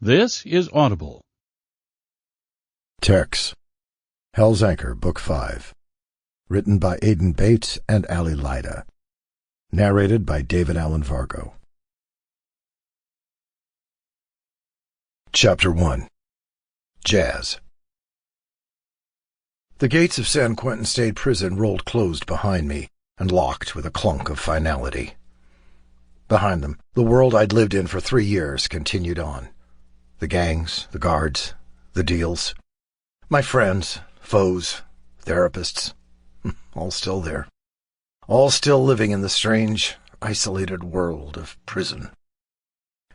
This is Audible. Tex. Hell's Anchor, Book 5. Written by Aiden Bates and Ali Lida. Narrated by David Allen Vargo. Chapter 1. Jazz. The gates of San Quentin State Prison rolled closed behind me and locked with a clunk of finality. Behind them, the world I'd lived in for 3 years continued on. The gangs, the guards, the deals. My friends, foes, therapists, all still there. All still living in the strange, isolated world of prison.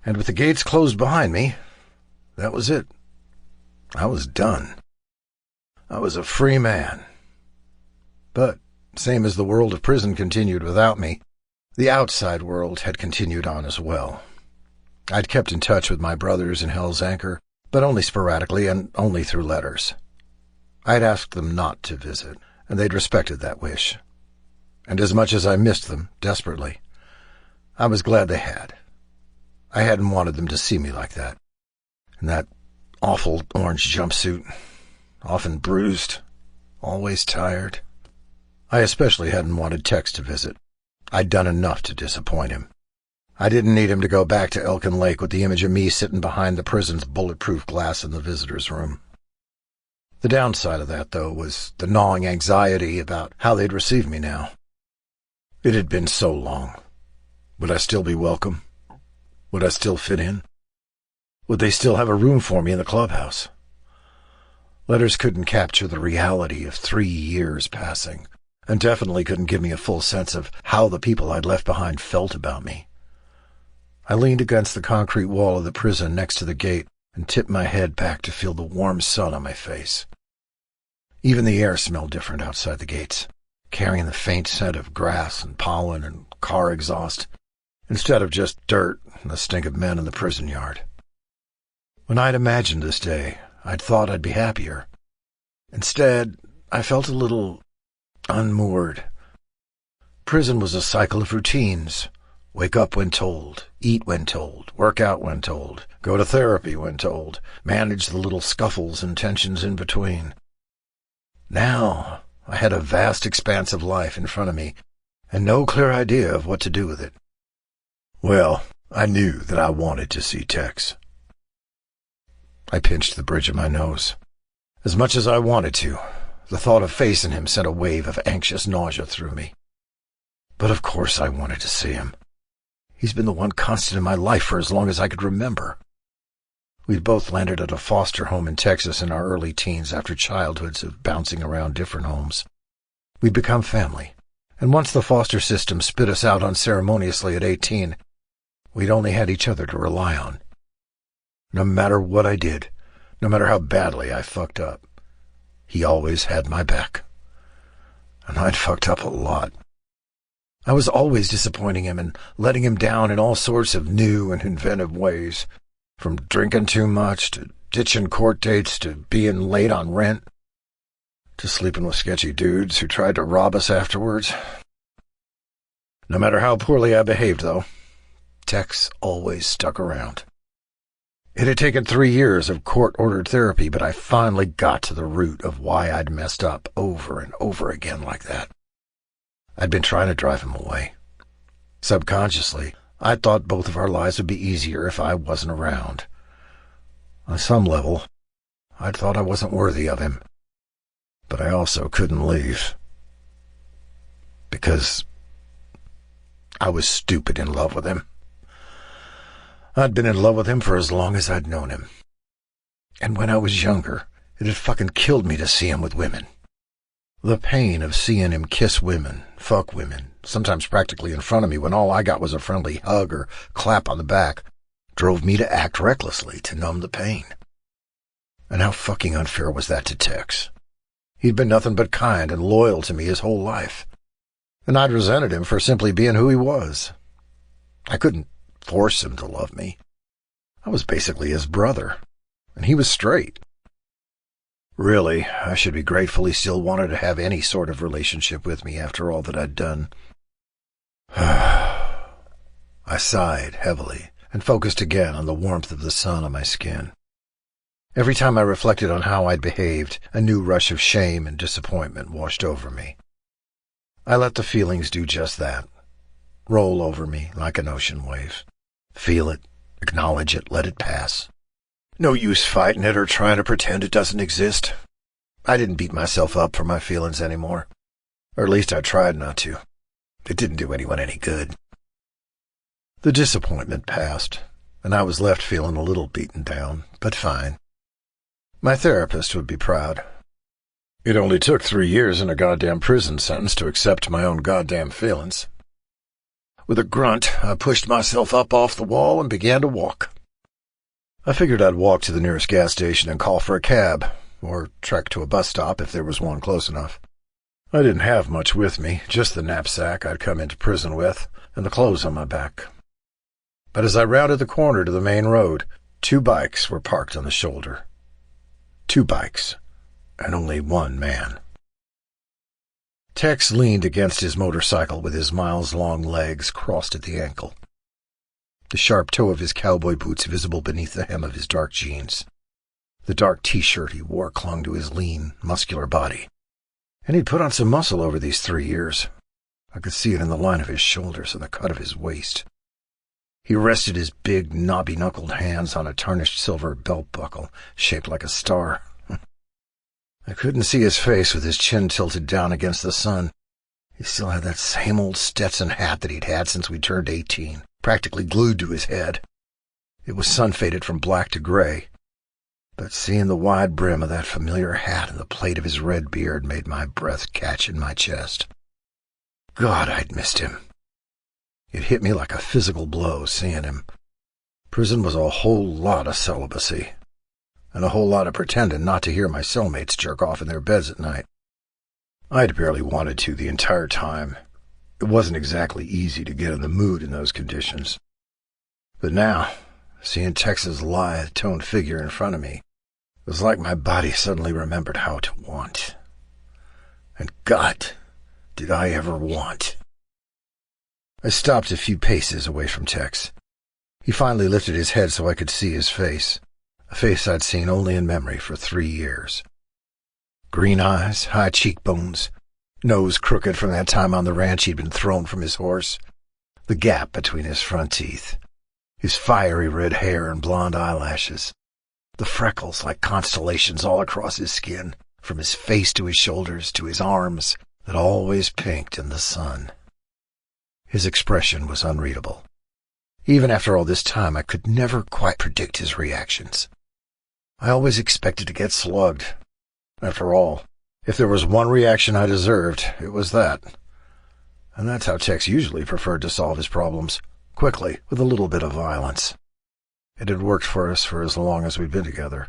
And with the gates closed behind me, that was it. I was done. I was a free man. But, same as the world of prison continued without me, the outside world had continued on as well. I'd kept in touch with my brothers in Hell's Anchor, but only sporadically and only through letters. I'd asked them not to visit, and they'd respected that wish. And as much as I missed them desperately, I was glad they had. I hadn't wanted them to see me like that. In that awful orange jumpsuit, often bruised, always tired. I especially hadn't wanted Tex to visit. I'd done enough to disappoint him. I didn't need him to go back to Elkin Lake with the image of me sitting behind the prison's bulletproof glass in the visitor's room. The downside of that, though, was the gnawing anxiety about how they'd receive me now. It had been so long. Would I still be welcome? Would I still fit in? Would they still have a room for me in the clubhouse? Letters couldn't capture the reality of 3 years passing, and definitely couldn't give me a full sense of how the people I'd left behind felt about me. I leaned against the concrete wall of the prison next to the gate and tipped my head back to feel the warm sun on my face. Even the air smelled different outside the gates, carrying the faint scent of grass and pollen and car exhaust, instead of just dirt and the stink of men in the prison yard. When I'd imagined this day, I'd thought I'd be happier. Instead, I felt a little unmoored. Prison was a cycle of routines. Wake up when told, eat when told, work out when told, go to therapy when told, manage the little scuffles and tensions in between. Now, I had a vast expanse of life in front of me, and no clear idea of what to do with it. Well, I knew that I wanted to see Tex. I pinched the bridge of my nose. As much as I wanted to, the thought of facing him sent a wave of anxious nausea through me. But of course I wanted to see him. He's been the one constant in my life for as long as I could remember. We'd both landed at a foster home in Texas in our early teens after childhoods of bouncing around different homes. We'd become family, and once the foster system spit us out unceremoniously at 18, we'd only had each other to rely on. No matter what I did, no matter how badly I fucked up, he always had my back. And I'd fucked up a lot. I was always disappointing him and letting him down in all sorts of new and inventive ways, from drinking too much to ditching court dates to being late on rent to sleeping with sketchy dudes who tried to rob us afterwards. No matter how poorly I behaved, though, Tex always stuck around. It had taken 3 years of court-ordered therapy, but I finally got to the root of why I'd messed up over and over again like that. I'd been trying to drive him away. Subconsciously, I thought both of our lives would be easier if I wasn't around. On some level, I'd thought I wasn't worthy of him. But I also couldn't leave. Because I was stupid in love with him. I'd been in love with him for as long as I'd known him. And when I was younger, it had fucking killed me to see him with women. The pain of seeing him kiss women, fuck women, sometimes practically in front of me when all I got was a friendly hug or clap on the back, drove me to act recklessly to numb the pain. And how fucking unfair was that to Tex? He'd been nothing but kind and loyal to me his whole life. And I'd resented him for simply being who he was. I couldn't force him to love me. I was basically his brother, and he was straight. Really, I should be grateful he still wanted to have any sort of relationship with me after all that I'd done. I sighed heavily and focused again on the warmth of the sun on my skin. Every time I reflected on how I'd behaved, a new rush of shame and disappointment washed over me. I let the feelings do just that. Roll over me like an ocean wave. Feel it, acknowledge it, let it pass. No use fighting it or trying to pretend it doesn't exist. I didn't beat myself up for my feelings anymore. Or at least I tried not to. It didn't do anyone any good. The disappointment passed, and I was left feeling a little beaten down, but fine. My therapist would be proud. It only took 3 years and a goddamn prison sentence to accept my own goddamn feelings. With a grunt, I pushed myself up off the wall and began to walk. I figured I'd walk to the nearest gas station and call for a cab, or trek to a bus stop if there was one close enough. I didn't have much with me, just the knapsack I'd come into prison with, and the clothes on my back. But as I rounded the corner to the main road, 2 bikes were parked on the shoulder. 2 bikes, and only 1 man. Tex leaned against his motorcycle with his miles-long legs crossed at the ankle. The sharp toe of his cowboy boots visible beneath the hem of his dark jeans. The dark T-shirt he wore clung to his lean, muscular body. And he'd put on some muscle over these 3 years. I could see it in the line of his shoulders and the cut of his waist. He rested his big, knobby-knuckled hands on a tarnished silver belt buckle, shaped like a star. I couldn't see his face with his chin tilted down against the sun. He still had that same old Stetson hat that he'd had since we turned 18, practically glued to his head. It was sun-faded from black to gray, but seeing the wide brim of that familiar hat and the plate of his red beard made my breath catch in my chest. God, I'd missed him. It hit me like a physical blow seeing him. Prison was a whole lot of celibacy, and a whole lot of pretending not to hear my cellmates jerk off in their beds at night. I'd barely wanted to the entire time. It wasn't exactly easy to get in the mood in those conditions. But now, seeing Tex's lithe, toned figure in front of me, it was like my body suddenly remembered how to want. And God, did I ever want. I stopped a few paces away from Tex. He finally lifted his head so I could see his face, a face I'd seen only in memory for 3 years. Green eyes, high cheekbones, nose crooked from that time on the ranch he'd been thrown from his horse, the gap between his front teeth, his fiery red hair and blonde eyelashes, the freckles like constellations all across his skin, from his face to his shoulders to his arms, that always pinked in the sun. His expression was unreadable. Even after all this time, I could never quite predict his reactions. I always expected to get slugged. After all, if there was one reaction I deserved, it was that. And that's how Tex usually preferred to solve his problems, quickly, with a little bit of violence. It had worked for us for as long as we'd been together.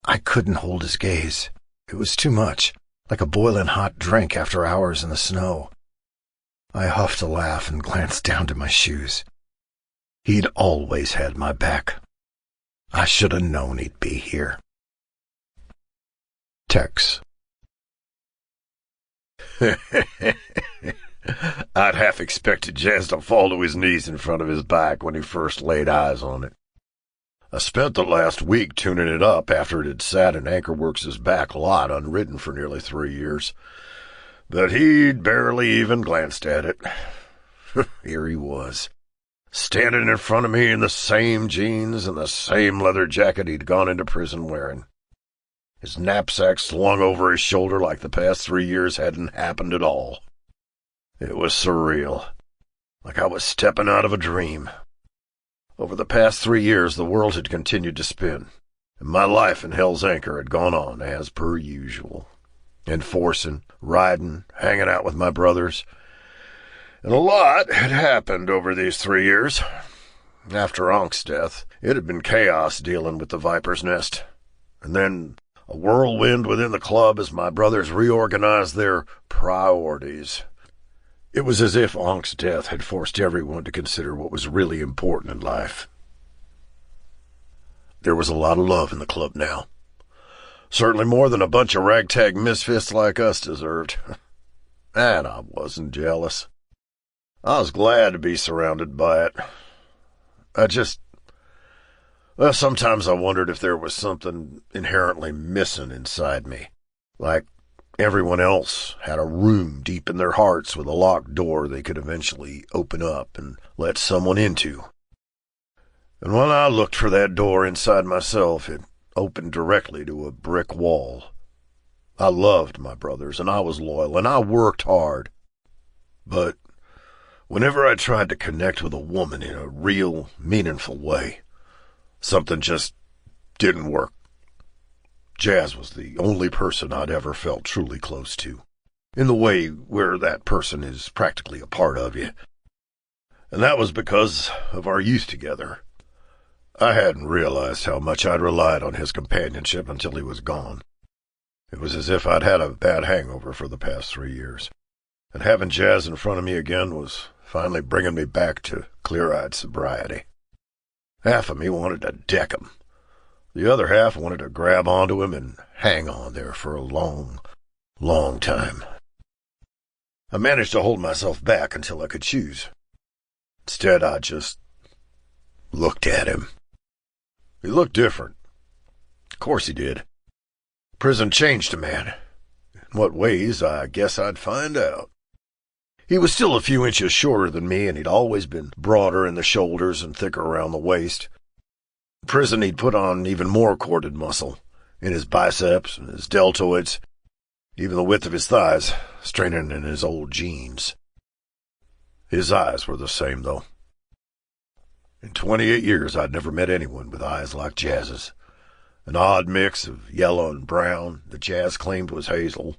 I couldn't hold his gaze. It was too much, like a boiling hot drink after hours in the snow. I huffed a laugh and glanced down to my shoes. He'd always had my back. I should have known he'd be here. Tex. I'd half expected Jazz to fall to his knees in front of his bike when he first laid eyes on it. I spent the last week tuning it up after it had sat in Ankhor Works' back lot unridden for nearly 3 years. But he'd barely even glanced at it. Here he was, standing in front of me in the same jeans and the same leather jacket he'd gone into prison wearing. His knapsack slung over his shoulder like the past 3 years hadn't happened at all. It was surreal, like I was stepping out of a dream. Over the past 3 years, the world had continued to spin, and my life in Hell's Anchor had gone on as per usual. Enforcing, riding, hanging out with my brothers. And a lot had happened over these 3 years. After Ankh's death, it had been chaos dealing with the Viper's Nest. And then a whirlwind within the club as my brothers reorganized their priorities. It was as if Ankh's death had forced everyone to consider what was really important in life. There was a lot of love in the club now. Certainly more than a bunch of ragtag misfits like us deserved. And I wasn't jealous. I was glad to be surrounded by it. Sometimes I wondered if there was something inherently missing inside me. Like everyone else had a room deep in their hearts with a locked door they could eventually open up and let someone into. And when I looked for that door inside myself, it opened directly to a brick wall. I loved my brothers, and I was loyal, and I worked hard. But whenever I tried to connect with a woman in a real, meaningful way, something just didn't work. Jazz was the only person I'd ever felt truly close to, in the way where that person is practically a part of you. And that was because of our youth together. I hadn't realized how much I'd relied on his companionship until he was gone. It was as if I'd had a bad hangover for the past 3 years, and having Jazz in front of me again was finally bringing me back to clear-eyed sobriety. Half of me wanted to deck him. The other half wanted to grab onto him and hang on there for a long, long time. I managed to hold myself back until I could choose. Instead, I just looked at him. He looked different. Of course he did. Prison changed a man. In what ways, I guess I'd find out. He was still a few inches shorter than me, and he'd always been broader in the shoulders and thicker around the waist. In prison, he'd put on even more corded muscle, in his biceps and his deltoids, even the width of his thighs, straining in his old jeans. His eyes were the same, though. In 28 years, I'd never met anyone with eyes like Jazz's. An odd mix of yellow and brown that Jazz claimed was hazel,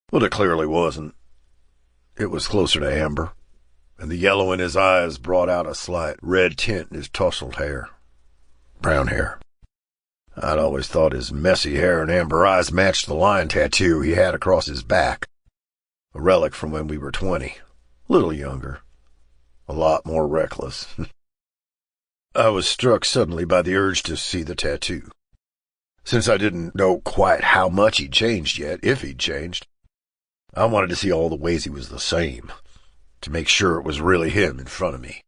but it clearly wasn't. It was closer to amber, and the yellow in his eyes brought out a slight red tint in his tousled hair. Brown hair. I'd always thought his messy hair and amber eyes matched the lion tattoo he had across his back. A relic from when we were 20. A little younger. A lot more reckless. I was struck suddenly by the urge to see the tattoo. Since I didn't know quite how much he'd changed yet, if he'd changed, I wanted to see all the ways he was the same, to make sure it was really him in front of me.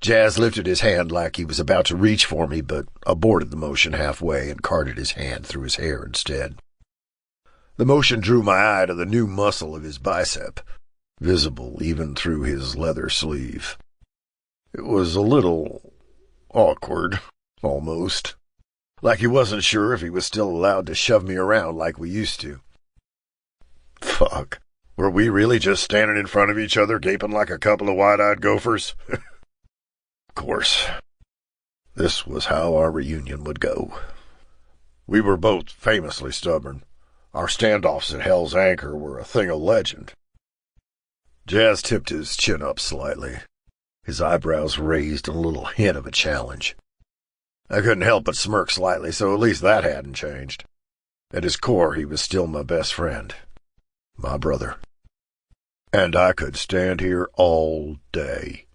Jazz lifted his hand like he was about to reach for me, but aborted the motion halfway and carted his hand through his hair instead. The motion drew my eye to the new muscle of his bicep, visible even through his leather sleeve. It was a little awkward, almost, like he wasn't sure if he was still allowed to shove me around like we used to. Fuck. Were we really just standing in front of each other, gaping like a couple of wide-eyed gophers? Of course. This was how our reunion would go. We were both famously stubborn. Our standoffs at Hell's Anchor were a thing of legend. Jazz tipped his chin up slightly, his eyebrows raised in a little hint of a challenge. I couldn't help but smirk slightly, so at least that hadn't changed. At his core, he was still my best friend. My brother. And I could stand here all day.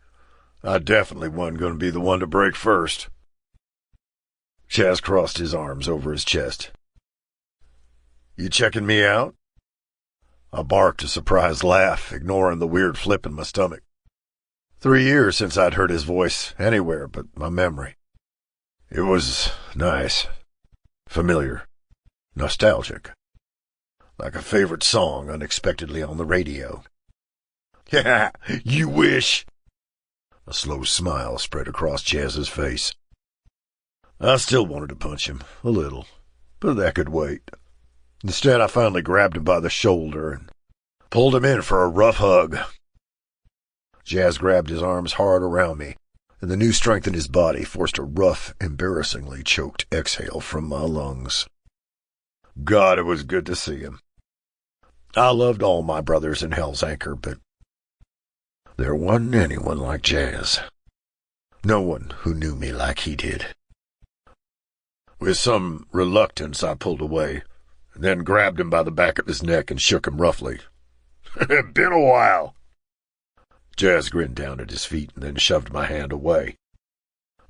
I definitely wasn't going to be the one to break first. Jazz crossed his arms over his chest. You checking me out? I barked a surprised laugh, ignoring the weird flip in my stomach. 3 years since I'd heard his voice anywhere but my memory. It was nice, familiar, nostalgic. Like a favorite song unexpectedly on the radio. Yeah, you wish. A slow smile spread across Jazz's face. I still wanted to punch him, a little, but that could wait. Instead, I finally grabbed him by the shoulder and pulled him in for a rough hug. Jazz grabbed his arms hard around me, and the new strength in his body forced a rough, embarrassingly choked exhale from my lungs. God, it was good to see him. I loved all my brothers in Hell's Anchor, but there wasn't anyone like Jazz. No one who knew me like he did. With some reluctance, I pulled away, and then grabbed him by the back of his neck and shook him roughly. Been a while. Jazz grinned down at his feet and then shoved my hand away.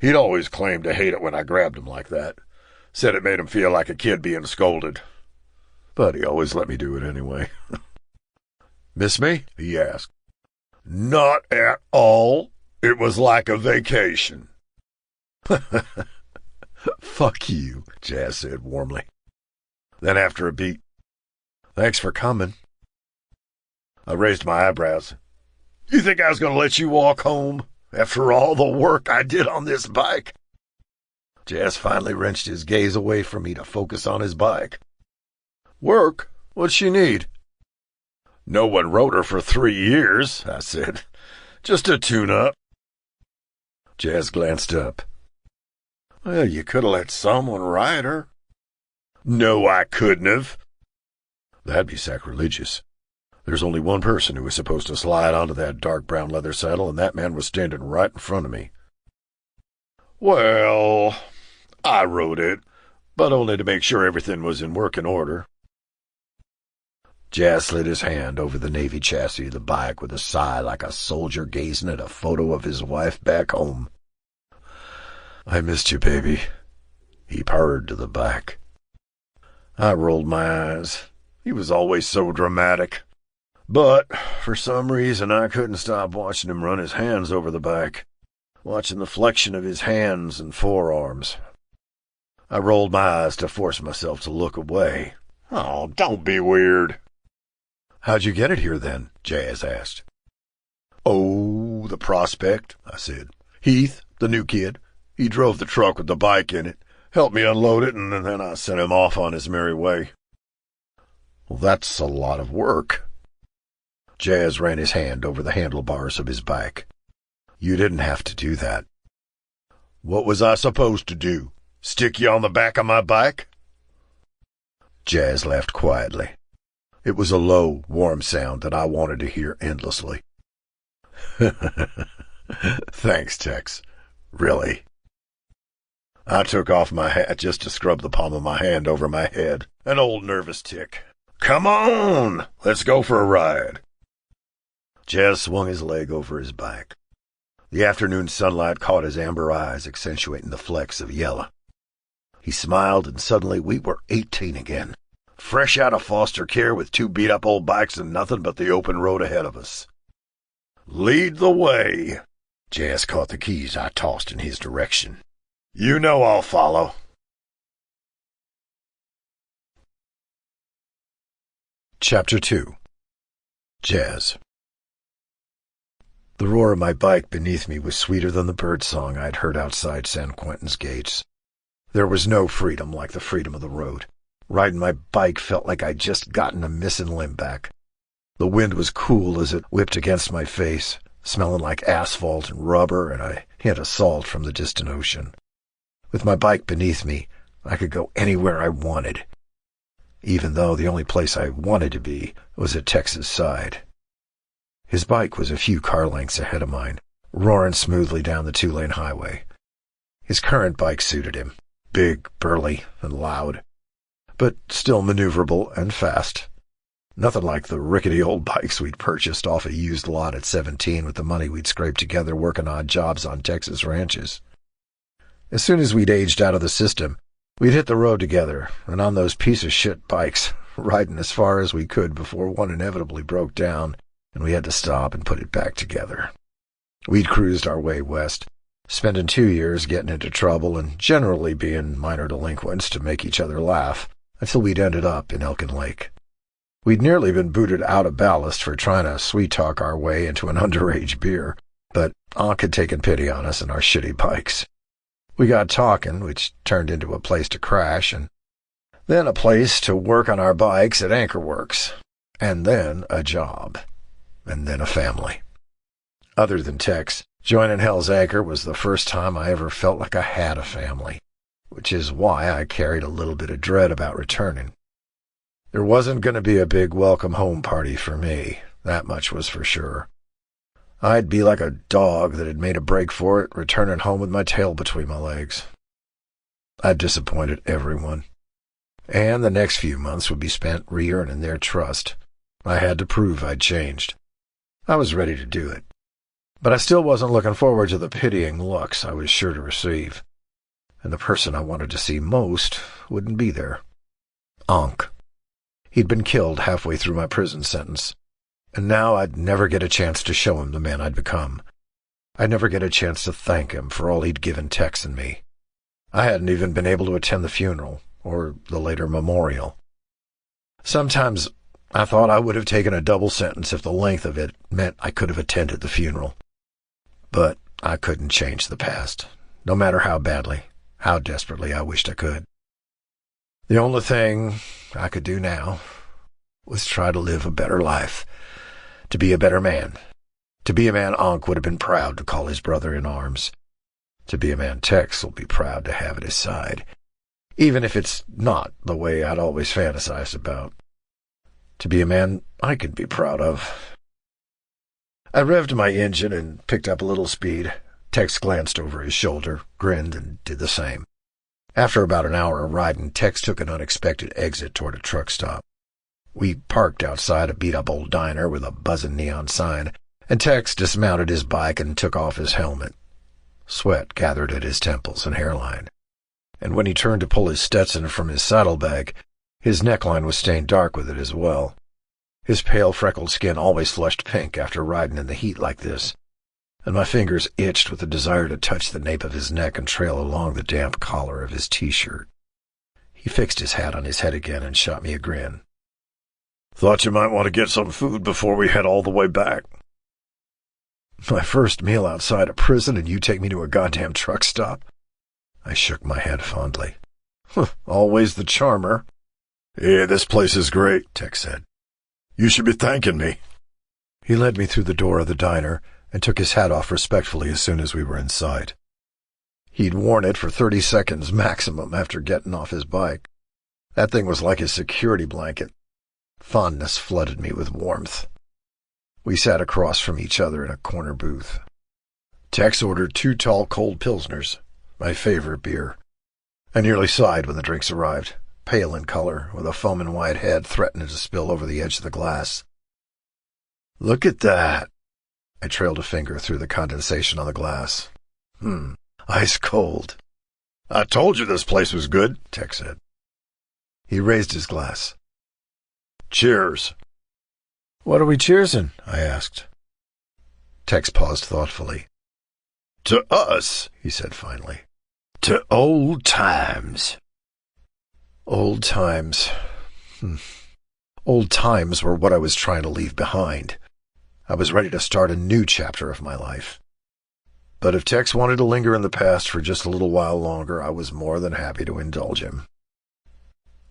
He'd always claimed to hate it when I grabbed him like that. Said it made him feel like a kid being scolded. But he always let me do it anyway. Miss me? He asked. Not at all. It was like a vacation. Fuck you, Jazz said warmly. Then after a beat, thanks for coming. I raised my eyebrows. You think I was going to let you walk home after all the work I did on this bike? Jazz finally wrenched his gaze away from me to focus on his bike. Work? What'd she need? No one rode her for 3 years, I said. Just a tune-up. Jazz glanced up. Well, you could have let someone ride her. No, I couldn't have. That'd be sacrilegious. There's only one person who was supposed to slide onto that dark brown leather saddle, and that man was standing right in front of me. Well, I rode it, but only to make sure everything was in working order. Jazz slid his hand over the navy chassis of the bike with a sigh like a soldier gazing at a photo of his wife back home. I missed you, baby, he purred to the bike. I rolled my eyes. He was always so dramatic. But for some reason I couldn't stop watching him run his hands over the bike, watching the flexion of his hands and forearms. I rolled my eyes to force myself to look away. Oh, don't be weird. How'd you get it here, then? Jazz asked. Oh, the prospect, I said. Heath, the new kid. He drove the truck with the bike in it, helped me unload it, and then I sent him off on his merry way. Well, that's a lot of work. Jazz ran his hand over the handlebars of his bike. You didn't have to do that. What was I supposed to do? Stick you on the back of my bike? Jazz laughed quietly. It was a low, warm sound that I wanted to hear endlessly. Thanks, Tex. Really. I took off my hat just to scrub the palm of my hand over my head. An old nervous tick. Come on! Let's go for a ride. Jazz swung his leg over his bike. The afternoon sunlight caught his amber eyes, accentuating the flecks of yellow. He smiled, and suddenly we were 18 again, fresh out of foster care with 2 beat-up old bikes and nothing but the open road ahead of us. Lead the way. Jazz caught the keys I tossed in his direction. You know I'll follow. Chapter 2. Jazz. The roar of my bike beneath me was sweeter than the birdsong I'd heard outside San Quentin's gates. There was no freedom like the freedom of the road. Riding my bike felt like I'd just gotten a missing limb back. The wind was cool as it whipped against my face, smelling like asphalt and rubber and a hint of salt from the distant ocean. With my bike beneath me, I could go anywhere I wanted, even though the only place I wanted to be was at Tex's side. His bike was a few car lengths ahead of mine, roaring smoothly down the 2-lane highway. His current bike suited him, big, burly, and loud, but still maneuverable and fast. Nothing like the rickety old bikes we'd purchased off a used lot at 17 with the money we'd scraped together working odd jobs on Texas ranches. As soon as we'd aged out of the system, we'd hit the road together, and on those piece-of-shit bikes, riding as far as we could before one inevitably broke down, and we had to stop and put it back together. We'd cruised our way west, spending 2 years getting into trouble and generally being minor delinquents to make each other laugh, until we'd ended up in Elkin Lake. We'd nearly been booted out of ballast for trying to sweet-talk our way into an underage beer, but Ankh had taken pity on us and our shitty bikes. We got talking, which turned into a place to crash, and then a place to work on our bikes at Ankhor Works, and then a job, and then a family. Other than Tex, joining Hell's Anchor was the first time I ever felt like I had a family, which is why I carried a little bit of dread about returning. There wasn't going to be a big welcome home party for me, that much was for sure. I'd be like a dog that had made a break for it, returning home with my tail between my legs. I'd disappointed everyone, and the next few months would be spent re-earning their trust. I had to prove I'd changed. I was ready to do it, but I still wasn't looking forward to the pitying looks I was sure to receive, and the person I wanted to see most wouldn't be there. Ankh. He'd been killed halfway through my prison sentence, and now I'd never get a chance to show him the man I'd become. I'd never get a chance to thank him for all he'd given Tex and me. I hadn't even been able to attend the funeral, or the later memorial. Sometimes I thought I would have taken a double sentence if the length of it meant I could have attended the funeral. But I couldn't change the past, no matter how badly, how desperately I wished I could. The only thing I could do now was try to live a better life, to be a better man, to be a man Ankh would have been proud to call his brother in arms, to be a man Tex will be proud to have at his side, even if it's not the way I'd always fantasized about, to be a man I could be proud of. I revved my engine and picked up a little speed. Tex glanced over his shoulder, grinned, and did the same. After about an hour of riding, Tex took an unexpected exit toward a truck stop. We parked outside a beat-up old diner with a buzzing neon sign, and Tex dismounted his bike and took off his helmet. Sweat gathered at his temples and hairline, and when he turned to pull his Stetson from his saddlebag, his neckline was stained dark with it as well. His pale, freckled skin always flushed pink after riding in the heat like this, and my fingers itched with the desire to touch the nape of his neck and trail along the damp collar of his T-shirt. He fixed his hat on his head again and shot me a grin. "Thought you might want to get some food before we head all the way back." "My first meal outside of prison and you take me to a goddamn truck stop?" I shook my head fondly. "Always the charmer." "Yeah, this place is great," Tex said. "You should be thanking me." He led me through the door of the diner and took his hat off respectfully as soon as we were inside. He'd worn it for 30 seconds maximum after getting off his bike. That thing was like his security blanket. Fondness flooded me with warmth. We sat across from each other in a corner booth. Tex ordered 2 tall cold pilsners, my favorite beer. I nearly sighed when the drinks arrived, pale in color, with a foaming white head threatening to spill over the edge of the glass. "Look at that." I trailed a finger through the condensation on the glass. Ice cold. "I told you this place was good," Tex said. He raised his glass. "Cheers." "What are we cheersing?" I asked. Tex paused thoughtfully. "To us," he said finally. "To old times." Old times. Old times were what I was trying to leave behind. I was ready to start a new chapter of my life. But if Tex wanted to linger in the past for just a little while longer, I was more than happy to indulge him.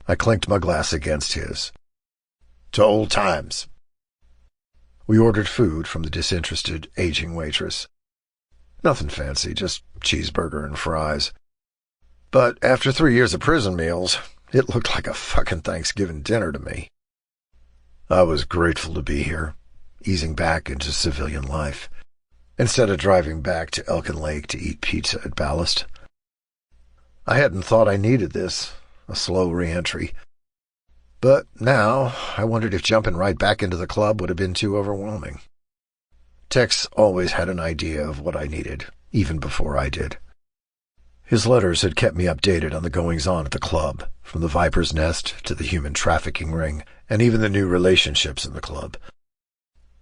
I clinked my glass against his. "To old times." We ordered food from the disinterested, aging waitress. Nothing fancy, just cheeseburger and fries. But after 3 years of prison meals, it looked like a fucking Thanksgiving dinner to me. I was grateful to be here, easing back into civilian life, instead of driving back to Elkin Lake to eat pizza at Ballast. I hadn't thought I needed this, a slow re-entry. But now I wondered if jumping right back into the club would have been too overwhelming. Tex always had an idea of what I needed, even before I did. His letters had kept me updated on the goings-on at the club, from the Viper's Nest to the human trafficking ring, and even the new relationships in the club.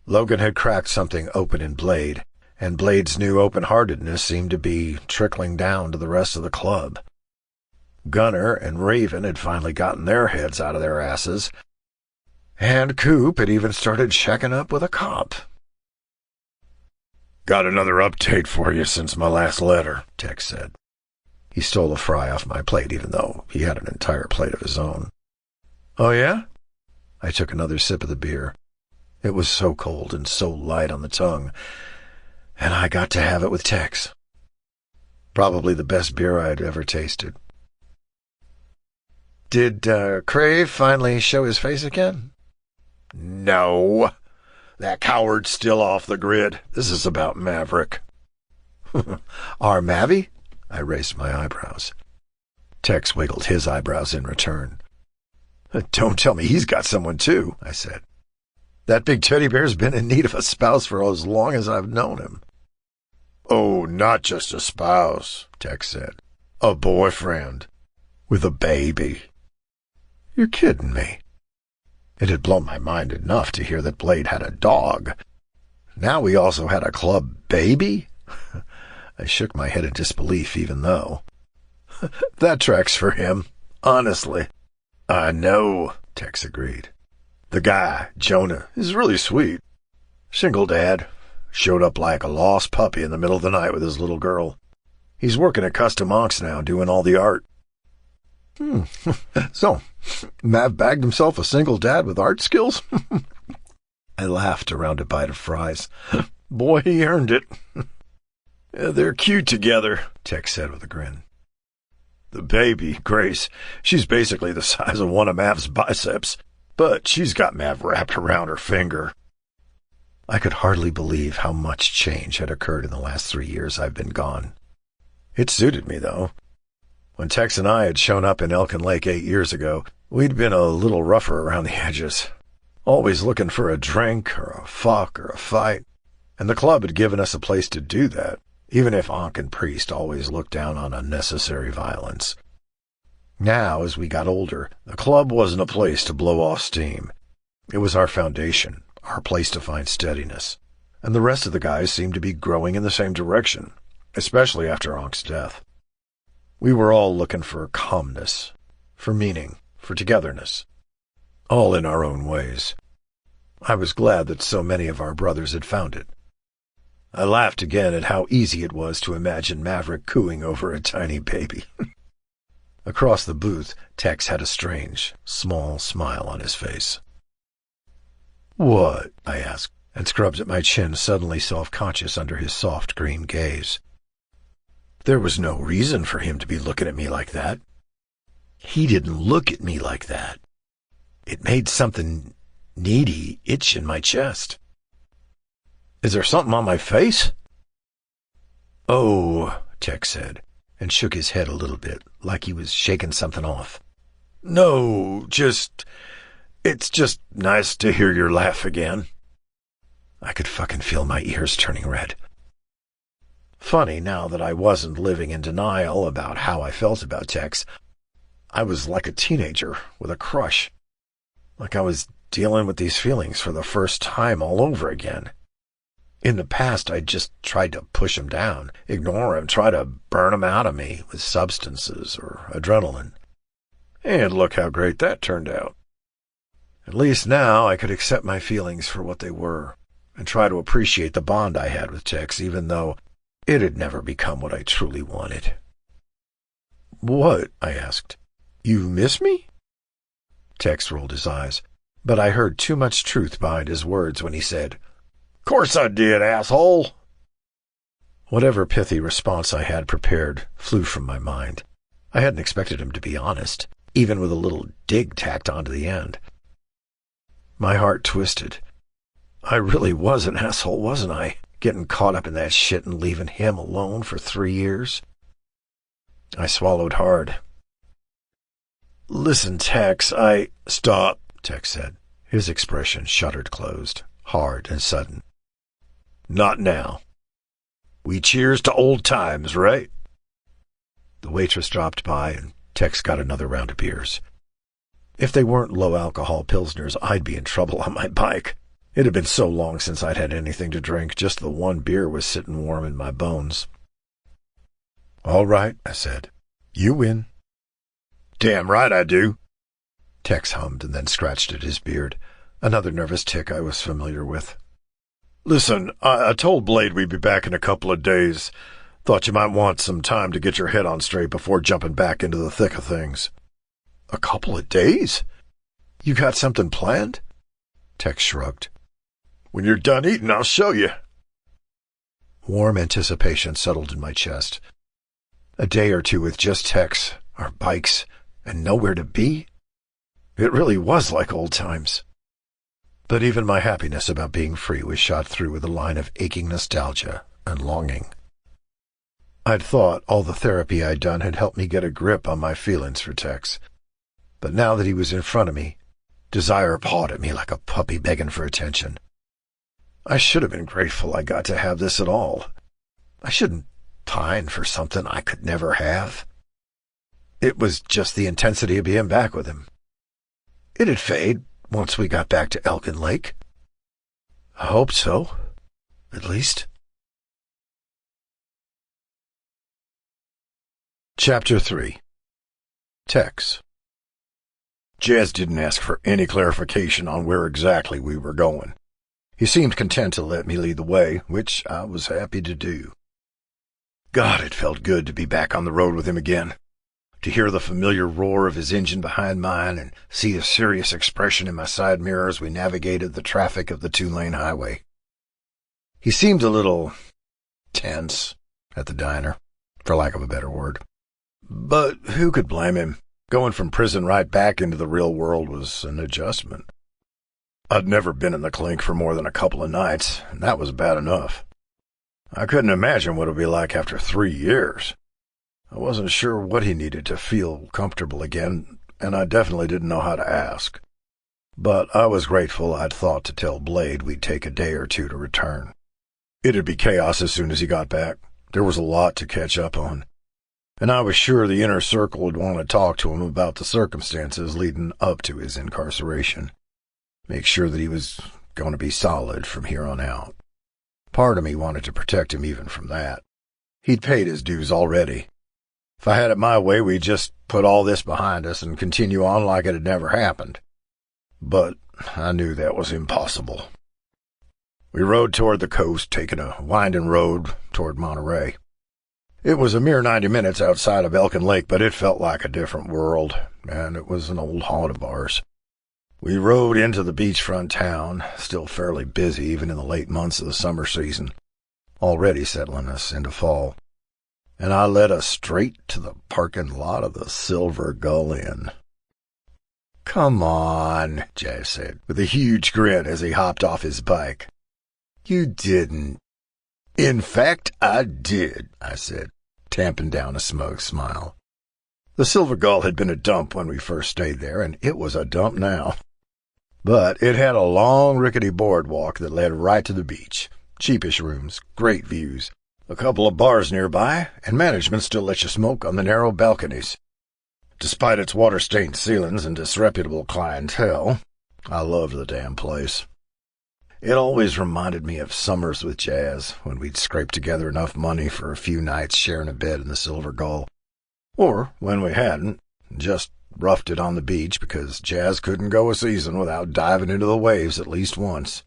Logan had cracked something open in Blade, and Blade's new open-heartedness seemed to be trickling down to the rest of the club. Gunner and Raven had finally gotten their heads out of their asses, and Coop had even started checking up with a cop. "Got another update for you since my last letter," Tex said. He stole a fry off my plate, even though he had an entire plate of his own. "Oh, yeah?" I took another sip of the beer. It was so cold and so light on the tongue, and I got to have it with Tex. Probably the best beer I'd ever tasted. "Did Crave finally show his face again?" "No. That coward's still off the grid. This is about Maverick." "Our Mavi?" I raised my eyebrows. Tex wiggled his eyebrows in return. "Don't tell me he's got someone too," I said. "That big teddy bear's been in need of a spouse for as long as I've known him." "Oh, not just a spouse," Tex said. "A boyfriend. With a baby." "You're kidding me." It had blown my mind enough to hear that Blade had a dog. Now we also had a club baby? I shook my head in disbelief, even though. That tracks for him, honestly. I know, Tex agreed. The guy, Jonah, is really sweet. Single dad. Showed up like a lost puppy in the middle of the night with his little girl. He's working at Custom Monks now, doing all the art. So, Mav bagged himself a single dad with art skills? I laughed around a bite of fries. Boy, he earned it. They're cute together, Tex said with a grin. The baby, Grace, she's basically the size of one of Mav's biceps, but she's got Mav wrapped around her finger. I could hardly believe how much change had occurred in the last 3 years I've been gone. It suited me, though. When Tex and I had shown up in Elkin Lake 8 years ago, we'd been a little rougher around the edges, always looking for a drink or a fuck or a fight, and the club had given us a place to do that, even if Ankh and Priest always looked down on unnecessary violence. Now, as we got older, the club wasn't a place to blow off steam. It was our foundation, our place to find steadiness, and the rest of the guys seemed to be growing in the same direction, especially after Ankh's death. We were all looking for calmness, for meaning, for togetherness, all in our own ways. I was glad that so many of our brothers had found it. I laughed again at how easy it was to imagine Maverick cooing over a tiny baby. Across the booth, Tex had a strange, small smile on his face. "What?" I asked, and scrubbed at my chin, suddenly self-conscious under his soft green gaze. There was no reason for him to be looking at me like that. He didn't look at me like that. It made something needy itch in my chest. "Is there something on my face?" "Oh," Tex said, and shook his head a little bit, like he was shaking something off. "No, it's just nice to hear your laugh again." I could fucking feel my ears turning red. Funny, now that I wasn't living in denial about how I felt about Tex, I was like a teenager with a crush. Like I was dealing with these feelings for the first time all over again. In the past, I'd just tried to push him down, ignore him, try to burn him out of me with substances or adrenaline. And look how great that turned out. At least now I could accept my feelings for what they were and try to appreciate the bond I had with Tex, even though it had never become what I truly wanted. "What?" I asked. "You miss me?" Tex rolled his eyes, but I heard too much truth behind his words when he said, "Course I did, asshole." Whatever pithy response I had prepared flew from my mind. I hadn't expected him to be honest, even with a little dig tacked onto the end. My heart twisted. I really was an asshole, wasn't I? Getting caught up in that shit and leaving him alone for 3 years. I swallowed hard. "Listen, Tex, Stop," Tex said. His expression shuttered closed, hard and sudden. "Not now. We cheers to old times, right?" The waitress dropped by, and Tex got another round of beers. If they weren't low-alcohol pilsners, I'd be in trouble on my bike. It had been so long since I'd had anything to drink, just the one beer was sitting warm in my bones. "All right," I said. "You win." "Damn right I do." Tex hummed and then scratched at his beard, another nervous tic I was familiar with. "Listen, I told Blade we'd be back in a couple of days. Thought you might want some time to get your head on straight before jumping back into the thick of things." "A couple of days? You got something planned?" Tex shrugged. "When you're done eating, I'll show you." Warm anticipation settled in my chest. A day or two with just Tex, our bikes, and nowhere to be? It really was like old times. But even my happiness about being free was shot through with a line of aching nostalgia and longing. I'd thought all the therapy I'd done had helped me get a grip on my feelings for Tex. But now that he was in front of me, desire pawed at me like a puppy begging for attention. I should have been grateful I got to have this at all. I shouldn't pine for something I could never have. It was just the intensity of being back with him. It'd fade once we got back to Elkin Lake. I hoped so, at least. Chapter 3. Tex. Jazz didn't ask for any clarification on where exactly we were going. He seemed content to let me lead the way, which I was happy to do. God, it felt good to be back on the road with him again, to hear the familiar roar of his engine behind mine and see the serious expression in my side mirror as we navigated the traffic of the 2-lane highway. He seemed a little tense at the diner, for lack of a better word. But who could blame him? Going from prison right back into the real world was an adjustment. I'd never been in the clink for more than a couple of nights, and that was bad enough. I couldn't imagine what it would be like after 3 years. I wasn't sure what he needed to feel comfortable again, and I definitely didn't know how to ask. But I was grateful I'd thought to tell Blade we'd take a day or two to return. It'd be chaos as soon as he got back. There was a lot to catch up on. And I was sure the inner circle would want to talk to him about the circumstances leading up to his incarceration. Make sure that he was going to be solid from here on out. Part of me wanted to protect him even from that. He'd paid his dues already. If I had it my way, we'd just put all this behind us and continue on like it had never happened. But I knew that was impossible. We rode toward the coast, taking a winding road toward Monterey. It was a mere 90 minutes outside of Elkin Lake, but it felt like a different world, and it was an old haunt of ours. We rode into the beachfront town, still fairly busy even in the late months of the summer season, already settling us into fall, and I led us straight to the parking lot of the Silver Gull Inn. "Come on," Jazz said, with a huge grin as he hopped off his bike. "You didn't." "In fact, I did," I said, tamping down a smug smile. The Silver Gull had been a dump when we first stayed there, and it was a dump now. But it had a long, rickety boardwalk that led right to the beach. Cheapish rooms, great views, a couple of bars nearby, and management still let you smoke on the narrow balconies. Despite its water-stained ceilings and disreputable clientele, I loved the damn place. It always reminded me of summers with Jazz, when we'd scrape together enough money for a few nights sharing a bed in the Silver Gull. Or, when we hadn't, just roughed it on the beach because Jazz couldn't go a season without diving into the waves at least once.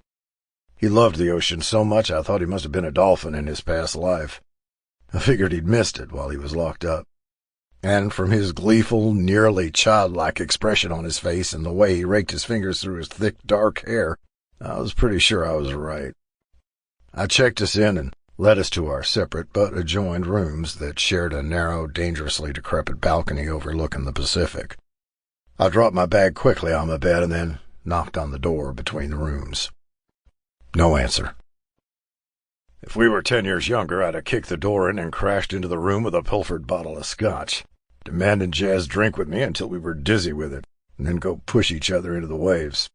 He loved the ocean so much I thought he must have been a dolphin in his past life. I figured he'd missed it while he was locked up. And from his gleeful, nearly childlike expression on his face and the way he raked his fingers through his thick, dark hair, I was pretty sure I was right. I checked us in and led us to our separate but adjoined rooms that shared a narrow, dangerously decrepit balcony overlooking the Pacific. I dropped my bag quickly on my bed and then knocked on the door between the rooms. No answer. If we were 10 years younger, I'd have kicked the door in and crashed into the room with a pilfered bottle of scotch, demanding Jazz drink with me until we were dizzy with it, and then go push each other into the waves.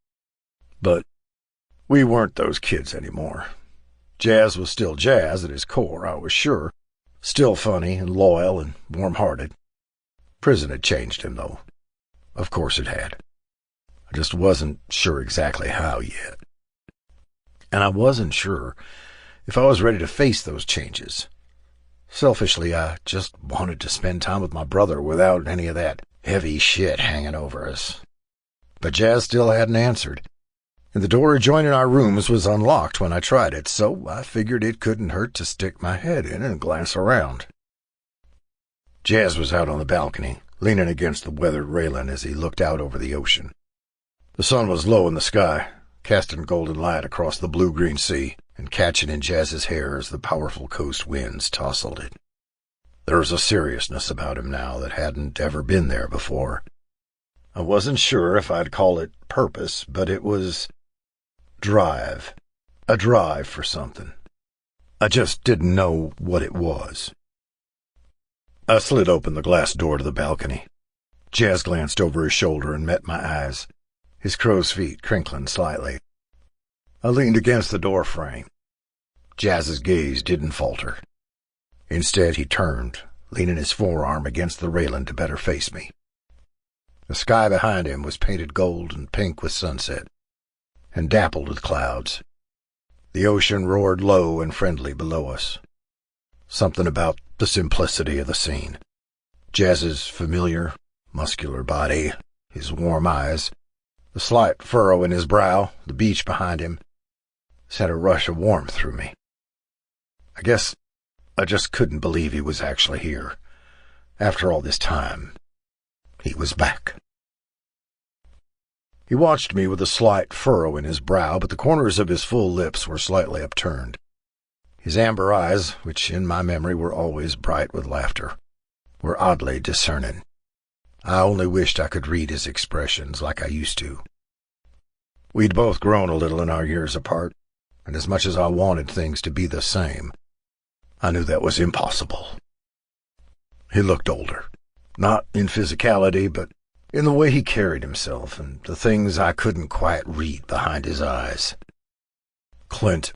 But we weren't those kids anymore. Jazz was still Jazz at his core, I was sure, still funny and loyal and warm-hearted. Prison had changed him, though. Of course it had. I just wasn't sure exactly how yet. And I wasn't sure if I was ready to face those changes. Selfishly, I just wanted to spend time with my brother without any of that heavy shit hanging over us. But Jazz still hadn't answered, and the door adjoining our rooms was unlocked when I tried it, so I figured it couldn't hurt to stick my head in and glance around. Jazz was out on the balcony, leaning against the weathered railing as he looked out over the ocean. The sun was low in the sky, casting golden light across the blue-green sea and catching in Jazz's hair as the powerful coast winds tousled it. There was a seriousness about him now that hadn't ever been there before. I wasn't sure if I'd call it purpose, but it was drive. A drive for something. I just didn't know what it was. I slid open the glass door to the balcony. Jazz glanced over his shoulder and met my eyes, his crow's feet crinkling slightly. I leaned against the door frame. Jazz's gaze didn't falter. Instead, he turned, leaning his forearm against the railing to better face me. The sky behind him was painted gold and pink with sunset, and dappled with clouds. The ocean roared low and friendly below us. Something about the simplicity of the scene. Jazz's familiar, muscular body, his warm eyes, the slight furrow in his brow, the beach behind him, sent a rush of warmth through me. I guess I just couldn't believe he was actually here. After all this time, he was back. He watched me with a slight furrow in his brow, but the corners of his full lips were slightly upturned. His amber eyes, which in my memory were always bright with laughter, were oddly discerning. I only wished I could read his expressions like I used to. We'd both grown a little in our years apart, and as much as I wanted things to be the same, I knew that was impossible. He looked older, not in physicality, but in the way he carried himself and the things I couldn't quite read behind his eyes. Clint.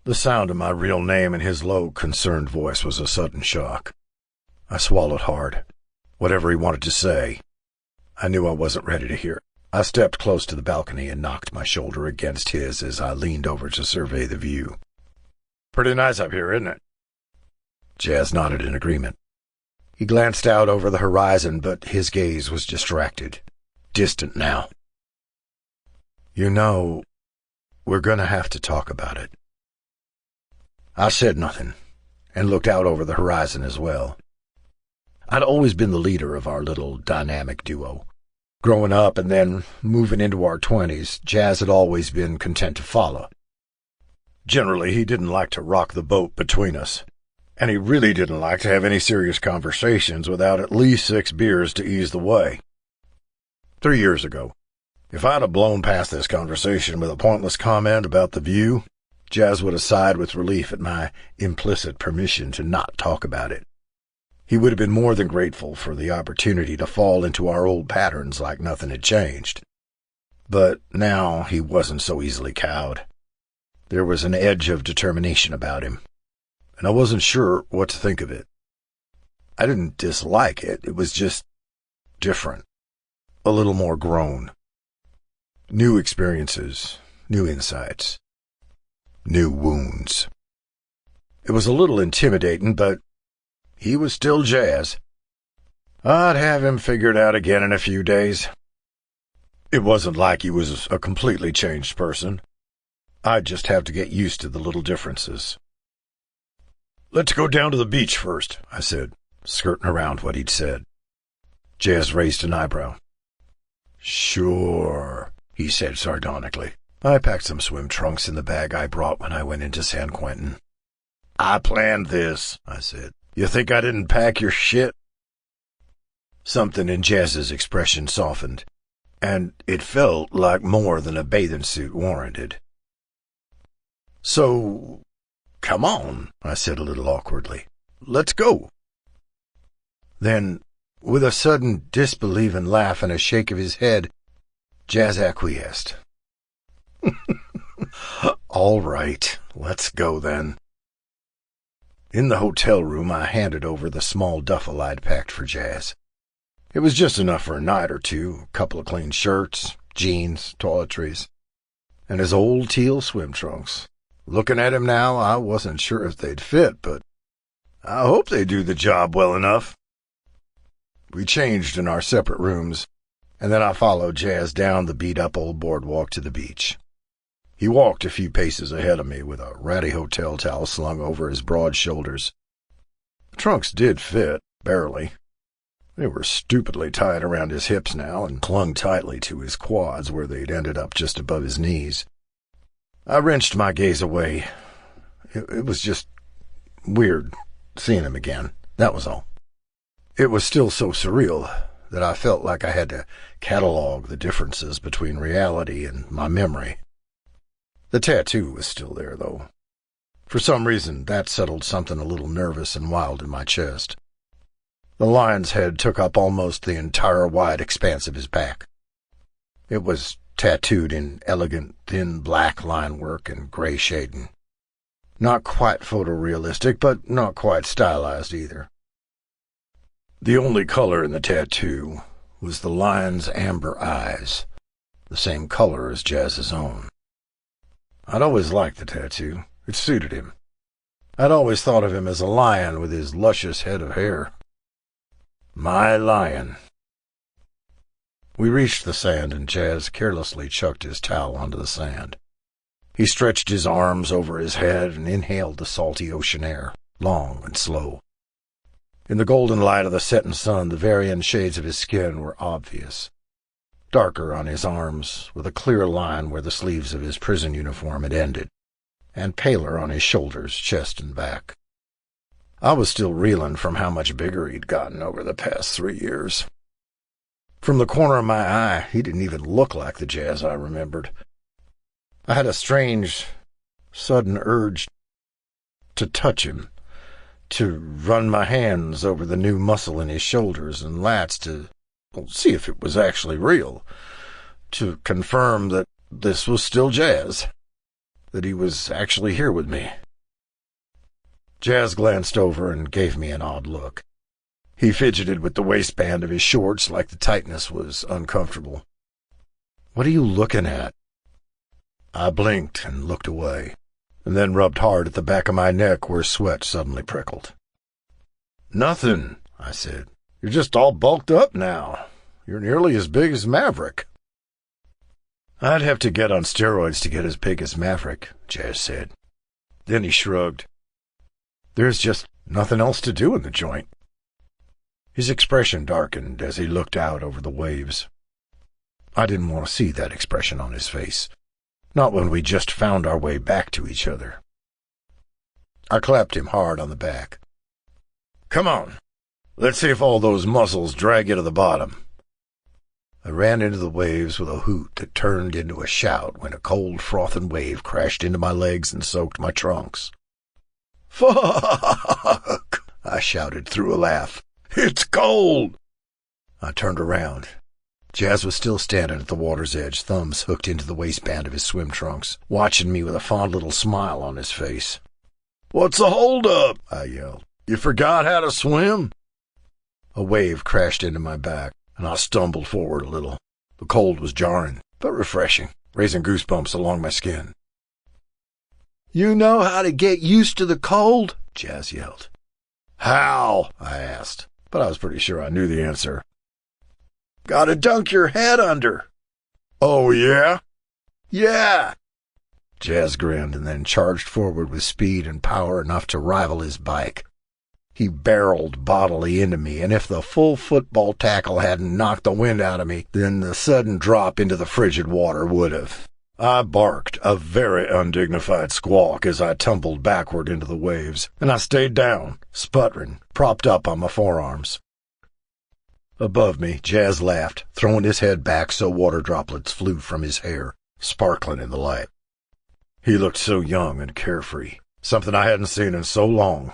The sound of my real name in his low, concerned voice was a sudden shock. I swallowed hard. Whatever he wanted to say, I knew I wasn't ready to hear it. I stepped close to the balcony and knocked my shoulder against his as I leaned over to survey the view. "Pretty nice up here, isn't it?" Jazz nodded in agreement. He glanced out over the horizon, but his gaze was distracted, distant now. "You know, we're going to have to talk about it." I said nothing, and looked out over the horizon as well. I'd always been the leader of our little dynamic duo. Growing up and then moving into our 20s, Jazz had always been content to follow. Generally, he didn't like to rock the boat between us, and he really didn't like to have any serious conversations without at least 6 beers to ease the way. 3 years ago, if I'd have blown past this conversation with a pointless comment about the view, Jazz would have sighed with relief at my implicit permission to not talk about it. He would have been more than grateful for the opportunity to fall into our old patterns like nothing had changed. But now he wasn't so easily cowed. There was an edge of determination about him, and I wasn't sure what to think of it. I didn't dislike it, it was just different, a little more grown. New experiences, new insights, new wounds. It was a little intimidating, but he was still Jazz. I'd have him figured out again in a few days. It wasn't like he was a completely changed person. I'd just have to get used to the little differences. "Let's go down to the beach first," I said, skirting around what he'd said. Jazz raised an eyebrow. "Sure," he said sardonically. I packed some swim trunks in the bag I brought when I went into San Quentin. "I planned this," I said. "You think I didn't pack your shit?" Something in Jazz's expression softened, and it felt like more than a bathing suit warranted. "So, come on," I said a little awkwardly. "Let's go." Then, with a sudden disbelieving laugh and a shake of his head, Jazz acquiesced. "All right, let's go then." In the hotel room, I handed over the small duffel I'd packed for Jazz. It was just enough for a night or two, a couple of clean shirts, jeans, toiletries, and his old teal swim trunks. Looking at him now, I wasn't sure if they'd fit, but I hope they do the job well enough. We changed in our separate rooms, and then I followed Jazz down the beat-up old boardwalk to the beach. He walked a few paces ahead of me with a ratty hotel towel slung over his broad shoulders. The trunks did fit, barely. They were stupidly tied around his hips now and clung tightly to his quads where they'd ended up just above his knees. I wrenched my gaze away. It was just weird seeing him again, that was all. It was still so surreal that I felt like I had to catalog the differences between reality and my memory. The tattoo was still there, though. For some reason, that settled something a little nervous and wild in my chest. The lion's head took up almost the entire wide expanse of his back. It was tattooed in elegant, thin black line work and gray shading. Not quite photorealistic, but not quite stylized either. The only color in the tattoo was the lion's amber eyes, the same color as Jazz's own. I'd always liked the tattoo. It suited him. I'd always thought of him as a lion with his luscious head of hair. My lion. We reached the sand, and Jazz carelessly chucked his towel onto the sand. He stretched his arms over his head and inhaled the salty ocean air, long and slow. In the golden light of the setting sun, the varying shades of his skin were obvious. Darker on his arms, with a clear line where the sleeves of his prison uniform had ended, and paler on his shoulders, chest, and back. I was still reeling from how much bigger he'd gotten over the past 3 years. From the corner of my eye, he didn't even look like the Jazz I remembered. I had a strange, sudden urge to touch him, to run my hands over the new muscle in his shoulders and lats to see if it was actually real, to confirm that this was still Jazz, that he was actually here with me. Jazz glanced over and gave me an odd look. He fidgeted with the waistband of his shorts like the tightness was uncomfortable. "What are you looking at?" I blinked and looked away, and then rubbed hard at the back of my neck where sweat suddenly prickled. "Nothing," I said. "You're just all bulked up now. You're nearly as big as Maverick." "I'd have to get on steroids to get as big as Maverick," Jazz said. Then he shrugged. "There's just nothing else to do in the joint." His expression darkened as he looked out over the waves. I didn't want to see that expression on his face, not when we just found our way back to each other. I clapped him hard on the back. "Come on, let's see if all those muscles drag you to the bottom." I ran into the waves with a hoot that turned into a shout when a cold, frothing wave crashed into my legs and soaked my trunks. "Fuck!" I shouted through a laugh. "It's cold!" I turned around. Jazz was still standing at the water's edge, thumbs hooked into the waistband of his swim trunks, watching me with a fond little smile on his face. "What's the hold-up?" I yelled. "You forgot how to swim?" A wave crashed into my back, and I stumbled forward a little. The cold was jarring, but refreshing, raising goosebumps along my skin. "You know how to get used to the cold?" Jazz yelled. "How?" I asked, but I was pretty sure I knew the answer. "Gotta dunk your head under." "Oh, yeah?" "Yeah." Jazz grinned and then charged forward with speed and power enough to rival his bike. He barreled bodily into me, and if the full football tackle hadn't knocked the wind out of me, then the sudden drop into the frigid water would have. I barked a very undignified squawk as I tumbled backward into the waves, and I stayed down, sputtering, propped up on my forearms. Above me, Jazz laughed, throwing his head back so water droplets flew from his hair, sparkling in the light. He looked so young and carefree, something I hadn't seen in so long.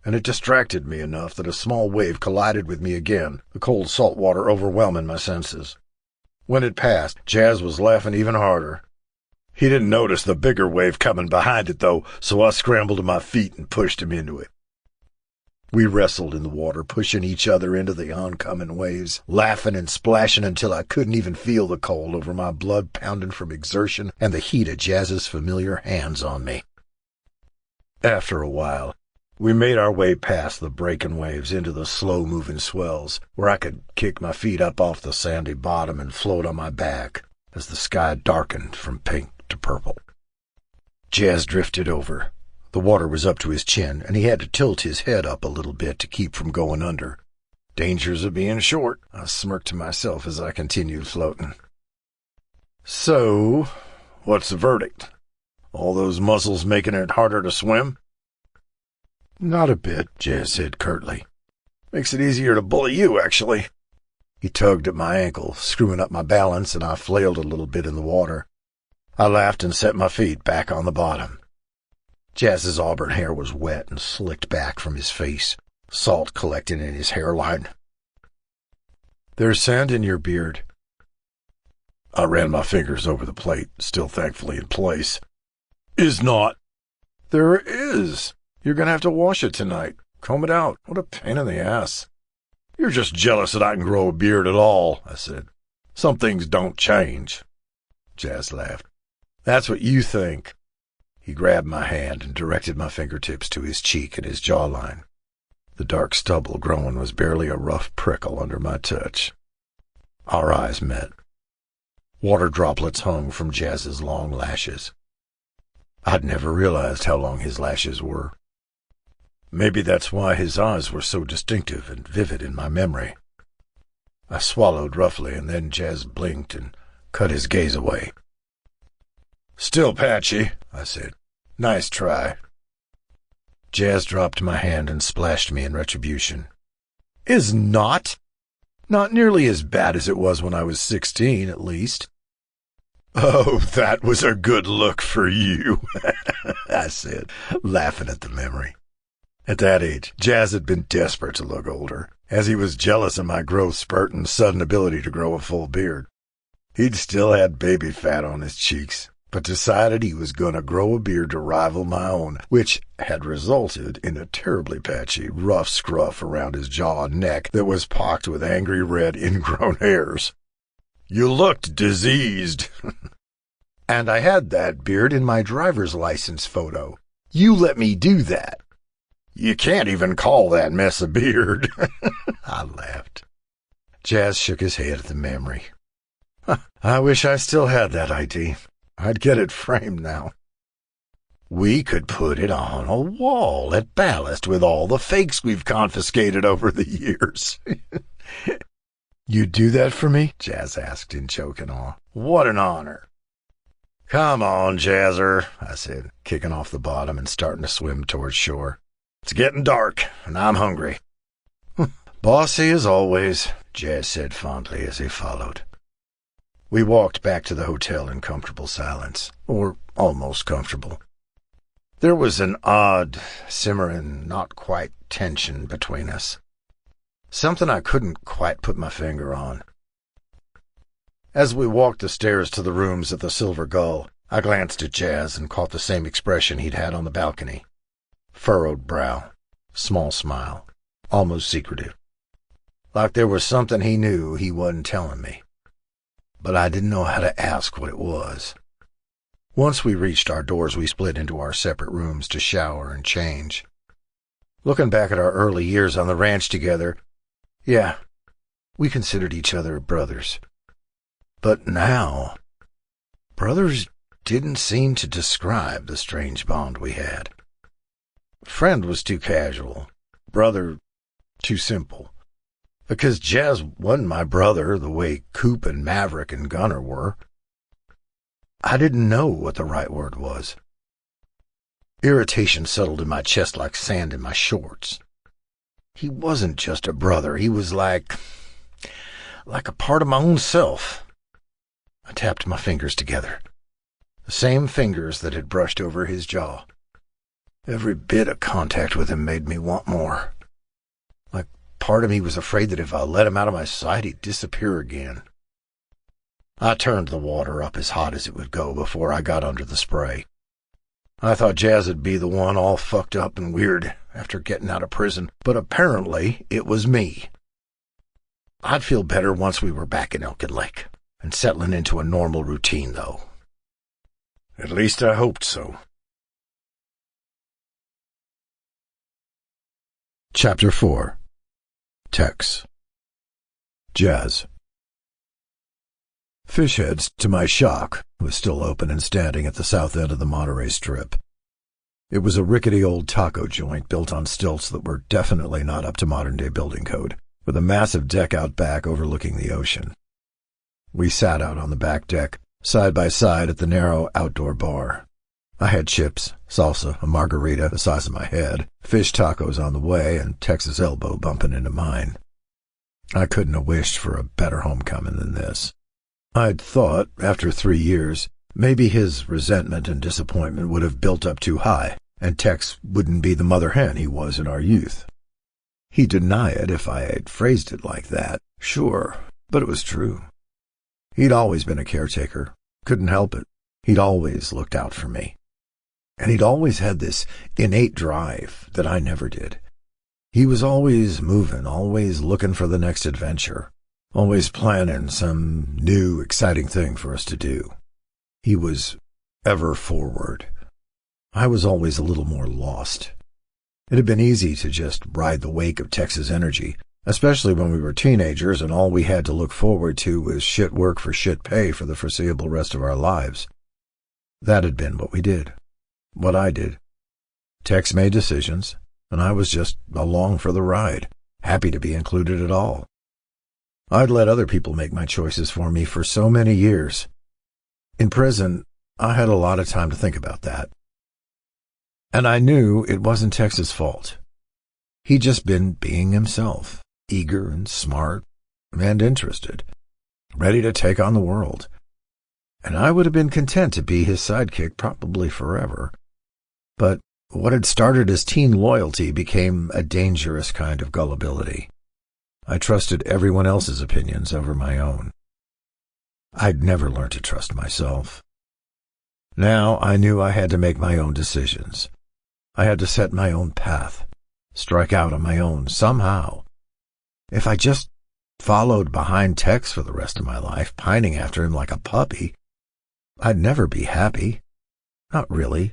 And it distracted me enough that a small wave collided with me again, the cold salt water overwhelming my senses. When it passed, Jazz was laughing even harder. He didn't notice the bigger wave coming behind it, though, so I scrambled to my feet and pushed him into it. We wrestled in the water, pushing each other into the oncoming waves, laughing and splashing until I couldn't even feel the cold over my blood pounding from exertion and the heat of Jazz's familiar hands on me. After a while, we made our way past the breaking waves into the slow-moving swells, where I could kick my feet up off the sandy bottom and float on my back as the sky darkened from pink to purple. Jazz drifted over. The water was up to his chin, and he had to tilt his head up a little bit to keep from going under. Dangers of being short, I smirked to myself as I continued floating. "So, what's the verdict? All those muscles making it harder to swim?" "Not a bit," Jazz said curtly. "Makes it easier to bully you, actually." He tugged at my ankle, screwing up my balance, and I flailed a little bit in the water. I laughed and set my feet back on the bottom. Jazz's auburn hair was wet and slicked back from his face, salt collecting in his hairline. "There's sand in your beard." I ran my fingers over the plate, still thankfully in place. "Is not." "There is. You're going to have to wash it tonight. Comb it out. What a pain in the ass." "You're just jealous that I can grow a beard at all," I said. "Some things don't change." Jazz laughed. "That's what you think." He grabbed my hand and directed my fingertips to his cheek and his jawline. The dark stubble growing was barely a rough prickle under my touch. Our eyes met. Water droplets hung from Jazz's long lashes. I'd never realized how long his lashes were. Maybe that's why his eyes were so distinctive and vivid in my memory. I swallowed roughly, and then Jazz blinked and cut his gaze away. "Still patchy," I said. "Nice try." Jazz dropped my hand and splashed me in retribution. "Is not? Not nearly as bad as it was when I was 16, at least." "Oh, that was a good look for you," I said, laughing at the memory. At that age, Jazz had been desperate to look older, as he was jealous of my growth spurt and sudden ability to grow a full beard. He'd still had baby fat on his cheeks, but decided he was going to grow a beard to rival my own, which had resulted in a terribly patchy, rough scruff around his jaw and neck that was pocked with angry red ingrown hairs. "You looked diseased." "And I had that beard in my driver's license photo. You let me do that." "You can't even call that mess a beard." I laughed. Jazz shook his head at the memory. "I wish I still had that ID. I'd get it framed now. We could put it on a wall at Ballast with all the fakes we've confiscated over the years." "You'd do that for me?" Jazz asked in choking awe. "What an honor." "Come on, Jazzer," I said, kicking off the bottom and starting to swim towards shore. "It's getting dark, and I'm hungry." "Bossy as always," Jazz said fondly as he followed. We walked back to the hotel in comfortable silence, or almost comfortable. There was an odd, simmering, not-quite tension between us. Something I couldn't quite put my finger on. As we walked the stairs to the rooms at the Silver Gull, I glanced at Jazz and caught the same expression he'd had on the balcony. Furrowed brow, small smile, almost secretive. Like there was something he knew he wasn't telling me. But I didn't know how to ask what it was. Once we reached our doors, we split into our separate rooms to shower and change. Looking back at our early years on the ranch together, yeah, we considered each other brothers. But now, brothers didn't seem to describe the strange bond we had. Friend was too casual, brother too simple. Because Jazz wasn't my brother the way Coop and Maverick and Gunner were. I didn't know what the right word was. Irritation settled in my chest like sand in my shorts. He wasn't just a brother. He was like a part of my own self. I tapped my fingers together. The same fingers that had brushed over his jaw. Every bit of contact with him made me want more. Like part of me was afraid that if I let him out of my sight, he'd disappear again. I turned the water up as hot as it would go before I got under the spray. I thought Jazz would be the one all fucked up and weird after getting out of prison, but apparently it was me. I'd feel better once we were back in Elkin Lake and settling into a normal routine, though. At least I hoped so. Chapter 4. Tex. Jazz. Fishhead's, to my shock, was still open and standing at the south end of the Monterey Strip. It was a rickety old taco joint built on stilts that were definitely not up to modern-day building code, with a massive deck out back overlooking the ocean. We sat out on the back deck, side by side at the narrow outdoor bar. I had chips, salsa, a margarita the size of my head, fish tacos on the way, and Tex's elbow bumping into mine. I couldn't have wished for a better homecoming than this. I'd thought, after 3 years, maybe his resentment and disappointment would have built up too high, and Tex wouldn't be the mother hen he was in our youth. He'd deny it if I had phrased it like that, sure, but it was true. He'd always been a caretaker, couldn't help it. He'd always looked out for me. And he'd always had this innate drive that I never did. He was always moving, always looking for the next adventure, always planning some new, exciting thing for us to do. He was ever forward. I was always a little more lost. It had been easy to just ride the wake of Tex's energy, especially when we were teenagers and all we had to look forward to was shit work for shit pay for the foreseeable rest of our lives. That had been what we did. What I did. Tex made decisions, and I was just along for the ride, happy to be included at all. I'd let other people make my choices for me for so many years. In prison, I had a lot of time to think about that. And I knew it wasn't Tex's fault. He'd just been being himself, eager and smart and interested, ready to take on the world. And I would have been content to be his sidekick probably forever. But what had started as teen loyalty became a dangerous kind of gullibility. I trusted everyone else's opinions over my own. I'd never learned to trust myself. Now I knew I had to make my own decisions. I had to set my own path, strike out on my own somehow. If I just followed behind Tex for the rest of my life, pining after him like a puppy, I'd never be happy. Not really.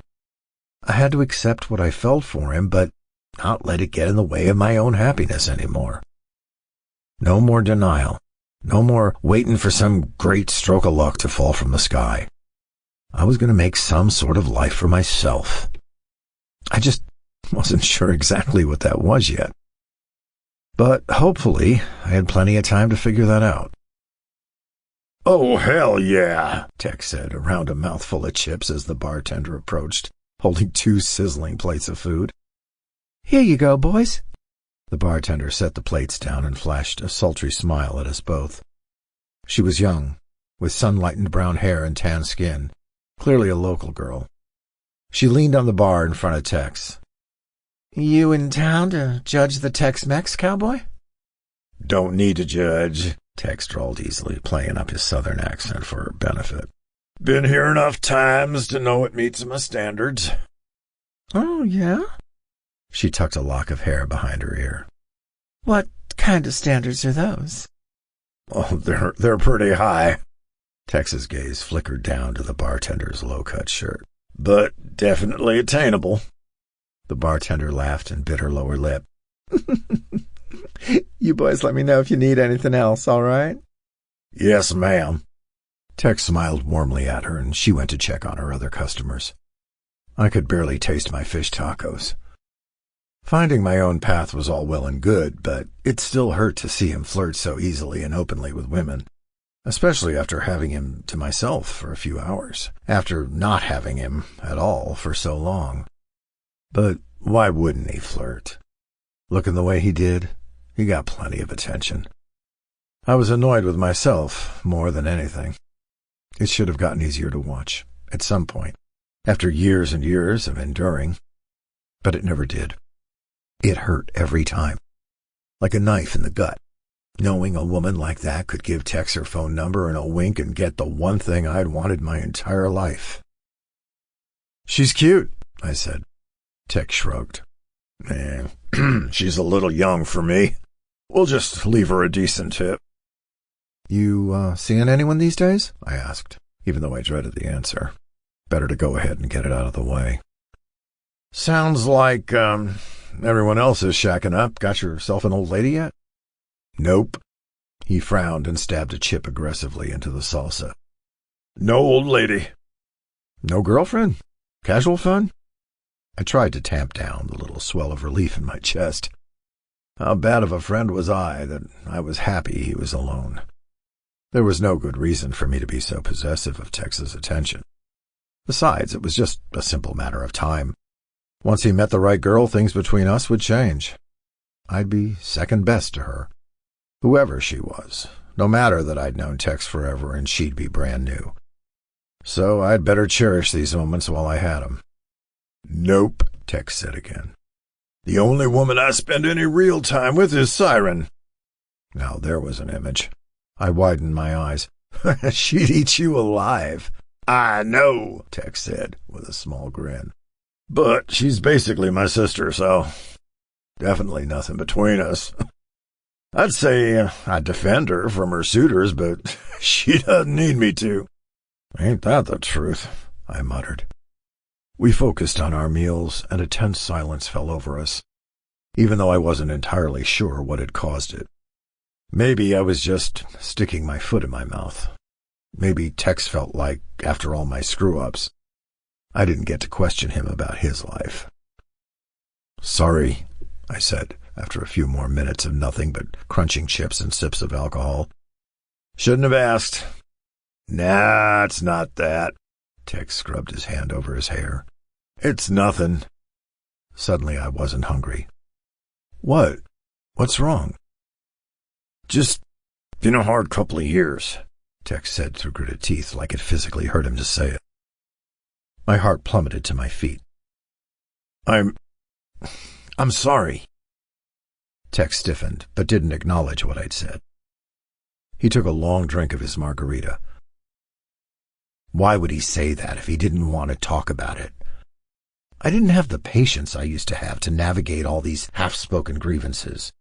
I had to accept what I felt for him, but not let it get in the way of my own happiness anymore. No more denial. No more waiting for some great stroke of luck to fall from the sky. I was going to make some sort of life for myself. I just wasn't sure exactly what that was yet. But hopefully, I had plenty of time to figure that out. "Oh, hell yeah," Tex said around a mouthful of chips as the bartender approached, holding 2 sizzling plates of food. "Here you go, boys." The bartender set the plates down and flashed a sultry smile at us both. She was young, with sun-lightened brown hair and tan skin, clearly a local girl. She leaned on the bar in front of Tex. "You in town to judge the Tex-Mex, cowboy?" "Don't need to judge," Tex drawled easily, playing up his southern accent for her benefit. "Been here enough times to know it meets my standards." "Oh, yeah?" She tucked a lock of hair behind her ear. "What kind of standards are those?" "Oh, they're pretty high." Tex's gaze flickered down to the bartender's low-cut shirt. "But definitely attainable." The bartender laughed and bit her lower lip. "You boys let me know if you need anything else, all right?" "Yes, ma'am." Tex smiled warmly at her, and she went to check on her other customers. I could barely taste my fish tacos. Finding my own path was all well and good, but it still hurt to see him flirt so easily and openly with women, especially after having him to myself for a few hours, after not having him at all for so long. But why wouldn't he flirt? Looking the way he did, he got plenty of attention. I was annoyed with myself more than anything. It should have gotten easier to watch, at some point, after years and years of enduring. But it never did. It hurt every time, like a knife in the gut. Knowing a woman like that could give Tex her phone number and a wink and get the one thing I'd wanted my entire life. "She's cute," I said. Tex shrugged. She's a little young for me. We'll just leave her a decent tip." "You seeing anyone these days?" I asked, even though I dreaded the answer. Better to go ahead and get it out of the way. "Sounds like, everyone else is shacking up. Got yourself an old lady yet?" "Nope." He frowned and stabbed a chip aggressively into the salsa. "No old lady." "No girlfriend? Casual fun?" I tried to tamp down the little swell of relief in my chest. How bad of a friend was I that I was happy he was alone? There was no good reason for me to be so possessive of Tex's attention. Besides, it was just a simple matter of time. Once he met the right girl, things between us would change. I'd be second best to her, whoever she was, no matter that I'd known Tex forever and she'd be brand new. So I'd better cherish these moments while I had them. "Nope," Tex said again. "The only woman I spend any real time with is Siren." Now there was an image. I widened my eyes. "She'd eat you alive." "I know," Tex said, with a small grin. "But she's basically my sister, so definitely nothing between us. I'd say I'd defend her from her suitors, but she doesn't need me to." "Ain't that the truth?" I muttered. We focused on our meals, and a tense silence fell over us, even though I wasn't entirely sure what had caused it. Maybe I was just sticking my foot in my mouth. Maybe Tex felt like, after all my screw-ups, I didn't get to question him about his life. "Sorry," I said, after a few more minutes of nothing but crunching chips and sips of alcohol. "Shouldn't have asked." "Nah, it's not that." Tex scrubbed his hand over his hair. "It's nothing." Suddenly I wasn't hungry. "What? What's wrong?" "Just been a hard couple of years," Tex said through gritted teeth, like it physically hurt him to say it. My heart plummeted to my feet. I'm sorry." Tex stiffened, but didn't acknowledge what I'd said. He took a long drink of his margarita. Why would he say that if he didn't want to talk about it? I didn't have the patience I used to have to navigate all these half-spoken grievances.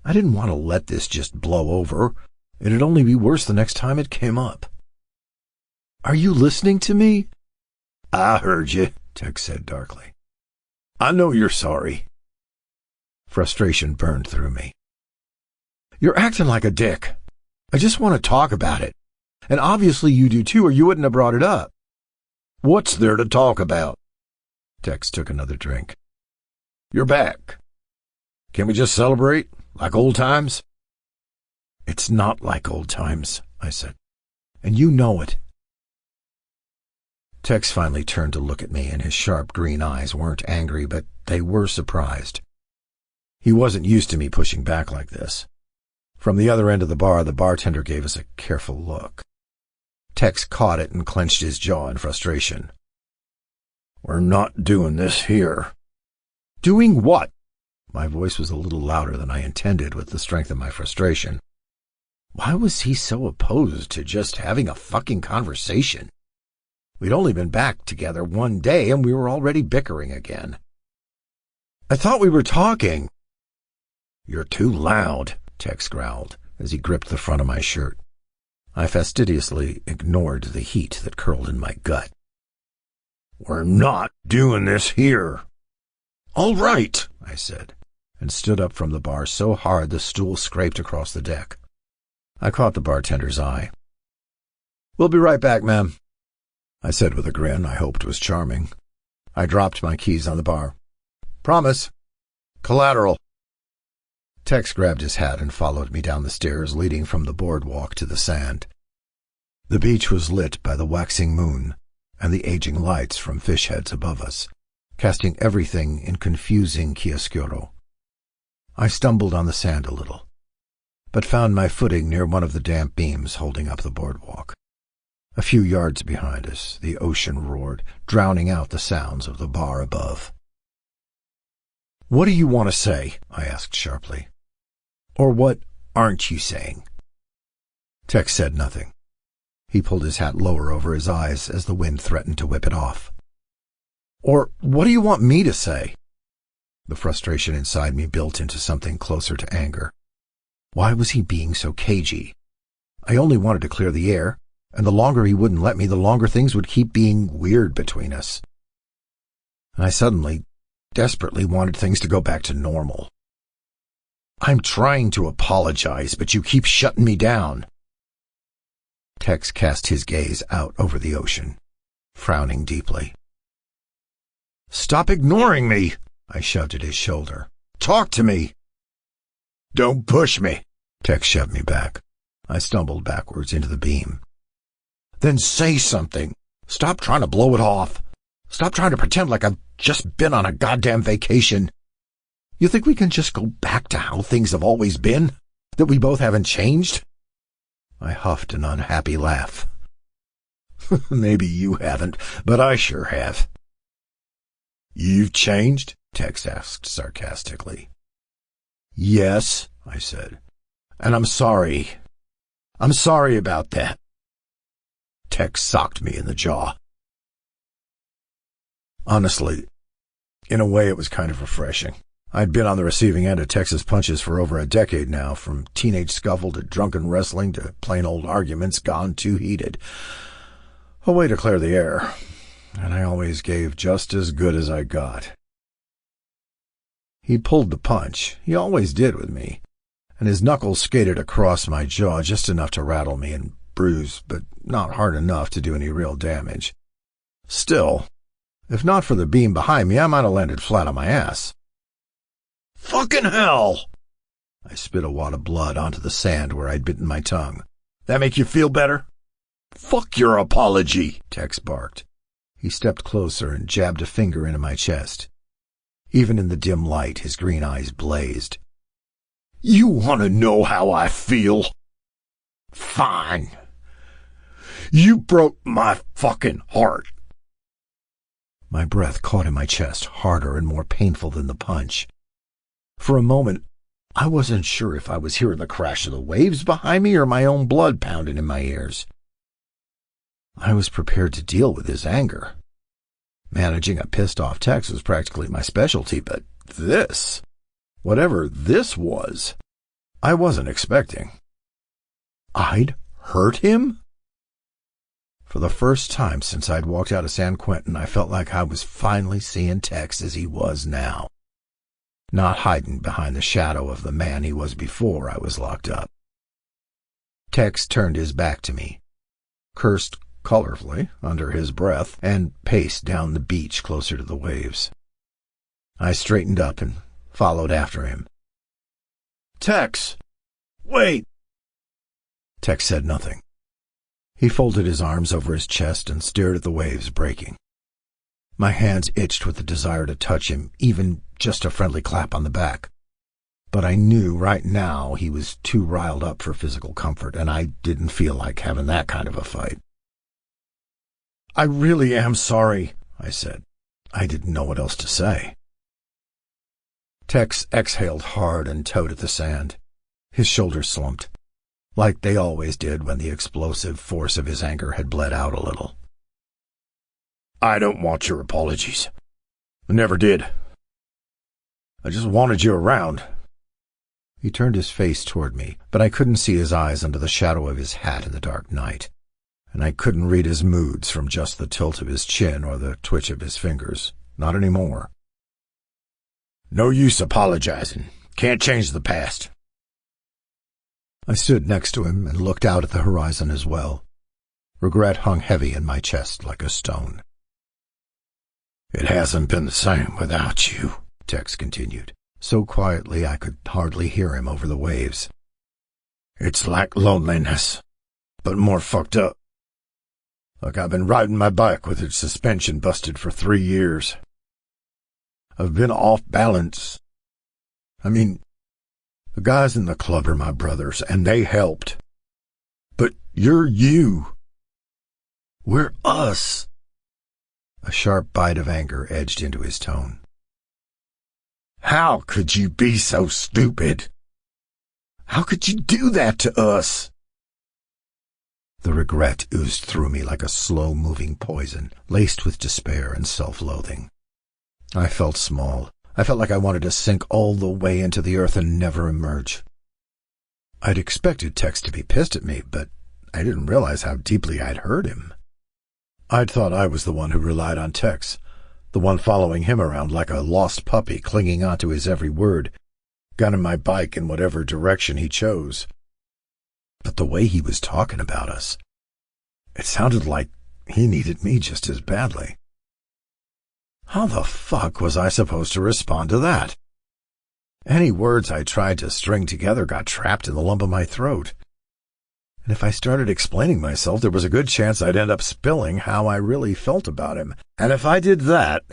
I didn't want to let this just blow over. It'd only be worse the next time it came up. "Are you listening to me?" "I heard you," Tex said darkly. "I know you're sorry." Frustration burned through me. "You're acting like a dick. I just want to talk about it. And obviously you do too, or you wouldn't have brought it up." "What's there to talk about?" Tex took another drink. "You're back. Can we just celebrate, like old times?" "It's not like old times," I said. "And you know it." Tex finally turned to look at me, and his sharp green eyes weren't angry, but they were surprised. He wasn't used to me pushing back like this. From the other end of the bar, the bartender gave us a careful look. Tex caught it and clenched his jaw in frustration. "We're not doing this here." "Doing what?" My voice was a little louder than I intended with the strength of my frustration. Why was he so opposed to just having a fucking conversation? We'd only been back together one day, and we were already bickering again. "I thought we were talking." "You're too loud," Tex growled, as he gripped the front of my shirt. I fastidiously ignored the heat that curled in my gut. "We're not doing this here." "All right," I said, and stood up from the bar so hard the stool scraped across the deck. I caught the bartender's eye. "We'll be right back, ma'am," I said with a grin I hoped was charming. I dropped my keys on the bar. "Promise. Collateral." Tex grabbed his hat and followed me down the stairs leading from the boardwalk to the sand. The beach was lit by the waxing moon and the aging lights from fish heads above us, casting everything in confusing chiaroscuro. I stumbled on the sand a little, but found my footing near one of the damp beams holding up the boardwalk. A few yards behind us, the ocean roared, drowning out the sounds of the bar above. "What do you want to say?" I asked sharply. "Or what aren't you saying?" Tex said nothing. He pulled his hat lower over his eyes as the wind threatened to whip it off. "Or what do you want me to say?" The frustration inside me built into something closer to anger. Why was he being so cagey? I only wanted to clear the air, and the longer he wouldn't let me, the longer things would keep being weird between us. And I suddenly, desperately wanted things to go back to normal. "I'm trying to apologize, but you keep shutting me down." Tex cast his gaze out over the ocean, frowning deeply. "Stop ignoring me!" I shoved at his shoulder. "Talk to me!" "Don't push me!" Tex shoved me back. I stumbled backwards into the beam. "Then say something. Stop trying to blow it off. Stop trying to pretend like I've just been on a goddamn vacation. You think we can just go back to how things have always been? That we both haven't changed?" I huffed an unhappy laugh. "Maybe you haven't, but I sure have." "You've changed?" Tex asked sarcastically. "Yes," I said, "and I'm sorry. I'm sorry about that." Tex socked me in the jaw. Honestly, in a way it was kind of refreshing. I'd been on the receiving end of Tex's punches for over a decade now, from teenage scuffle to drunken wrestling to plain old arguments gone too heated. A way to clear the air, and I always gave just as good as I got. He pulled the punch. He always did with me. And his knuckles skated across my jaw just enough to rattle me and bruise, but not hard enough to do any real damage. Still, if not for the beam behind me, I might have landed flat on my ass. Fucking hell! I spit a wad of blood onto the sand where I'd bitten my tongue. That make you feel better? Fuck your apology, Tex barked. He stepped closer and jabbed a finger into my chest. Even in the dim light, his green eyes blazed. You want to know how I feel? Fine. You broke my fucking heart. My breath caught in my chest, harder and more painful than the punch. For a moment, I wasn't sure if I was hearing the crash of the waves behind me or my own blood pounding in my ears. I was prepared to deal with his anger. Managing a pissed-off Tex was practically my specialty, but this, whatever this was, I wasn't expecting. I'd hurt him? For the first time since I'd walked out of San Quentin, I felt like I was finally seeing Tex as he was now, not hiding behind the shadow of the man he was before I was locked up. Tex turned his back to me, cursed colorfully under his breath, and paced down the beach closer to the waves. I straightened up and followed after him. Tex! Wait! Tex said nothing. He folded his arms over his chest and stared at the waves breaking. My hands itched with the desire to touch him, even just a friendly clap on the back. But I knew right now he was too riled up for physical comfort, and I didn't feel like having that kind of a fight. I really am sorry, I said. I didn't know what else to say. Tex exhaled hard and towed at the sand. His shoulders slumped, like they always did when the explosive force of his anger had bled out a little. I don't want your apologies. I never did. I just wanted you around. He turned his face toward me, but I couldn't see his eyes under the shadow of his hat in the dark night, and I couldn't read his moods from just the tilt of his chin or the twitch of his fingers. Not anymore. No use apologizing. Can't change the past. I stood next to him and looked out at the horizon as well. Regret hung heavy in my chest like a stone. It hasn't been the same without you, Tex continued, so quietly I could hardly hear him over the waves. It's like loneliness, but more fucked up. Like I've been riding my bike with its suspension busted for 3 years. I've been off balance. I mean, the guys in the club are my brothers, and they helped. But you're you. We're us. A sharp bite of anger edged into his tone. How could you be so stupid? How could you do that to us? The regret oozed through me like a slow-moving poison, laced with despair and self-loathing. I felt small. I felt like I wanted to sink all the way into the earth and never emerge. I'd expected Tex to be pissed at me, but I didn't realize how deeply I'd hurt him. I'd thought I was the one who relied on Tex, the one following him around like a lost puppy, clinging onto his every word, gunning my bike in whatever direction he chose. But the way he was talking about us, it sounded like he needed me just as badly. How the fuck was I supposed to respond to that? Any words I tried to string together got trapped in the lump of my throat. And if I started explaining myself, there was a good chance I'd end up spilling how I really felt about him. And if I did that,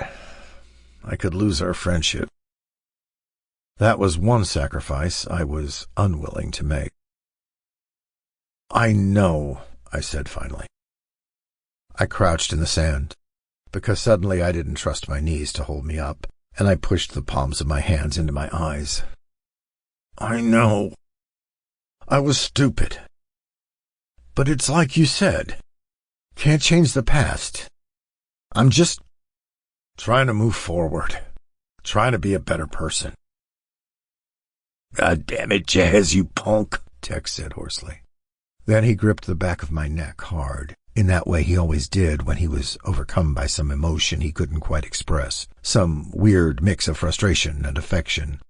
I could lose our friendship. That was one sacrifice I was unwilling to make. I know, I said finally. I crouched in the sand, because suddenly I didn't trust my knees to hold me up, and I pushed the palms of my hands into my eyes. I know. I was stupid. But it's like you said. Can't change the past. I'm just trying to move forward. Trying to be a better person. God damn it, Jazz, you punk, Tex said hoarsely. Then he gripped the back of my neck hard, in that way he always did when he was overcome by some emotion he couldn't quite express, some weird mix of frustration and affection.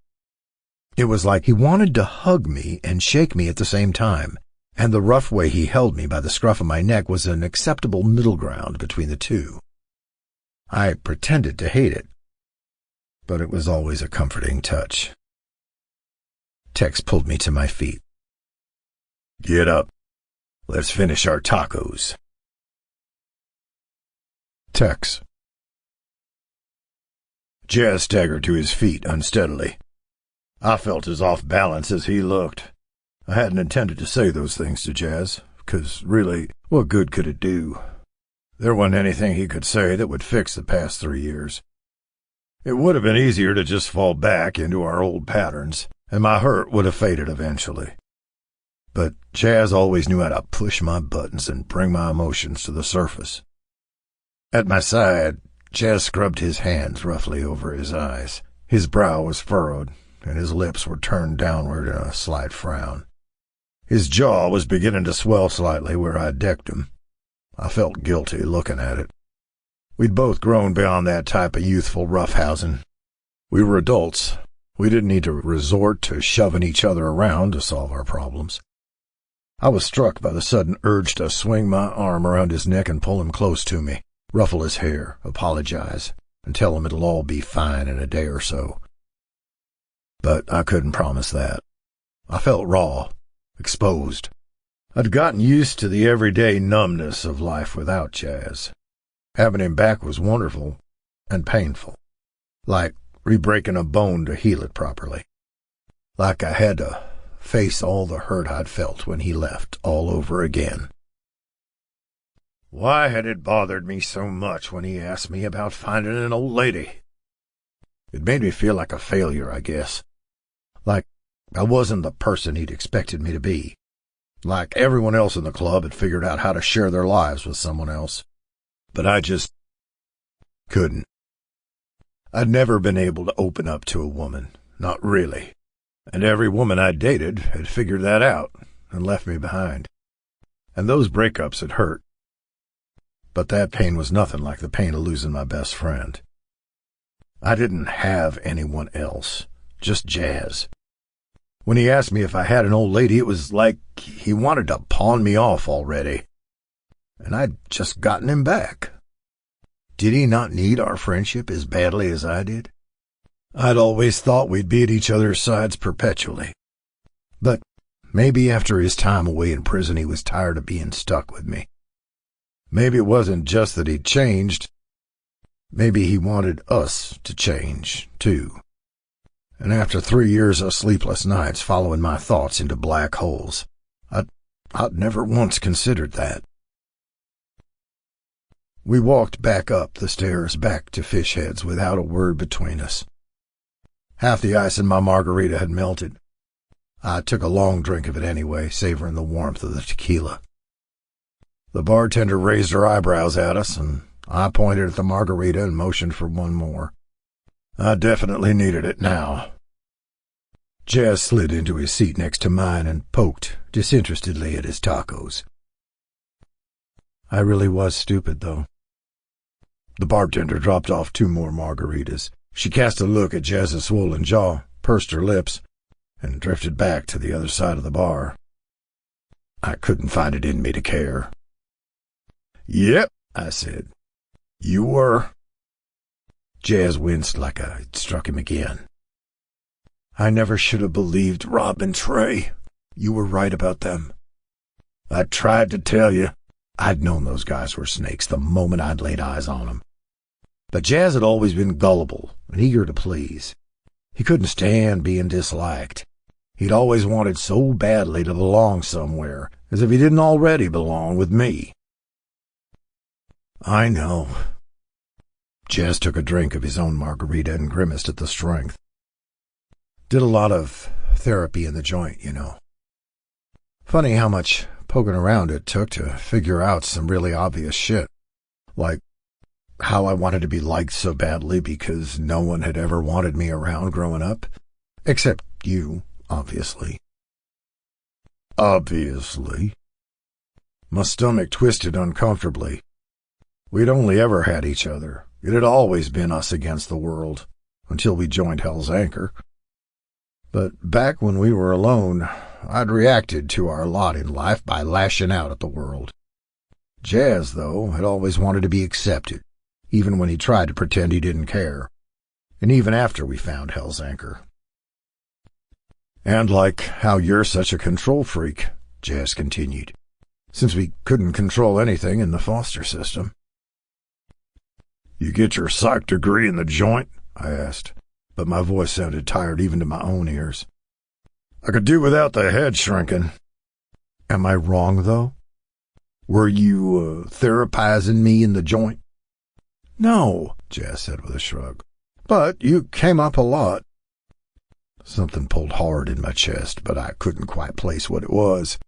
It was like he wanted to hug me and shake me at the same time, and the rough way he held me by the scruff of my neck was an acceptable middle ground between the two. I pretended to hate it, but it was always a comforting touch. Tex pulled me to my feet. "Get up. Let's finish our tacos." Tex. Jazz staggered to his feet unsteadily. I felt as off balance as he looked. I hadn't intended to say those things to Jazz, because really, what good could it do? There wasn't anything he could say that would fix the past 3 years. It would have been easier to just fall back into our old patterns, and my hurt would have faded eventually. But Jazz always knew how to push my buttons and bring my emotions to the surface. At my side, Jazz scrubbed his hands roughly over his eyes. His brow was furrowed, and his lips were turned downward in a slight frown. His jaw was beginning to swell slightly where I decked him. I felt guilty looking at it. We'd both grown beyond that type of youthful roughhousing. We were adults. We didn't need to resort to shoving each other around to solve our problems. I was struck by the sudden urge to swing my arm around his neck and pull him close to me, ruffle his hair, apologize, and tell him it'll all be fine in a day or so. But I couldn't promise that. I felt raw, exposed. I'd gotten used to the everyday numbness of life without Jazz. Having him back was wonderful and painful, like re-breaking a bone to heal it properly. Like I had to face all the hurt I'd felt when he left all over again. Why had it bothered me so much when he asked me about finding an old lady? It made me feel like a failure, I guess. Like I wasn't the person he'd expected me to be. Like everyone else in the club had figured out how to share their lives with someone else. But I just couldn't. I'd never been able to open up to a woman, not really. And every woman I dated had figured that out and left me behind. And those breakups had hurt. But that pain was nothing like the pain of losing my best friend. I didn't have anyone else, just Jazz. When he asked me if I had an old lady, it was like he wanted to pawn me off already. And I'd just gotten him back. Did he not need our friendship as badly as I did? I'd always thought we'd be at each other's sides perpetually. But maybe after his time away in prison he was tired of being stuck with me. Maybe it wasn't just that he'd changed. Maybe he wanted us to change, too. And after 3 years of sleepless nights following my thoughts into black holes, I'd never once considered that. We walked back up the stairs back to Fish Heads without a word between us. Half the ice in my margarita had melted. I took a long drink of it anyway, savoring the warmth of the tequila. The bartender raised her eyebrows at us, and I pointed at the margarita and motioned for one more. I definitely needed it now. Jazz slid into his seat next to mine and poked disinterestedly at his tacos. I really was stupid, though. The bartender dropped off 2 more margaritas. She cast a look at Jazz's swollen jaw, pursed her lips, and drifted back to the other side of the bar. I couldn't find it in me to care. "Yep," I said. "You were." Jazz winced like I'd struck him again. "I never should have believed Rob and Trey. You were right about them. I tried to tell you. I'd known those guys were snakes the moment I'd laid eyes on them. But Jazz had always been gullible and eager to please. He couldn't stand being disliked. He'd always wanted so badly to belong somewhere, as if he didn't already belong with me." "I know." Jazz took a drink of his own margarita and grimaced at the strength. "Did a lot of therapy in the joint, you know. Funny how much poking around it took to figure out some really obvious shit. Like how I wanted to be liked so badly because no one had ever wanted me around growing up. Except you, obviously." "Obviously?" My stomach twisted uncomfortably. We'd only ever had each other. It had always been us against the world, until we joined Hell's Anchor. But back when we were alone, I'd reacted to our lot in life by lashing out at the world. Jazz, though, had always wanted to be accepted, even when he tried to pretend he didn't care, and even after we found Hell's Anchor. And like how you're such a control freak, Jazz continued, since we couldn't control anything in the foster system. You get your psych degree in the joint? I asked, but my voice sounded tired even to my own ears. I could do without the head shrinking. Am I wrong, though? Were you therapizing me in the joint? No, Jazz said with a shrug. But you came up a lot. Something pulled hard in my chest, but I couldn't quite place what it was.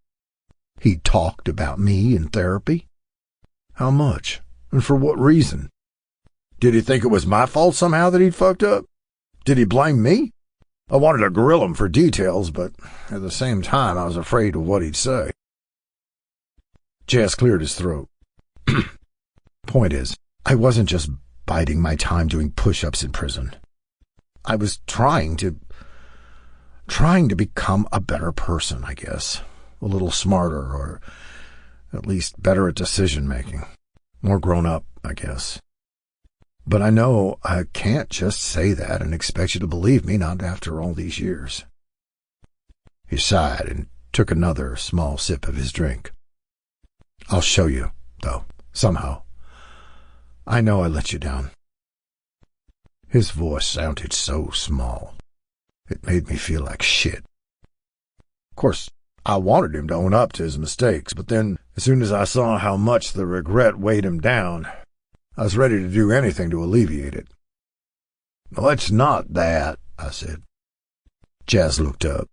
He talked about me in therapy? How much? And for what reason? Did he think it was my fault somehow that he'd fucked up? Did he blame me? I wanted to grill him for details, but at the same time I was afraid of what he'd say. Jazz cleared his throat. Point is, I wasn't just biding my time doing push-ups in prison. I was trying to become a better person, I guess. A little smarter, or at least better at decision-making. More grown up, I guess. But I know I can't just say that and expect you to believe me, not after all these years. He sighed and took another small sip of his drink. I'll show you, though, somehow. I know I let you down. His voice sounded so small. It made me feel like shit. Of course, I wanted him to own up to his mistakes, but then, as soon as I saw how much the regret weighed him down, I was ready to do anything to alleviate it. Well, it's not that, I said. Jazz looked up.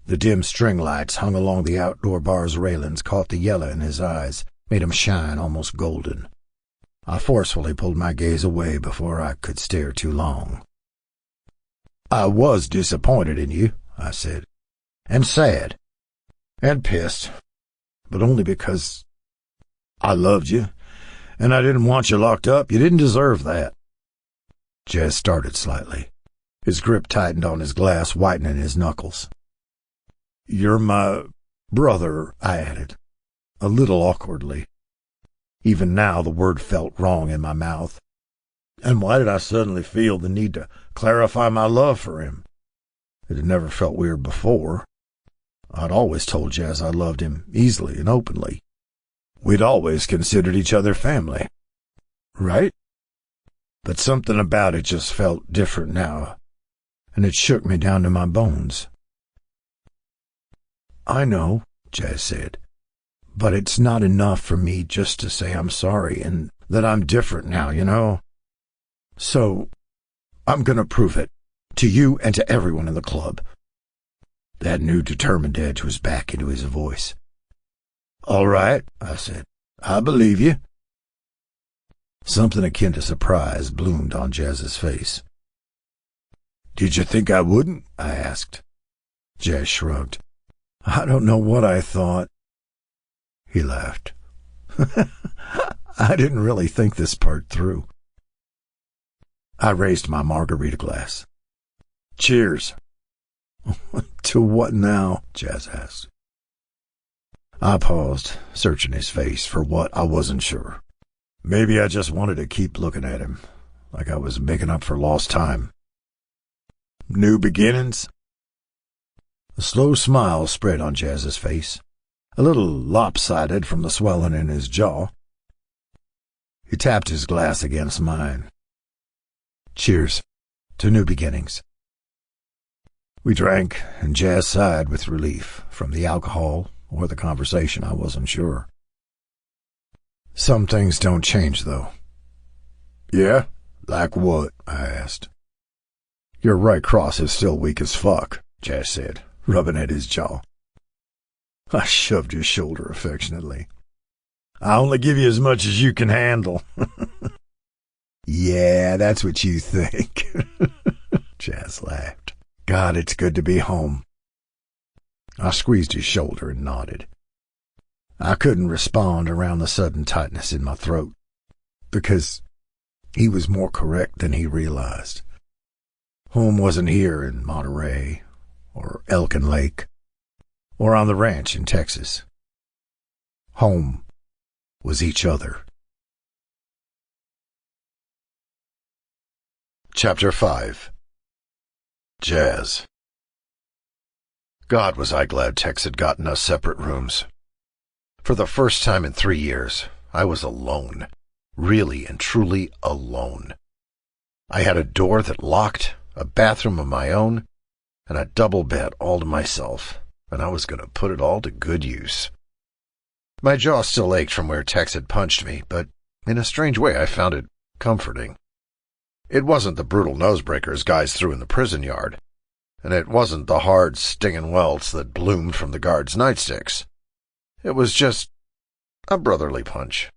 The dim string lights hung along the outdoor bar's railings caught the yellow in his eyes, made him shine almost golden. I forcefully pulled my gaze away before I could stare too long. I was disappointed in you, I said, and sad, and pissed, but only because I loved you, and I didn't want you locked up. You didn't deserve that. Jazz started slightly. His grip tightened on his glass, whitening his knuckles. You're my brother, I added, a little awkwardly. Even now the word felt wrong in my mouth. And why did I suddenly feel the need to clarify my love for him? It had never felt weird before. I'd always told Jazz I loved him easily and openly. We'd always considered each other family. Right? But something about it just felt different now, and it shook me down to my bones. I know, Jazz said, but it's not enough for me just to say I'm sorry and that I'm different now, you know? So, I'm gonna prove it, to you and to everyone in the club. That new determined edge was back into his voice. All right, I said. I believe you. Something akin to surprise bloomed on Jazz's face. Did you think I wouldn't? I asked. Jazz shrugged. I don't know what I thought. He laughed. I didn't really think this part through. I raised my margarita glass. Cheers. To what now? Jazz asked. I paused, searching his face for what I wasn't sure. Maybe I just wanted to keep looking at him, like I was making up for lost time. New beginnings? A slow smile spread on Jazz's face, a little lopsided from the swelling in his jaw. He tapped his glass against mine. Cheers to new beginnings. We drank, and Jazz sighed with relief from the alcohol or the conversation, I wasn't sure. Some things don't change, though. Yeah? Like what? I asked. Your right cross is still weak as fuck, Jazz said, rubbing at his jaw. I shoved his shoulder affectionately. I only give you as much as you can handle. Yeah, that's what you think. Jazz laughed. God, it's good to be home. I squeezed his shoulder and nodded. I couldn't respond around the sudden tightness in my throat, because he was more correct than he realized. Home wasn't here in Monterey, or Elkin Lake, or on the ranch in Texas. Home was each other. Chapter 5. Jazz. God was I glad Tex had gotten us separate rooms. For the first time in 3 years, I was alone. Really and truly alone. I had a door that locked, a bathroom of my own, and a double bed all to myself, and I was going to put it all to good use. My jaw still ached from where Tex had punched me, but in a strange way I found it comforting. It wasn't the brutal nosebreakers guys threw in the prison yard, and it wasn't the hard, stinging welts that bloomed from the guards' nightsticks. It was just a brotherly punch.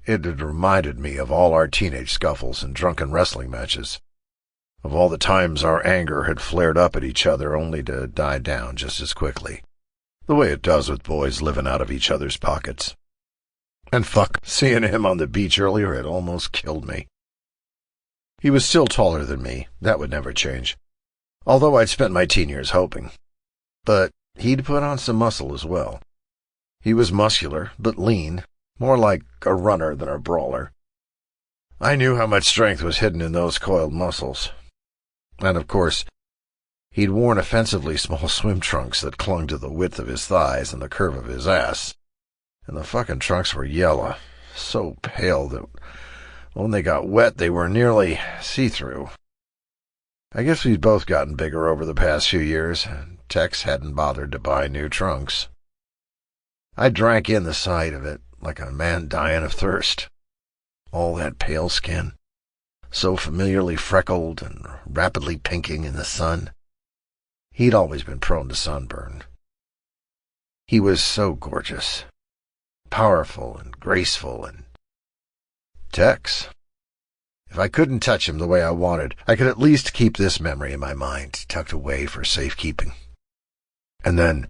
It had reminded me of all our teenage scuffles and drunken wrestling matches, of all the times our anger had flared up at each other only to die down just as quickly, the way it does with boys living out of each other's pockets. And fuck, seeing him on the beach earlier had almost killed me. He was still taller than me, that would never change, although I'd spent my teen years hoping. But he'd put on some muscle as well. He was muscular, but lean, more like a runner than a brawler. I knew how much strength was hidden in those coiled muscles. And of course, he'd worn offensively small swim trunks that clung to the width of his thighs and the curve of his ass. And the fucking trunks were yellow, so pale that when they got wet they were nearly see-through. I guess we'd both gotten bigger over the past few years, and Tex hadn't bothered to buy new trunks. I drank in the sight of it like a man dying of thirst. All that pale skin, so familiarly freckled and rapidly pinking in the sun. He'd always been prone to sunburn. He was so gorgeous, powerful and graceful, and Tex. If I couldn't touch him the way I wanted, I could at least keep this memory in my mind, tucked away for safekeeping. And then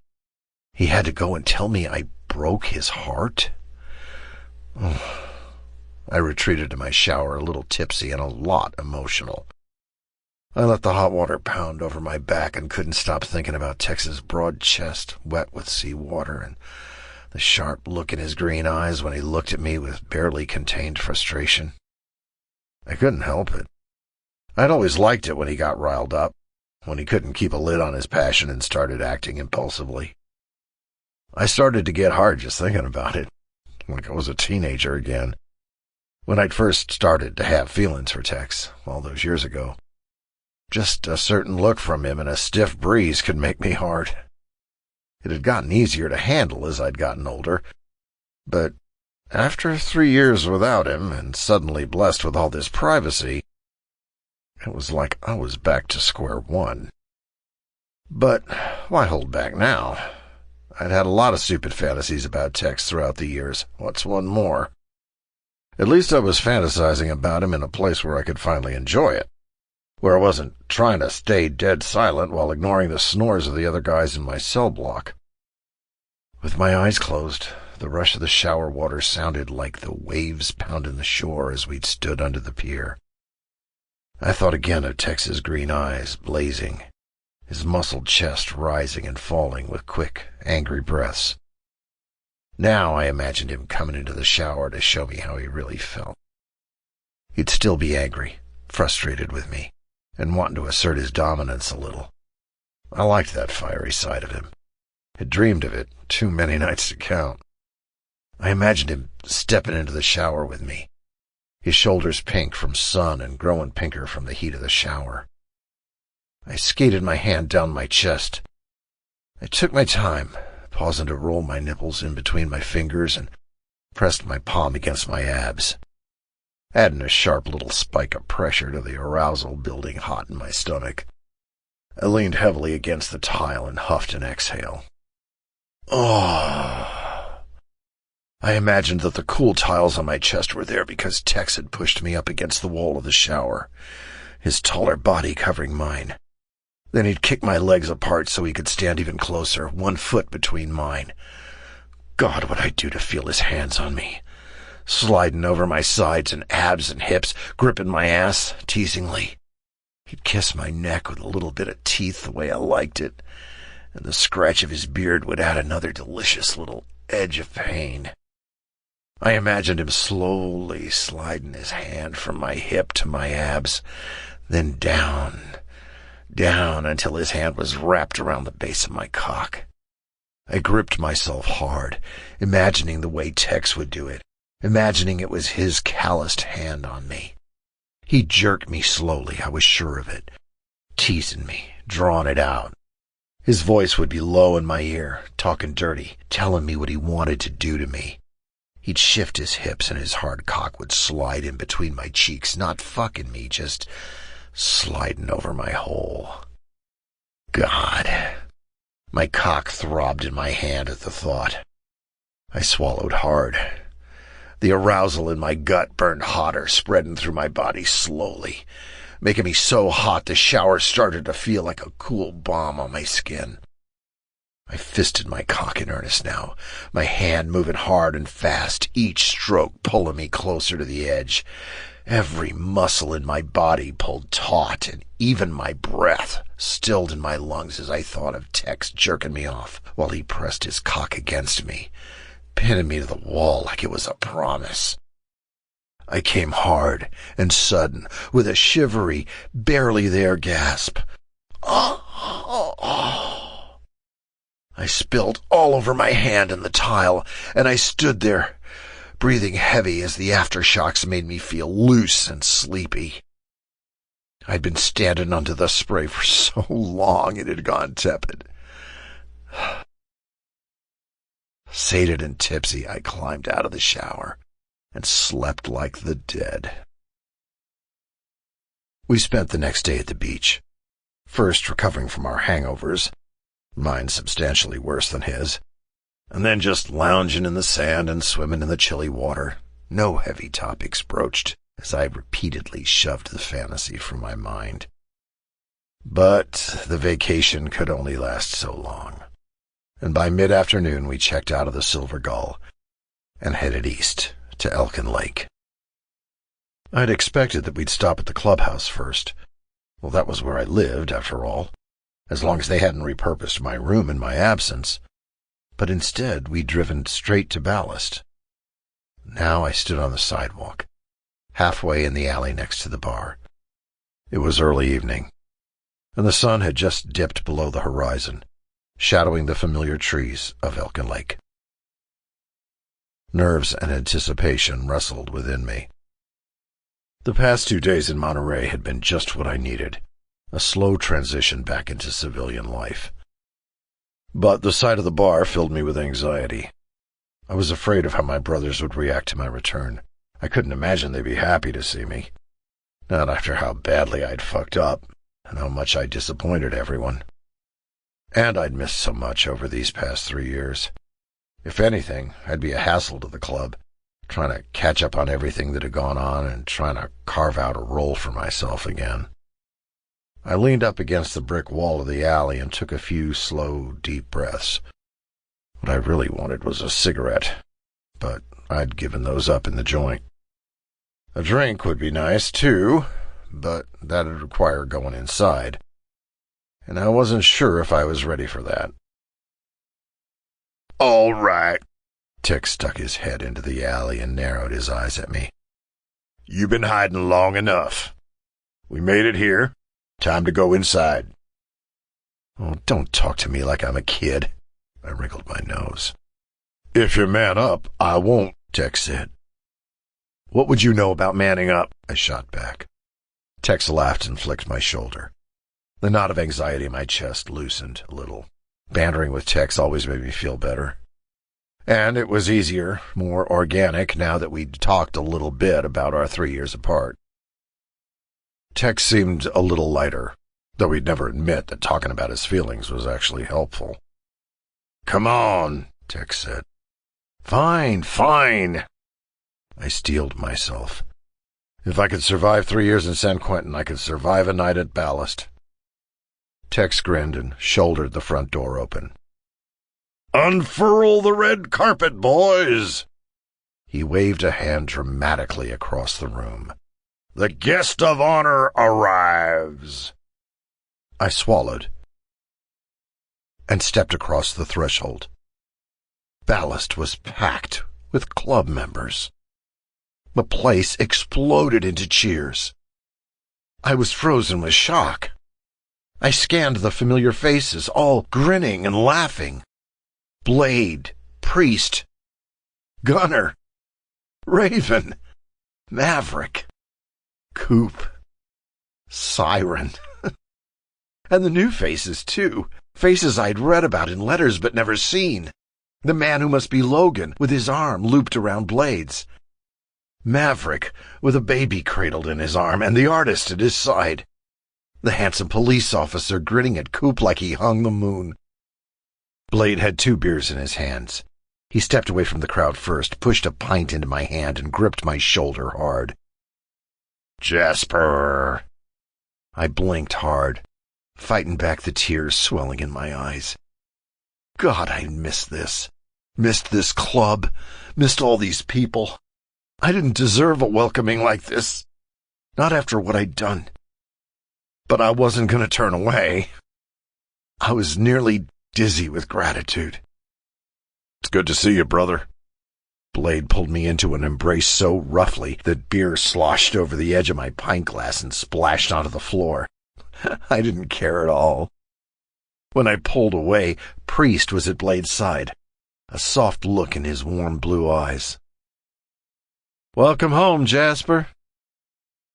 he had to go and tell me I broke his heart? I retreated to my shower a little tipsy and a lot emotional. I let the hot water pound over my back and couldn't stop thinking about Tex's broad chest, wet with seawater, and the sharp look in his green eyes when he looked at me with barely contained frustration. I couldn't help it. I'd always liked it when he got riled up, when he couldn't keep a lid on his passion and started acting impulsively. I started to get hard just thinking about it, like I was a teenager again, when I'd first started to have feelings for Tex all those years ago. Just a certain look from him and a stiff breeze could make me hard. It had gotten easier to handle as I'd gotten older, but after 3 years without him and suddenly blessed with all this privacy, it was like I was back to square one. But why hold back now? I'd had a lot of stupid fantasies about Tex throughout the years. What's one more? At least I was fantasizing about him in a place where I could finally enjoy it, where I wasn't trying to stay dead silent while ignoring the snores of the other guys in my cell block. With my eyes closed, the rush of the shower water sounded like the waves pounding the shore as we'd stood under the pier. I thought again of Tex's green eyes blazing, his muscled chest rising and falling with quick, angry breaths. Now I imagined him coming into the shower to show me how he really felt. He'd still be angry, frustrated with me, and wanting to assert his dominance a little. I liked that fiery side of him. Had dreamed of it too many nights to count. I imagined him stepping into the shower with me, his shoulders pink from sun and growing pinker from the heat of the shower. I skated my hand down my chest. I took my time, pausing to roll my nipples in between my fingers and pressed my palm against my abs, adding a sharp little spike of pressure to the arousal building hot in my stomach. I leaned heavily against the tile and huffed an exhale. Oh! I imagined that the cool tiles on my chest were there because Tex had pushed me up against the wall of the shower, his taller body covering mine. Then he'd kick my legs apart so he could stand even closer, 1 foot between mine. God, what I'd do to feel his hands on me, sliding over my sides and abs and hips, gripping my ass teasingly. He'd kiss my neck with a little bit of teeth the way I liked it, and the scratch of his beard would add another delicious little edge of pain. I imagined him slowly sliding his hand from my hip to my abs, then down until his hand was wrapped around the base of my cock. I gripped myself hard, imagining the way Tex would do it, imagining it was his calloused hand on me. He'd jerk me slowly, I was sure of it, teasing me, drawing it out. His voice would be low in my ear, talking dirty, telling me what he wanted to do to me. He'd shift his hips and his hard cock would slide in between my cheeks, not fucking me, just sliding over my hole. God. My cock throbbed in my hand at the thought. I swallowed hard. The arousal in my gut burned hotter, spreading through my body slowly, making me so hot the shower started to feel like a cool balm on my skin. I fisted my cock in earnest now, my hand moving hard and fast, each stroke pulling me closer to the edge. Every muscle in my body pulled taut, and even my breath stilled in my lungs as I thought of Tex jerking me off while he pressed his cock against me, pinning me to the wall like it was a promise. I came hard and sudden, with a shivery, barely there gasp. I spilled all over my hand and the tile, and I stood there, breathing heavy as the aftershocks made me feel loose and sleepy. I'd been standing under the spray for so long it had gone tepid. Sated and tipsy, I climbed out of the shower and slept like the dead. We spent the next day at the beach, first recovering from our hangovers, mine substantially worse than his, and then just lounging in the sand and swimming in the chilly water. No heavy topics broached, as I repeatedly shoved the fantasy from my mind. But the vacation could only last so long, and by mid-afternoon we checked out of the Silver Gull and headed east to Elkin Lake. I'd expected that we'd stop at the clubhouse first. Well, that was where I lived, after all, as long as they hadn't repurposed my room in my absence. But instead, we'd driven straight to Ballast. Now I stood on the sidewalk, halfway in the alley next to the bar. It was early evening, and the sun had just dipped below the horizon, shadowing the familiar trees of Elkin Lake. Nerves and anticipation wrestled within me. The past 2 days in Monterey had been just what I needed, a slow transition back into civilian life. But the sight of the bar filled me with anxiety. I was afraid of how my brothers would react to my return. I couldn't imagine they'd be happy to see me, not after how badly I'd fucked up and how much I'd disappointed everyone. And I'd missed so much over these past 3 years. If anything, I'd be a hassle to the club, trying to catch up on everything that had gone on and trying to carve out a role for myself again. I leaned up against the brick wall of the alley and took a few slow, deep breaths. What I really wanted was a cigarette, but I'd given those up in the joint. A drink would be nice, too, but that'd require going inside, and I wasn't sure if I was ready for that. "All right." Tex stuck his head into the alley and narrowed his eyes at me. "You've been hiding long enough. We made it here. Time to go inside." "Oh, don't talk to me like I'm a kid." I wrinkled my nose. "If you man up, I won't," Tex said. "What would you know about manning up?" I shot back. Tex laughed and flicked my shoulder. The knot of anxiety in my chest loosened a little. Bantering with Tex always made me feel better. And it was easier, more organic, now that we'd talked a little bit about our 3 years apart. Tex seemed a little lighter, though he'd never admit that talking about his feelings was actually helpful. "Come on," Tex said. Fine. I steeled myself. If I could survive 3 years in San Quentin, I could survive a night at Ballast. Tex grinned and shouldered the front door open. Unfurl the red carpet, boys. He waved a hand dramatically across the room. The guest of honor arrives. I swallowed and stepped across the threshold. Ballast was packed with club members. The place exploded into cheers. I was frozen with shock. I scanned the familiar faces, all grinning and laughing. Blade, Priest, Gunner, Raven, Maverick, Coop, Siren. And the new faces, too. Faces I'd read about in letters but never seen. The man who must be Logan, with his arm looped around Blade's. Maverick, with a baby cradled in his arm, and the artist at his side. The handsome police officer grinning at Coop like he hung the moon. Blade had 2 beers in his hands. He stepped away from the crowd first, pushed a pint into my hand, and gripped my shoulder hard. Jasper. I blinked hard, fighting back the tears swelling in my eyes. God, I missed this. Missed this club. Missed all these people. I didn't deserve a welcoming like this. Not after what I'd done. But I wasn't going to turn away. I was nearly dizzy with gratitude. It's good to see you, brother. Blade pulled me into an embrace so roughly that beer sloshed over the edge of my pint glass and splashed onto the floor. I didn't care at all. When I pulled away, Priest was at Blade's side, a soft look in his warm blue eyes. "Welcome home, Jasper."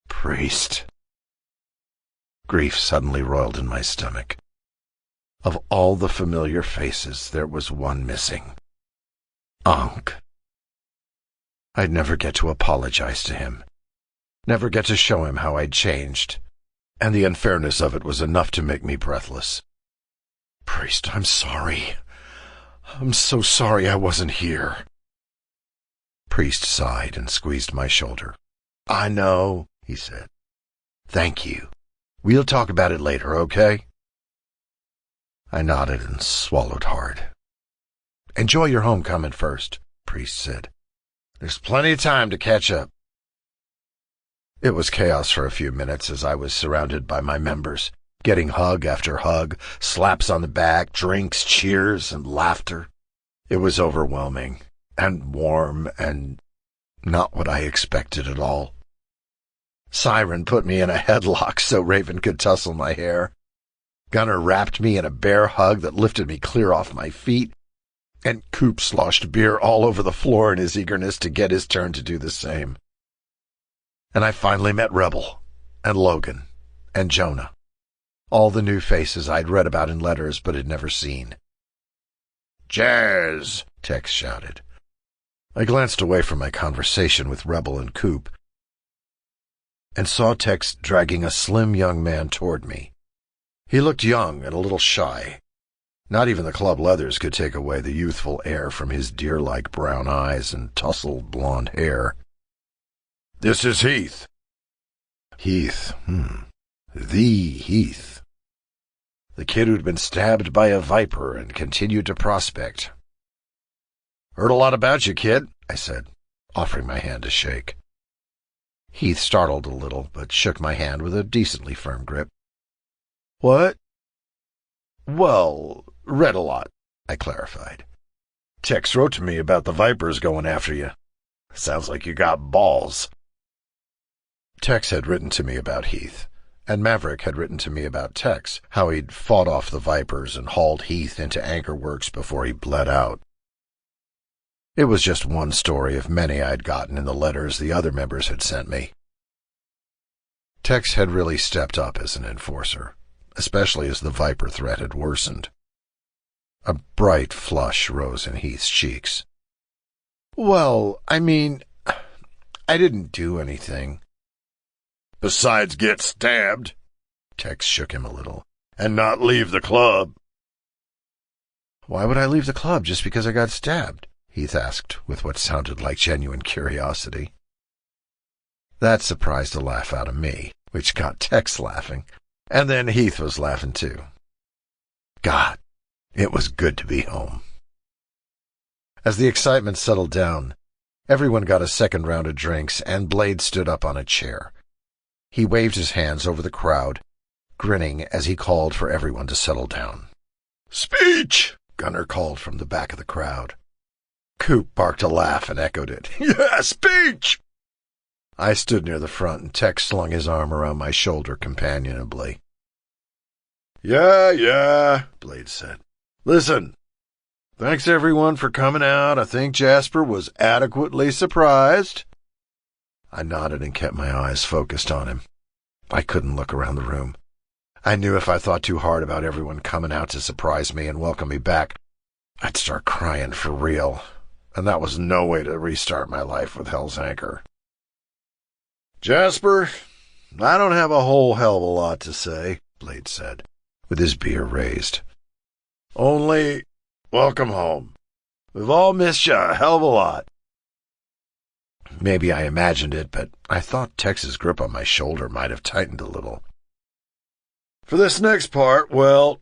Priest. Grief suddenly roiled in my stomach. Of all the familiar faces, there was one missing. Ankh. I'd never get to apologize to him. Never get to show him how I'd changed. And the unfairness of it was enough to make me breathless. Priest, I'm sorry. I'm so sorry I wasn't here. Priest sighed and squeezed my shoulder. I know, he said. Thank you. We'll talk about it later, okay? I nodded and swallowed hard. Enjoy your homecoming first, Priest said. There's plenty of time to catch up. It was chaos for a few minutes as I was surrounded by my members, getting hug after hug, slaps on the back, drinks, cheers, and laughter. It was overwhelming, and warm, and not what I expected at all. Siren put me in a headlock so Raven could tussle my hair. Gunner wrapped me in a bear hug that lifted me clear off my feet, and Coop sloshed beer all over the floor in his eagerness to get his turn to do the same. And I finally met Rebel, and Logan, and Jonah. All the new faces I'd read about in letters but had never seen. Jazz! Tex shouted. I glanced away from my conversation with Rebel and Coop, and saw Tex dragging a slim young man toward me. He looked young and a little shy. Not even the club leathers could take away the youthful air from his deer-like brown eyes and tousled blonde hair. This is Heath. Heath, The Heath. The kid who'd been stabbed by a viper and continued to prospect. Heard a lot about you, kid, I said, offering my hand to shake. Heath startled a little, but shook my hand with a decently firm grip. What? Well, read a lot, I clarified. Tex wrote to me about the vipers going after you. Sounds like you got balls. Tex had written to me about Heath, and Maverick had written to me about Tex, how he'd fought off the vipers and hauled Heath into Ankhor Works before he bled out. It was just one story of many I'd gotten in the letters the other members had sent me. Tex had really stepped up as an enforcer, especially as the viper threat had worsened. A bright flush rose in Heath's cheeks. Well, I mean, I didn't do anything. Besides get stabbed, Tex shook him a little, and not leave the club. Why would I leave the club just because I got stabbed? Heath asked with what sounded like genuine curiosity. That surprised a laugh out of me, which got Tex laughing, and then Heath was laughing too. God, it was good to be home. As the excitement settled down, everyone got a second round of drinks, and Blade stood up on a chair. He waved his hands over the crowd, grinning as he called for everyone to settle down. "Speech!" Gunner called from the back of the crowd. Coop barked a laugh and echoed it. "Yeah, speech!" I stood near the front, and Tex slung his arm around my shoulder companionably. Yeah, Blade said. "Listen, thanks everyone for coming out. I think Jasper was adequately surprised." I nodded and kept my eyes focused on him. I couldn't look around the room. I knew if I thought too hard about everyone coming out to surprise me and welcome me back, I'd start crying for real, and that was no way to restart my life with Hell's Anchor. "Jasper, I don't have a whole hell of a lot to say," Blade said, with his beer raised. "Only, welcome home. We've all missed you a hell of a lot." Maybe I imagined it, but I thought Tex's grip on my shoulder might have tightened a little. "For this next part, well,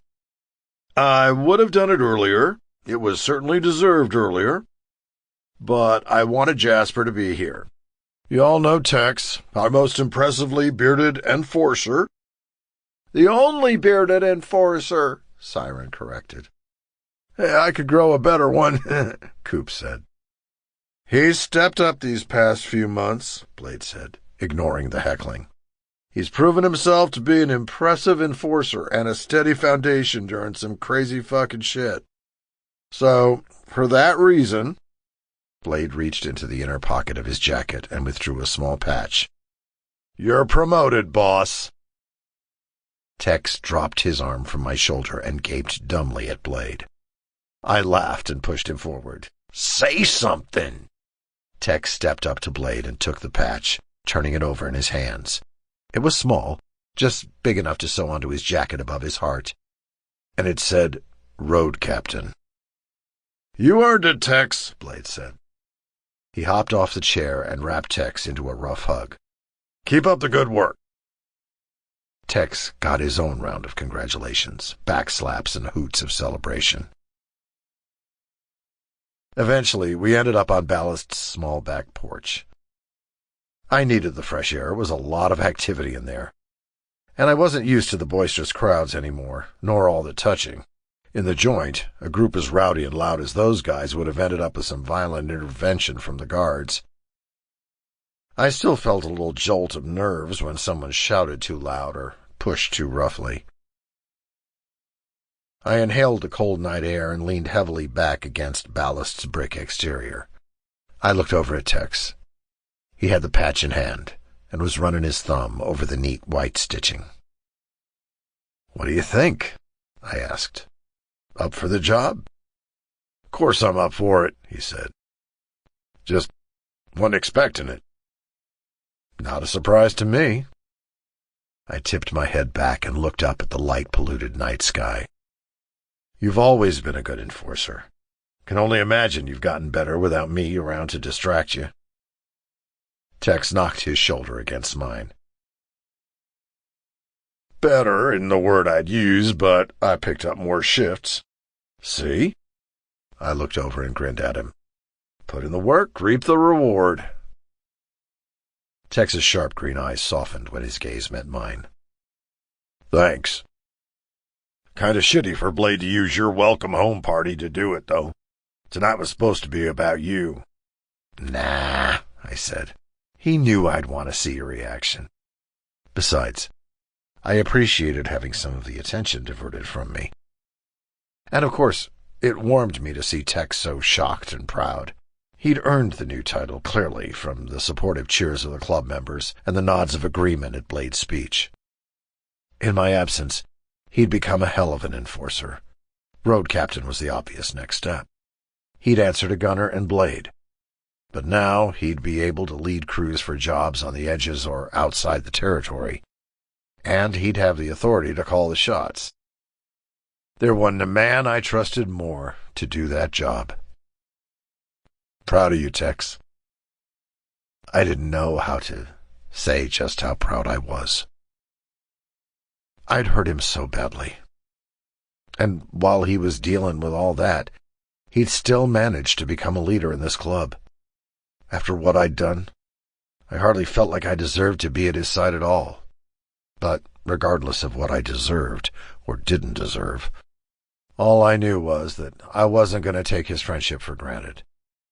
I would have done it earlier. It was certainly deserved earlier. But I wanted Jasper to be here. You all know Tex, our most impressively bearded enforcer." "The only bearded enforcer," Siren corrected. "Hey, I could grow a better one," Coop said. "He's stepped up these past few months," Blade said, ignoring the heckling. "He's proven himself to be an impressive enforcer and a steady foundation during some crazy fucking shit. So, for that reason..." Blade reached into the inner pocket of his jacket and withdrew a small patch. "You're promoted, boss." Tex dropped his arm from my shoulder and gaped dumbly at Blade. I laughed and pushed him forward. "Say something!" Tex stepped up to Blade and took the patch, turning it over in his hands. It was small, just big enough to sew onto his jacket above his heart, and it said, "Road Captain." "You earned it, Tex," Blade said. He hopped off the chair and wrapped Tex into a rough hug. "Keep up the good work." Tex got his own round of congratulations, backslaps, and hoots of celebration. Eventually, we ended up on Ballast's small back porch. I needed the fresh air. It was a lot of activity in there. And I wasn't used to the boisterous crowds anymore, nor all the touching. In the joint, a group as rowdy and loud as those guys would have ended up with some violent intervention from the guards. I still felt a little jolt of nerves when someone shouted too loud or pushed too roughly. I inhaled the cold night air and leaned heavily back against Ballast's brick exterior. I looked over at Tex. He had the patch in hand and was running his thumb over the neat white stitching. "What do you think?" I asked. "Up for the job?" "Of course I'm up for it," he said. "Just wasn't expecting it." "Not a surprise to me." I tipped my head back and looked up at the light-polluted night sky. "You've always been a good enforcer. Can only imagine you've gotten better without me around to distract you." Tex knocked his shoulder against mine. "Better isn't the word I'd use, but I picked up more shifts." "See?" I looked over and grinned at him. "Put in the work, reap the reward." Tex's sharp green eyes softened when his gaze met mine. "Thanks. Kinda shitty for Blade to use your welcome home party to do it, though. Tonight was supposed to be about you." "Nah," I said. He knew I'd want to see a reaction. Besides, I appreciated having some of the attention diverted from me. And of course, it warmed me to see Tex so shocked and proud. He'd earned the new title, clearly, from the supportive cheers of the club members and the nods of agreement at Blade's speech. In my absence, he'd become a hell of an enforcer. Road Captain was the obvious next step. He'd answer to Gunner and Blade. But now he'd be able to lead crews for jobs on the edges or outside the territory. And he'd have the authority to call the shots. There wasn't a man I trusted more to do that job. "Proud of you, Tex." I didn't know how to say just how proud I was. I'd hurt him so badly. And while he was dealing with all that, He'd still managed to become a leader in this club. After what I'd done, I hardly felt like I deserved to be at his side at all. But regardless of what I deserved or didn't deserve, all I knew was that I wasn't going to take his friendship for granted,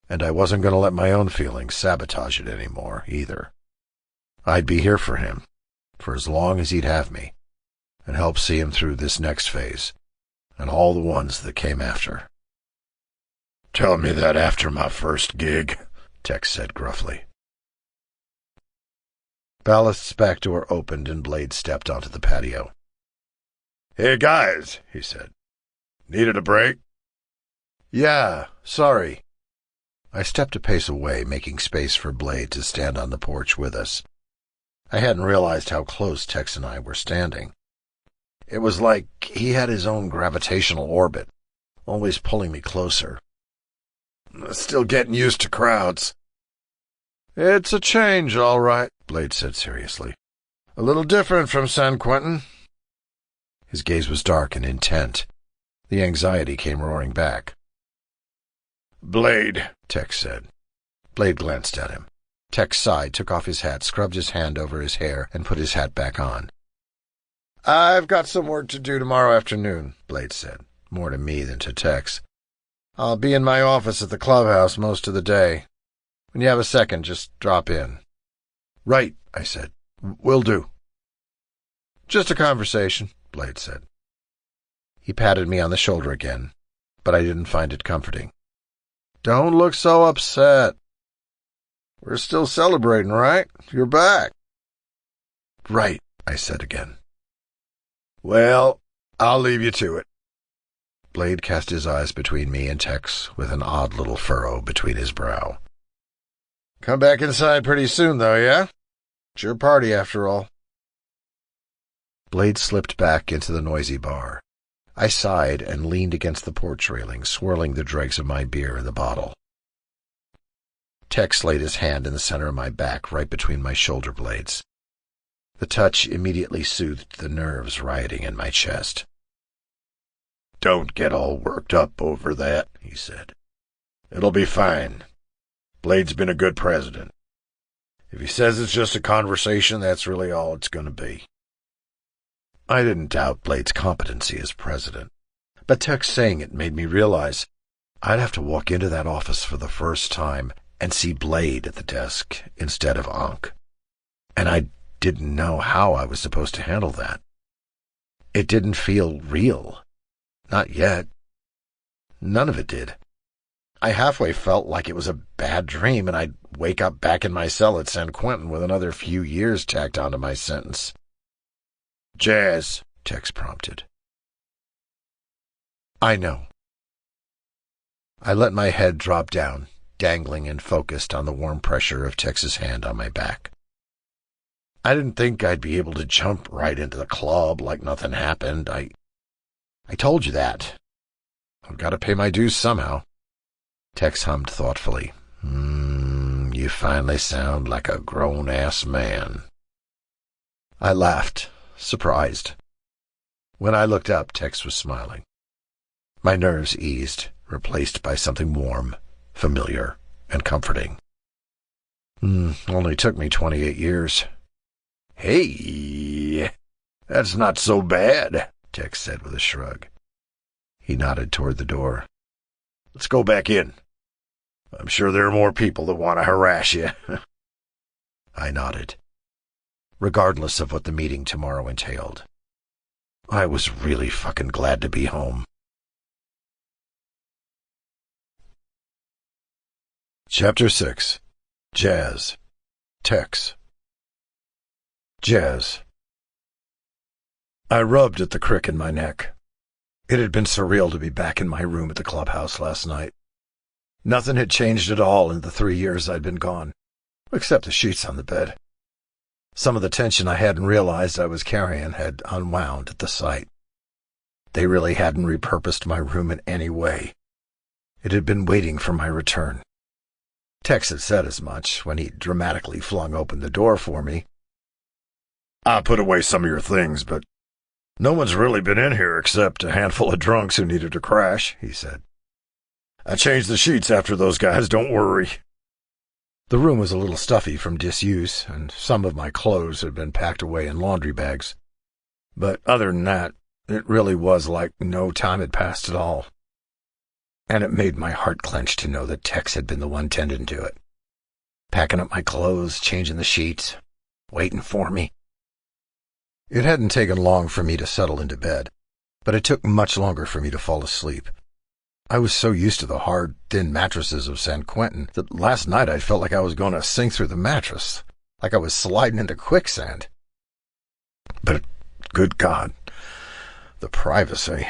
and I wasn't going to let my own feelings sabotage it anymore, either. I'd be here for him, for as long as he'd have me, and help see him through this next phase, and all the ones that came after. "Tell me that after my first gig," Tex said gruffly. Ballast's back door opened and Blade stepped onto the patio. "Hey, guys," he said. "Needed a break?" "Yeah, sorry." I stepped a pace away, making space for Blade to stand on the porch with us. I hadn't realized how close Tex and I were standing. It was like he had his own gravitational orbit, always pulling me closer. "Still getting used to crowds." "It's a change, all right," Blade said seriously. "A little different from San Quentin." His gaze was dark and intent. The anxiety came roaring back. "Blade," Tex said. Blade glanced at him. Tex sighed, took off his hat, scrubbed his hand over his hair, and put his hat back on. "I've got some work to do tomorrow afternoon," Blade said, more to me than to Tex. "I'll be in my office at the clubhouse most of the day. When you have a second, just drop in." "Right," I said. "Will do." "Just a conversation," Blade said. He patted me on the shoulder again, but I didn't find it comforting. "Don't look so upset. We're still celebrating, right? You're back." "Right," I said again. "Well, I'll leave you to it." Blade cast his eyes between me and Tex with an odd little furrow between his brow. "Come back inside pretty soon, though, yeah? It's your party, after all." Blade slipped back into the noisy bar. I sighed and leaned against the porch railing, swirling the dregs of my beer in the bottle. Tex laid his hand in the center of my back, right between my shoulder blades. The touch immediately soothed the nerves rioting in my chest. "Don't get all worked up over that," he said. "It'll be fine. Blade's been a good president. If he says it's just a conversation, that's really all it's going to be." I didn't doubt Blade's competency as president, but Tex saying it made me realize I'd have to walk into that office for the first time and see Blade at the desk instead of Ankh. And I didn't know how I was supposed to handle that. It didn't feel real. Not yet. None of it did. I halfway felt like it was a bad dream and I'd wake up back in my cell at San Quentin with another few years tacked onto my sentence. "Jazz," Tex prompted. "I know." I let my head drop down, dangling and focused on the warm pressure of Tex's hand on my back. I didn't think I'd be able to jump right into the club like nothing happened. I told you that. I've got to pay my dues somehow. Tex hummed thoughtfully. You finally sound like a grown-ass man." I laughed, surprised. When I looked up, Tex was smiling. My nerves eased, replaced by something warm, familiar, and comforting. Only took me 28 years. "Hey, that's not so bad," Tex said with a shrug. He nodded toward the door. "Let's go back in. I'm sure there are more people that want to harass you." I nodded. Regardless of what the meeting tomorrow entailed, I was really fucking glad to be home. Chapter 6. Jazz. Tex. Jazz. I rubbed at the crick in my neck. It had been surreal to be back in my room at the clubhouse last night. Nothing had changed at all in the 3 years I'd been gone, except the sheets on the bed. Some of the tension I hadn't realized I was carrying had unwound at the sight. They really hadn't repurposed my room in any way. It had been waiting for my return. Tex had said as much when he dramatically flung open the door for me. "I put away some of your things, but no one's really been in here except a handful of drunks who needed to crash," he said. I changed the sheets after those guys, don't worry. The room was a little stuffy from disuse, and some of my clothes had been packed away in laundry bags. But other than that, it really was like no time had passed at all. And it made my heart clench to know that Tex had been the one tending to it. Packing up my clothes, changing the sheets, waiting for me. It hadn't taken long for me to settle into bed, but it took much longer for me to fall asleep. I was so used to the hard, thin mattresses of San Quentin that last night I felt like I was going to sink through the mattress, like I was sliding into quicksand. But, good God, the privacy.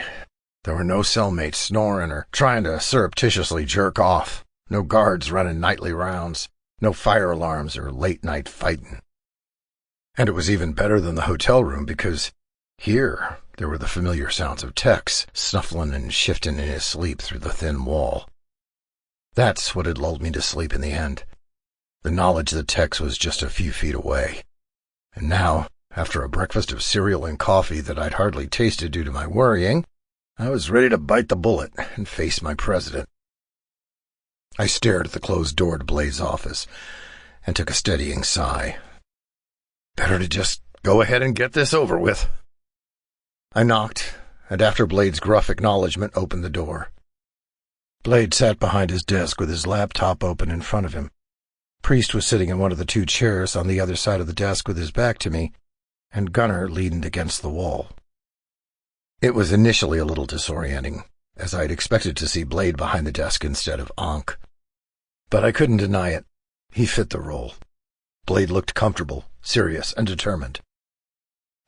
There were no cellmates snoring or trying to surreptitiously jerk off, no guards running nightly rounds, no fire alarms or late-night fighting. And it was even better than the hotel room because here there were the familiar sounds of Tex snuffling and shifting in his sleep through the thin wall. That's what had lulled me to sleep in the end, the knowledge that Tex was just a few feet away. And now, after a breakfast of cereal and coffee that I'd hardly tasted due to my worrying, I was ready to bite the bullet and face my president. I stared at the closed door to Blade's office and took a steadying sigh. Better to just go ahead and get this over with. I knocked, and after Blade's gruff acknowledgement, opened the door. Blade sat behind his desk with his laptop open in front of him. Priest was sitting in one of the two chairs on the other side of the desk with his back to me, and Gunnar leaned against the wall. It was initially a little disorienting, as I had expected to see Blade behind the desk instead of Ankh. But I couldn't deny it. He fit the role. Blade looked comfortable, serious, and determined.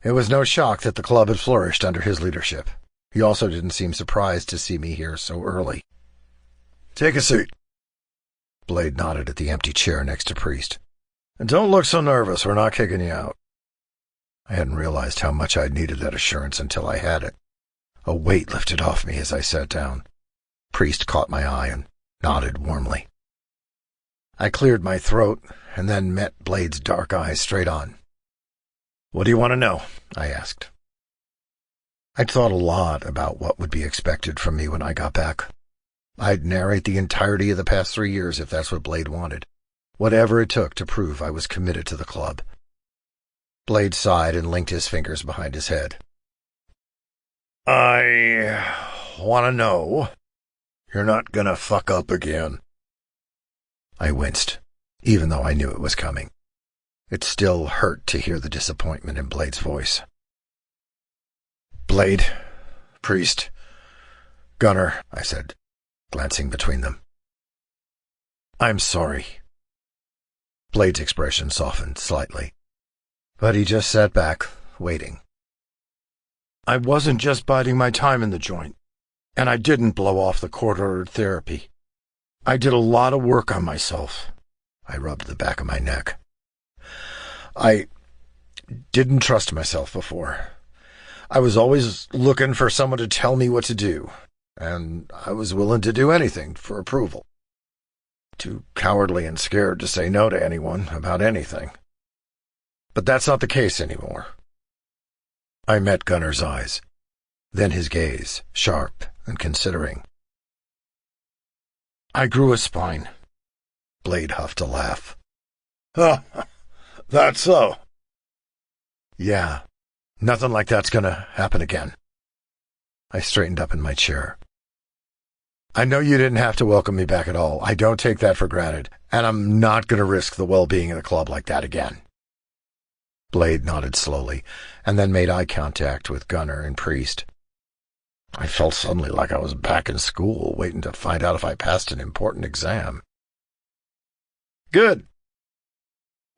It was no shock that the club had flourished under his leadership. He also didn't seem surprised to see me here so early. Take a seat. Blade nodded at the empty chair next to Priest. And don't look so nervous, we're not kicking you out. I hadn't realized how much I'd needed that assurance until I had it. A weight lifted off me as I sat down. Priest caught my eye and nodded warmly. I cleared my throat and then met Blade's dark eyes straight on. What do you want to know? I asked. I'd thought a lot about what would be expected from me when I got back. I'd narrate the entirety of the past 3 years if that's what Blade wanted. Whatever it took to prove I was committed to the club. Blade sighed and linked his fingers behind his head. I want to know you're not gonna fuck up again. I winced, even though I knew it was coming. It still hurt to hear the disappointment in Blade's voice. Blade, Priest, Gunnar, I said, glancing between them. I'm sorry. Blade's expression softened slightly, but he just sat back, waiting. I wasn't just biding my time in the joint, and I didn't blow off the court-ordered therapy. I did a lot of work on myself. I rubbed the back of my neck. I didn't trust myself before. I was always looking for someone to tell me what to do, and I was willing to do anything for approval. Too cowardly and scared to say no to anyone about anything. But that's not the case anymore. I met Gunnar's eyes, then his gaze, sharp and considering. I grew a spine. Blade huffed a laugh. Huh, that's so. Yeah, nothing like that's gonna happen again. I straightened up in my chair. I know you didn't have to welcome me back at all. I don't take that for granted, and I'm not gonna risk the well-being of the club like that again. Blade nodded slowly, and then made eye contact with Gunnar and Priest. I felt suddenly like I was back in school, waiting to find out if I passed an important exam. Good.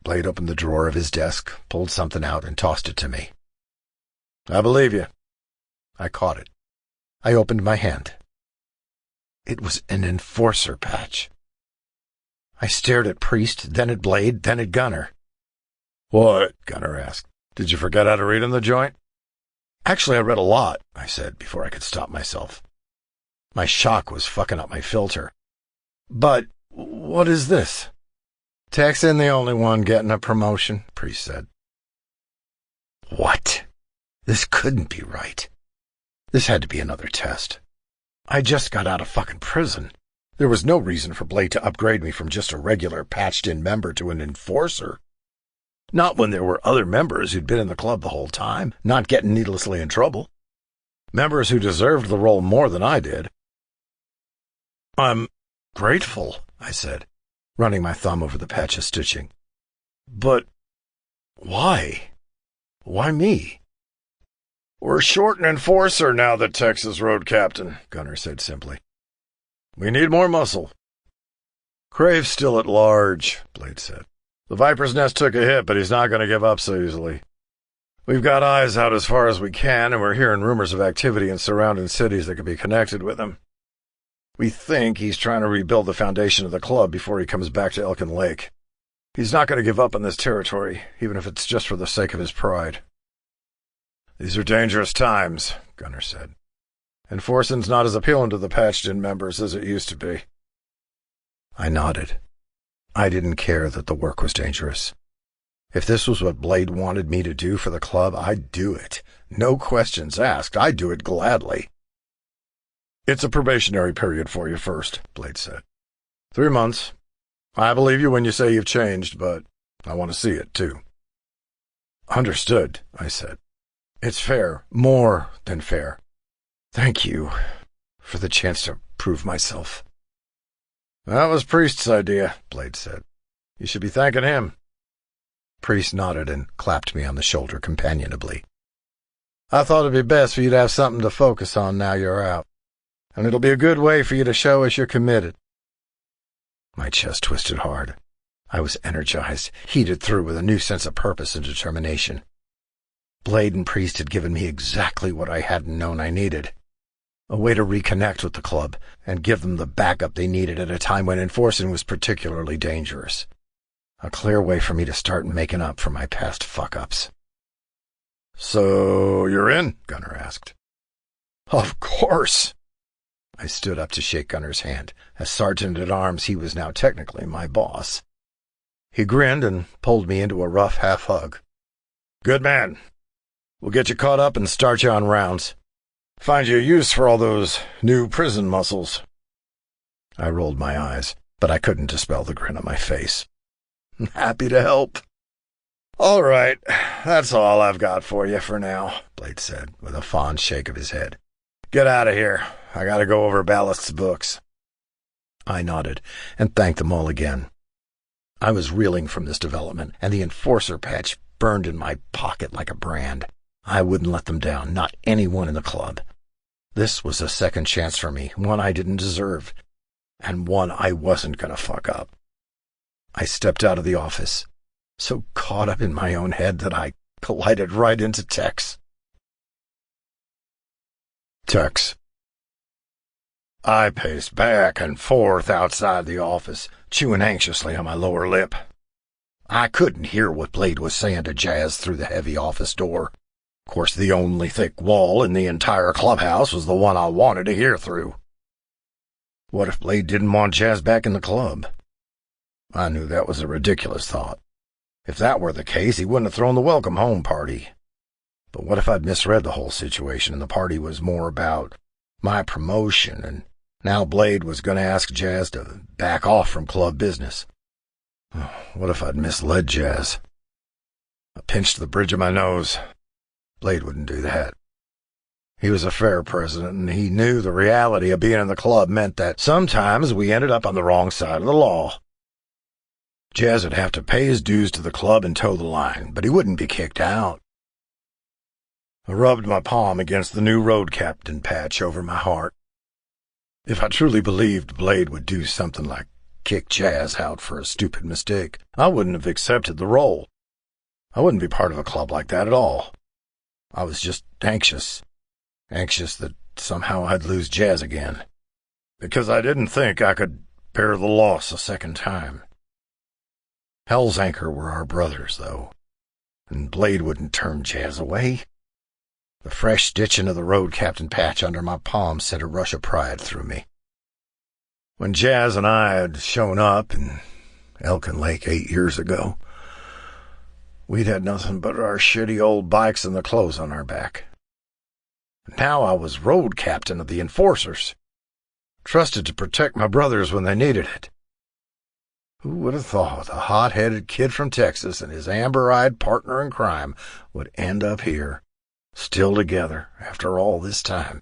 Blade opened the drawer of his desk, pulled something out, and tossed it to me. I believe you. I caught it. I opened my hand. It was an enforcer patch. I stared at Priest, then at Blade, then at Gunnar. What? Gunnar asked. Did you forget how to read in the joint? Actually, I read a lot, I said before I could stop myself. My shock was fucking up my filter. But what is this? Tex ain't the only one getting a promotion, Priest said. What? This couldn't be right. This had to be another test. I just got out of fucking prison. There was no reason for Blade to upgrade me from just a regular patched-in member to an enforcer. Not when there were other members who'd been in the club the whole time, not getting needlessly in trouble. Members who deserved the role more than I did. "I'm grateful," I said, running my thumb over the patch of stitching. "But why? Why me?" "We're short an enforcer now that Tex is road captain," Gunner said simply. "We need more muscle." "Crave's still at large," Blade said. "The Viper's Nest took a hit, but he's not going to give up so easily. We've got eyes out as far as we can, and we're hearing rumors of activity in surrounding cities that could be connected with him. We think he's trying to rebuild the foundation of the club before he comes back to Elkin Lake. He's not going to give up on this territory, even if it's just for the sake of his pride." "These are dangerous times," Gunner said. "Enforcing's not as appealing to the patched-in members as it used to be." I nodded. I didn't care that the work was dangerous. If this was what Blade wanted me to do for the club, I'd do it. No questions asked. I'd do it gladly. "It's a probationary period for you first," Blade said. 3 months. I believe you when you say you've changed, but I want to see it, too." "Understood," I said. "It's fair. More than fair. Thank you for the chance to prove myself." "That was Priest's idea," Blade said. "You should be thanking him." Priest nodded and clapped me on the shoulder companionably. "I thought it'd be best for you to have something to focus on now you're out. And it'll be a good way for you to show us you're committed." My chest twisted hard. I was energized, heated through with a new sense of purpose and determination. Blade and Priest had given me exactly what I hadn't known I needed. A way to reconnect with the club and give them the backup they needed at a time when enforcing was particularly dangerous. A clear way for me to start making up for my past fuck-ups. "So you're in?" Gunner asked. "Of course!" I stood up to shake Gunner's hand. As sergeant-at-arms, he was now technically my boss. He grinned and pulled me into a rough half-hug. "Good man. We'll get you caught up and start you on rounds. Find you a use for all those new prison muscles." I rolled my eyes, but I couldn't dispel the grin on my face. "Happy to help." "All right, that's all I've got for you for now," Blade said, with a fond shake of his head. "Get out of here. I gotta go over Ballast's books." I nodded and thanked them all again. I was reeling from this development, and the enforcer patch burned in my pocket like a brand. I wouldn't let them down, not anyone in the club. This was a second chance for me, one I didn't deserve, and one I wasn't going to fuck up. I stepped out of the office, so caught up in my own head that I collided right into Tex. Tex. I paced back and forth outside the office, chewing anxiously on my lower lip. I couldn't hear what Blade was saying to Jazz through the heavy office door. Of course, the only thick wall in the entire clubhouse was the one I wanted to hear through. What if Blade didn't want Jazz back in the club? I knew that was a ridiculous thought. If that were the case, he wouldn't have thrown the welcome home party. But what if I'd misread the whole situation and the party was more about my promotion, and now Blade was going to ask Jazz to back off from club business? What if I'd misled Jazz? I pinched the bridge of my nose. Blade wouldn't do that. He was a fair president, and he knew the reality of being in the club meant that sometimes we ended up on the wrong side of the law. Jazz would have to pay his dues to the club and toe the line, but he wouldn't be kicked out. I rubbed my palm against the new road captain patch over my heart. If I truly believed Blade would do something like kick Jazz out for a stupid mistake, I wouldn't have accepted the role. I wouldn't be part of a club like that at all. I was just anxious that somehow I'd lose Jazz again, because I didn't think I could bear the loss a second time. Hell's Anchor were our brothers, though, and Blade wouldn't turn Jazz away. The fresh stitching of the road captain patch under my palm sent a rush of pride through me. When Jazz and I had shown up in Elkin Lake 8 years ago, we'd had nothing but our shitty old bikes and the clothes on our back. Now I was road captain of the enforcers. Trusted to protect my brothers when they needed it. Who would have thought a hot-headed kid from Texas and his amber-eyed partner in crime would end up here, still together after all this time?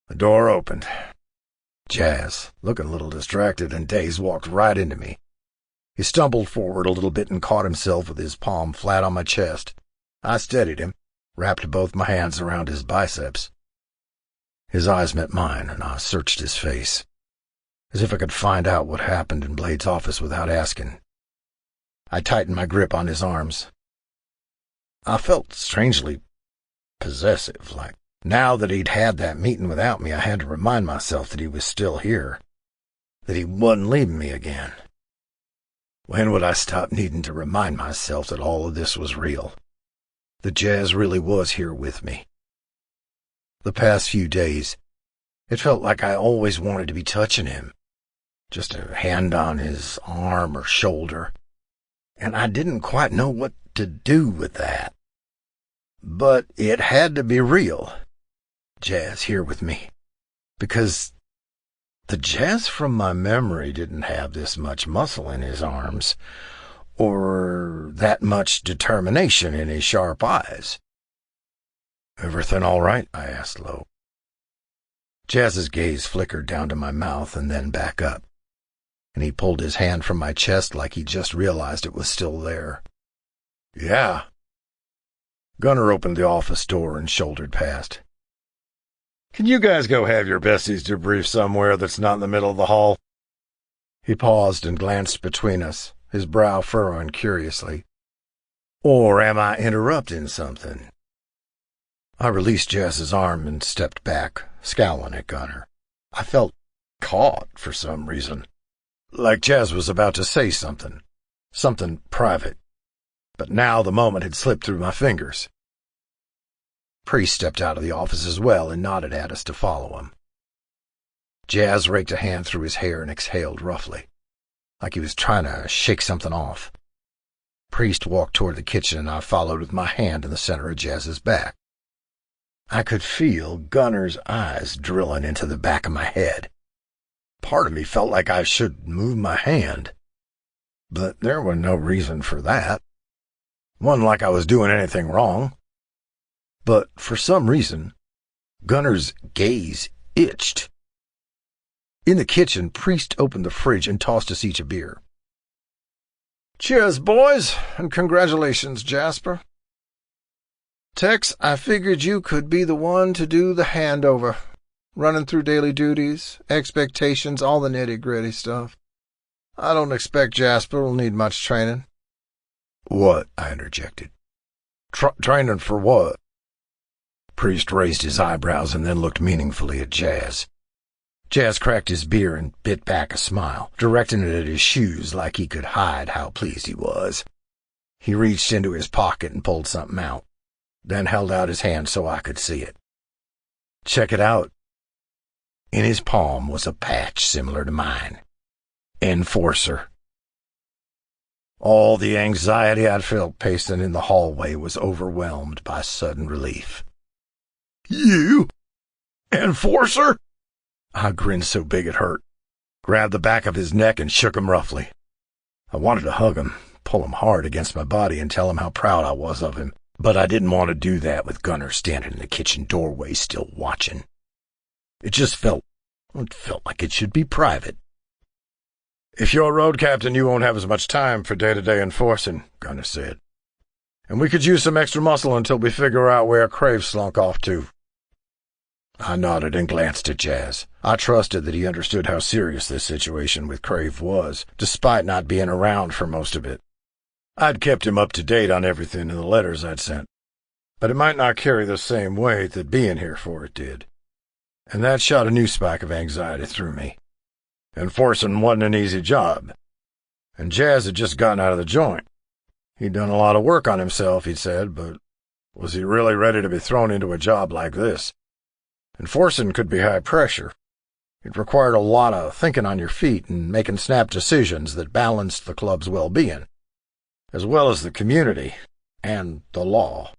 The door opened. Jazz, looking a little distracted and dazed, walked right into me. He stumbled forward a little bit and caught himself with his palm flat on my chest. I steadied him, wrapped both my hands around his biceps. His eyes met mine, and I searched his face, as if I could find out what happened in Blade's office without asking. I tightened my grip on his arms. I felt strangely possessive, like now that he'd had that meeting without me, I had to remind myself that he was still here, that he wasn't leaving me again. When would I stop needing to remind myself that all of this was real? That Jazz really was here with me. The past few days, it felt like I always wanted to be touching him. Just a hand on his arm or shoulder. And I didn't quite know what to do with that. But it had to be real. Jazz here with me. Because the Jazz from my memory didn't have this much muscle in his arms, or that much determination in his sharp eyes. "Everything all right?" I asked low. Jazz's gaze flickered down to my mouth and then back up, and he pulled his hand from my chest like he just realized it was still there. "Yeah." Gunner opened the office door and shouldered past. "Can you guys go have your besties debrief somewhere that's not in the middle of the hall?" He paused and glanced between us, his brow furrowing curiously. "Or am I interrupting something?" I released Jazz's arm and stepped back, scowling at Gunner. I felt caught for some reason, like Jazz was about to say something private. But now the moment had slipped through my fingers. Priest stepped out of the office as well and nodded at us to follow him. Jazz raked a hand through his hair and exhaled roughly, like he was trying to shake something off. Priest walked toward the kitchen and I followed with my hand in the center of Jazz's back. I could feel Gunner's eyes drilling into the back of my head. Part of me felt like I should move my hand, but there was no reason for that. Wasn't like I was doing anything wrong. But for some reason, Gunner's gaze itched. In the kitchen, Priest opened the fridge and tossed us each a beer. "Cheers, boys, and congratulations, Jasper. Tex, I figured you could be the one to do the handover, running through daily duties, expectations, all the nitty-gritty stuff. I don't expect Jasper will need much training." "What?" I interjected. Training for what?" Priest raised his eyebrows and then looked meaningfully at Jazz. Jazz cracked his beer and bit back a smile, directing it at his shoes like he could hide how pleased he was. He reached into his pocket and pulled something out, then held out his hand so I could see it. "Check it out." In his palm was a patch similar to mine. Enforcer. All the anxiety I'd felt pacing in the hallway was overwhelmed by sudden relief. "You? Enforcer?" I grinned so big it hurt, grabbed the back of his neck and shook him roughly. I wanted to hug him, pull him hard against my body and tell him how proud I was of him, but I didn't want to do that with Gunner standing in the kitchen doorway still watching. It just felt like it should be private. "If you're road captain, you won't have as much time for day-to-day enforcing," Gunner said. "And we could use some extra muscle until we figure out where Crave slunk off to." I nodded and glanced at Jazz. I trusted that he understood how serious this situation with Crave was, despite not being around for most of it. I'd kept him up to date on everything in the letters I'd sent, but it might not carry the same weight that being here for it did. And that shot a new spike of anxiety through me. Enforcing wasn't an easy job, and Jazz had just gotten out of the joint. He'd done a lot of work on himself, he'd said, but was he really ready to be thrown into a job like this? Enforcing could be high pressure. It required a lot of thinking on your feet and making snap decisions that balanced the club's well-being, as well as the community and the law.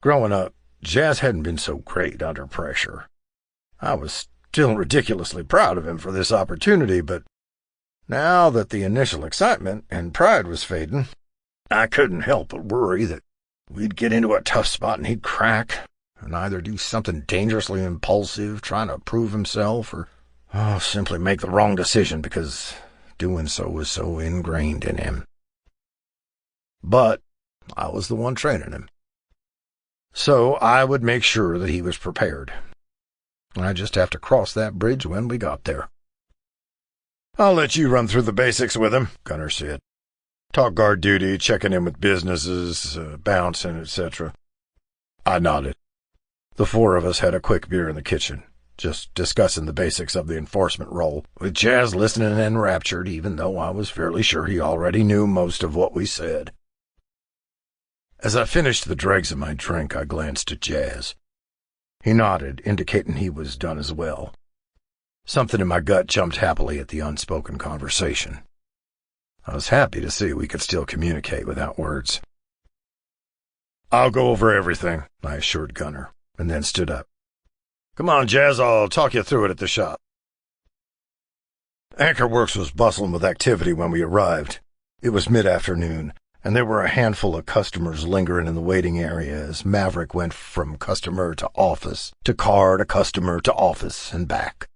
Growing up, Jazz hadn't been so great under pressure. I was still ridiculously proud of him for this opportunity, but now that the initial excitement and pride was fading, I couldn't help but worry that we'd get into a tough spot and he'd crack, and either do something dangerously impulsive, trying to prove himself, or simply make the wrong decision because doing so was so ingrained in him. But I was the one training him, so I would make sure that he was prepared. I'd just have to cross that bridge when we got there. "I'll let you run through the basics with him," Gunner said. "Talk guard duty, checking in with businesses, bouncing, etc." I nodded. The four of us had a quick beer in the kitchen, just discussing the basics of the enforcement role, with Jazz listening enraptured, even though I was fairly sure he already knew most of what we said. As I finished the dregs of my drink, I glanced at Jazz. He nodded, indicating he was done as well. Something in my gut jumped happily at the unspoken conversation. I was happy to see we could still communicate without words. "I'll go over everything," I assured Gunner, and then stood up. "Come on, Jazz, I'll talk you through it at the shop." Ankhor Works was bustling with activity when we arrived. It was mid-afternoon, and there were a handful of customers lingering in the waiting area as Maverick went from customer to office, to car to customer to office, and back.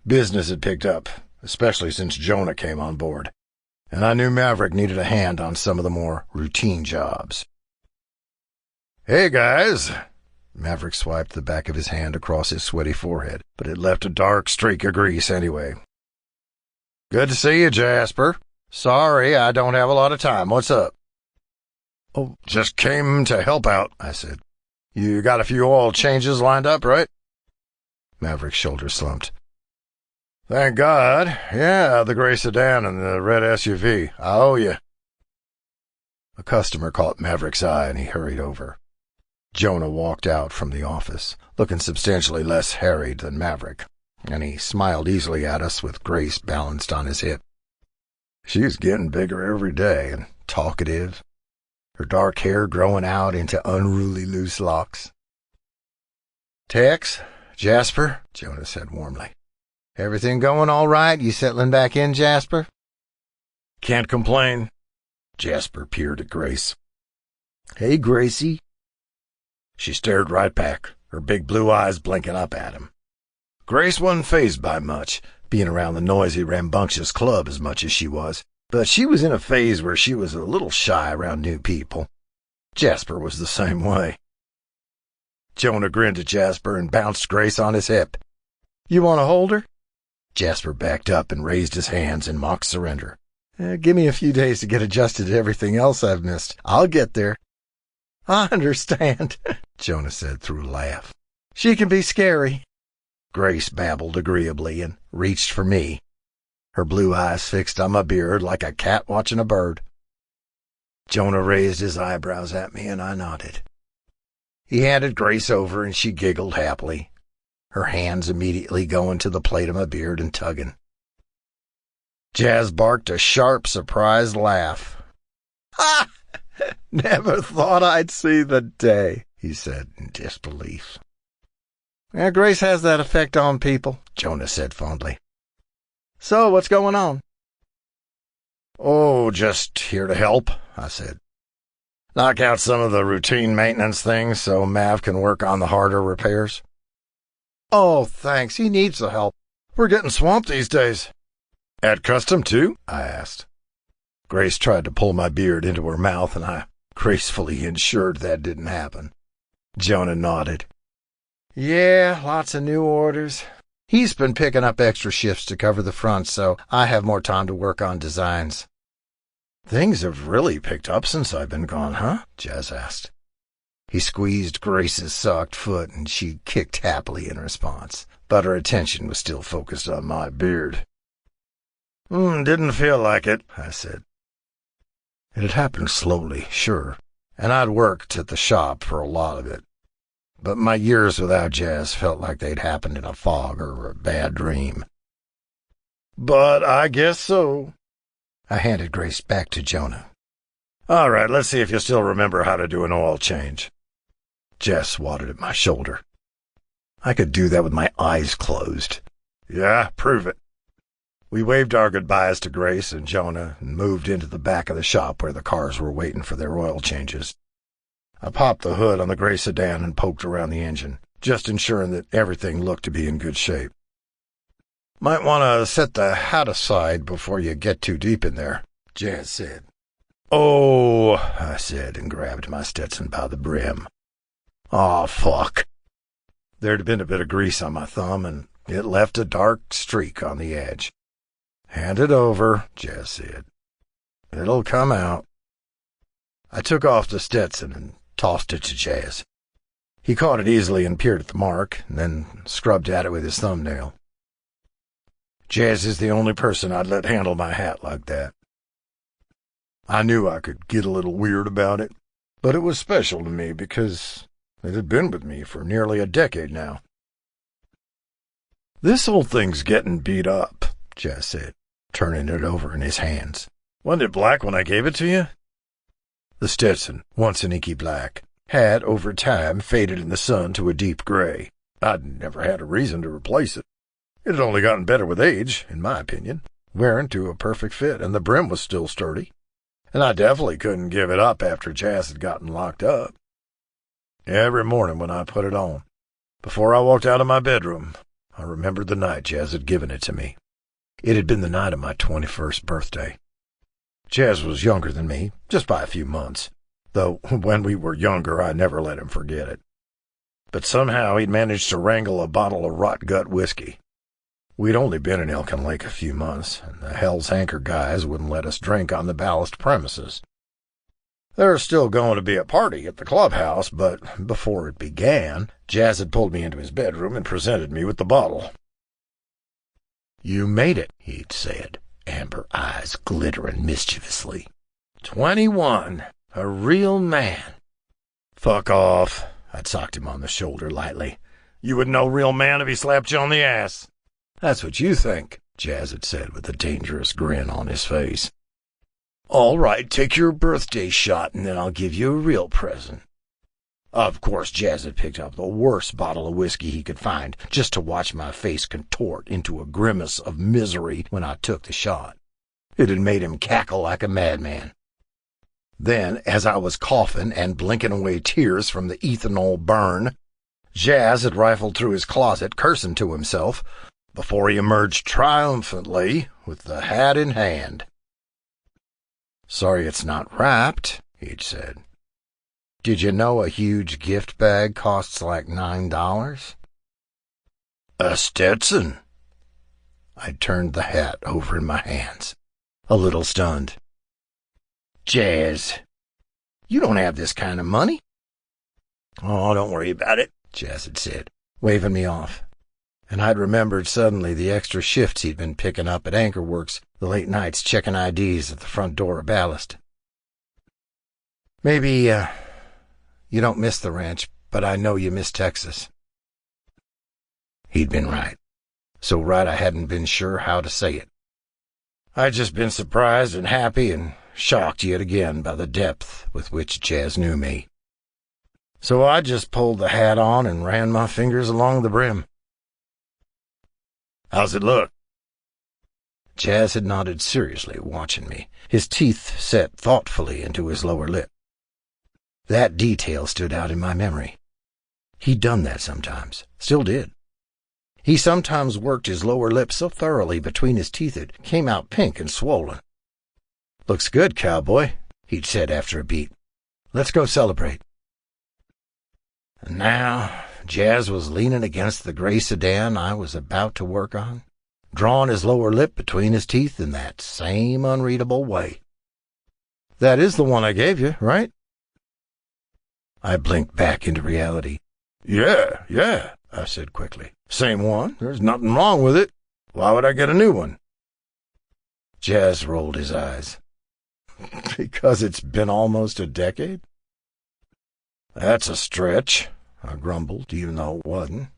Business had picked up, especially since Jonah came on board, and I knew Maverick needed a hand on some of the more routine jobs. "Hey, guys." Maverick swiped the back of his hand across his sweaty forehead, but it left a dark streak of grease anyway. "Good to see you, Jasper. Sorry, I don't have a lot of time. What's up?" "Oh, just came to help out," I said. "You got a few oil changes lined up, right?" Maverick's shoulders slumped. "Thank God. Yeah, the gray sedan and the red SUV. I owe you." A customer caught Maverick's eye, and he hurried over. Jonah walked out from the office, looking substantially less harried than Maverick, and he smiled easily at us with Grace balanced on his hip. She was getting bigger every day and talkative, her dark hair growing out into unruly loose locks. "Tex, Jasper," Jonah said warmly. "Everything going all right? You settling back in, Jasper?" "Can't complain." Jasper peered at Grace. "Hey, Gracie." She stared right back, her big blue eyes blinking up at him. Grace wasn't fazed by much, being around the noisy, rambunctious club as much as she was, but she was in a phase where she was a little shy around new people. Jasper was the same way. Jonah grinned at Jasper and bounced Grace on his hip. "You want to hold her?" Jasper backed up and raised his hands in mock surrender. "Give me a few days to get adjusted to everything else I've missed. I'll get there." "I understand," Jonah said through a laugh. "She can be scary." Grace babbled agreeably and reached for me, her blue eyes fixed on my beard like a cat watching a bird. Jonah raised his eyebrows at me, and I nodded. He handed Grace over, and she giggled happily, her hands immediately going to the plate of my beard and tugging. Jazz barked a sharp, surprised laugh. "Ha! Never thought I'd see the day," he said in disbelief. "Grace has that effect on people," Jonah said fondly. "So, what's going on?" "Oh, just here to help," I said. "Knock out some of the routine maintenance things so Mav can work on the harder repairs." "Oh, thanks. He needs the help. We're getting swamped these days." "At custom, too?" I asked. Grace tried to pull my beard into her mouth, and I gracefully ensured that didn't happen. Jonah nodded. "Yeah, lots of new orders. He's been picking up extra shifts to cover the front, so I have more time to work on designs." "Things have really picked up since I've been gone, huh?" Jazz asked. He squeezed Grace's socked foot, and she kicked happily in response, but her attention was still focused on my beard. Didn't feel like it," I said. It had happened slowly, sure, and I'd worked at the shop for a lot of it. But my years without Jazz felt like they'd happened in a fog or a bad dream. "But I guess so." I handed Grace back to Jonah. "All right, let's see if you still remember how to do an oil change." Jess swatted at my shoulder. I could do that with my eyes closed. Yeah, prove it. We waved our goodbyes to Grace and Jonah and moved into the back of the shop where the cars were waiting for their oil changes. I popped the hood on the gray sedan and poked around the engine, just ensuring that everything looked to be in good shape. "Might want to set the hat aside before you get too deep in there," Jazz said. "Oh," I said and grabbed my Stetson by the brim. "Aw, fuck." There'd been a bit of grease on my thumb, and it left a dark streak on the edge. "Hand it over," Jazz said. "It'll come out." I took off the Stetson and tossed it to Jazz. He caught it easily and peered at the mark, and then scrubbed at it with his thumbnail. Jazz is the only person I'd let handle my hat like that. I knew I could get a little weird about it, but it was special to me because it had been with me for nearly a decade now. "This whole thing's getting beat up," Jazz said, turning it over in his hands. "Wasn't it black when I gave it to you?" The Stetson, once an inky black, had, over time, faded in the sun to a deep gray. I'd never had a reason to replace it. It had only gotten better with age, in my opinion, wearing to a perfect fit, and the brim was still sturdy. And I definitely couldn't give it up after Jazz had gotten locked up. Every morning when I put it on, before I walked out of my bedroom, I remembered the night Jazz had given it to me. It had been the night of my 21st birthday. Jazz was younger than me, just by a few months, though when we were younger I never let him forget it. But somehow he'd managed to wrangle a bottle of rot-gut whiskey. We'd only been in Elkin Lake a few months, and the Hell's Anchor guys wouldn't let us drink on the Ballast premises. There was still going to be a party at the clubhouse, but before it began, Jazz had pulled me into his bedroom and presented me with the bottle. "You made it," he'd said, amber eyes glittering mischievously. 21. A real man." "Fuck off." I'd socked him on the shoulder lightly. "You would know real man if he slapped you on the ass." "That's what you think," Jazz had said with a dangerous grin on his face. "All right, take your birthday shot, and then I'll give you a real present." Of course, Jazz had picked up the worst bottle of whiskey he could find, just to watch my face contort into a grimace of misery when I took the shot. It had made him cackle like a madman. Then, as I was coughing and blinking away tears from the ethanol burn, Jazz had rifled through his closet, cursing to himself, before he emerged triumphantly with the hat in hand. "Sorry it's not wrapped," he'd said. "Did you know a huge gift bag costs like $9? "A Stetson." I turned the hat over in my hands, a little stunned. "Jazz, you don't have this kind of money." "Oh, don't worry about it," Jazz had said, waving me off. And I'd remembered suddenly the extra shifts he'd been picking up at Anchor Works, the late nights checking IDs at the front door of Ballast. "Maybe, you don't miss the ranch, but I know you miss Texas." He'd been right. So right I hadn't been sure how to say it. I'd just been surprised and happy and shocked yet again by the depth with which Jazz knew me. So I just pulled the hat on and ran my fingers along the brim. "How's it look?" Jazz had nodded seriously, watching me, his teeth set thoughtfully into his lower lip. That detail stood out in my memory. He'd done that sometimes, still did. He sometimes worked his lower lip so thoroughly between his teeth it came out pink and swollen. "Looks good, cowboy," he'd said after a beat. "Let's go celebrate." And now Jazz was leaning against the gray sedan I was about to work on, drawing his lower lip between his teeth in that same unreadable way. "That is the one I gave you, right?" I blinked back into reality. Yeah, I said quickly. "Same one. There's nothing wrong with it. Why would I get a new one?" Jazz rolled his eyes. "Because it's been almost a decade?" "That's a stretch," I grumbled, even though it wasn't.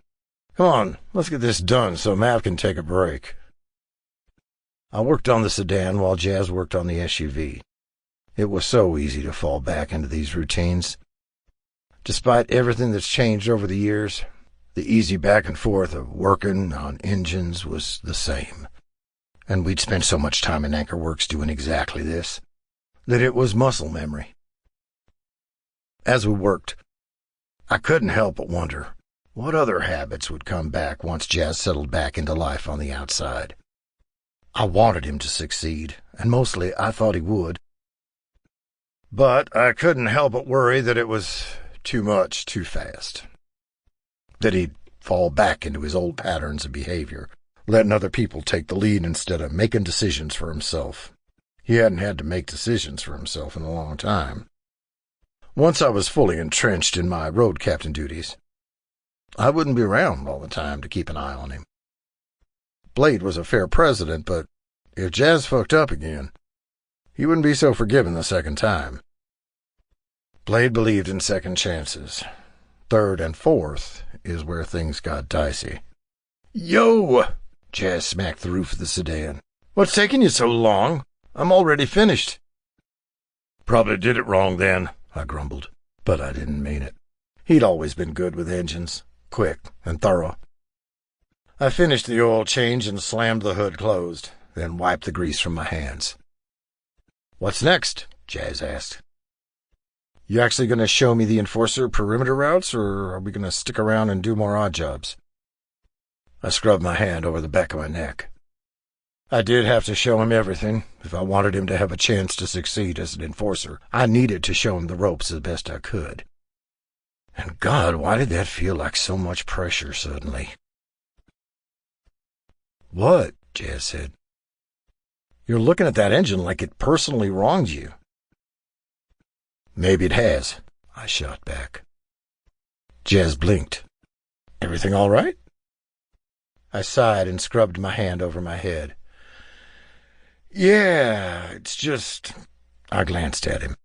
"Come on, let's get this done so Matt can take a break." I worked on the sedan while Jazz worked on the SUV. It was so easy to fall back into these routines. Despite everything that's changed over the years, The easy back and forth of working on engines was the same, and we'd spent so much time in Anchor Works doing exactly this that it was muscle memory. As we worked, I couldn't help but wonder what other habits would come back once Jazz settled back into life on the outside. I wanted him to succeed, and mostly I thought he would. But I couldn't help but worry that it was too much too fast. That he'd fall back into his old patterns of behavior, letting other people take the lead instead of making decisions for himself. He hadn't had to make decisions for himself in a long time. Once I was fully entrenched in my road captain duties, I wouldn't be around all the time to keep an eye on him. Blade was a fair president, but if Jazz fucked up again, he wouldn't be so forgiving the second time. Blade believed in second chances. Third and fourth is where things got dicey. "Yo!" Jazz smacked the roof of the sedan. "What's taking you so long? I'm already finished." "Probably did it wrong then," I grumbled, but I didn't mean it. He'd always been good with engines, quick and thorough. I finished the oil change and slammed the hood closed, then wiped the grease from my hands. "What's next?" Jazz asked. "You actually going to show me the Enforcer perimeter routes, or are we going to stick around and do more odd jobs?" I scrubbed my hand over the back of my neck. I did have to show him everything. If I wanted him to have a chance to succeed as an enforcer, I needed to show him the ropes as best I could. And God, why did that feel like so much pressure suddenly? "What?" Jazz said. "You're looking at that engine like it personally wronged you." "Maybe it has," I shot back. Jazz blinked. "Everything all right?" I sighed and scrubbed my hand over my head. "Yeah, it's just—" I glanced at him.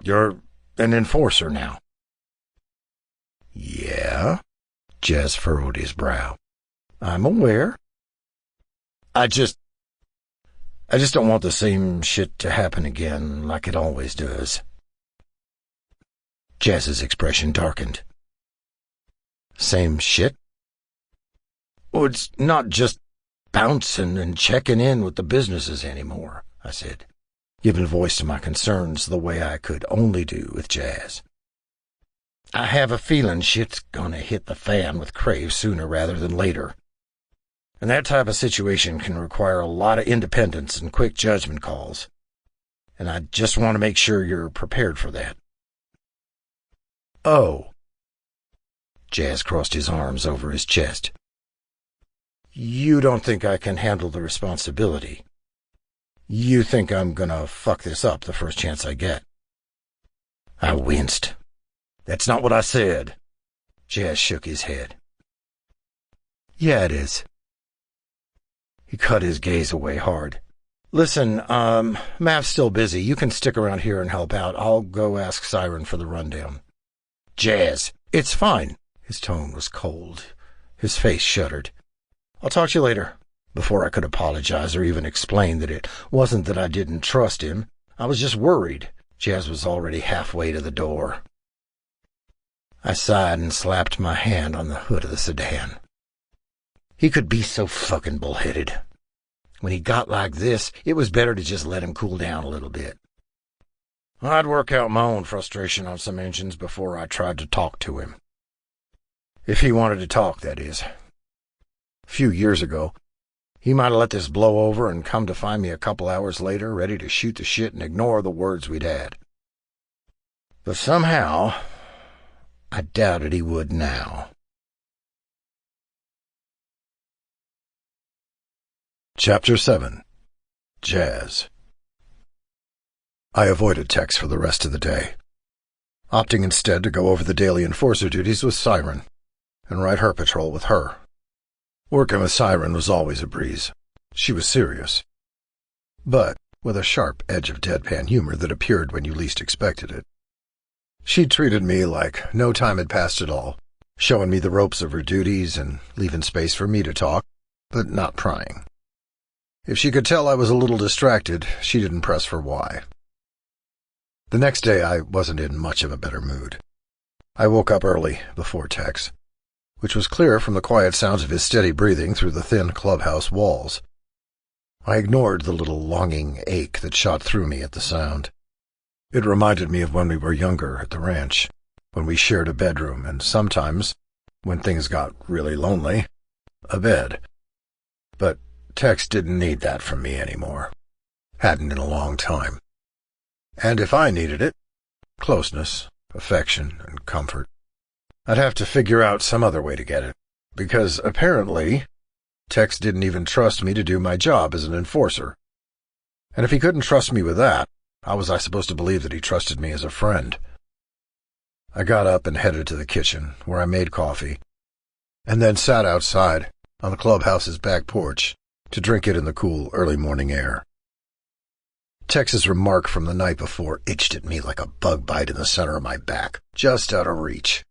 "You're an enforcer now." "Yeah?" Jazz furrowed his brow. "I'm aware. I just don't want the same shit to happen again like it always does." Jazz's expression darkened. "Same shit?" "Well, it's not just bouncing and checking in with the businesses anymore," I said, giving voice to my concerns the way I could only do with Jazz. "I have a feeling shit's gonna hit the fan with Crave sooner rather than later. And that type of situation can require a lot of independence and quick judgment calls. And I just want to make sure you're prepared for that." "Oh." Jazz crossed his arms over his chest. "You don't think I can handle the responsibility? You think I'm gonna fuck this up the first chance I get?" I winced. "That's not what I said." Jazz shook his head. "Yeah, it is." He cut his gaze away hard. "Listen, Mav's still busy. You can stick around here and help out. I'll go ask Siren for the rundown." "Jazz, it's fine." His tone was cold. His face shuddered. "I'll talk to you later." Before I could apologize or even explain that it wasn't that I didn't trust him, I was just worried. Jazz was already halfway to the door. I sighed and slapped my hand on the hood of the sedan. He could be so fucking bullheaded. When he got like this, it was better to just let him cool down a little bit. I'd work out my own frustration on some engines before I tried to talk to him. If he wanted to talk, that is. A few years ago, he might have let this blow over and come to find me a couple hours later ready to shoot the shit and ignore the words we'd had. But somehow, I doubted he would now. Chapter 7. Jazz. I avoided Tex for the rest of the day, opting instead to go over the daily enforcer duties with Siren and ride her patrol with her. Working with Siren was always a breeze. She was serious, but with a sharp edge of deadpan humor that appeared when you least expected it. She treated me like no time had passed at all, showing me the ropes of her duties and leaving space for me to talk, but not prying. If she could tell I was a little distracted, she didn't press for why. The next day I wasn't in much of a better mood. I woke up early, before Tex, which was clear from the quiet sounds of his steady breathing through the thin clubhouse walls. I ignored the little longing ache that shot through me at the sound. It reminded me of when we were younger at the ranch, when we shared a bedroom and sometimes, when things got really lonely, a bed. But Tex didn't need that from me anymore. Hadn't in a long time. And if I needed it, closeness, affection, and comfort, I'd have to figure out some other way to get it, because apparently Tex didn't even trust me to do my job as an enforcer. And if he couldn't trust me with that, how was I supposed to believe that he trusted me as a friend? I got up and headed to the kitchen, where I made coffee, and then sat outside on the clubhouse's back porch to drink it in the cool early morning air. Tex's remark from the night before itched at me like a bug bite in the center of my back, just out of reach.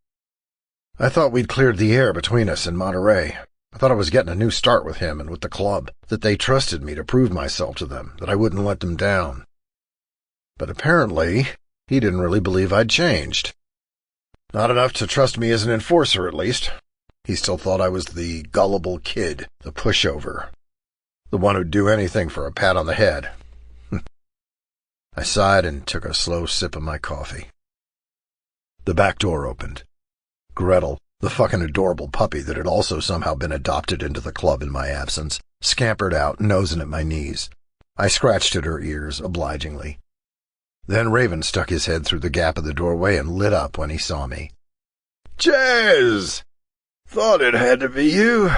I thought we'd cleared the air between us in Monterey. I thought I was getting a new start with him and with the club, that they trusted me to prove myself to them, that I wouldn't let them down. But apparently, he didn't really believe I'd changed. Not enough to trust me as an enforcer, at least. He still thought I was the gullible kid, the pushover, the one who'd do anything for a pat on the head. I sighed and took a slow sip of my coffee. The back door opened. Gretel, the fucking adorable puppy that had also somehow been adopted into the club in my absence, scampered out, nosing at my knees. I scratched at her ears, obligingly. Then Raven stuck his head through the gap of the doorway and lit up when he saw me. Jazz! Thought it had to be you.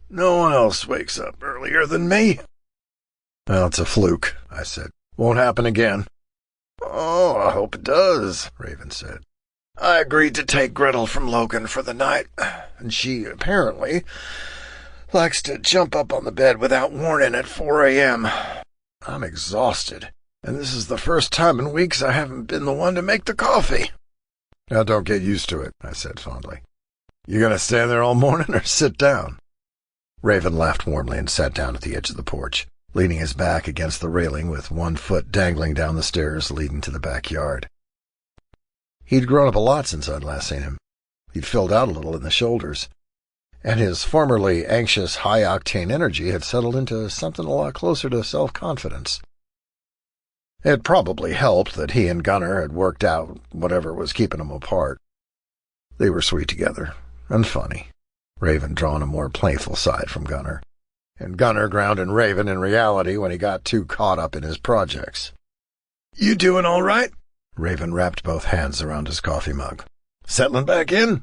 No one else wakes up earlier than me. Well, it's a fluke, I said. Won't happen again. Oh, I hope it does, Raven said. I agreed to take Gretel from Logan for the night, and she apparently likes to jump up on the bed without warning at 4 a.m. I'm exhausted, and this is the first time in weeks I haven't been the one to make the coffee. Now don't get used to it, I said fondly. You gonna stand there all morning or sit down? Raven laughed warmly and sat down at the edge of the porch, leaning his back against the railing with one foot dangling down the stairs leading to the backyard. He'd grown up a lot since I'd last seen him. He'd filled out a little in the shoulders, and his formerly anxious, high-octane energy had settled into something a lot closer to self-confidence. It probably helped that he and Gunnar had worked out whatever was keeping them apart. They were sweet together, and funny, Raven drawing a more playful side from Gunnar, and Gunnar grounding Raven in reality when he got too caught up in his projects. You doing all right? Raven wrapped both hands around his coffee mug. Settling back in?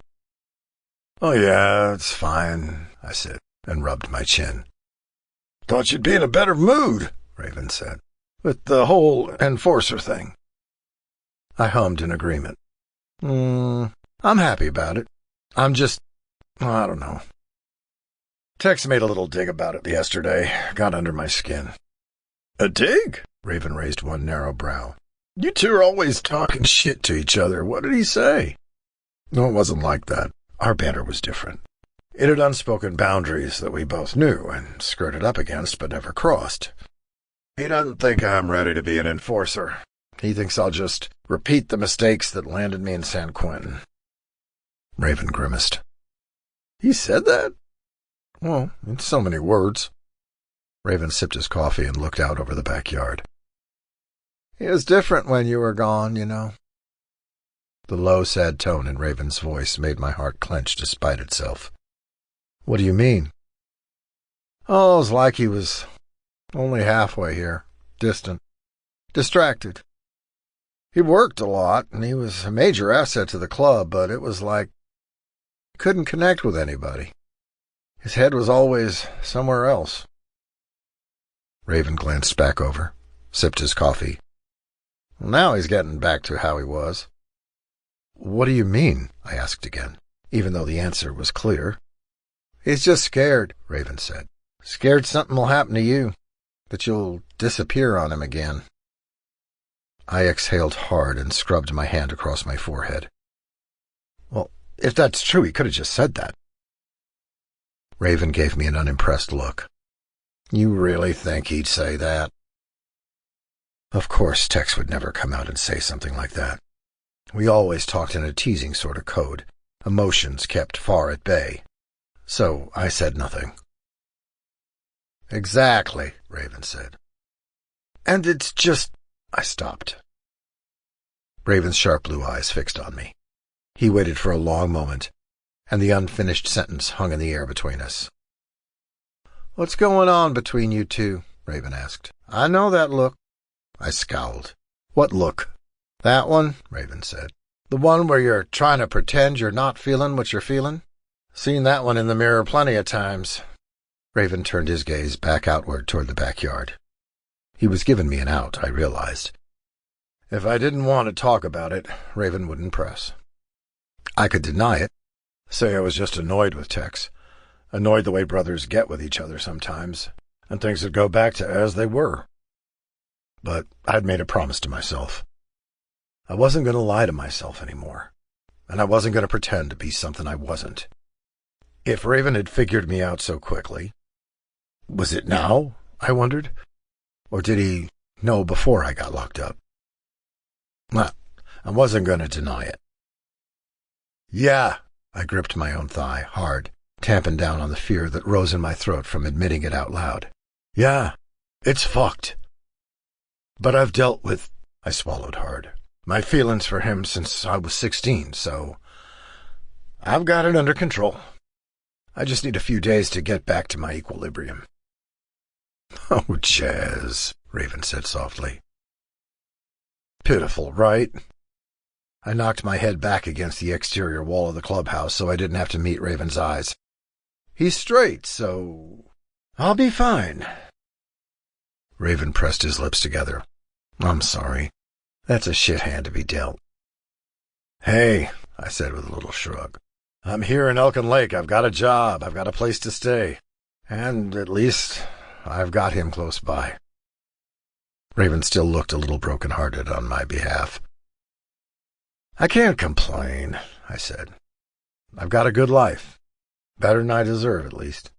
Oh, yeah, it's fine, I said, and rubbed my chin. Thought you'd be in a better mood, Raven said, with the whole enforcer thing. I hummed in agreement. I'm happy about it. I'm just, I don't know. Tex made a little dig about it yesterday. Got under my skin. A dig? Raven raised one narrow brow. You two are always talking shit to each other. What did he say? No, it wasn't like that. Our banter was different. It had unspoken boundaries that we both knew and skirted up against but never crossed. He doesn't think I'm ready to be an enforcer. He thinks I'll just repeat the mistakes that landed me in San Quentin. Raven grimaced. He said that? Well, in so many words. Raven sipped his coffee and looked out over the backyard. It was different when you were gone, you know. The low, sad tone in Raven's voice made my heart clench despite itself. What do you mean? Oh, it was like he was only halfway here, distant, distracted. He worked a lot, and he was a major asset to the club, but it was like he couldn't connect with anybody. His head was always somewhere else. Raven glanced back over, sipped his coffee. Now he's getting back to how he was. What do you mean? I asked again, even though the answer was clear. He's just scared, Raven said. Scared something will happen to you, that you'll disappear on him again. I exhaled hard and scrubbed my hand across my forehead. Well, if that's true, he could have just said that. Raven gave me an unimpressed look. You really think he'd say that? Of course, Tex would never come out and say something like that. We always talked in a teasing sort of code, Emotions kept far at bay, so I said nothing. "Exactly," Raven said. "And it's just—" I stopped. Raven's sharp blue eyes fixed on me. He waited for a long moment, and the unfinished sentence hung in the air between us. "What's going on between you two?" Raven asked. "I know that look." I scowled. "What look?" "That one," Raven said. "The one where you're trying to pretend you're not feeling what you're feeling. Seen that one in the mirror plenty of times." Raven turned his gaze back outward toward the backyard. He was giving me an out, I realized. If I didn't want to talk about it, Raven wouldn't press. I could deny it, say I was just annoyed with Tex, annoyed the way brothers get with each other sometimes, and things would go back to as they were. But I'd made a promise to myself. I wasn't going to lie to myself anymore, and I wasn't going to pretend to be something I wasn't. If Raven had figured me out so quickly, was it now, I wondered? Or did he know before I got locked up? Well, I wasn't going to deny it. "Yeah," I gripped my own thigh hard, tamping down on the fear that rose in my throat from admitting it out loud. "Yeah, it's fucked. But I've dealt with," I swallowed hard, "my feelings for him since I was 16, so I've got it under control. I just need a few days to get back to my equilibrium." "Oh, Jazz," Raven said softly. Pitiful, right? I knocked my head back against the exterior wall of the clubhouse so I didn't have to meet Raven's eyes. "He's straight, so I'll be fine." Raven pressed his lips together. "I'm sorry. That's a shit hand to be dealt." "Hey," I said with a little shrug. "I'm here in Elkin Lake. I've got a job. I've got a place to stay. And at least I've got him close by." Raven still looked a little broken-hearted on my behalf. "I can't complain," I said. "I've got a good life. Better than I deserve, at least."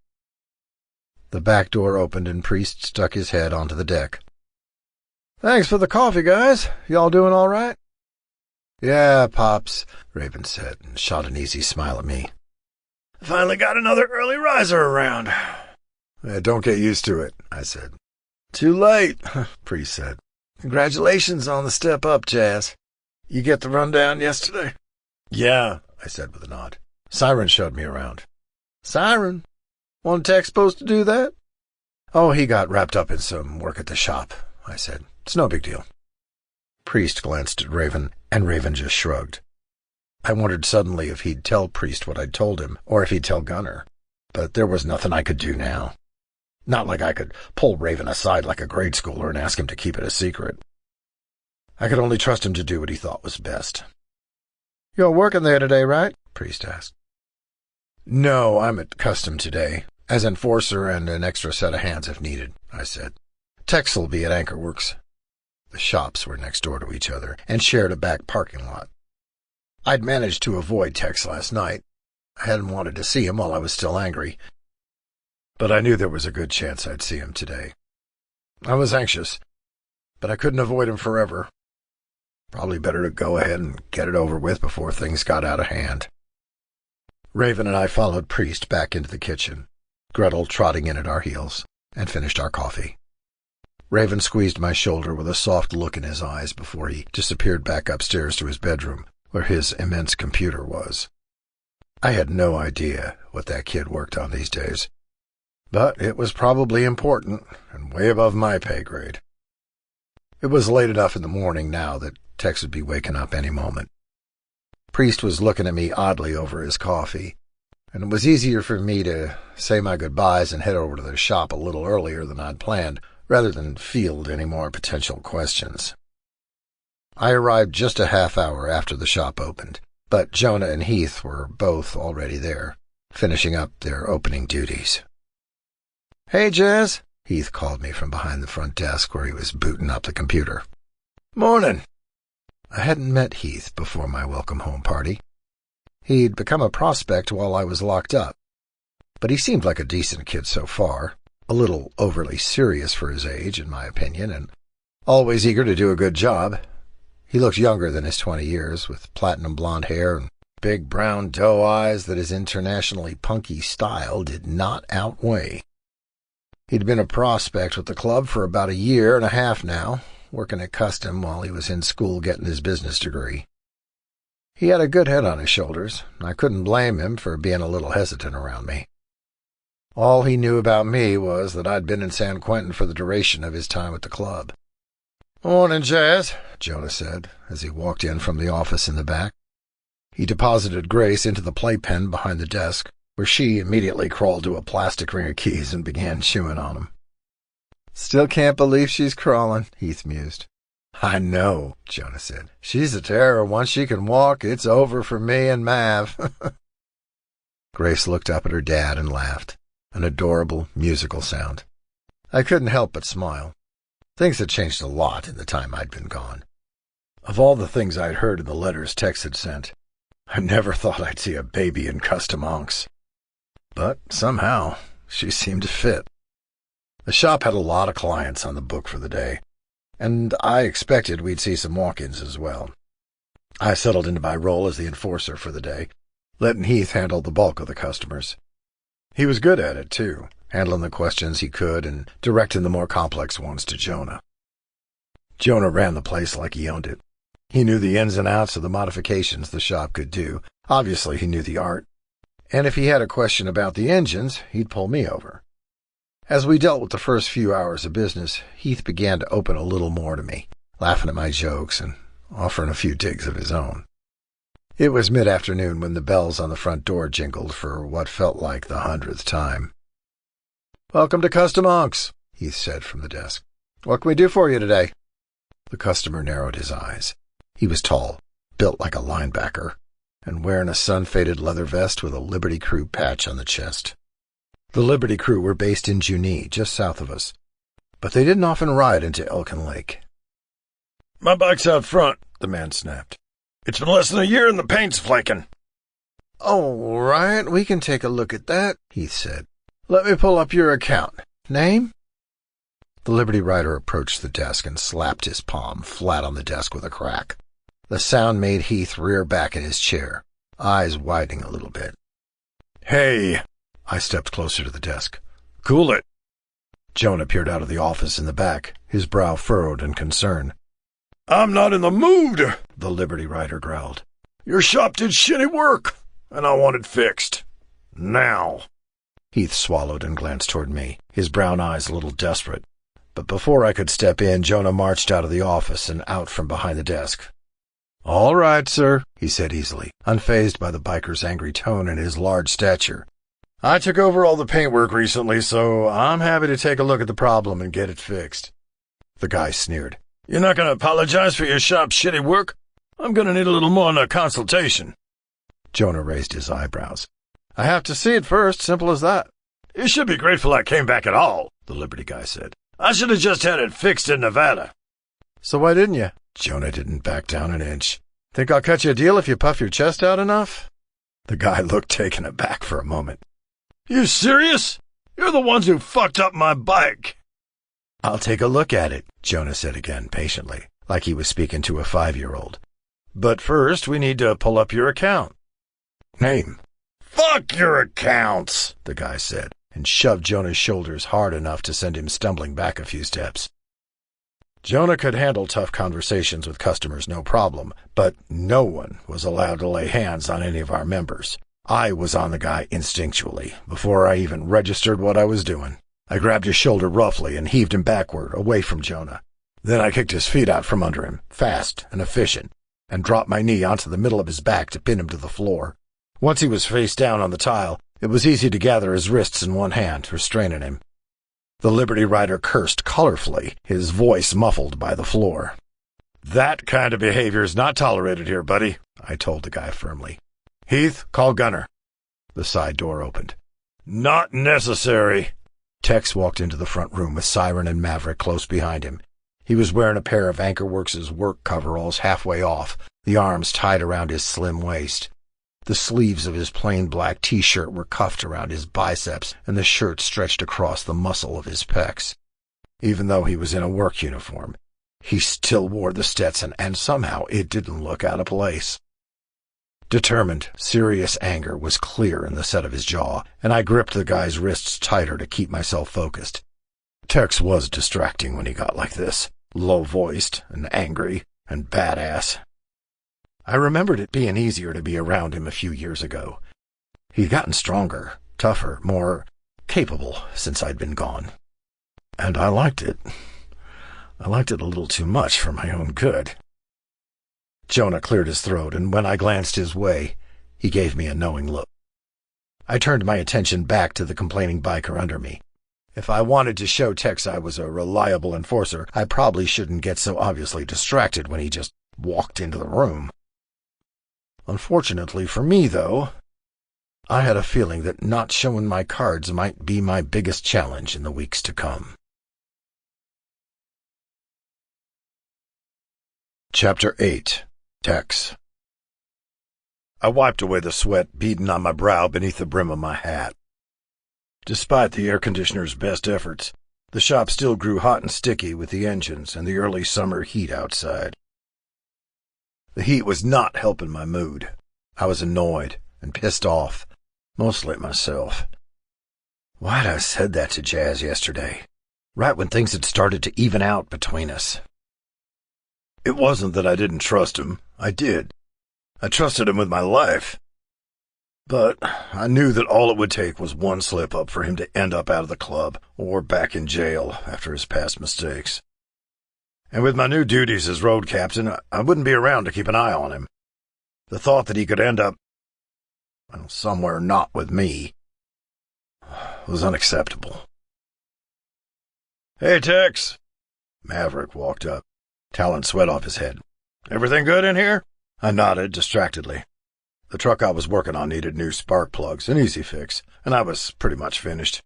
The back door opened and Priest stuck his head onto the deck. "Thanks for the coffee, guys. Y'all doing all right?" "Yeah, Pops," Raven said, and shot an easy smile at me. "Finally got another early riser around." "Don't get used to it," I said. "Too late," Priest said. "Congratulations on the step up, Jazz. You get the rundown yesterday?" "Yeah," I said with a nod. "Siren showed me around." "Siren? Wasn't Tex supposed to do that?" "Oh, he got wrapped up in some work at the shop," I said. "It's no big deal." Priest glanced at Raven, and Raven just shrugged. I wondered suddenly if he'd tell Priest what I'd told him, or if he'd tell Gunner. But there was nothing I could do now. Not like I could pull Raven aside like a grade schooler and ask him to keep it a secret. I could only trust him to do what he thought was best. "You're working there today, right?" Priest asked. "No, I'm at custom today, as enforcer and an extra set of hands if needed," I said. "Tex will be at Ankhor Works." The shops were next door to each other and shared a back parking lot. I'd managed to avoid Tex last night. I hadn't wanted to see him while I was still angry, but I knew there was a good chance I'd see him today. I was anxious, but I couldn't avoid him forever. Probably better to go ahead and get it over with before things got out of hand. Raven and I followed Priest back into the kitchen, Gretel trotting in at our heels, and finished our coffee. Raven squeezed my shoulder with a soft look in his eyes before he disappeared back upstairs to his bedroom, where his immense computer was. I had no idea what that kid worked on these days, but it was probably important and way above my pay grade. It was late enough in the morning now that Tex would be waking up any moment. Priest was looking at me oddly over his coffee, and it was easier for me to say my goodbyes and head over to the shop a little earlier than I'd planned, rather than field any more potential questions. I arrived just a half hour after the shop opened, but Jonah and Heath were both already there, finishing up their opening duties. "Hey, Jazz," Heath called me from behind the front desk where he was booting up the computer. "Morning." I hadn't met Heath before my welcome home party. He'd become a prospect while I was locked up, but he seemed like a decent kid so far, a little overly serious for his age, in my opinion, and always eager to do a good job. He looked younger than his 20 years, with platinum blonde hair and big brown doe eyes that his internationally punky style did not outweigh. He'd been a prospect with the club for about 1.5 years now, working at Custom while he was in school getting his business degree. He had a good head on his shoulders, and I couldn't blame him for being a little hesitant around me. All he knew about me was that I'd been in San Quentin for the duration of his time at the club. "Morning, Jazz," Jonah said, as he walked in from the office in the back. He deposited Grace into the playpen behind the desk, where she immediately crawled to a plastic ring of keys and began chewing on them. "Still can't believe she's crawling," Heath mused. "I know," Jonah said. "She's a terror. Once she can walk, it's over for me and Mav." Grace looked up at her dad and laughed, an adorable musical sound. I couldn't help but smile. Things had changed a lot in the time I'd been gone. Of all the things I'd heard in the letters Tex had sent, I never thought I'd see a baby in Custom Onks. But somehow, she seemed to fit. The shop had a lot of clients on the book for the day, and I expected we'd see some walk-ins as well. I settled into my role as the enforcer for the day, letting Heath handle the bulk of the customers. He was good at it, too, handling the questions he could and directing the more complex ones to Jonah. Jonah ran the place like he owned it. He knew the ins and outs of the modifications the shop could do. Obviously, he knew the art. And if he had a question about the engines, he'd pull me over. As we dealt with the first few hours of business, Heath began to open a little more to me, laughing at my jokes and offering a few digs of his own. It was mid-afternoon when the bells on the front door jingled for what felt like the 100th time. "Welcome to Custom Onks," Heath said from the desk. "What can we do for you today?" The customer narrowed his eyes. He was tall, built like a linebacker, and wearing a sun-faded leather vest with a Liberty Crew patch on the chest. The Liberty Crew were based in Junee, just south of us, but they didn't often ride into Elkin Lake. "My bike's out front," the man snapped. "It's been less than 1 year and the paint's flaking." "All right, we can take a look at that," Heath said. "Let me pull up your account. Name?" The Liberty Rider approached the desk and slapped his palm flat on the desk with a crack. The sound made Heath rear back in his chair, eyes widening a little bit. "Hey!" I stepped closer to the desk. "Cool it." Jonah peered out of the office in the back, his brow furrowed in concern. "I'm not in the mood," the Liberty Rider growled. "Your shop did shitty work, and I want it fixed. Now." Heath swallowed and glanced toward me, his brown eyes a little desperate. But before I could step in, Jonah marched out of the office and out from behind the desk. "All right, sir," he said easily, unfazed by the biker's angry tone and his large stature. "I took over all the paintwork recently, so I'm happy to take a look at the problem and get it fixed." The guy sneered. "You're not going to apologize for your shop's shitty work? I'm going to need a little more than a consultation." Jonah raised his eyebrows. "I have to see it first, simple as that." "You should be grateful I came back at all," the Liberty guy said. "I should have just had it fixed in Nevada." "So why didn't you?" Jonah didn't back down an inch. "Think I'll cut you a deal if you puff your chest out enough?" The guy looked taken aback for a moment. "You serious? You're the ones who fucked up my bike." "I'll take a look at it," Jonah said again patiently, like he was speaking to a 5-year-old. "But first we need to pull up your account." "Name?" "Fuck your accounts," the guy said, and shoved Jonah's shoulders hard enough to send him stumbling back a few steps. Jonah could handle tough conversations with customers no problem, but no one was allowed to lay hands on any of our members. I was on the guy instinctually, before I even registered what I was doing. I grabbed his shoulder roughly and heaved him backward, away from Jonah. Then I kicked his feet out from under him, fast and efficient, and dropped my knee onto the middle of his back to pin him to the floor. Once he was face down on the tile, it was easy to gather his wrists in one hand, restraining him. The Liberty Rider cursed colorfully, his voice muffled by the floor. "That kind of behavior is not tolerated here, buddy," I told the guy firmly. "Heath, call Gunner." The side door opened. "Not necessary." Tex walked into the front room with Siren and Maverick close behind him. He was wearing a pair of Anchor Works' work coveralls halfway off, the arms tied around his slim waist. The sleeves of his plain black T-shirt were cuffed around his biceps, and the shirt stretched across the muscle of his pecs. Even though he was in a work uniform, he still wore the Stetson, and somehow it didn't look out of place. Determined, serious anger was clear in the set of his jaw, and I gripped the guy's wrists tighter to keep myself focused. Tex was distracting when he got like this, low-voiced and angry and badass. I remembered it being easier to be around him a few years ago. He'd gotten stronger, tougher, more capable since I'd been gone. And I liked it. I liked it a little too much for my own good. Jonah cleared his throat, and when I glanced his way, he gave me a knowing look. I turned my attention back to the complaining biker under me. If I wanted to show Tex I was a reliable enforcer, I probably shouldn't get so obviously distracted when he just walked into the room. Unfortunately for me, though, I had a feeling that not showing my cards might be my biggest challenge in the weeks to come. Chapter 8. Tex. I wiped away the sweat beading on my brow beneath the brim of my hat. Despite the air conditioner's best efforts, the shop still grew hot and sticky with the engines and the early summer heat outside. The heat was not helping my mood. I was annoyed and pissed off, mostly at myself. Why'd I said that to Jazz yesterday, right when things had started to even out between us? It wasn't that I didn't trust him. I did. I trusted him with my life. But I knew that all it would take was one slip-up for him to end up out of the club or back in jail after his past mistakes. And with my new duties as road captain, I wouldn't be around to keep an eye on him. The thought that he could end up, well, somewhere not with me was unacceptable. "Hey, Tex." Maverick walked up, talon sweat off his head. "Everything good in here?" I nodded distractedly. The truck I was working on needed new spark plugs, an easy fix, and I was pretty much finished.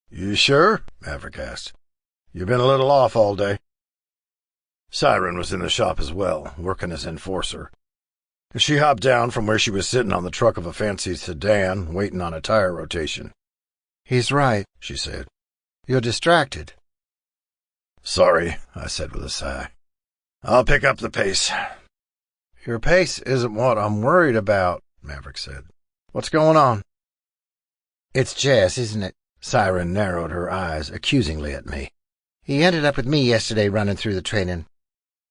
"You sure?" Maverick asked. "You've been a little off all day." Siren was in the shop as well, working as enforcer. She hopped down from where she was sitting on the truck of a fancy sedan, waiting on a tire rotation. "He's right," she said. "You're distracted." "Sorry," I said with a sigh. "I'll pick up the pace." "Your pace isn't what I'm worried about," Maverick said. "What's going on?" "It's Jess, isn't it?" Siren narrowed her eyes accusingly at me. "He ended up with me yesterday running through the training.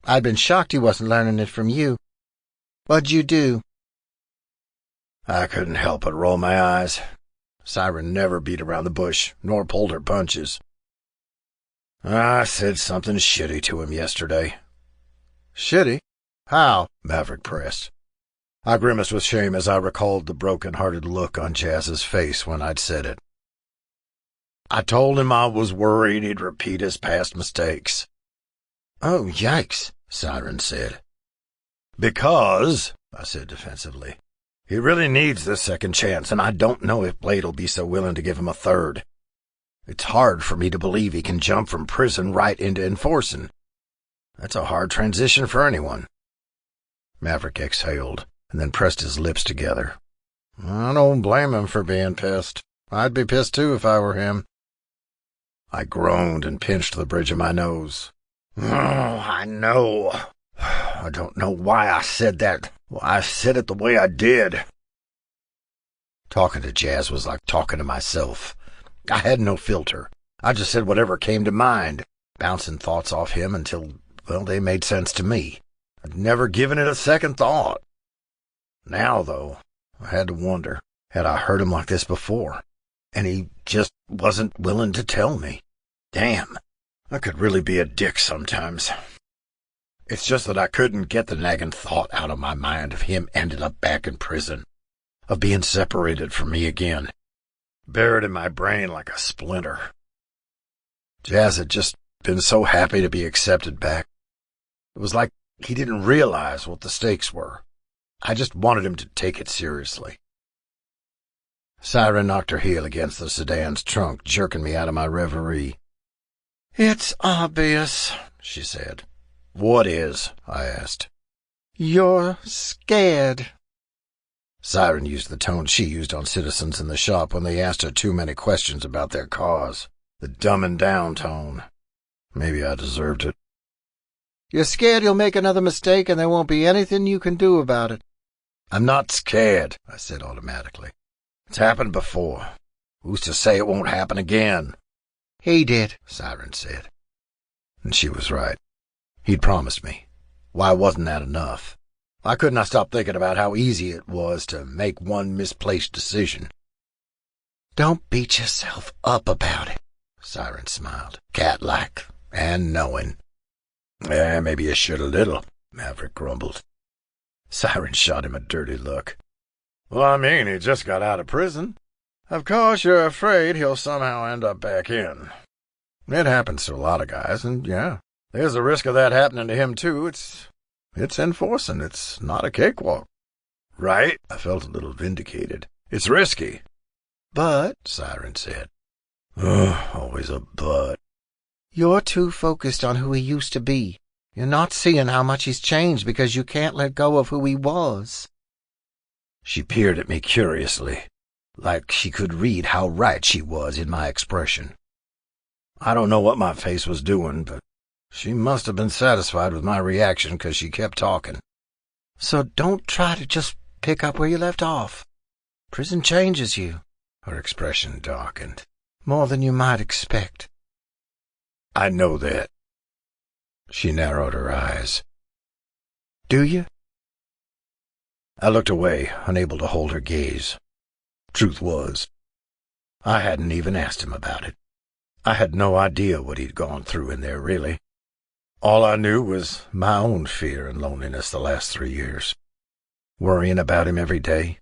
I'd been shocked he wasn't learning it from you. What'd you do?" I couldn't help but roll my eyes. Siren never beat around the bush, nor pulled her punches. "I said something shitty to him yesterday." "Shitty? How?" Maverick pressed. I grimaced with shame as I recalled the broken-hearted look on Jazz's face when I'd said it. "I told him I was worried he'd repeat his past mistakes." "Oh, yikes," Siren said. "Because," I said defensively, "he really needs this second chance, and I don't know if Blade'll be so willing to give him a third. It's hard for me to believe he can jump from prison right into enforcing. That's a hard transition for anyone." Maverick exhaled, and then pressed his lips together. "I don't blame him for being pissed. I'd be pissed too if I were him." I groaned and pinched the bridge of my nose. "Oh, I know. I don't know why I said that. Why I said it the way I did." Talking to Jazz was like talking to myself. I had no filter. I just said whatever came to mind, bouncing thoughts off him until, well, they made sense to me. I'd never given it a second thought. Now, though, I had to wonder, had I heard him like this before? And he just wasn't willing to tell me. Damn, I could really be a dick sometimes. It's just that I couldn't get the nagging thought out of my mind of him ending up back in prison, of being separated from me again, buried in my brain like a splinter. Jazz had just been so happy to be accepted back. It was like he didn't realize what the stakes were. I just wanted him to take it seriously. Siren knocked her heel against the sedan's trunk, jerking me out of my reverie. "It's obvious," she said. "What is?" I asked. "You're scared." Siren used the tone she used on citizens in the shop when they asked her too many questions about their cause. The dumbing down tone. Maybe I deserved it. "You're scared you'll make another mistake and there won't be anything you can do about it." I'm not scared, I said automatically. It's happened before. Who's to say it won't happen again? He did, Siren said. And she was right. He'd promised me. Why wasn't that enough? Why couldn't I stop thinking about how easy it was to make one misplaced decision? Don't beat yourself up about it, Siren smiled, cat-like and knowing. Maybe you should a little, Maverick grumbled. Siren shot him a dirty look. Well, I mean, he just got out of prison. Of course, you're afraid he'll somehow end up back in. It happens to a lot of guys, and yeah, there's a risk of that happening to him, too. It's enforcing. It's not a cakewalk. Right? I felt a little vindicated. It's risky. But, Siren said. Always a but. You're too focused on who he used to be. You're not seeing how much he's changed because you can't let go of who he was. She peered at me curiously, like she could read how right she was in my expression. I don't know what my face was doing, but she must have been satisfied with my reaction because she kept talking. So don't try to just pick up where you left off. Prison changes you. Her expression darkened. More than you might expect. I know that. She narrowed her eyes. Do you? I looked away, unable to hold her gaze. Truth was, I hadn't even asked him about it. I had no idea what he'd gone through in there, really. All I knew was my own fear and loneliness the last 3 years. Worrying about him every day,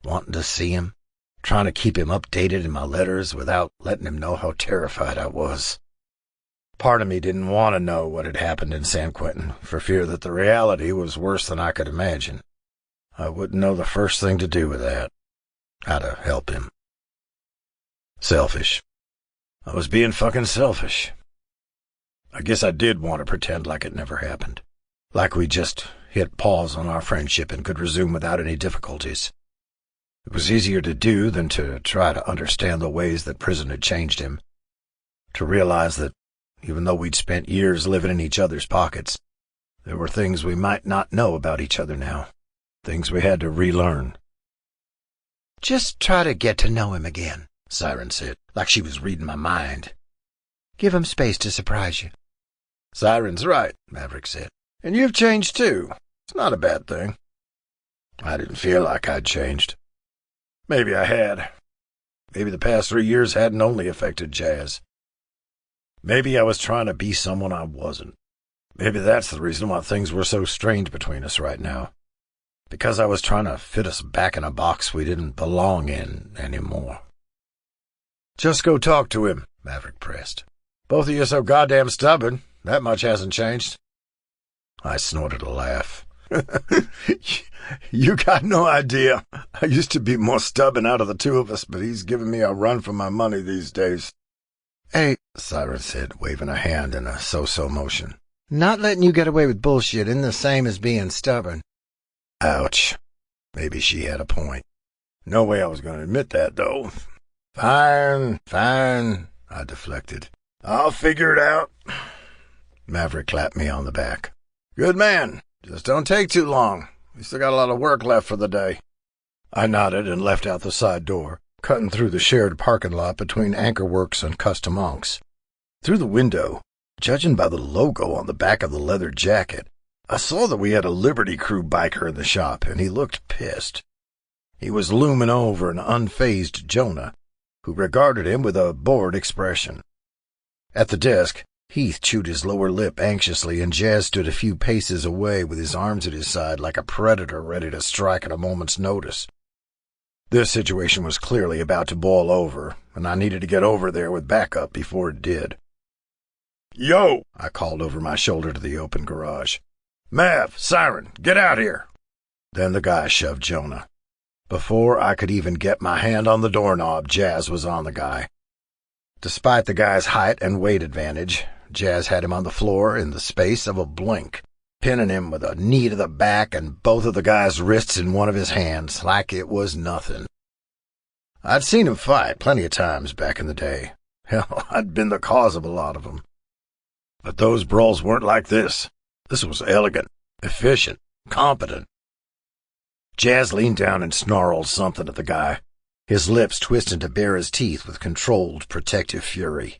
wanting to see him, trying to keep him updated in my letters without letting him know how terrified I was. Part of me didn't want to know what had happened in San Quentin, for fear that the reality was worse than I could imagine. I wouldn't know the first thing to do with that. How to help him. Selfish. I was being fucking selfish. I guess I did want to pretend like it never happened. Like we just hit pause on our friendship and could resume without any difficulties. It was easier to do than to try to understand the ways that prison had changed him. To realize that even though we'd spent years living in each other's pockets, there were things we might not know about each other now. Things we had to relearn. Just try to get to know him again, Siren said, like she was reading my mind. Give him space to surprise you. Siren's right, Maverick said. And you've changed too. It's not a bad thing. I didn't feel like I'd changed. Maybe I had. Maybe the past 3 years hadn't only affected Jazz. Maybe I was trying to be someone I wasn't. Maybe that's the reason why things were so strained between us right now. Because I was trying to fit us back in a box we didn't belong in anymore. Just go talk to him, Maverick pressed. Both of you are so goddamn stubborn. That much hasn't changed. I snorted a laugh. You got no idea. I used to be more stubborn out of the two of us, but he's giving me a run for my money these days. Hey, Siren said, waving a hand in a so-so motion. Not letting you get away with bullshit isn't the same as being stubborn. Ouch. Maybe she had a point. No way I was going to admit that, though. Fine, I deflected. I'll figure it out. Maverick clapped me on the back. Good man. Just don't take too long. We still got a lot of work left for the day. I nodded and left out the side door, cutting through the shared parking lot between Anchor Works and Custom Monks. Through the window, judging by the logo on the back of the leather jacket, I saw that we had a Liberty Crew biker in the shop, and he looked pissed. He was looming over an unfazed Jonah, who regarded him with a bored expression. At the desk, Heath chewed his lower lip anxiously, and Jazz stood a few paces away with his arms at his side like a predator ready to strike at a moment's notice. This situation was clearly about to boil over, and I needed to get over there with backup before it did. Yo! I called over my shoulder to the open garage. Mav, Siren, get out here! Then the guy shoved Jonah. Before I could even get my hand on the doorknob, Jazz was on the guy. Despite the guy's height and weight advantage, Jazz had him on the floor in the space of a blink, pinning him with a knee to the back and both of the guy's wrists in one of his hands, like it was nothing. I'd seen him fight plenty of times back in the day. Hell, I'd been the cause of a lot of them. But those brawls weren't like this. This was elegant, efficient, competent. Jazz leaned down and snarled something at the guy, his lips twisting to bare his teeth with controlled, protective fury.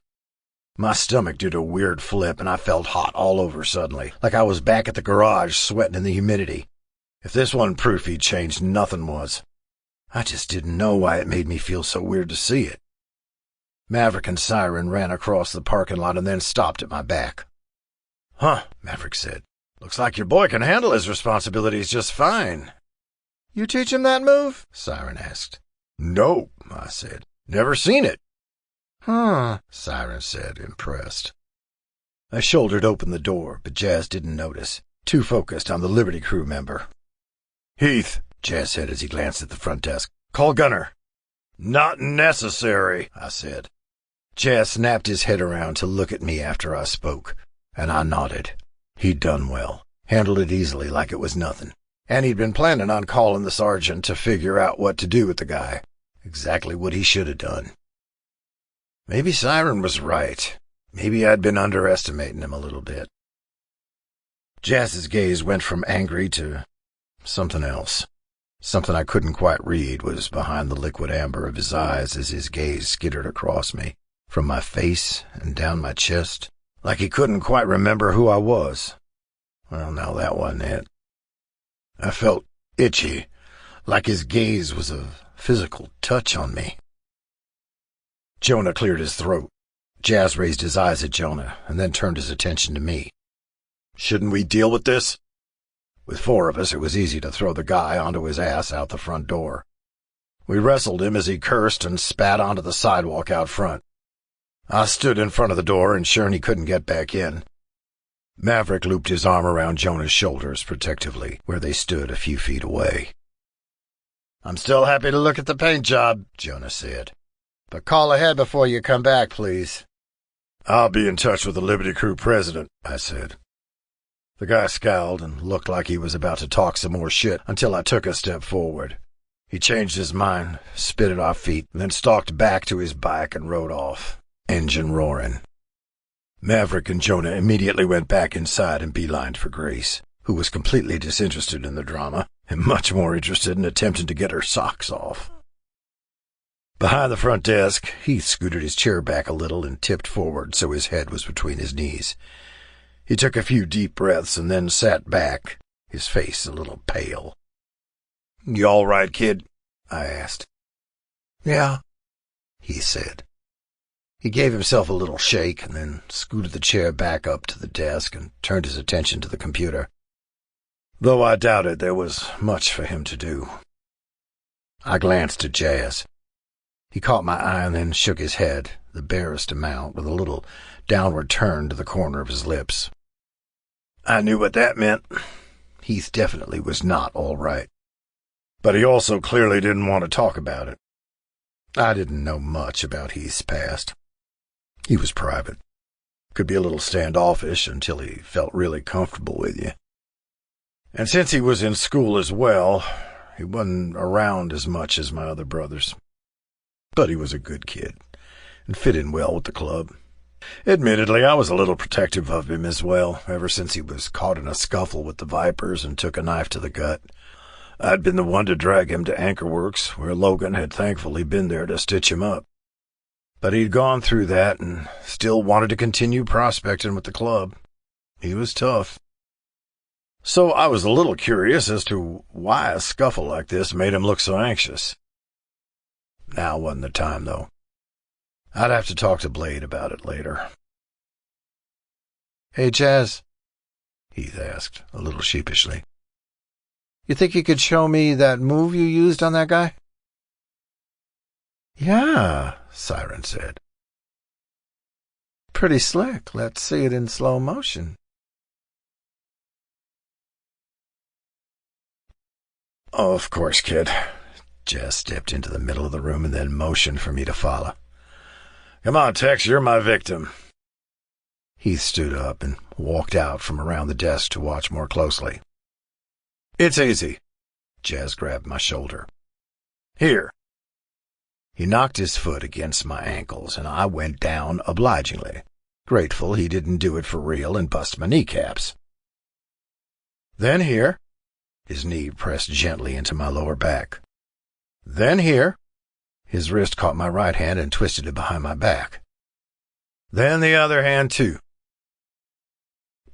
My stomach did a weird flip, and I felt hot all over suddenly, like I was back at the garage sweating in the humidity. If this wasn't proof he'd changed, nothing was. I just didn't know why it made me feel so weird to see it. Maverick and Siren ran across the parking lot and then stopped at my back. "Huh," Maverick said. "Looks like your boy can handle his responsibilities just fine." "You teach him that move?" Siren asked. "Nope," I said. "Never seen it." "Huh," Siren said, impressed. I shouldered open the door, but Jazz didn't notice, too focused on the Liberty crew member. "Heath," Jazz said as he glanced at the front desk. "Call Gunner." "Not necessary," I said. Jazz snapped his head around to look at me after I spoke, and I nodded. He'd done well, handled it easily like it was nothing, and he'd been planning on calling the sergeant to figure out what to do with the guy. Exactly what he should have done. Maybe Siren was right. Maybe I'd been underestimating him a little bit. Jazz's gaze went from angry to something else. Something I couldn't quite read was behind the liquid amber of his eyes as his gaze skittered across me, from my face and down my chest, like he couldn't quite remember who I was. Well, now that wasn't it. I felt itchy, like his gaze was a physical touch on me. Jonah cleared his throat. Jazz raised his eyes at Jonah and then turned his attention to me. "Shouldn't we deal with this?" With four of us, it was easy to throw the guy onto his ass out the front door. We wrestled him as he cursed and spat onto the sidewalk out front. I stood in front of the door, ensuring he couldn't get back in. Maverick looped his arm around Jonah's shoulders protectively, where they stood a few feet away. "I'm still happy to look at the paint job," Jonah said. "But call ahead before you come back, please." "I'll be in touch with the Liberty Crew president," I said. The guy scowled and looked like he was about to talk some more shit until I took a step forward. He changed his mind, spit at our feet, and then stalked back to his bike and rode off, engine roaring. Maverick and Jonah immediately went back inside and beelined for Grace, who was completely disinterested in the drama and much more interested in attempting to get her socks off. Behind the front desk, Heath scooted his chair back a little and tipped forward so his head was between his knees. He took a few deep breaths and then sat back, his face a little pale. "You all right, kid?" I asked. "Yeah," he said. He gave himself a little shake and then scooted the chair back up to the desk and turned his attention to the computer. Though I doubted there was much for him to do. I glanced at Jazz. He caught my eye and then shook his head, the barest amount, with a little downward turn to the corner of his lips. I knew what that meant. Heath definitely was not all right. But he also clearly didn't want to talk about it. I didn't know much about Heath's past. He was private. Could be a little standoffish until he felt really comfortable with you. And since he was in school as well, he wasn't around as much as my other brothers. But he was a good kid and fit in well with the club. Admittedly, I was a little protective of him as well, ever since he was caught in a scuffle with the Vipers and took a knife to the gut. I'd been the one to drag him to Ankhor Works, where Logan had thankfully been there to stitch him up. But he'd gone through that and still wanted to continue prospecting with the club. He was tough. So I was a little curious as to why a scuffle like this made him look so anxious. Now wasn't the time, though. I'd have to talk to Blade about it later. "Hey, Jazz," Heath asked, a little sheepishly. "You think you could show me that move you used on that guy?" "Yeah," Siren said. "Pretty slick. Let's see it in slow motion." "Oh, of course, kid." Jazz stepped into the middle of the room and then motioned for me to follow. "Come on, Tex, you're my victim." Heath stood up and walked out from around the desk to watch more closely. "It's easy." Jazz grabbed my shoulder. "Here." He knocked his foot against my ankles, and I went down obligingly, grateful he didn't do it for real and bust my kneecaps. "Then here." His knee pressed gently into my lower back. Then here. His wrist caught my right hand and twisted it behind my back. Then the other hand, too.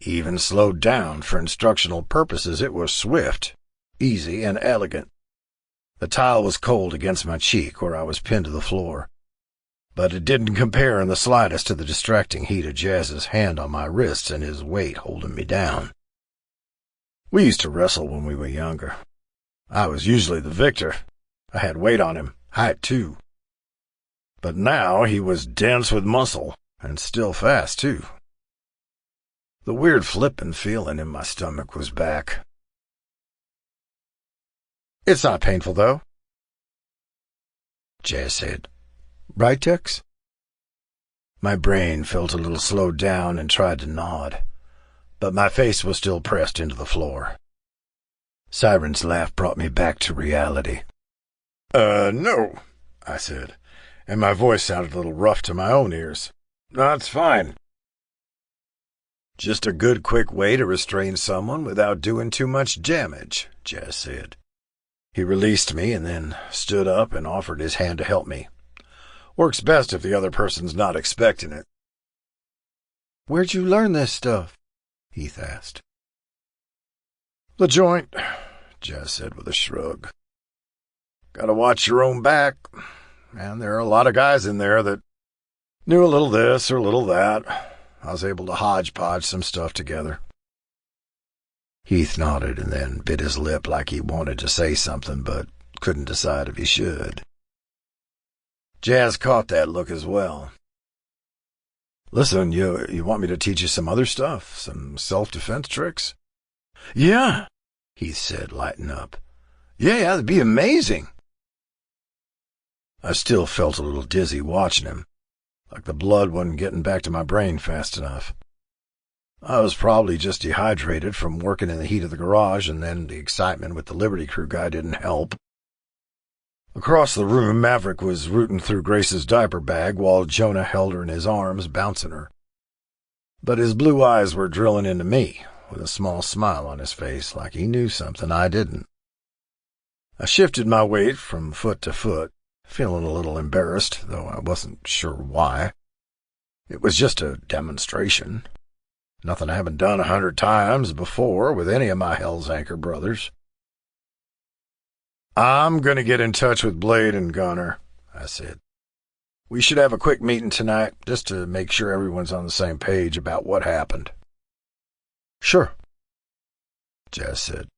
Even slowed down for instructional purposes, it was swift, easy, and elegant. The tile was cold against my cheek where I was pinned to the floor, but it didn't compare in the slightest to the distracting heat of Jazz's hand on my wrists and his weight holding me down. We used to wrestle when we were younger. I was usually the victor. I had weight on him, height too. But now he was dense with muscle, and still fast too. The weird flippin' feeling in my stomach was back. It's not painful, though, Jazz said. Right, Tex? My brain felt a little slowed down and tried to nod, but my face was still pressed into the floor. Siren's laugh brought me back to reality. No, I said, and my voice sounded a little rough to my own ears. That's fine. Just a good, quick way to restrain someone without doing too much damage, Jazz said. He released me and then stood up and offered his hand to help me. Works best if the other person's not expecting it. Where'd you learn this stuff? Heath asked. The joint, Jazz said with a shrug. Gotta watch your own back, and there are a lot of guys in there that knew a little this or a little that. I was able to hodgepodge some stuff together. Heath nodded and then bit his lip like he wanted to say something but couldn't decide if he should. Jazz caught that look as well. Listen, you want me to teach you some other stuff? Some self-defense tricks? Yeah, Heath said, lighting up. Yeah, that'd be amazing. I still felt a little dizzy watching him, like the blood wasn't getting back to my brain fast enough. I was probably just dehydrated from working in the heat of the garage, and then the excitement with the Liberty Crew guy didn't help. Across the room, Maverick was rooting through Grace's diaper bag while Jonah held her in his arms, bouncing her. But his blue eyes were drilling into me, with a small smile on his face, like he knew something I didn't. I shifted my weight from foot to foot, feeling a little embarrassed, though I wasn't sure why. It was just a demonstration. Nothing I haven't done 100 times before with any of my Hell's Anchor brothers. I'm going to get in touch with Blade and Gunner, I said. We should have a quick meeting tonight, just to make sure everyone's on the same page about what happened. Sure, Jazz said.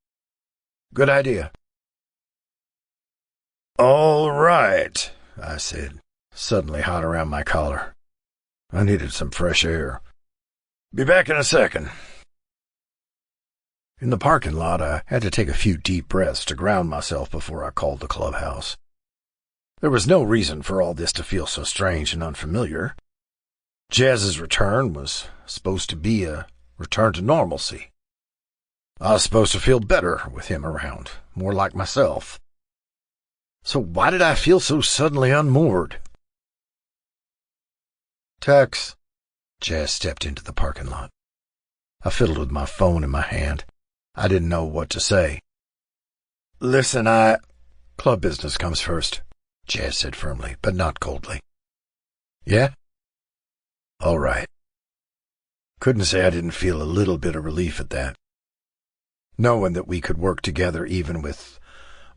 Good idea. All right, I said, suddenly hot around my collar. I needed some fresh air. Be back in a second. In the parking lot, I had to take a few deep breaths to ground myself before I called the clubhouse. There was no reason for all this to feel so strange and unfamiliar. Jazz's return was supposed to be a return to normalcy. I was supposed to feel better with him around, more like myself. So why did I feel so suddenly unmoored? Tex. Jazz stepped into the parking lot. I fiddled with my phone in my hand. I didn't know what to say. Listen, Club business comes first, Jazz said firmly, but not coldly. Yeah? All right. Couldn't say I didn't feel a little bit of relief at that. Knowing that we could work together even with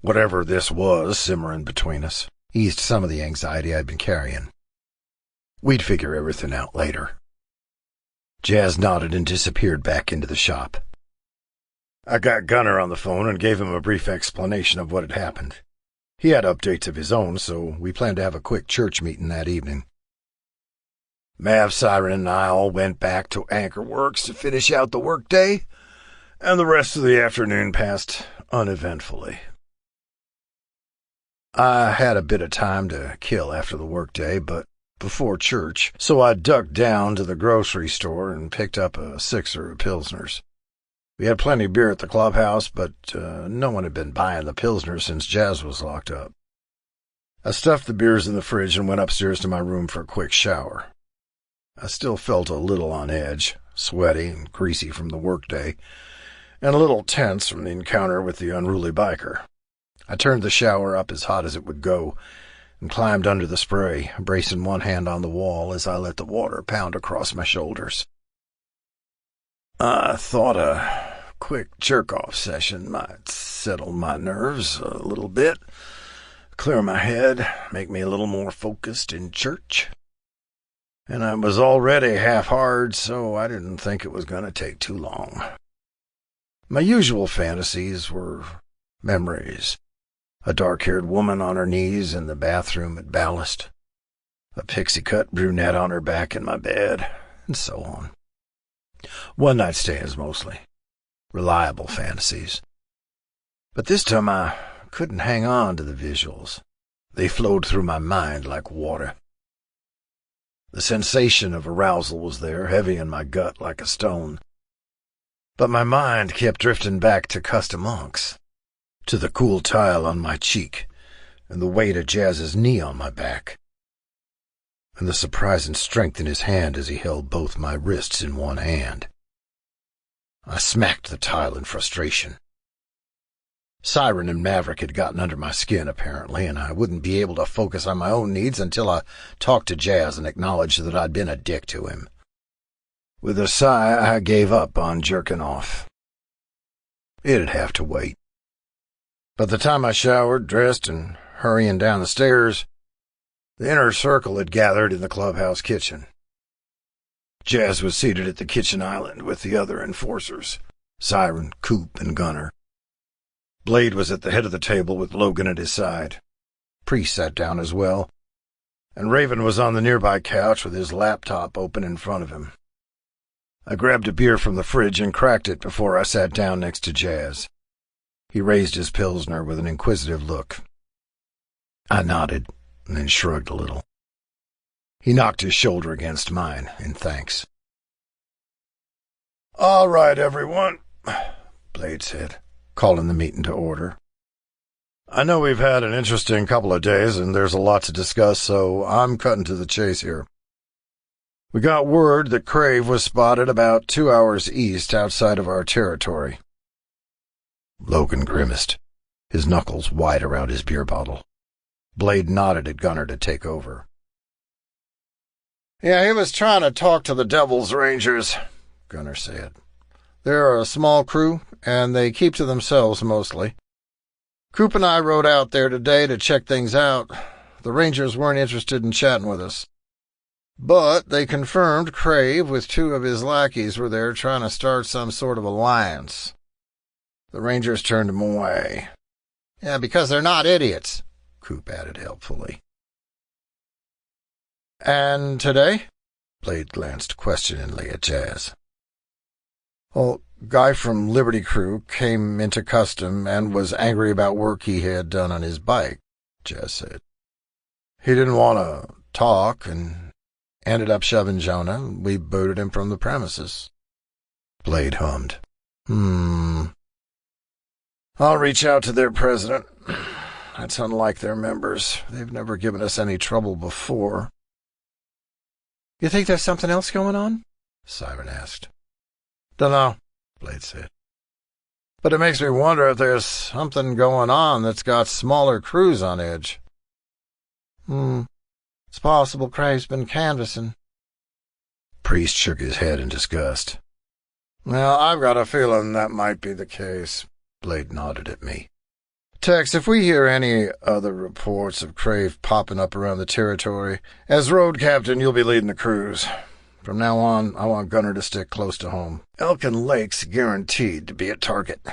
whatever this was simmering between us eased some of the anxiety I'd been carrying. We'd figure everything out later. Jazz nodded and disappeared back into the shop. I got Gunner on the phone and gave him a brief explanation of what had happened. He had updates of his own, so we planned to have a quick church meeting that evening. Mav, Siren, and I all went back to Anchor Works to finish out the workday, and the rest of the afternoon passed uneventfully. I had a bit of time to kill after the workday, but before church, so I ducked down to the grocery store and picked up a sixer of Pilsners. We had plenty of beer at the clubhouse, but no one had been buying the Pilsners since Jazz was locked up. I stuffed the beers in the fridge and went upstairs to my room for a quick shower. I still felt a little on edge, sweaty and greasy from the workday, and a little tense from the encounter with the unruly biker. I turned the shower up as hot as it would go and climbed under the spray, bracing one hand on the wall as I let the water pound across my shoulders. I thought a quick jerk-off session might settle my nerves a little bit, clear my head, make me a little more focused in church. And I was already half-hard, so I didn't think it was going to take too long. My usual fantasies were memories. A dark-haired woman on her knees in the bathroom at Ballast, a pixie-cut brunette on her back in my bed, and so on. One-night stands mostly. Reliable fantasies. But this time I couldn't hang on to the visuals. They flowed through my mind like water. The sensation of arousal was there, heavy in my gut like a stone. But my mind kept drifting back to custom monks, to the cool tile on my cheek, and the weight of Jazz's knee on my back, and the surprising strength in his hand as he held both my wrists in one hand. I smacked the tile in frustration. Siren and Maverick had gotten under my skin, apparently, and I wouldn't be able to focus on my own needs until I talked to Jazz and acknowledged that I'd been a dick to him. With a sigh, I gave up on jerking off. It'd have to wait. By the time I showered, dressed, and hurrying down the stairs, the inner circle had gathered in the clubhouse kitchen. Jazz was seated at the kitchen island with the other enforcers, Siren, Coop, and Gunner. Blade was at the head of the table with Logan at his side. Priest sat down as well, and Raven was on the nearby couch with his laptop open in front of him. I grabbed a beer from the fridge and cracked it before I sat down next to Jazz. He raised his Pilsner with an inquisitive look. I nodded, and then shrugged a little. He knocked his shoulder against mine in thanks. "All right, everyone," Blade said, calling the meeting to order. "I know we've had an interesting couple of days, and there's a lot to discuss, so I'm cutting to the chase here. We got word that Crave was spotted about 2 hours east outside of our territory." Logan grimaced, his knuckles wide around his beer bottle. Blade nodded at Gunner to take over. "Yeah, he was trying to talk to the Devil's Rangers," Gunner said. "They're a small crew, and they keep to themselves mostly. Coop and I rode out there today to check things out. The Rangers weren't interested in chatting with us. But they confirmed Crave with 2 of his lackeys were there trying to start some sort of alliance. The Rangers turned him away." "Yeah, because they're not idiots," Coop added helpfully. "And today?" Blade glanced questioningly at Jazz. "Well, guy from Liberty Crew came into custom and was angry about work he had done on his bike," Jazz said. "He didn't want to talk and ended up shoving Jonah. We booted him from the premises." Blade hummed. "I'll reach out to their president. That's unlike their members. They've never given us any trouble before." "You think there's something else going on?" Siren asked. "Dunno," Blade said. "But it makes me wonder if there's something going on that's got smaller crews on edge." "It's possible Crave's been canvassing." Priest shook his head in disgust. "Well, I've got a feeling that might be the case." Blade nodded at me. "Tex, if we hear any other reports of Crave popping up around the territory, as road captain, you'll be leading the crews. From now on, I want Gunner to stick close to home. Elkin Lake's guaranteed to be a target.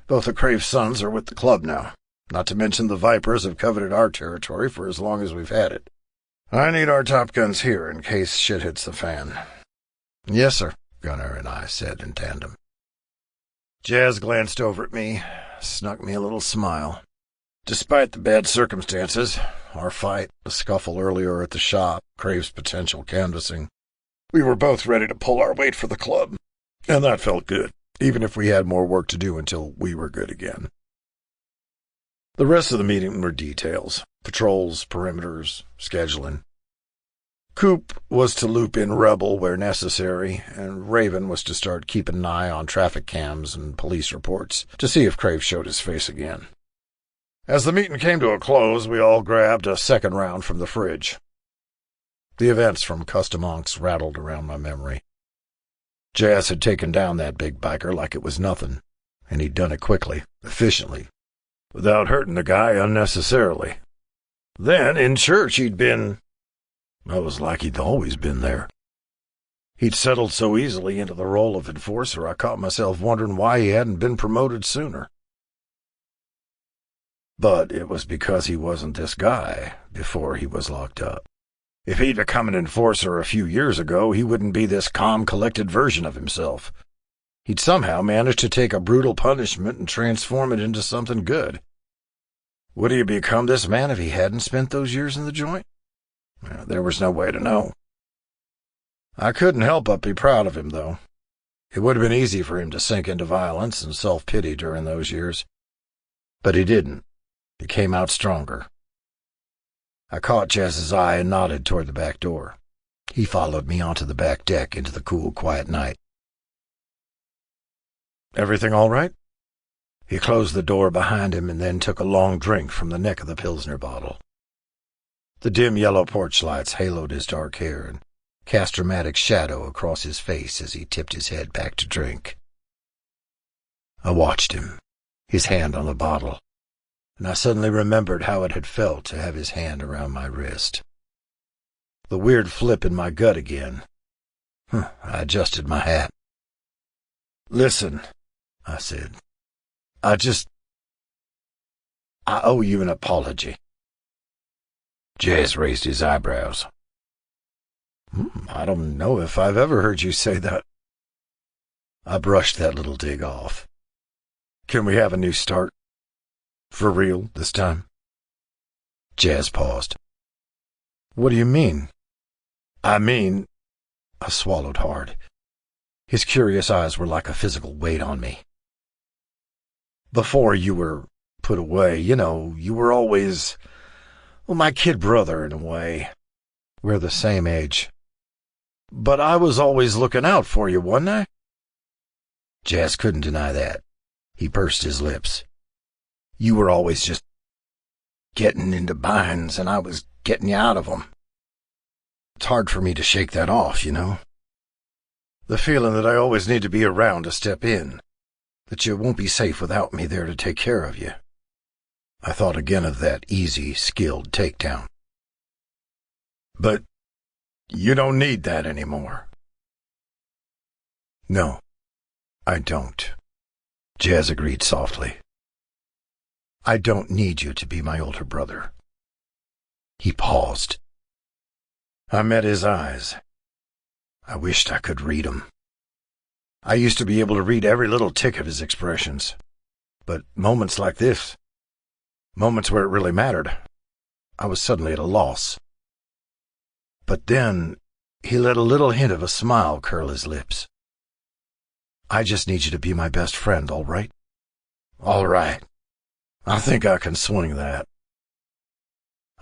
Both of Crave's sons are with the club now. Not to mention the Vipers have coveted our territory for as long as we've had it. I need our top guns here in case shit hits the fan." "Yes, sir," Gunner and I said in tandem. Jazz glanced over at me, snuck me a little smile. Despite the bad circumstances, our fight, the scuffle earlier at the shop, Crave's potential canvassing, we were both ready to pull our weight for the club, and that felt good, even if we had more work to do until we were good again. The rest of the meeting were details, patrols, perimeters, scheduling. Coop was to loop in Rebel where necessary, and Raven was to start keeping an eye on traffic cams and police reports to see if Crave showed his face again. As the meeting came to a close, we all grabbed a second round from the fridge. The events from Custom Onks rattled around my memory. Jazz had taken down that big biker like it was nothing, and he'd done it quickly, efficiently, without hurting the guy unnecessarily. Then, in church, I was like he'd always been there. He'd settled so easily into the role of enforcer, I caught myself wondering why he hadn't been promoted sooner. But it was because he wasn't this guy before he was locked up. If he'd become an enforcer a few years ago, he wouldn't be this calm, collected version of himself. He'd somehow managed to take a brutal punishment and transform it into something good. Would he have become this man if he hadn't spent those years in the joint? There was no way to know. I couldn't help but be proud of him, though. It would have been easy for him to sink into violence and self-pity during those years. But he didn't. He came out stronger. I caught Jazz's eye and nodded toward the back door. He followed me onto the back deck into the cool, quiet night. "Everything all right?" He closed the door behind him and then took a long drink from the neck of the Pilsner bottle. The dim yellow porch lights haloed his dark hair and cast dramatic shadow across his face as he tipped his head back to drink. I watched him, his hand on the bottle, and I suddenly remembered how it had felt to have his hand around my wrist. The weird flip in my gut again. I adjusted my hat. "Listen," I said. I owe you an apology." Jazz raised his eyebrows. I don't know if I've ever heard you say that." I brushed that little dig off. "Can we have a new start? For real, this time?" Jazz paused. "What do you mean?" I swallowed hard. His curious eyes were like a physical weight on me. "Before you were put away, you were always, my kid brother in a way. We're the same age. But I was always looking out for you, wasn't I?" Jazz couldn't deny that. He pursed his lips. "You were always just getting into binds, and I was getting you out of them. It's hard for me to shake that off, The feeling that I always need to be around to step in, that you won't be safe without me there to take care of you." I thought again of that easy, skilled takedown. "But you don't need that anymore." "No, I don't," Jazz agreed softly. "I don't need you to be my older brother." He paused. I met his eyes. I wished I could read them. I used to be able to read every little tick of his expressions. But moments like this, moments where it really mattered, I was suddenly at a loss. But then he let a little hint of a smile curl his lips. "I just need you to be my best friend, all right?" "All right. I think I can swing that."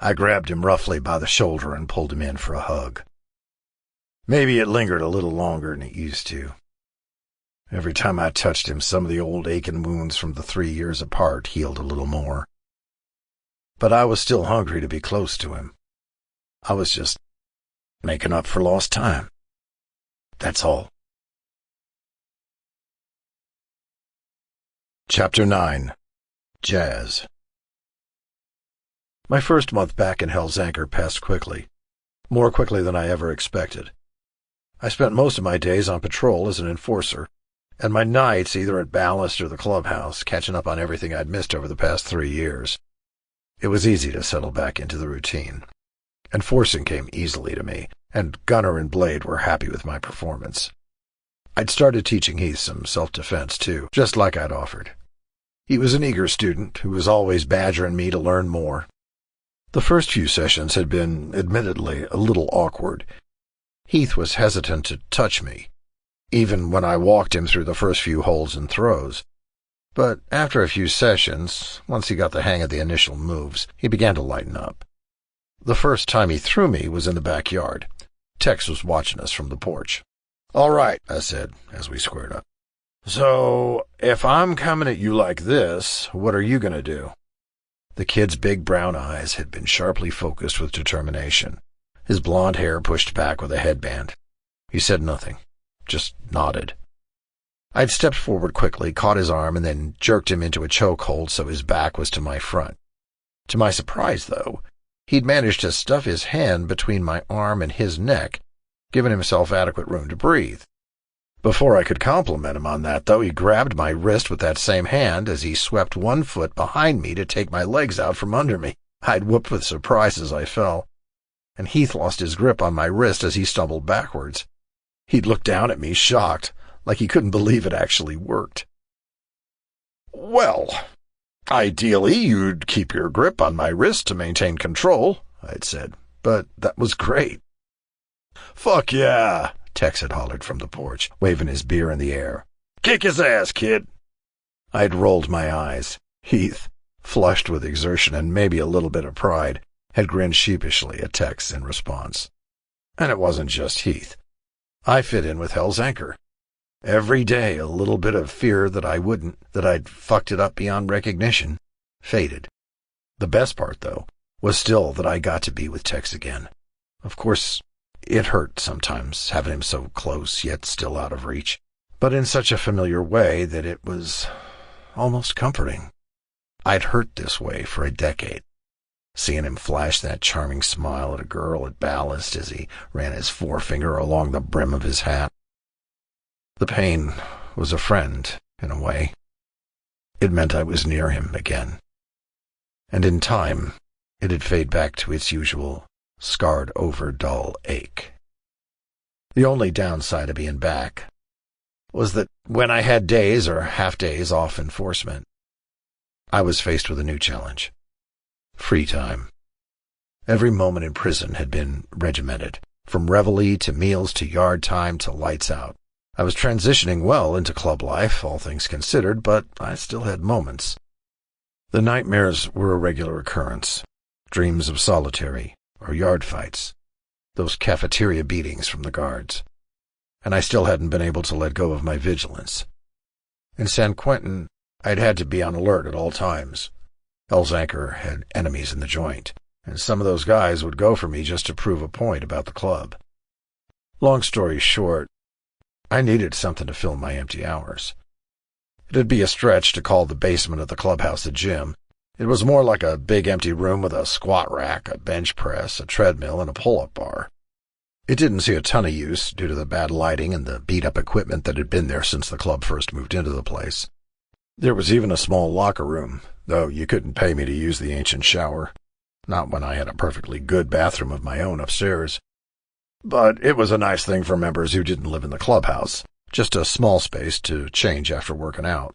I grabbed him roughly by the shoulder and pulled him in for a hug. Maybe it lingered a little longer than it used to. Every time I touched him, some of the old aching wounds from the 3 years apart healed a little more. But I was still hungry to be close to him. I was just making up for lost time. That's all. Chapter 9. Jazz. My first month back in Hell's Anchor passed quickly, more quickly than I ever expected. I spent most of my days on patrol as an enforcer, and my nights either at Ballast or the clubhouse, catching up on everything I'd missed over the past 3 years. It was easy to settle back into the routine. Enforcing came easily to me, and Gunner and Blade were happy with my performance. I'd started teaching Heath some self-defense, too, just like I'd offered. He was an eager student who was always badgering me to learn more. The first few sessions had been, admittedly, a little awkward. Heath was hesitant to touch me, even when I walked him through the first few holds and throws. But after a few sessions, once he got the hang of the initial moves, he began to lighten up. The first time he threw me was in the backyard, Tex was watching us from the porch. "All right," I said, as we squared up. "So, if I'm coming at you like this, what are you going to do?" The kid's big brown eyes had been sharply focused with determination, his blond hair pushed back with a headband. He said nothing, just nodded. I'd stepped forward quickly, caught his arm, and then jerked him into a chokehold so his back was to my front. To my surprise, though, he'd managed to stuff his hand between my arm and his neck, giving himself adequate room to breathe. Before I could compliment him on that, though, he grabbed my wrist with that same hand as he swept one foot behind me to take my legs out from under me. I'd whooped with surprise as I fell, and Heath lost his grip on my wrist as he stumbled backwards. He'd looked down at me, shocked, like he couldn't believe it actually worked. "Well, ideally you'd keep your grip on my wrist to maintain control," I'd said, "but that was great." "Fuck yeah," Tex had hollered from the porch, waving his beer in the air. "Kick his ass, kid." I'd rolled my eyes. Heath, flushed with exertion and maybe a little bit of pride, had grinned sheepishly at Tex in response. And it wasn't just Heath. I fit in with Hell's Anchor. Every day a little bit of fear that I wouldn't, that I'd fucked it up beyond recognition, faded. The best part, though, was still that I got to be with Tex again. Of course, it hurt sometimes, having him so close, yet still out of reach, but in such a familiar way that it was almost comforting. I'd hurt this way for a decade, seeing him flash that charming smile at a girl at ballast as he ran his forefinger along the brim of his hat. The pain was a friend, in a way. It meant I was near him again. And in time, it'd fade back to its usual, scarred-over dull ache. The only downside of being back was that when I had days or half-days off enforcement, I was faced with a new challenge. Free time. Every moment in prison had been regimented, from reveille to meals to yard time to lights out. I was transitioning well into club life, all things considered, but I still had moments. The nightmares were a regular occurrence. Dreams of solitary or yard fights. Those cafeteria beatings from the guards. And I still hadn't been able to let go of my vigilance. In San Quentin, I'd had to be on alert at all times. Hell's Anchor had enemies in the joint, and some of those guys would go for me just to prove a point about the club. Long story short, I needed something to fill my empty hours. It'd be a stretch to call the basement of the clubhouse a gym. It was more like a big empty room with a squat rack, a bench press, a treadmill, and a pull-up bar. It didn't see a ton of use due to the bad lighting and the beat-up equipment that had been there since the club first moved into the place. There was even a small locker room, though you couldn't pay me to use the ancient shower. Not when I had a perfectly good bathroom of my own upstairs. But it was a nice thing for members who didn't live in the clubhouse, just a small space to change after working out.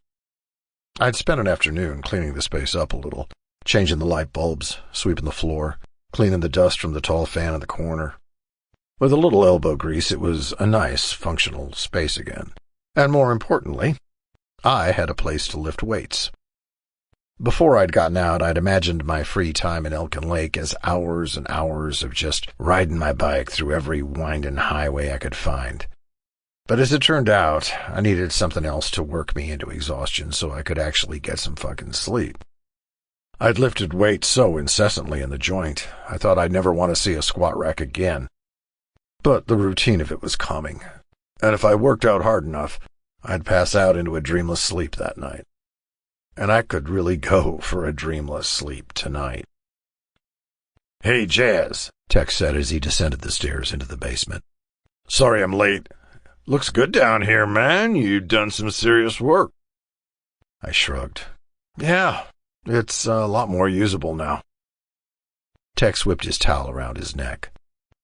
I'd spent an afternoon cleaning the space up a little, changing the light bulbs, sweeping the floor, cleaning the dust from the tall fan in the corner. With a little elbow grease, it was a nice, functional space again. And more importantly, I had a place to lift weights. Before I'd gotten out, I'd imagined my free time in Elkin Lake as hours and hours of just riding my bike through every winding highway I could find. But as it turned out, I needed something else to work me into exhaustion so I could actually get some fucking sleep. I'd lifted weights so incessantly in the joint, I thought I'd never want to see a squat rack again. But the routine of it was coming, and if I worked out hard enough, I'd pass out into a dreamless sleep that night. And I could really go for a dreamless sleep tonight. "Hey, Jazz," Tex said as he descended the stairs into the basement. "Sorry I'm late. Looks good down here, man. You done some serious work." I shrugged. "Yeah, it's a lot more usable now." Tex whipped his towel around his neck.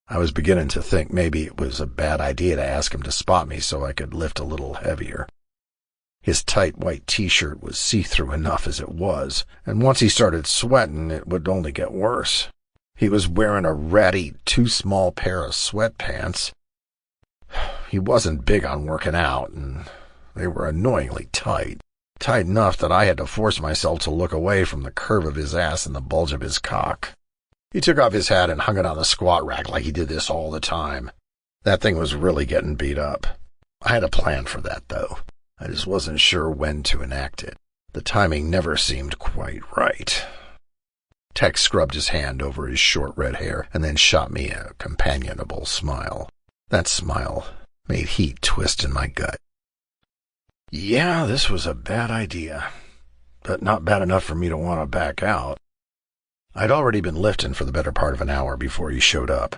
I was beginning to think maybe it was a bad idea to ask him to spot me so I could lift a little heavier. His tight white T-shirt was see-through enough as it was, and once he started sweating, it would only get worse. He was wearing a ratty, too-small pair of sweatpants. He wasn't big on working out, and they were annoyingly tight. Tight enough that I had to force myself to look away from the curve of his ass and the bulge of his cock. He took off his hat and hung it on the squat rack like he did this all the time. That thing was really getting beat up. I had a plan for that, though. I just wasn't sure when to enact it. The timing never seemed quite right. Tex scrubbed his hand over his short red hair and then shot me a companionable smile. That smile made heat twist in my gut. Yeah, this was a bad idea, but not bad enough for me to want to back out. I'd already been lifting for the better part of an hour before he showed up.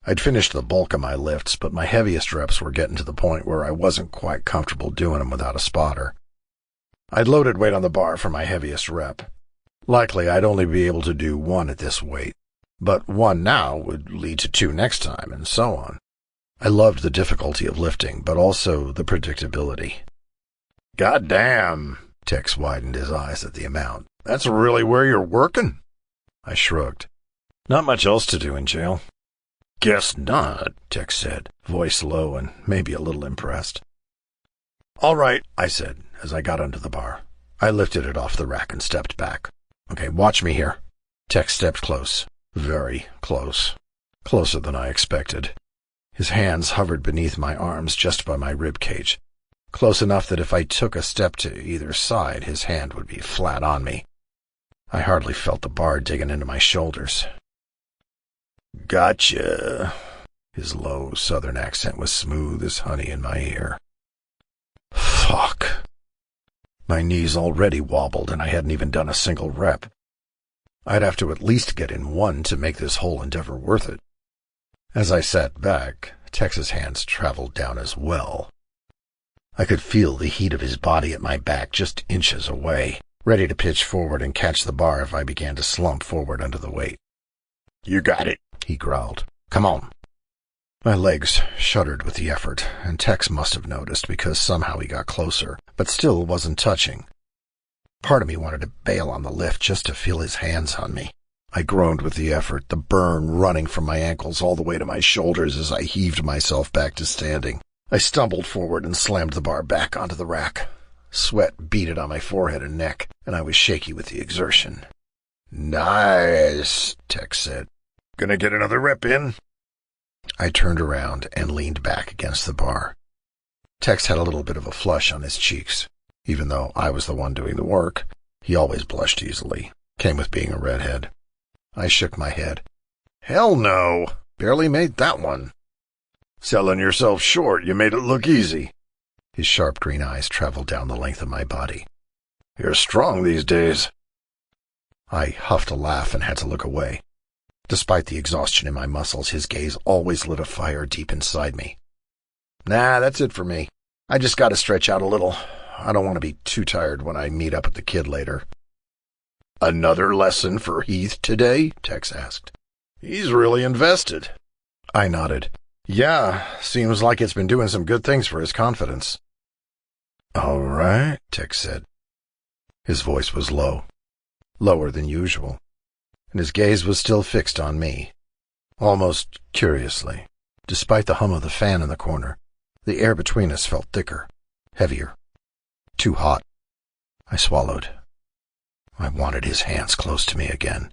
I'd finished the bulk of my lifts, but my heaviest reps were getting to the point where I wasn't quite comfortable doing them without a spotter. I'd loaded weight on the bar for my heaviest rep. Likely I'd only be able to do one at this weight, but one now would lead to two next time, and so on. I loved the difficulty of lifting, but also the predictability. "Goddamn," Tex widened his eyes at the amount. "That's really where you're working?" I shrugged. "Not much else to do in jail." "Guess not," Tex said, voice low and maybe a little impressed. "All right," I said as I got under the bar. I lifted it off the rack and stepped back. "Okay, watch me here." Tex stepped close. Very close. Closer than I expected. His hands hovered beneath my arms just by my rib cage. Close enough that if I took a step to either side, his hand would be flat on me. I hardly felt the bar digging into my shoulders. "Gotcha." His low southern accent was smooth as honey in my ear. Fuck. My knees already wobbled, and I hadn't even done a single rep. I'd have to at least get in one to make this whole endeavor worth it. As I sat back, Tex's hands traveled down as well. I could feel the heat of his body at my back just inches away, ready to pitch forward and catch the bar if I began to slump forward under the weight. "You got it," he growled. "Come on." My legs shuddered with the effort, and Tex must have noticed because somehow he got closer, but still wasn't touching. Part of me wanted to bail on the lift just to feel his hands on me. I groaned with the effort, the burn running from my ankles all the way to my shoulders as I heaved myself back to standing. I stumbled forward and slammed the bar back onto the rack. Sweat beaded on my forehead and neck, and I was shaky with the exertion. "Nice," Tex said. "Gonna get another rep in?" I turned around and leaned back against the bar. Tex had a little bit of a flush on his cheeks. Even though I was the one doing the work, he always blushed easily. Came with being a redhead. I shook my head. "Hell no. Barely made that one." "Selling yourself short, you made it look easy." His sharp green eyes traveled down the length of my body. "You're strong these days." I huffed a laugh and had to look away. Despite the exhaustion in my muscles, his gaze always lit a fire deep inside me. "Nah, that's it for me. I just gotta stretch out a little. I don't want to be too tired when I meet up with the kid later." "Another lesson for Heath today?" Tex asked. "He's really invested." I nodded. "Yeah, seems like it's been doing some good things for his confidence." "All right," Tex said. His voice was low, lower than usual, and his gaze was still fixed on me, almost curiously. Despite the hum of the fan in the corner, the air between us felt thicker, heavier, too hot. I swallowed. I wanted his hands close to me again.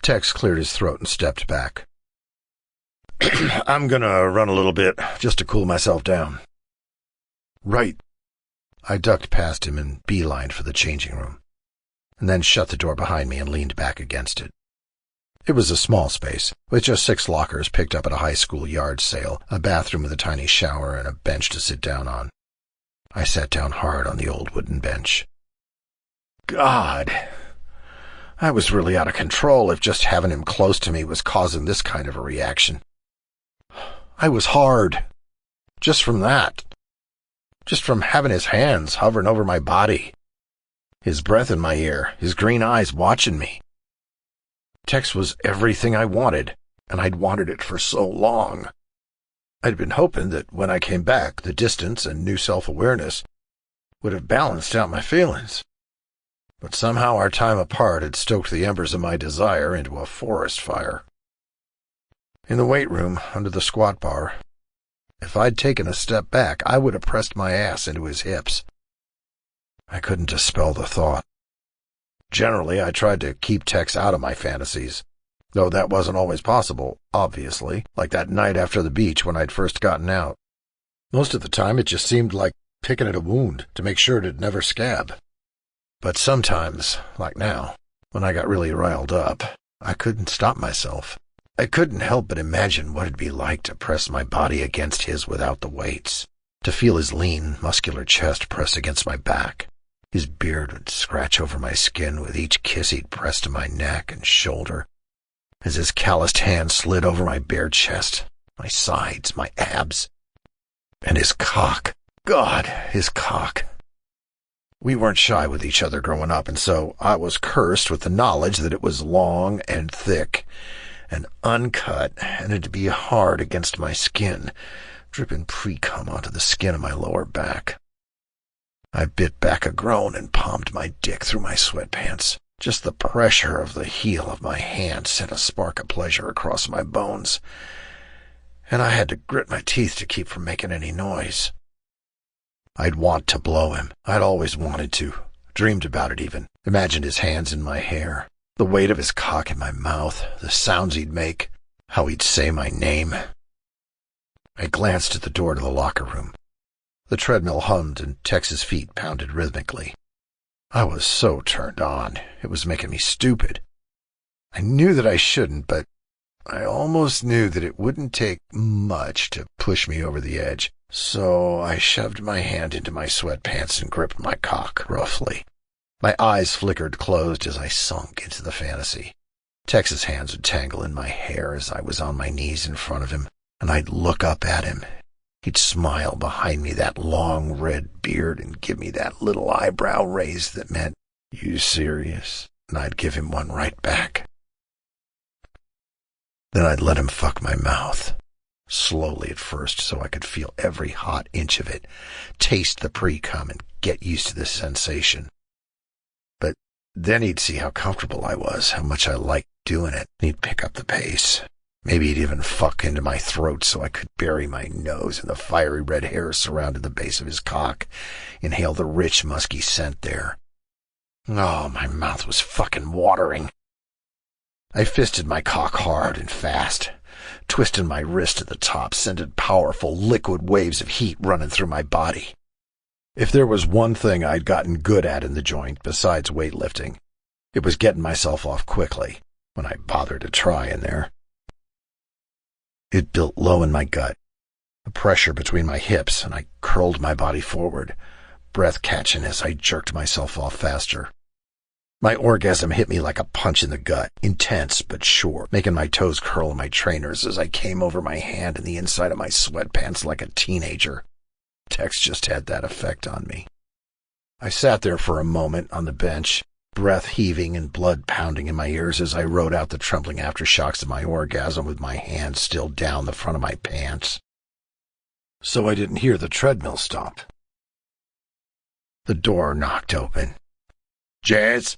Tex cleared his throat and stepped back. "I'm gonna run a little bit, just to cool myself down." "Right." I ducked past him and beelined for the changing room, and then shut the door behind me and leaned back against it. It was a small space, with just 6 lockers picked up at a high school yard sale, a bathroom with a tiny shower, and a bench to sit down on. I sat down hard on the old wooden bench. God, I was really out of control if just having him close to me was causing this kind of a reaction. I was hard. Just from that. Just from having his hands hovering over my body. His breath in my ear, his green eyes watching me. Tex was everything I wanted, and I'd wanted it for so long. I'd been hoping that when I came back, the distance and new self-awareness would have balanced out my feelings. But somehow our time apart had stoked the embers of my desire into a forest fire. In the weight room, under the squat bar, if I'd taken a step back, I would have pressed my ass into his hips. I couldn't dispel the thought. Generally, I tried to keep Tex out of my fantasies, Though that wasn't always possible, obviously, like that night after the beach when I'd first gotten out. Most of the time it just seemed like picking at a wound to make sure it'd never scab. But sometimes, like now, when I got really riled up, I couldn't stop myself. I couldn't help but imagine what it'd be like to press my body against his without the weights, to feel his lean, muscular chest press against my back. His beard would scratch over my skin with each kiss he'd press to my neck and shoulder, as his calloused hand slid over my bare chest, my sides, my abs. And his cock. God, his cock. We weren't shy with each other growing up, and so I was cursed with the knowledge that it was long and thick and uncut, and it'd be hard against my skin, dripping pre-cum onto the skin of my lower back. I bit back a groan and palmed my dick through my sweatpants. Just the pressure of the heel of my hand sent a spark of pleasure across my bones, and I had to grit my teeth to keep from making any noise. I'd want to blow him. I'd always wanted to. Dreamed about it even. Imagined his hands in my hair, the weight of his cock in my mouth, the sounds he'd make, how he'd say my name. I glanced at the door to the locker room. The treadmill hummed and Tex's feet pounded rhythmically. I was so turned on. It was making me stupid. I knew that I shouldn't, but I almost knew that it wouldn't take much to push me over the edge. So I shoved my hand into my sweatpants and gripped my cock roughly. My eyes flickered closed as I sunk into the fantasy. Tex's hands would tangle in my hair as I was on my knees in front of him, and I'd look up at him. He'd smile behind me, that long red beard, and give me that little eyebrow raise that meant, "You serious?" And I'd give him one right back. Then I'd let him fuck my mouth. Slowly at first so I could feel every hot inch of it, taste the pre-cum and get used to the sensation. But then he'd see how comfortable I was, how much I liked doing it, and he'd pick up the pace. Maybe he'd even fuck into my throat so I could bury my nose in the fiery red hair surrounding the base of his cock, inhale the rich, musky scent there. Oh, my mouth was fucking watering. I fisted my cock hard and fast, twisting my wrist to the top, sending powerful liquid waves of heat running through my body. If there was one thing I'd gotten good at in the joint besides weightlifting, it was getting myself off quickly when I bothered to try in there. It built low in my gut, the pressure between my hips, and I curled my body forward, breath catching as I jerked myself off faster. My orgasm hit me like a punch in the gut, intense but sure, making my toes curl in my trainers as I came over my hand and the inside of my sweatpants like a teenager. Tex just had that effect on me. I sat there for a moment on the bench, breath heaving and blood pounding in my ears as I rode out the trembling aftershocks of my orgasm with my hand still down the front of my pants. So I didn't hear the treadmill stop. The door knocked open. "Jazz?"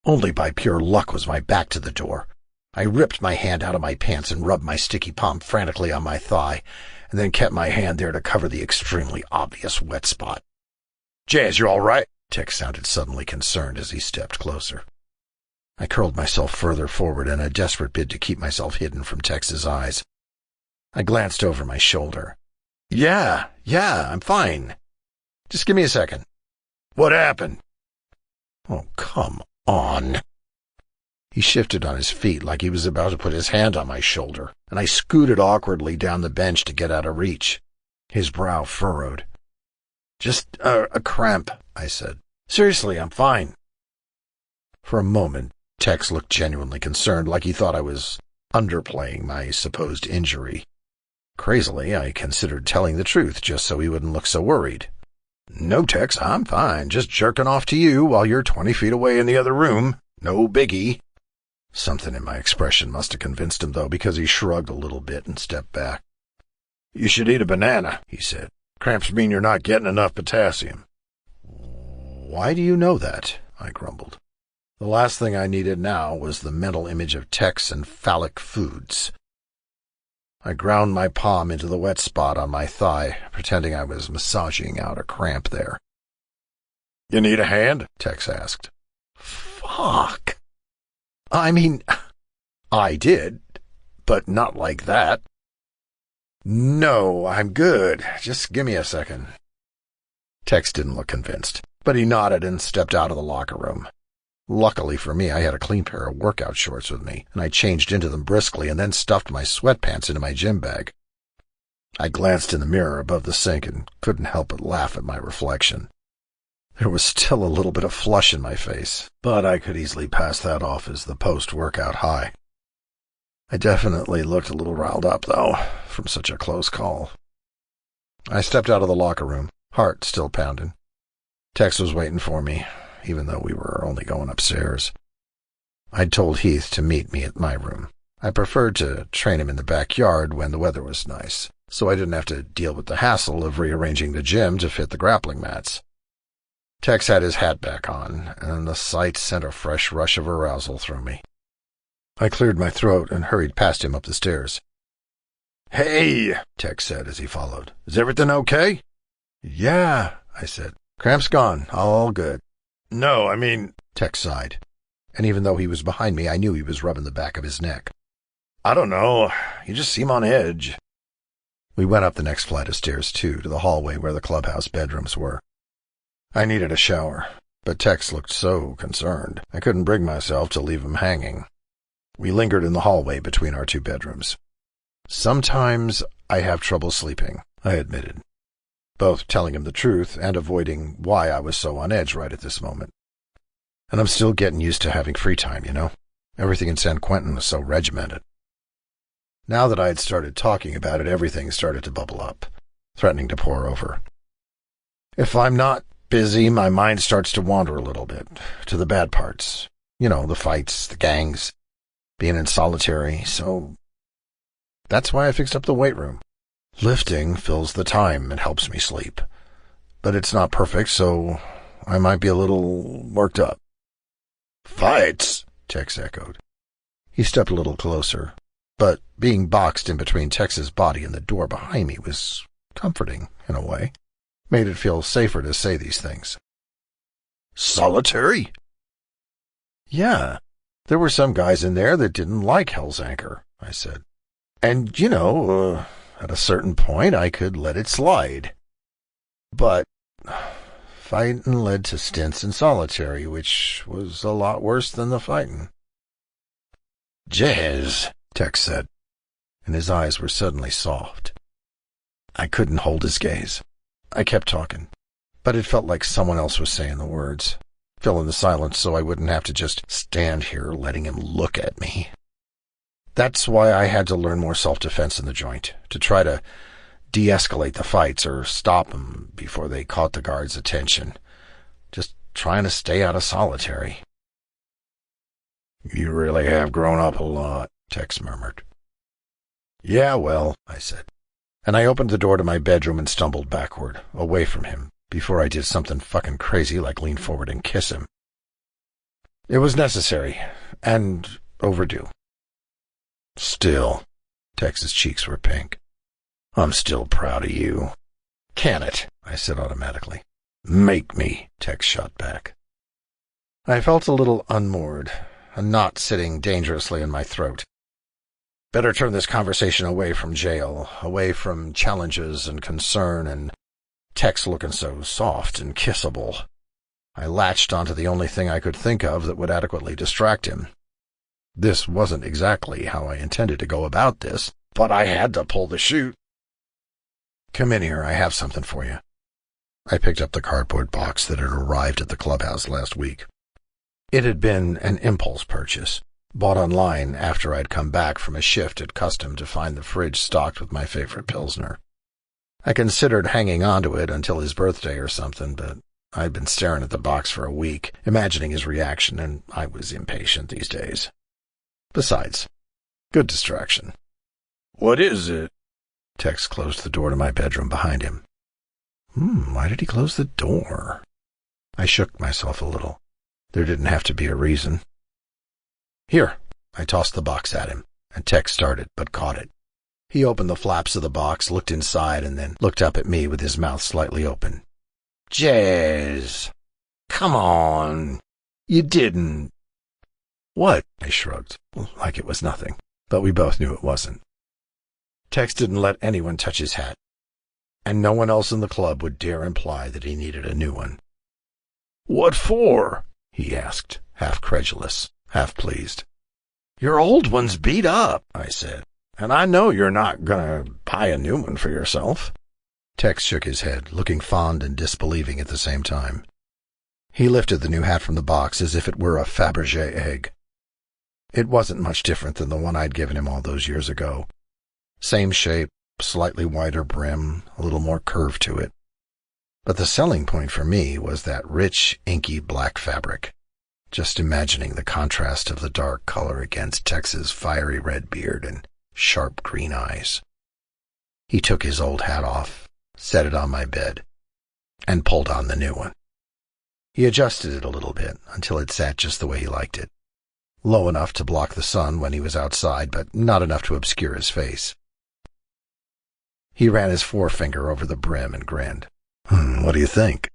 Only by pure luck was my back to the door. I ripped my hand out of my pants and rubbed my sticky palm frantically on my thigh, and then kept my hand there to cover the extremely obvious wet spot. "Jazz, you all right?" Tex sounded suddenly concerned as he stepped closer. I curled myself further forward in a desperate bid to keep myself hidden from Tex's eyes. I glanced over my shoulder. Yeah, I'm fine. Just give me a second." "What happened?" "Oh, come on." He shifted on his feet like he was about to put his hand on my shoulder, and I scooted awkwardly down the bench to get out of reach. His brow furrowed. "Just a cramp," I said. "Seriously, I'm fine." For a moment, Tex looked genuinely concerned, like he thought I was underplaying my supposed injury. Crazily, I considered telling the truth just so he wouldn't look so worried. "No, Tex, I'm fine. Just jerking off to you while you're 20 feet away in the other room. No biggie." Something in my expression must have convinced him, though, because he shrugged a little bit and stepped back. "You should eat a banana," he said. "Cramps mean you're not getting enough potassium." "Why do you know that?" I grumbled. The last thing I needed now was the mental image of Tex and phallic foods. I ground my palm into the wet spot on my thigh, pretending I was massaging out a cramp there. "You need a hand?" Tex asked. "Fuck. I mean, I did, but not like that. No, I'm good. Just give me a second. Tex didn't look convinced, but he nodded and stepped out of the locker room. Luckily for me, I had a clean pair of workout shorts with me, and I changed into them briskly and then stuffed my sweatpants into my gym bag. I glanced in the mirror above the sink and couldn't help but laugh at my reflection. There was still a little bit of flush in my face, but I could easily pass that off as the post-workout high. I definitely looked a little riled up, though, from such a close call. I stepped out of the locker room, heart still pounding. Tex was waiting for me, even though we were only going upstairs. I'd told Heath to meet me at my room. I preferred to train him in the backyard when the weather was nice, so I didn't have to deal with the hassle of rearranging the gym to fit the grappling mats. Tex had his hat back on, and the sight sent a fresh rush of arousal through me. I cleared my throat and hurried past him up the stairs. "Hey," Tex said as he followed. "Is everything okay?" "Yeah," I said. "Cramp's gone. All good." "No, I mean," Tex sighed. And even though he was behind me, I knew he was rubbing the back of his neck. "I don't know. You just seem on edge." We went up the next flight of stairs, too, to the hallway where the clubhouse bedrooms were. I needed a shower, but Tex looked so concerned, I couldn't bring myself to leave him hanging. We lingered in the hallway between our two bedrooms. Sometimes I have trouble sleeping, I admitted, both telling him the truth and avoiding why I was so on edge right at this moment. And I'm still getting used to having free time, you know? Everything in San Quentin was so regimented. Now that I had started talking about it, everything started to bubble up, threatening to pour over. If I'm not busy, my mind starts to wander a little bit, to the bad parts. You know, the fights, the gangs, being in solitary, so that's why I fixed up the weight room. Lifting fills the time and helps me sleep. But it's not perfect, so I might be a little worked up. "Fights?" Tex echoed. He stepped a little closer, but being boxed in between Tex's body and the door behind me was comforting, in a way. Made it feel safer to say these things. "Solitary?" "Yeah. There were some guys in there that didn't like Hell's Anchor," I said. "And, you know, at a certain point I could let it slide. But fighting led to stints in solitary, which was a lot worse than the fighting." "Jazz," Tex said, and his eyes were suddenly soft. I couldn't hold his gaze. I kept talking, but it felt like someone else was saying the words, filling the silence so I wouldn't have to just stand here letting him look at me. That's why I had to learn more self-defense in the joint, to try to de-escalate the fights or stop them before they caught the guards' attention. Just trying to stay out of solitary. "You really have grown up a lot," Tex murmured. "Yeah, well," I said, and I opened the door to my bedroom and stumbled backward, away from him, before I did something fucking crazy like lean forward and kiss him. It was necessary, and overdue. "Still," Tex's cheeks were pink, "I'm still proud of you." "Can it?" I said automatically. "Make me," Tex shot back. I felt a little unmoored, a knot sitting dangerously in my throat. Better turn this conversation away from jail, away from challenges and concern and Tex looking so soft and kissable. I latched onto the only thing I could think of that would adequately distract him. This wasn't exactly how I intended to go about this, but I had to pull the chute. "Come in here, I have something for you." I picked up the cardboard box that had arrived at the clubhouse last week. It had been an impulse purchase, bought online after I'd come back from a shift at Custom to find the fridge stocked with my favorite Pilsner. I considered hanging onto it until his birthday or something, but I'd been staring at the box for a week, imagining his reaction, and I was impatient these days. Besides, good distraction. "What is it?" Tex closed the door to my bedroom behind him. Why did he close the door? I shook myself a little. There didn't have to be a reason. "Here." I tossed the box at him, and Tex started, but caught it. He opened the flaps of the box, looked inside, and then looked up at me with his mouth slightly open. "Jazz, come on. You didn't." What? I shrugged, like it was nothing, but we both knew it wasn't. Tex didn't let anyone touch his hat, and no one else in the club would dare imply that he needed a new one. What for? He asked, half credulous, half pleased. Your old one's beat up, I said, and I know you're not gonna buy a new one for yourself. Tex shook his head, looking fond and disbelieving at the same time. He lifted the new hat from the box as if it were a Fabergé egg. It wasn't much different than the one I'd given him all those years ago. Same shape, slightly wider brim, a little more curve to it. But the selling point for me was that rich, inky black fabric. Just imagining the contrast of the dark color against Tex's fiery red beard and sharp green eyes. He took his old hat off, set it on my bed, and pulled on the new one. He adjusted it a little bit until it sat just the way he liked it. Low enough to block the sun when he was outside, but not enough to obscure his face. He ran his forefinger over the brim and grinned. What do you think?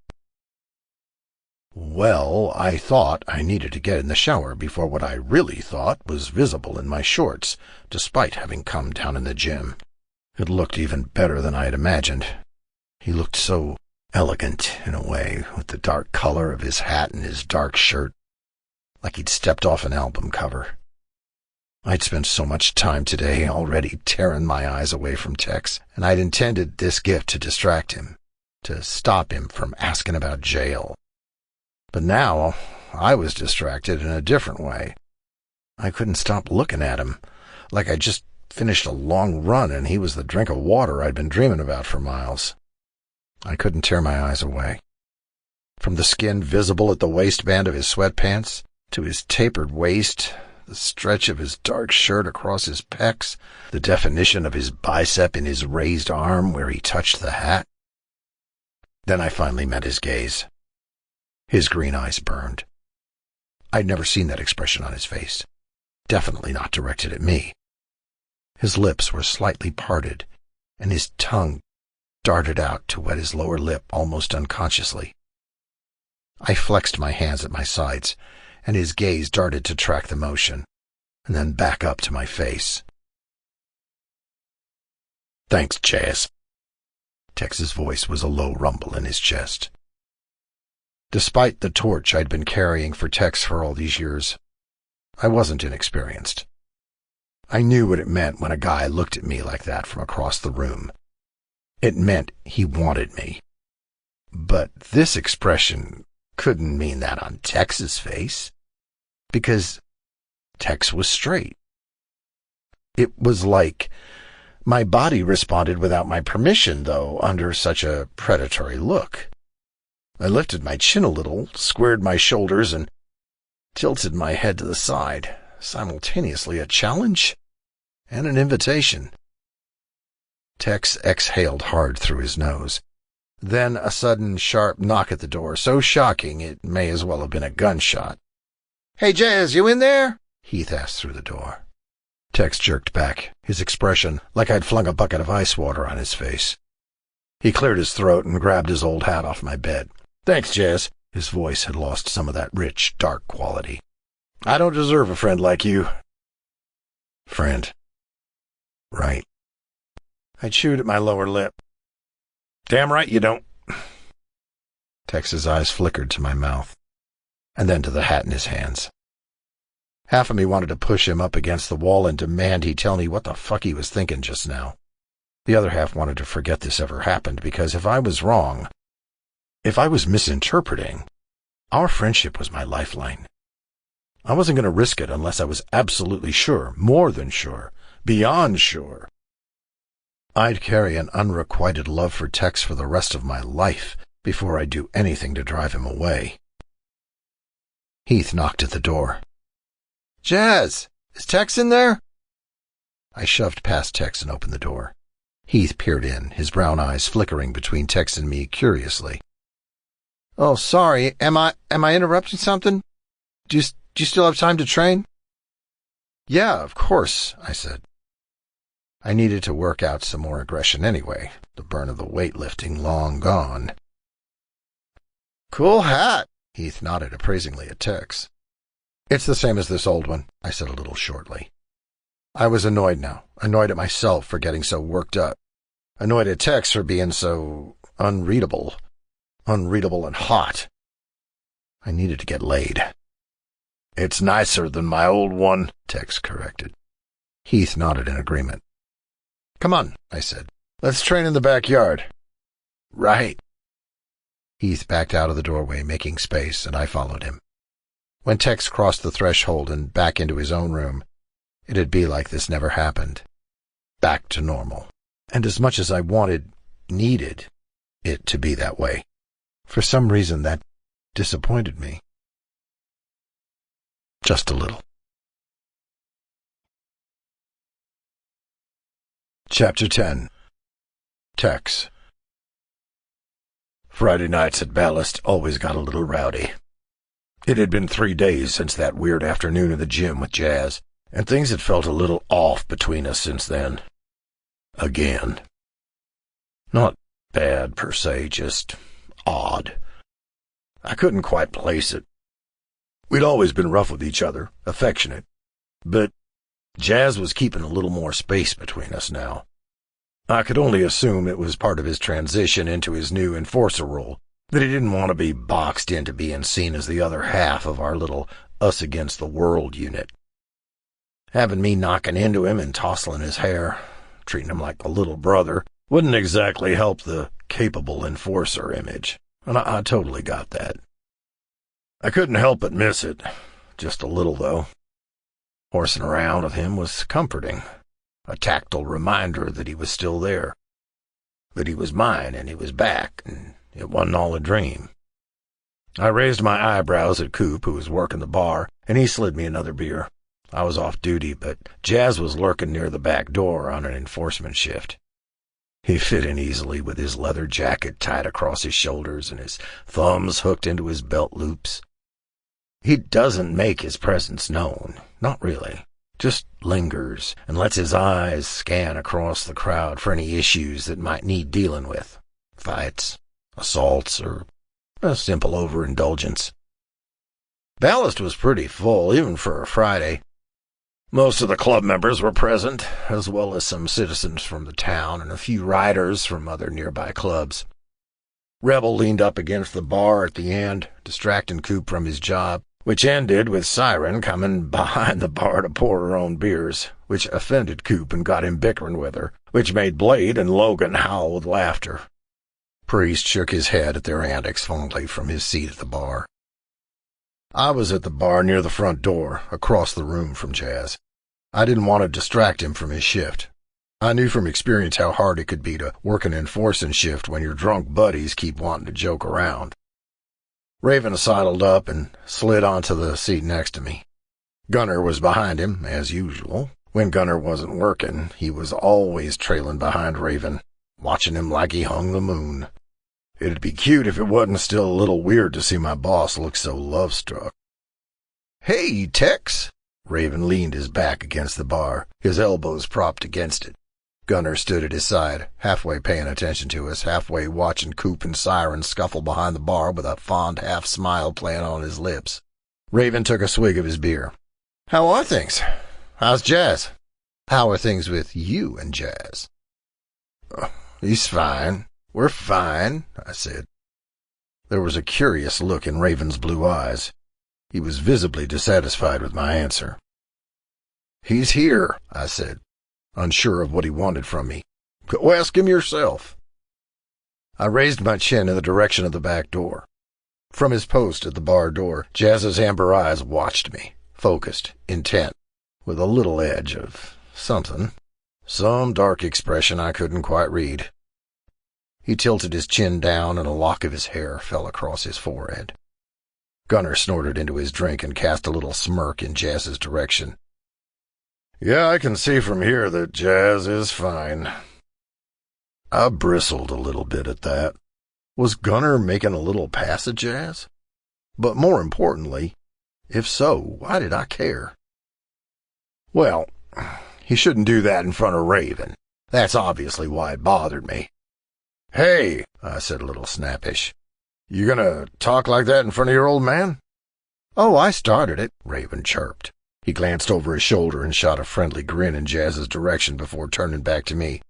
Well, I thought I needed to get in the shower before what I really thought was visible in my shorts, despite having come down in the gym. It looked even better than I had imagined. He looked so elegant, in a way, with the dark color of his hat and his dark shirt, like he'd stepped off an album cover. I'd spent so much time today already tearing my eyes away from Tex, and I'd intended this gift to distract him, to stop him from asking about jail. But now I was distracted in a different way. I couldn't stop looking at him, like I'd just finished a long run and he was the drink of water I'd been dreaming about for miles. I couldn't tear my eyes away. From the skin visible at the waistband of his sweatpants, to his tapered waist, the stretch of his dark shirt across his pecs, the definition of his bicep in his raised arm where he touched the hat. Then I finally met his gaze. His green eyes burned. I'd never seen that expression on his face, definitely not directed at me. His lips were slightly parted, and his tongue darted out to wet his lower lip almost unconsciously. I flexed my hands at my sides, and his gaze darted to track the motion, and then back up to my face. Thanks, Jazz. Tex's voice was a low rumble in his chest. Despite the torch I'd been carrying for Tex for all these years, I wasn't inexperienced. I knew what it meant when a guy looked at me like that from across the room. It meant he wanted me. But this expression couldn't mean that on Tex's face, because Tex was straight. It was like my body responded without my permission, though, under such a predatory look. I lifted my chin a little, squared my shoulders, and tilted my head to the side, simultaneously a challenge and an invitation. Tex exhaled hard through his nose. Then a sudden, sharp knock at the door, so shocking it may as well have been a gunshot. "Hey, Jazz, you in there?" Heath asked through the door. Tex jerked back, his expression like I'd flung a bucket of ice water on his face. He cleared his throat and grabbed his old hat off my bed. "Thanks, Jazz." His voice had lost some of that rich, dark quality. "I don't deserve a friend like you." Friend. Right. I chewed at my lower lip. "Damn right you don't." Tex's eyes flickered to my mouth, and then to the hat in his hands. Half of me wanted to push him up against the wall and demand he tell me what the fuck he was thinking just now. The other half wanted to forget this ever happened, because if I was wrong, if I was misinterpreting, our friendship was my lifeline. I wasn't going to risk it unless I was absolutely sure, more than sure, beyond sure. I'd carry an unrequited love for Tex for the rest of my life before I'd do anything to drive him away. Heath knocked at the door. "Jazz, is Tex in there?" I shoved past Tex and opened the door. Heath peered in, his brown eyes flickering between Tex and me curiously. "Oh, sorry. Am I interrupting something? Do you still have time to train?" "Yeah, of course," I said. I needed to work out some more aggression anyway, the burn of the weightlifting long gone. "Cool hat," Heath nodded appraisingly at Tex. It's the same as this old one, I said a little shortly. I was annoyed now, annoyed at myself for getting so worked up, annoyed at Tex for being so unreadable and hot. I needed to get laid. It's nicer than my old one, Tex corrected. Heath nodded in agreement. Come on, I said. Let's train in the backyard. Right. Heath backed out of the doorway, making space, and I followed him. When Tex crossed the threshold and back into his own room, it'd be like this never happened. Back to normal. And as much as I needed it to be that way, for some reason that disappointed me. Just a little. Chapter 10. Tex. Friday nights at Ballast always got a little rowdy. It had been 3 days since that weird afternoon in the gym with Jazz, and things had felt a little off between us since then. Again. Not bad per se, just odd. I couldn't quite place it. We'd always been rough with each other, affectionate, but Jazz was keeping a little more space between us now. I could only assume it was part of his transition into his new enforcer role, that he didn't want to be boxed into being seen as the other half of our little us-against-the-world unit. Having me knocking into him and tousling his hair, treating him like a little brother, wouldn't exactly help the capable enforcer image, and I totally got that. I couldn't help but miss it, just a little, though. Horsing around with him was comforting, a tactile reminder that he was still there, that he was mine and he was back, and it wasn't all a dream. I raised my eyebrows at Coop, who was working the bar, and he slid me another beer. I was off duty, but Jazz was lurking near the back door on an enforcement shift. He fit in easily with his leather jacket tied across his shoulders and his thumbs hooked into his belt loops. He doesn't make his presence known, not really. Just lingers and lets his eyes scan across the crowd for any issues that might need dealing with. Fights, assaults, or a simple overindulgence. Ballast was pretty full, even for a Friday. Most of the club members were present, as well as some citizens from the town and a few riders from other nearby clubs. Rebel leaned up against the bar at the end, distracting Coop from his job, which ended with Siren coming behind the bar to pour her own beers, which offended Coop and got him bickering with her, which made Blade and Logan howl with laughter. Priest shook his head at their antics fondly from his seat at the bar. I was at the bar near the front door, across the room from Jazz. I didn't want to distract him from his shift. I knew from experience how hard it could be to work an enforcing shift when your drunk buddies keep wanting to joke around. Raven sidled up and slid onto the seat next to me. Gunner was behind him, as usual. When Gunner wasn't working, he was always trailing behind Raven, watching him like he hung the moon. It'd be cute if it wasn't still a little weird to see my boss look so love-struck. "Hey, Tex!" Raven leaned his back against the bar, his elbows propped against it. Gunner stood at his side, halfway paying attention to us, halfway watching Coop and Siren scuffle behind the bar with a fond half-smile playing on his lips. Raven took a swig of his beer. "How are things? How's Jazz? How are things with you and Jazz?" "He's fine. We're fine," I said. There was a curious look in Raven's blue eyes. He was visibly dissatisfied with my answer. "He's here," I said, unsure of what he wanted from me. "Go ask him yourself." I raised my chin in the direction of the back door. From his post at the bar door, Jazz's amber eyes watched me, focused, intent, with a little edge of something, some dark expression I couldn't quite read. He tilted his chin down and a lock of his hair fell across his forehead. Gunner snorted into his drink and cast a little smirk in Jazz's direction. "Yeah, I can see from here that Jazz is fine." I bristled a little bit at that. Was Gunner making a little pass at Jazz? But more importantly, if so, why did I care? Well, he shouldn't do that in front of Raven. That's obviously why it bothered me. "Hey," I said a little snappish, "you gonna talk like that in front of your old man?" "Oh, I started it," Raven chirped. He glanced over his shoulder and shot a friendly grin in Jazz's direction before turning back to me.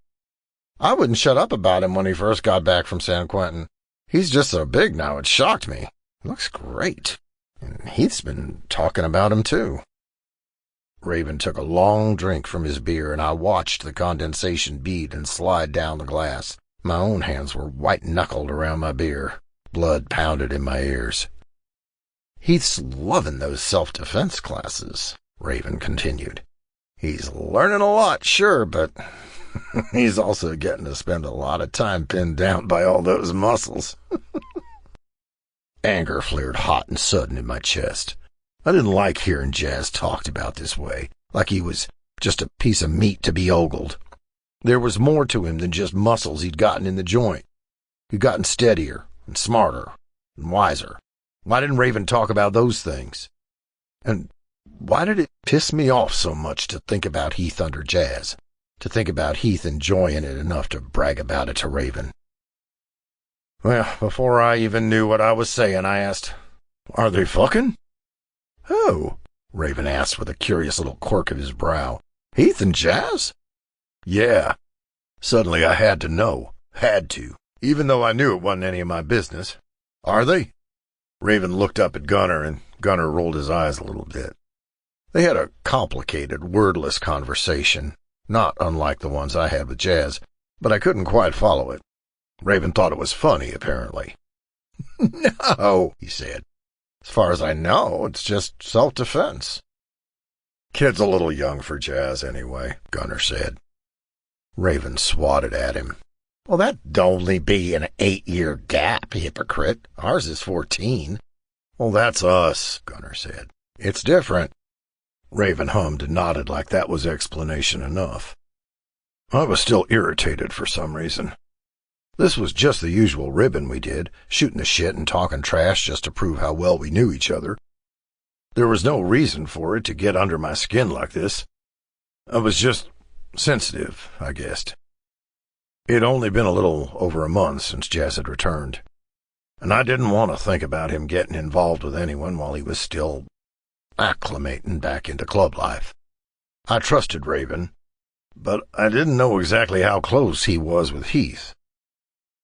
"I wouldn't shut up about him when he first got back from San Quentin. He's just so big now it shocked me. He looks great. And Heath's been talking about him, too." Raven took a long drink from his beer, and I watched the condensation bead and slide down the glass. My own hands were white-knuckled around my beer. Blood pounded in my ears. "Heath's loving those self-defense classes," Raven continued. "He's learning a lot, sure, but he's also getting to spend a lot of time pinned down by all those muscles." Anger flared hot and sudden in my chest. I didn't like hearing Jazz talked about this way, like he was just a piece of meat to be ogled. There was more to him than just muscles he'd gotten in the joint. He'd gotten steadier and smarter and wiser. Why didn't Raven talk about those things? And why did it piss me off so much to think about Heath under Jazz, to think about Heath enjoying it enough to brag about it to Raven? Well, before I even knew what I was saying, I asked, "Are they fucking?" "Who?" Raven asked with a curious little quirk of his brow. "Heath and Jazz?" "Yeah." Suddenly I had to know. Had to. Even though I knew it wasn't any of my business. "Are they?" Raven looked up at Gunner, and Gunner rolled his eyes a little bit. They had a complicated, wordless conversation, not unlike the ones I had with Jazz, but I couldn't quite follow it. Raven thought it was funny, apparently. "No," he said. "As far as I know, it's just self-defense." "Kid's a little young for Jazz, anyway," Gunner said. Raven swatted at him. "Well, that'd only be an 8-year gap, hypocrite. Ours is 14. "Well, that's us," Gunner said. "It's different." Raven hummed and nodded like that was explanation enough. I was still irritated for some reason. This was just the usual ribbon we did, shooting the shit and talking trash just to prove how well we knew each other. There was no reason for it to get under my skin like this. I was just sensitive, I guessed. It'd only been a little over a month since Jazz had returned, and I didn't want to think about him getting involved with anyone while he was still acclimating back into club life. I trusted Raven, but I didn't know exactly how close he was with Heath.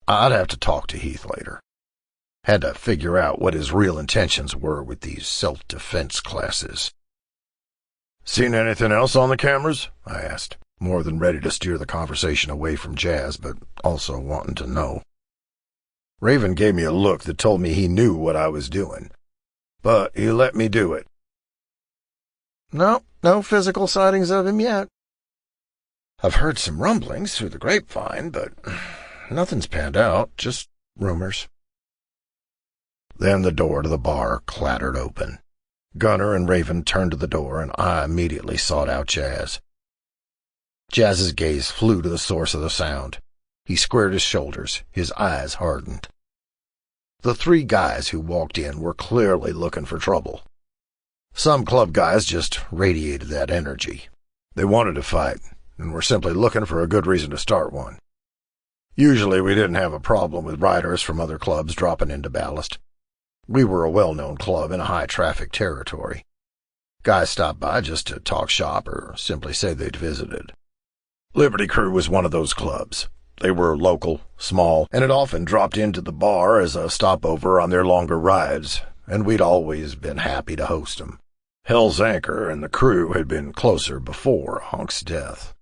I'd have to talk to Heath later. Had to figure out what his real intentions were with these self-defense classes. "Seen anything else on the cameras?" I asked, more than ready to steer the conversation away from Jazz, but also wanting to know. Raven gave me a look that told me he knew what I was doing, but he let me do it. "No physical sightings of him yet. I've heard some rumblings through the grapevine, but nothing's panned out, just rumors." Then the door to the bar clattered open. Gunner and Raven turned to the door, and I immediately sought out Jazz. Jazz's gaze flew to the source of the sound. He squared his shoulders, his eyes hardened. The 3 guys who walked in were clearly looking for trouble. Some club guys just radiated that energy. They wanted to fight, and were simply looking for a good reason to start one. Usually we didn't have a problem with riders from other clubs dropping into Ballast. We were a well-known club in a high-traffic territory. Guys stopped by just to talk shop or simply say they'd visited. Liberty Crew was one of those clubs. They were local, small, and had often dropped into the bar as a stopover on their longer rides, and we'd always been happy to host them. Hell's Anchor and the Crew had been closer before Honk's death.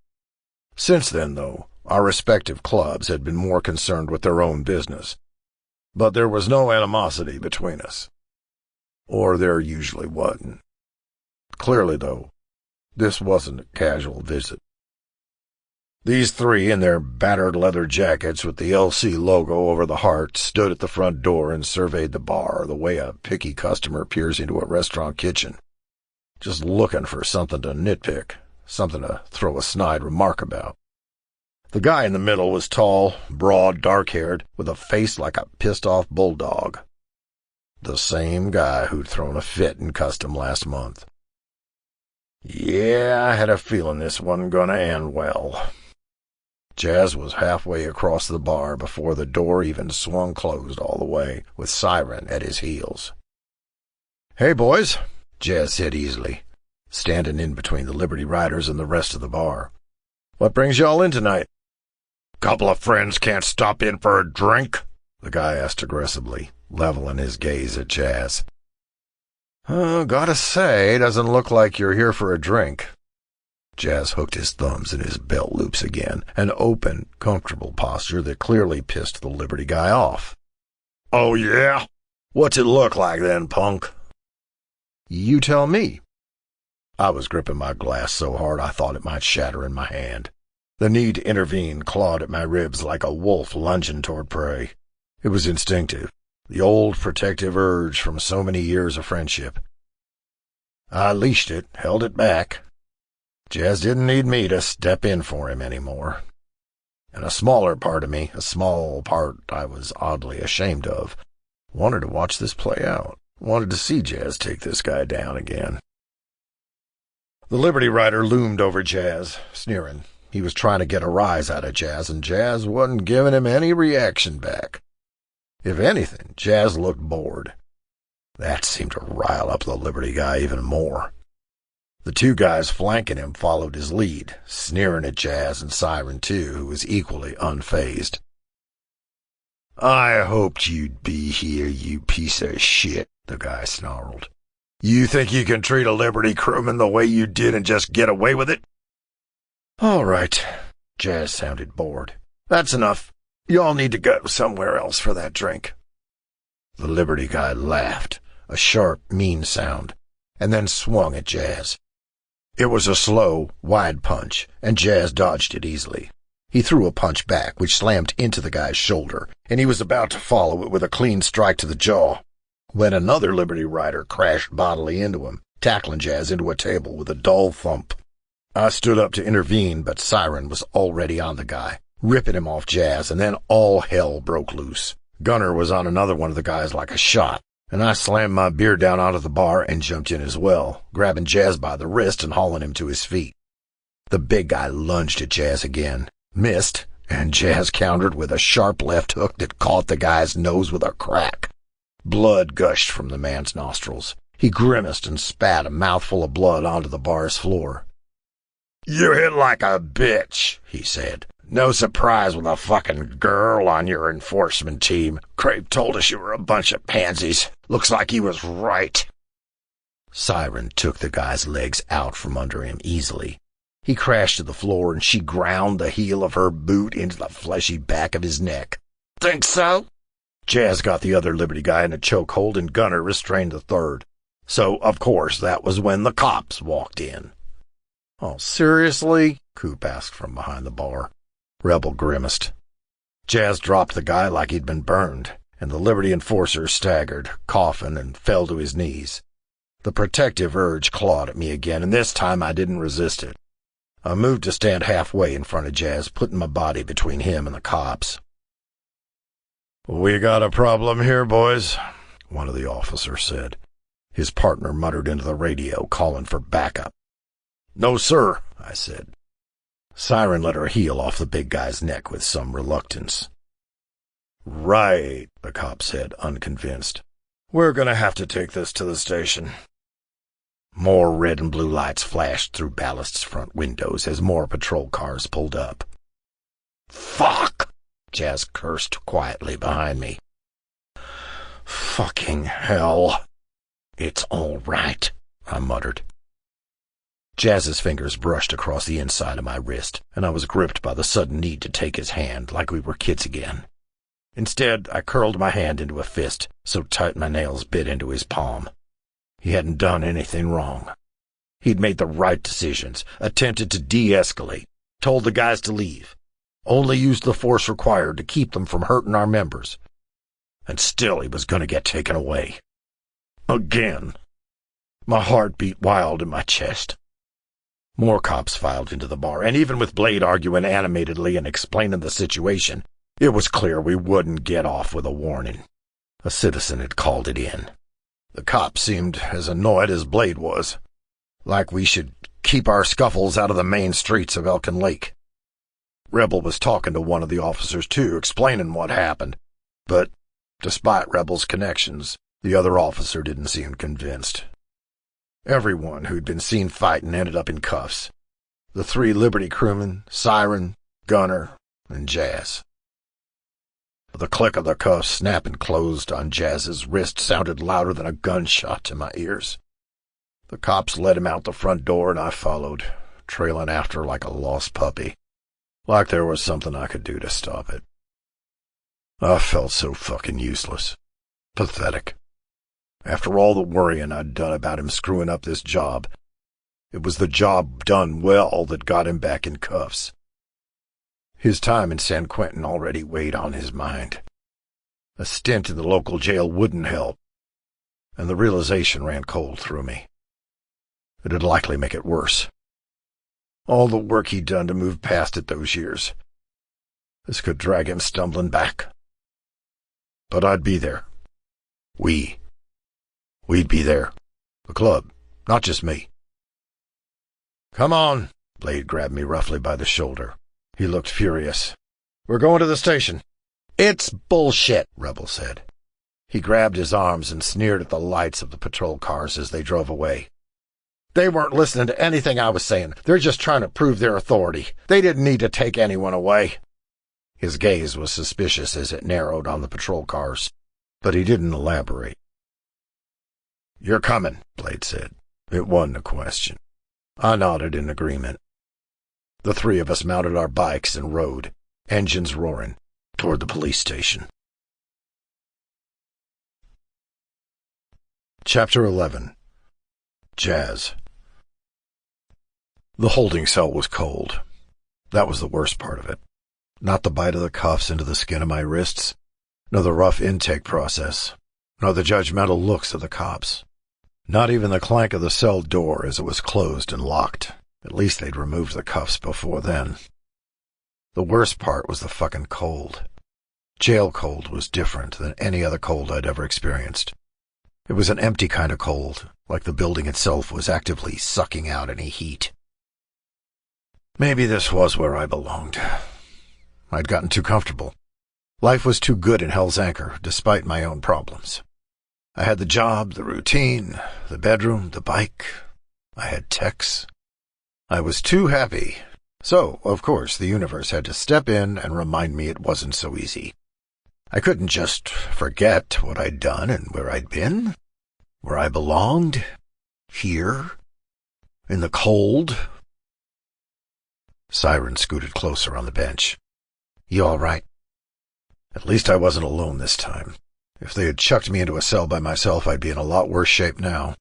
Since then, though, our respective clubs had been more concerned with their own business. But there was no animosity between us. Or there usually wasn't. Clearly, though, this wasn't a casual visit. These 3 in their battered leather jackets with the LC logo over the heart stood at the front door and surveyed the bar the way a picky customer peers into a restaurant kitchen, just looking for something to nitpick, something to throw a snide remark about. The guy in the middle was tall, broad, dark-haired, with a face like a pissed-off bulldog. The same guy who'd thrown a fit in custom last month. Yeah, I had a feeling this wasn't gonna end well. Jazz was halfway across the bar before the door even swung closed all the way, with Siren at his heels. "Hey, boys," Jazz said easily, standing in between the Liberty Riders and the rest of the bar. "What brings y'all in tonight?" "Couple of friends can't stop in for a drink?" the guy asked aggressively, leveling his gaze at Jazz. "Gotta say, doesn't look like you're here for a drink." Jazz hooked his thumbs in his belt loops again, an open, comfortable posture that clearly pissed the Liberty guy off. "Oh, yeah? What's it look like then, punk?" "You tell me." I was gripping my glass so hard I thought it might shatter in my hand. The need to intervene clawed at my ribs like a wolf lunging toward prey. It was instinctive, the old protective urge from so many years of friendship. I leashed it, held it back. Jazz didn't need me to step in for him anymore. And a smaller part of me, a small part I was oddly ashamed of, wanted to watch this play out, wanted to see Jazz take this guy down again. The Liberty Rider loomed over Jazz, sneering. He was trying to get a rise out of Jazz, and Jazz wasn't giving him any reaction back. If anything, Jazz looked bored. That seemed to rile up the Liberty guy even more. The two guys flanking him followed his lead, sneering at Jazz and Siren too, who was equally unfazed. "I hoped you'd be here, you piece of shit," the guy snarled. "You think you can treat a Liberty crewman the way you did and just get away with it?" "All right," Jazz sounded bored. "That's enough. Y'all need to go somewhere else for that drink." The Liberty guy laughed, a sharp, mean sound, and then swung at Jazz. It was a slow, wide punch, and Jazz dodged it easily. He threw a punch back, which slammed into the guy's shoulder, and he was about to follow it with a clean strike to the jaw, when another Liberty Rider crashed bodily into him, tackling Jazz into a table with a dull thump. I stood up to intervene, but Siren was already on the guy, ripping him off Jazz, and then all hell broke loose. Gunner was on another one of the guys like a shot, and I slammed my beer down onto the bar and jumped in as well, grabbing Jazz by the wrist and hauling him to his feet. The big guy lunged at Jazz again, missed, and Jazz countered with a sharp left hook that caught the guy's nose with a crack. Blood gushed from the man's nostrils. He grimaced and spat a mouthful of blood onto the bar's floor. "You hit like a bitch," he said. "No surprise with a fucking girl on your enforcement team. Crape told us you were a bunch of pansies. Looks like he was right." Siren took the guy's legs out from under him easily. He crashed to the floor, and she ground the heel of her boot into the fleshy back of his neck. "Think so?" Jazz got the other Liberty guy in a chokehold, and Gunner restrained the third. So, of course, that was when the cops walked in. "Oh, seriously?" Coop asked from behind the bar. Rebel grimaced. Jazz dropped the guy like he'd been burned, and the Liberty enforcer staggered, coughing, and fell to his knees. The protective urge clawed at me again, and this time I didn't resist it. I moved to stand halfway in front of Jazz, putting my body between him and the cops. "We got a problem here, boys," one of the officers said. His partner muttered into the radio, calling for backup. "No, sir," I said. Siren let her heel off the big guy's neck with some reluctance. "Right," the cop said, unconvinced. "We're gonna have to take this to the station." More red and blue lights flashed through Ballast's front windows as more patrol cars pulled up. "Fuck!" Jazz cursed quietly behind me. "Fucking hell." "It's all right," I muttered. Jazz's fingers brushed across the inside of my wrist, and I was gripped by the sudden need to take his hand like we were kids again. Instead, I curled my hand into a fist, so tight my nails bit into his palm. He hadn't done anything wrong. He'd made the right decisions, attempted to de-escalate, told the guys to leave, only used the force required to keep them from hurting our members. And still he was going to get taken away. Again. My heart beat wild in my chest. More cops filed into the bar, and even with Blade arguing animatedly and explaining the situation, it was clear we wouldn't get off with a warning. A citizen had called it in. The cops seemed as annoyed as Blade was, like we should keep our scuffles out of the main streets of Elkin Lake. Rebel was talking to one of the officers, too, explaining what happened, but despite Rebel's connections, The other officer didn't seem convinced. Everyone who'd been seen fighting ended up in cuffs. The 3 Liberty crewmen, Siren, Gunner, and Jazz. The click of the cuffs snapping closed on Jazz's wrist sounded louder than a gunshot to my ears. The cops led him out the front door and I followed, trailing after like a lost puppy, like there was something I could do to stop it. I felt so fucking useless. Pathetic. After all the worrying I'd done about him screwing up this job, it was the job done well that got him back in cuffs. His time in San Quentin already weighed on his mind. A stint in the local jail wouldn't help, and the realization ran cold through me. It'd likely make it worse. All the work he'd done to move past it those years. This could drag him stumbling back. But I'd be there. We'd be there. The club, not just me. Come on, Blade grabbed me roughly by the shoulder. He looked furious. We're going to the station. It's bullshit, Rebel said. He grabbed his arms and sneered at the lights of the patrol cars as they drove away. They weren't listening to anything I was saying. They're just trying to prove their authority. They didn't need to take anyone away. His gaze was suspicious as it narrowed on the patrol cars, but he didn't elaborate. You're coming, Blade said. It wasn't a question. I nodded in agreement. The 3 of us mounted our bikes and rode, engines roaring, toward the police station. Chapter 11. Jazz. The holding cell was cold. That was the worst part of it. Not the bite of the cuffs into the skin of my wrists, nor the rough intake process, nor the judgmental looks of the cops. Not even the clank of the cell door as it was closed and locked. At least they'd removed the cuffs before then. The worst part was the fucking cold. Jail cold was different than any other cold I'd ever experienced. It was an empty kind of cold, like the building itself was actively sucking out any heat. Maybe this was where I belonged. I'd gotten too comfortable. Life was too good in Hell's Anchor, despite my own problems. I had the job, the routine, the bedroom, the bike. I had Tex. I was too happy. So, of course, the universe had to step in and remind me it wasn't so easy. I couldn't just forget what I'd done and where I'd been, where I belonged, here, in the cold. Siren scooted closer on the bench. You all right? At least I wasn't alone this time. If they had chucked me into a cell by myself, I'd be in a lot worse shape now.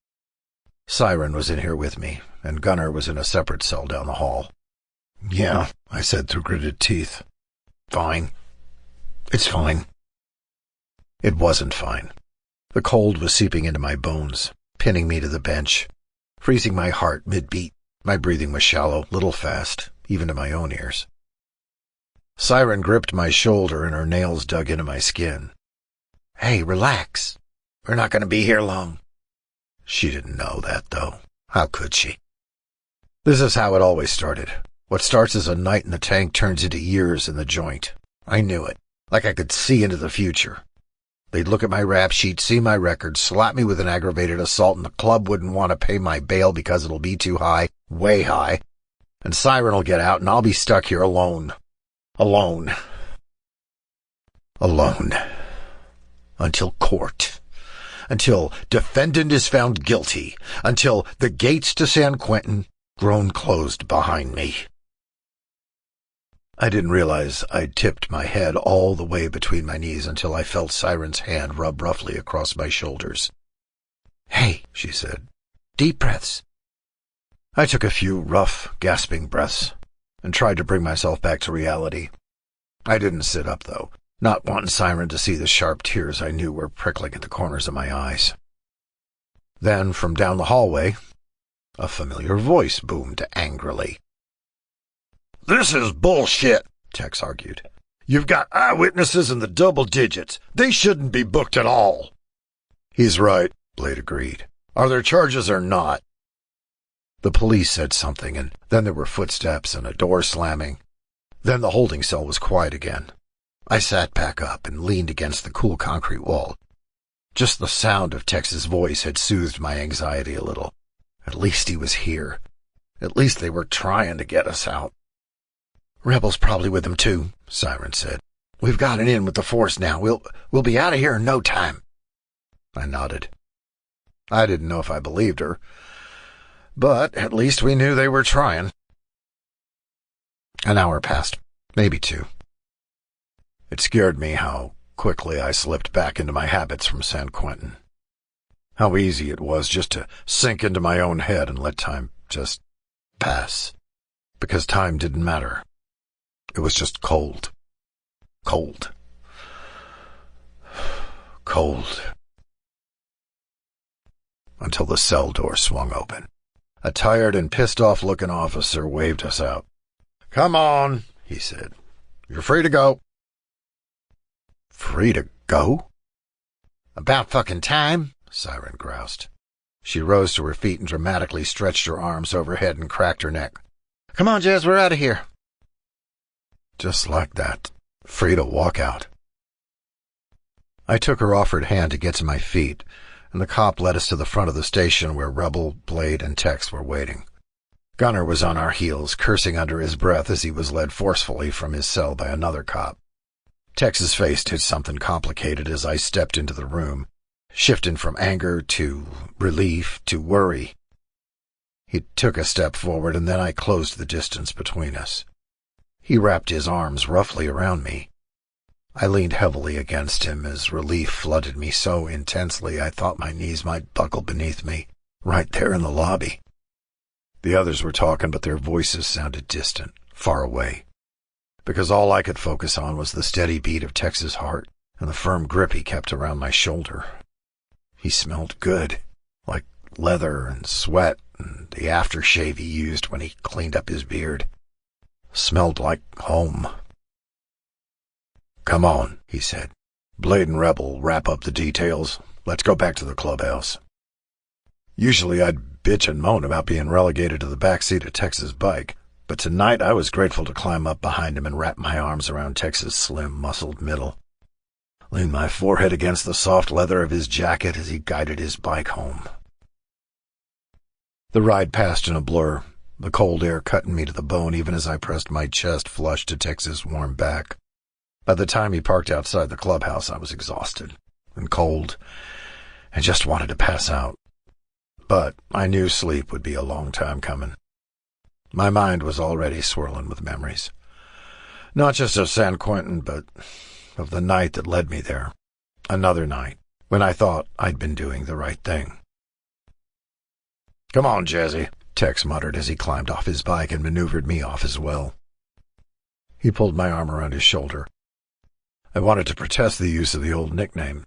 Siren was in here with me, and Gunner was in a separate cell down the hall. Yeah, I said through gritted teeth. Fine. It's fine. It wasn't fine. The cold was seeping into my bones, pinning me to the bench, freezing my heart mid-beat. My breathing was shallow, little fast, even to my own ears. Siren gripped my shoulder and her nails dug into my skin. Hey, relax. We're not going to be here long. She didn't know that, though. How could she? This is how it always started. What starts as a night in the tank turns into years in the joint. I knew it, like I could see into the future. They'd look at my rap sheet, see my record, slap me with an aggravated assault, and the club wouldn't want to pay my bail because it'll be too high, way high. And Siren will get out, and I'll be stuck here alone. Alone. Until court. Until defendant is found guilty. Until the gates to San Quentin groan closed behind me. I didn't realize I'd tipped my head all the way between my knees until I felt Siren's hand rub roughly across my shoulders. Hey, she said. Deep breaths. I took a few rough, gasping breaths and tried to bring myself back to reality. I didn't sit up, though, not wanting Siren to see the sharp tears I knew were prickling at the corners of my eyes. Then, from down the hallway, a familiar voice boomed angrily. This is bullshit, Tex argued. You've got eyewitnesses in the double digits. They shouldn't be booked at all. He's right, Blade agreed. Are there charges or not? The police said something, and then there were footsteps and a door slamming. Then the holding cell was quiet again. I sat back up and leaned against the cool concrete wall. Just the sound of Tex's voice had soothed my anxiety a little. At least he was here. At least they were trying to get us out. "Rebel's probably with them too," Siren said. "We've gotten in with the force now. We'll be out of here in no time." I nodded. I didn't know if I believed her, but at least we knew they were trying. An hour passed, maybe 2. It scared me how quickly I slipped back into my habits from San Quentin. How easy it was just to sink into my own head and let time just pass. Because time didn't matter. It was just cold. Cold. Cold. Until the cell door swung open. A tired and pissed-off-looking officer waved us out. "Come on," he said. "You're free to go." Free to go? "About fucking time," Siren groused. She rose to her feet and dramatically stretched her arms overhead and cracked her neck. "Come on, Jazz, we're out of here." Just like that. Free to walk out. I took her offered hand to get to my feet, and the cop led us to the front of the station where Rebel, Blade, and Tex were waiting. Gunner was on our heels, cursing under his breath as he was led forcefully from his cell by another cop. Tex's face did something complicated as I stepped into the room, shifting from anger to relief to worry. He took a step forward, and then I closed the distance between us. He wrapped his arms roughly around me. I leaned heavily against him as relief flooded me so intensely I thought my knees might buckle beneath me, right there in the lobby. The others were talking, but their voices sounded distant, far away, because all I could focus on was the steady beat of Tex's heart and the firm grip he kept around my shoulder. He smelled good, like leather and sweat and the aftershave he used when he cleaned up his beard. Smelled like home. "Come on," he said. "Blade and Rebel wrap up the details. Let's go back to the clubhouse." Usually I'd bitch and moan about being relegated to the back seat of Tex's bike, but tonight I was grateful to climb up behind him and wrap my arms around Tex's slim, muscled middle. Lean my forehead against the soft leather of his jacket as he guided his bike home. The ride passed in a blur, the cold air cutting me to the bone even as I pressed my chest flush to Tex's warm back. By the time he parked outside the clubhouse, I was exhausted and cold and just wanted to pass out. But I knew sleep would be a long time coming. My mind was already swirling with memories, not just of San Quentin, but of the night that led me there. Another night, when I thought I'd been doing the right thing. "Come on, Jazzy," Tex muttered as he climbed off his bike and maneuvered me off as well. He pulled my arm around his shoulder. I wanted to protest the use of the old nickname.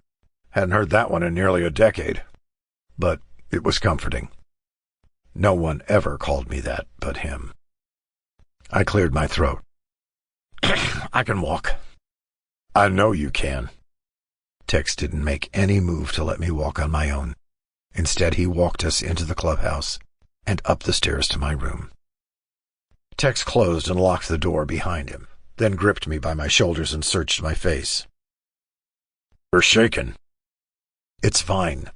Hadn't heard that one in nearly a decade. But it was comforting. No one ever called me that but him. I cleared my throat. "I can walk." "I know you can." Tex didn't make any move to let me walk on my own. Instead, he walked us into the clubhouse and up the stairs to my room. Tex closed and locked the door behind him, then gripped me by my shoulders and searched my face. "You're shaking." "It's fine."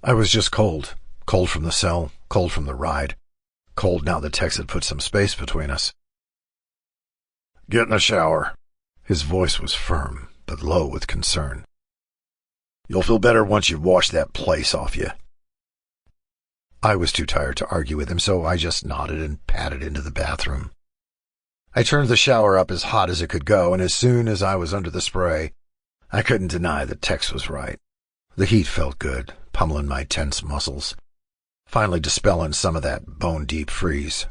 I was just cold. Cold from the cell, cold from the ride, cold now that Tex had put some space between us. "Get in the shower." His voice was firm, but low with concern. "You'll feel better once you've washed that place off you." I was too tired to argue with him, so I just nodded and padded into the bathroom. I turned the shower up as hot as it could go, and as soon as I was under the spray, I couldn't deny that Tex was right. The heat felt good, pummeling my tense muscles, finally dispelling some of that bone-deep freeze.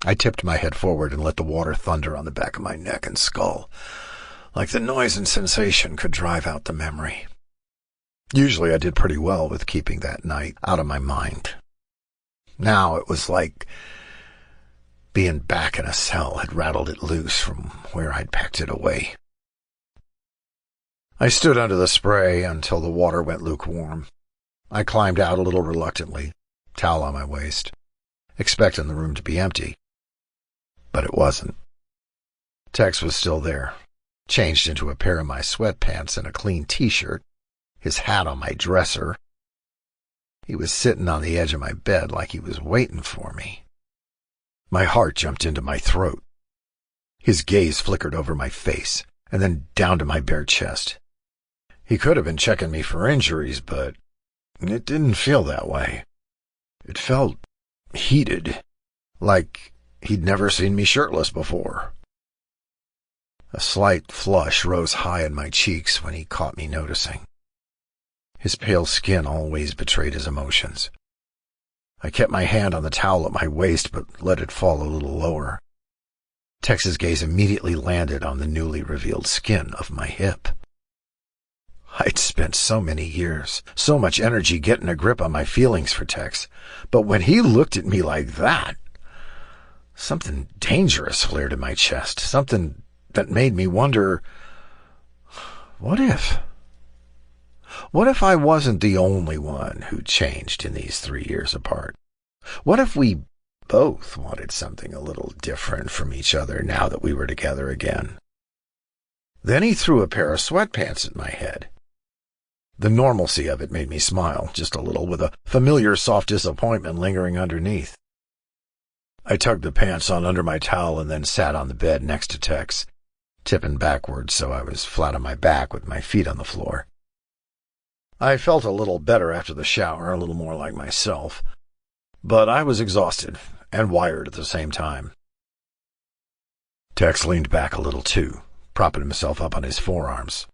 I tipped my head forward and let the water thunder on the back of my neck and skull, like the noise and sensation could drive out the memory. Usually I did pretty well with keeping that night out of my mind. Now it was like being back in a cell had rattled it loose from where I'd packed it away. I stood under the spray until the water went lukewarm. I climbed out a little reluctantly, towel on my waist, expecting the room to be empty. But it wasn't. Tex was still there, changed into a pair of my sweatpants and a clean t-shirt, his hat on my dresser. He was sitting on the edge of my bed like he was waiting for me. My heart jumped into my throat. His gaze flickered over my face and then down to my bare chest. He could have been checking me for injuries, but it didn't feel that way. It felt heated, like he'd never seen me shirtless before. A slight flush rose high in my cheeks when he caught me noticing. His pale skin always betrayed his emotions. I kept my hand on the towel at my waist, but let it fall a little lower. Tex's gaze immediately landed on the newly revealed skin of my hip. I'd spent so many years, so much energy getting a grip on my feelings for Tex, but when he looked at me like that, something dangerous flared in my chest, something that made me wonder, what if? What if I wasn't the only one who changed in these 3 years apart? What if we both wanted something a little different from each other now that we were together again? Then he threw a pair of sweatpants at my head. The normalcy of it made me smile, just a little, with a familiar soft disappointment lingering underneath. I tugged the pants on under my towel and then sat on the bed next to Tex, tipping backwards so I was flat on my back with my feet on the floor. I felt a little better after the shower, a little more like myself, but I was exhausted and wired at the same time. Tex leaned back a little too, propping himself up on his forearms.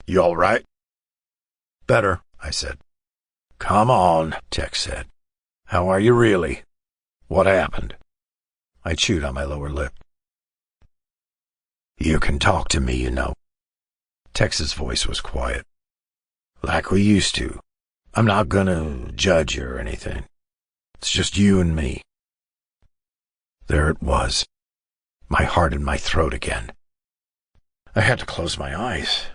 "You all right?" "Better," I said. "Come on," Tex said. "How are you really? What happened?" I chewed on my lower lip. "You can talk to me, you know." Tex's voice was quiet. "Like we used to. I'm not gonna judge you or anything. It's just you and me." There it was, my heart in my throat again. I had to close my eyes.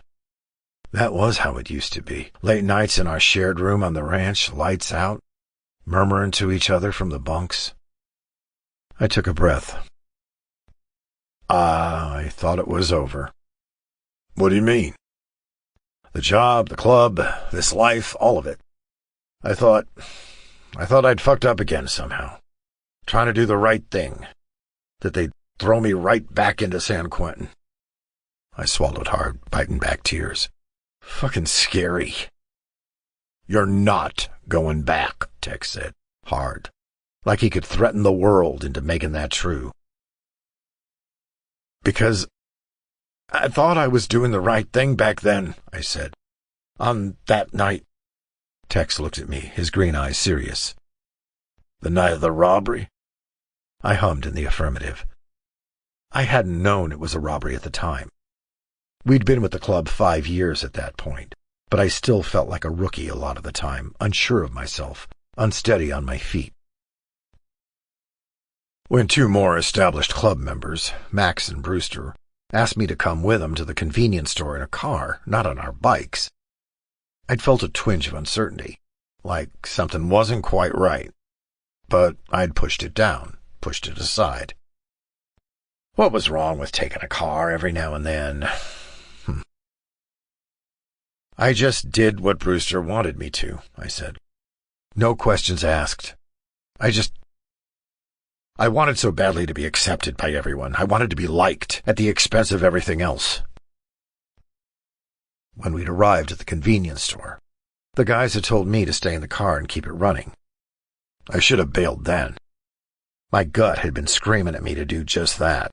That was how it used to be. Late nights in our shared room on the ranch, lights out, murmuring to each other from the bunks. I took a breath. I thought it was over. "What do you mean?" "The job, the club, this life, all of it. I thought I'd fucked up again somehow. Trying to do the right thing. That they'd throw me right back into San Quentin." I swallowed hard, biting back tears. Fucking scary. "You're not going back," Tex said, hard, like he could threaten the world into making that true. "Because I thought I was doing the right thing back then," I said. "On that night." Tex looked at me, his green eyes serious. "The night of the robbery?" I hummed in the affirmative. I hadn't known it was a robbery at the time. We'd been with the club 5 years at that point, but I still felt like a rookie a lot of the time, unsure of myself, unsteady on my feet. When 2 more established club members, Max and Brewster, asked me to come with them to the convenience store in a car, not on our bikes, I'd felt a twinge of uncertainty, like something wasn't quite right, but I'd pushed it down, pushed it aside. What was wrong with taking a car every now and then? "I just did what Brewster wanted me to," I said. "No questions asked. I wanted so badly to be accepted by everyone. I wanted to be liked at the expense of everything else." When we'd arrived at the convenience store, the guys had told me to stay in the car and keep it running. I should have bailed then. My gut had been screaming at me to do just that.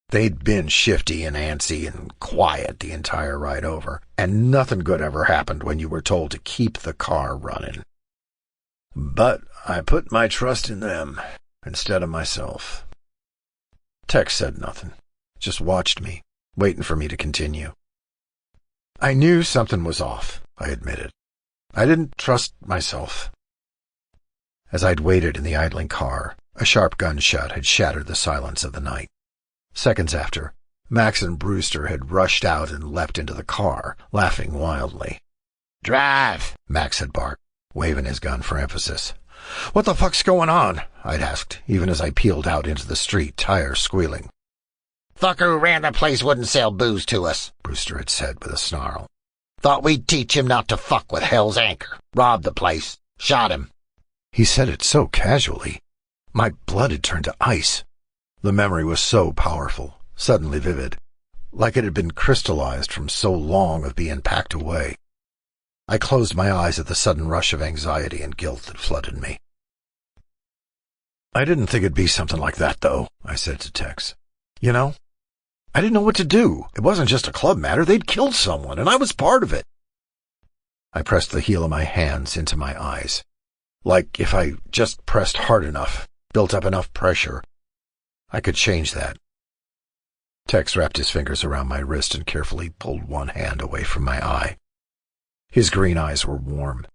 They'd been shifty and antsy and quiet the entire ride over, and nothing good ever happened when you were told to keep the car running. But I put my trust in them instead of myself. Tex said nothing, just watched me, waiting for me to continue. I knew something was off, I admitted. I didn't trust myself. As I'd waited in the idling car, a sharp gunshot had shattered the silence of the night. Seconds after, Max and Brewster had rushed out and leapt into the car, laughing wildly. "Drive!" Max had barked, waving his gun for emphasis. "What the fuck's going on?" I'd asked, even as I peeled out into the street, tires squealing. "Fucker who ran the place wouldn't sell booze to us," Brewster had said with a snarl. Thought we'd teach him not to fuck with Hell's Anchor. Robbed the place. Shot him. He said it so casually. My blood had turned to ice. The memory was so powerful, suddenly vivid, like it had been crystallized from so long of being packed away. I closed my eyes at the sudden rush of anxiety and guilt that flooded me. I didn't think it'd be something like that, though, I said to Tex. You know, I didn't know what to do. It wasn't just a club matter. They'd killed someone, and I was part of it. I pressed the heel of my hands into my eyes. Like if I just pressed hard enough, built up enough pressure, I could change that. Tex wrapped his fingers around my wrist and carefully pulled one hand away from my eye. His green eyes were warm.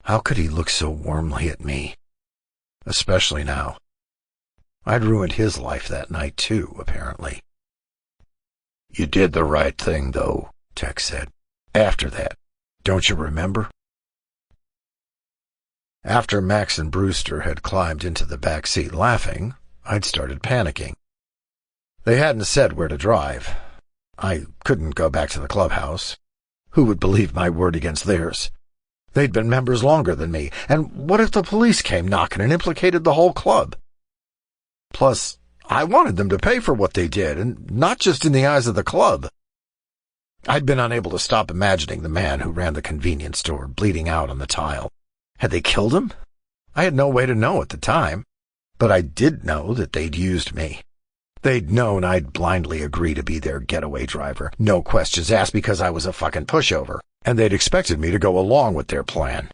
How could he look so warmly at me? Especially now. I'd ruined his life that night, too, apparently. You did the right thing, though, Tex said. After that, don't you remember? After Max and Brewster had climbed into the back seat laughing, I'd started panicking. They hadn't said where to drive. I couldn't go back to the clubhouse. Who would believe my word against theirs? They'd been members longer than me, and what if the police came knocking and implicated the whole club? Plus, I wanted them to pay for what they did, and not just in the eyes of the club. I'd been unable to stop imagining the man who ran the convenience store bleeding out on the tile. Had they killed him? I had no way to know at the time, but I did know that they'd used me. They'd known I'd blindly agree to be their getaway driver, no questions asked because I was a fucking pushover, and they'd expected me to go along with their plan.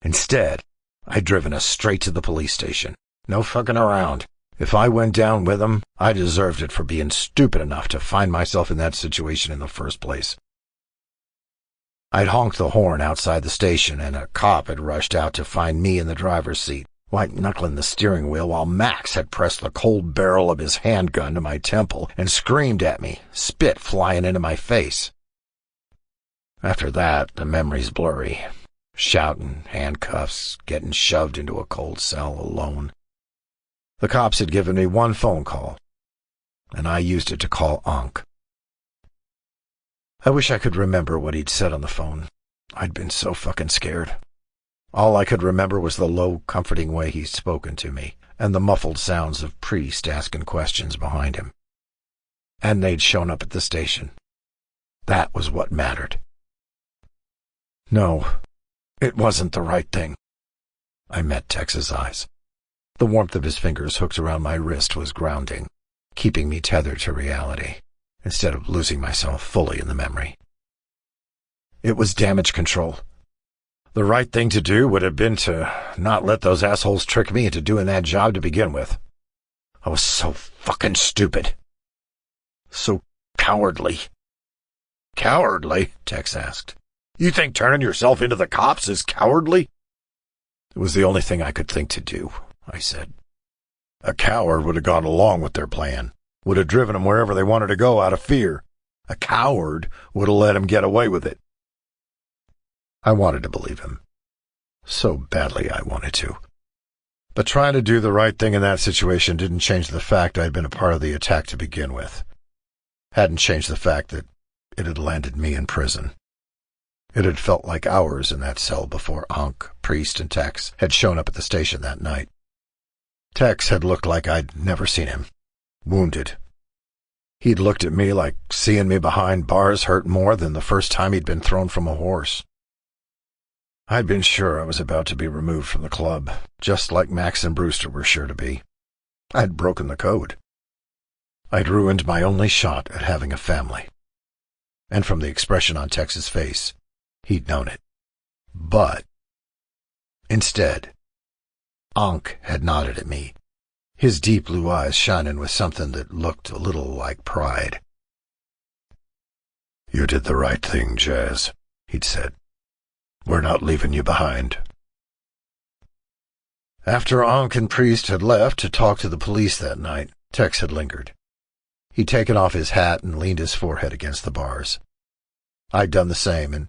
Instead, I'd driven us straight to the police station. No fucking around. If I went down with them, I deserved it for being stupid enough to find myself in that situation in the first place. I'd honked the horn outside the station, and a cop had rushed out to find me in the driver's seat, white-knuckling the steering wheel while Max had pressed the cold barrel of his handgun to my temple and screamed at me, spit flying into my face. After that, the memory's blurry. Shouting, handcuffs, getting shoved into a cold cell alone. The cops had given me one phone call, and I used it to call Ankh. I wish I could remember what he'd said on the phone. I'd been so fucking scared. All I could remember was the low, comforting way he'd spoken to me, and the muffled sounds of Priest asking questions behind him. And they'd shown up at the station. That was what mattered. No, it wasn't the right thing. I met Tex's eyes. The warmth of his fingers hooked around my wrist was grounding, keeping me tethered to reality, instead of losing myself fully in the memory. It was damage control. The right thing to do would have been to not let those assholes trick me into doing that job to begin with. I was so fucking stupid. So cowardly. Cowardly? Tex asked. You think turning yourself into the cops is cowardly? It was the only thing I could think to do, I said. A coward would have gone along with their plan, would have driven them wherever they wanted to go out of fear. A coward would have let him get away with it. I wanted to believe him. So badly I wanted to. But trying to do the right thing in that situation didn't change the fact I'd been a part of the attack to begin with. Hadn't changed the fact that it had landed me in prison. It had felt like hours in that cell before Ankh, Priest, and Tex had shown up at the station that night. Tex had looked like I'd never seen him. Wounded. He'd looked at me like seeing me behind bars hurt more than the first time he'd been thrown from a horse. I'd been sure I was about to be removed from the club, just like Max and Brewster were sure to be. I'd broken the code. I'd ruined my only shot at having a family. And from the expression on Tex's face, he'd known it. But instead, Ankh had nodded at me, his deep blue eyes shining with something that looked a little like pride. You did the right thing, Jazz, he'd said. We're not leaving you behind. After Ankh and Priest had left to talk to the police that night, Tex had lingered. He'd taken off his hat and leaned his forehead against the bars. I'd done the same, and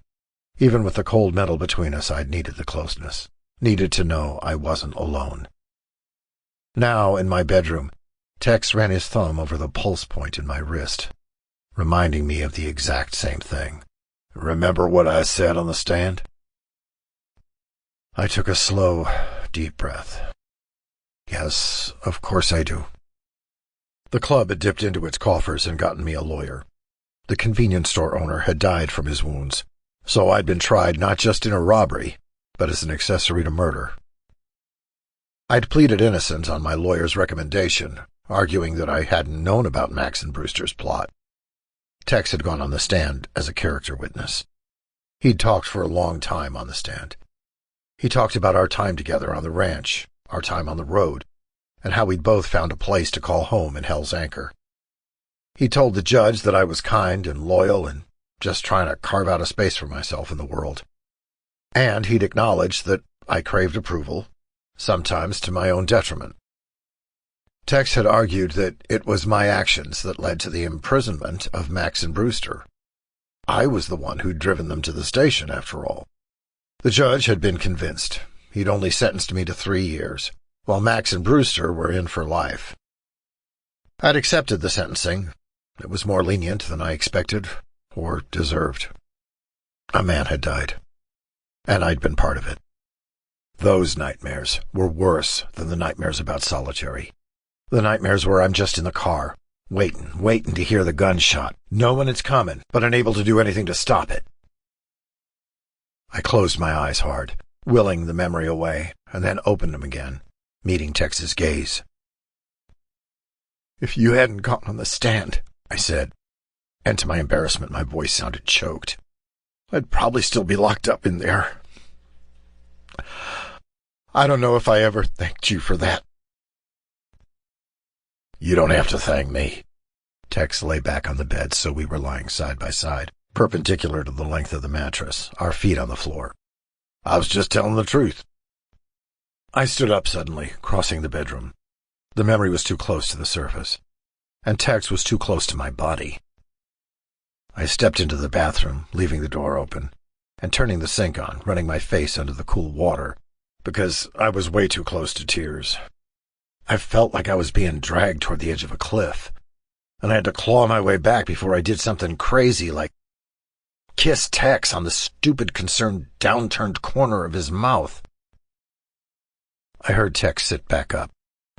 even with the cold metal between us, I'd needed the closeness, needed to know I wasn't alone. Now, in my bedroom, Tex ran his thumb over the pulse point in my wrist, reminding me of the exact same thing. Remember what I said on the stand? I took a slow, deep breath. Yes, of course I do. The club had dipped into its coffers and gotten me a lawyer. The convenience store owner had died from his wounds, so I'd been tried not just in a robbery, but as an accessory to murder. I'd pleaded innocent on my lawyer's recommendation, arguing that I hadn't known about Max and Brewster's plot. Tex had gone on the stand as a character witness. He'd talked for a long time on the stand. He talked about our time together on the ranch, our time on the road, and how we'd both found a place to call home in Hell's Anchor. He told the judge that I was kind and loyal and just trying to carve out a space for myself in the world. And he'd acknowledged that I craved approval, sometimes to my own detriment. Tex had argued that it was my actions that led to the imprisonment of Max and Brewster. I was the one who'd driven them to the station, after all. The judge had been convinced. He'd only sentenced me to 3 years, while Max and Brewster were in for life. I'd accepted the sentencing. It was more lenient than I expected or deserved. A man had died, and I'd been part of it. Those nightmares were worse than the nightmares about solitary. The nightmares where I'm just in the car, waiting to hear the gunshot, knowing it's coming, but unable to do anything to stop it. I closed my eyes hard, willing the memory away, and then opened them again, meeting Tex's gaze. "If you hadn't gone on the stand," I said, and to my embarrassment my voice sounded choked, "I'd probably still be locked up in there. I don't know if I ever thanked you for that." "You don't have to thank me." Tex lay back on the bed, so we were lying side by side, perpendicular to the length of the mattress, our feet on the floor. "I was just telling the truth." I stood up suddenly, crossing the bedroom. The memory was too close to the surface, and Tex was too close to my body. I stepped into the bathroom, leaving the door open, and turning the sink on, running my face under the cool water, because I was way too close to tears. I felt like I was being dragged toward the edge of a cliff, and I had to claw my way back before I did something crazy like kiss Tex on the stupid, concerned, downturned corner of his mouth. I heard Tex sit back up,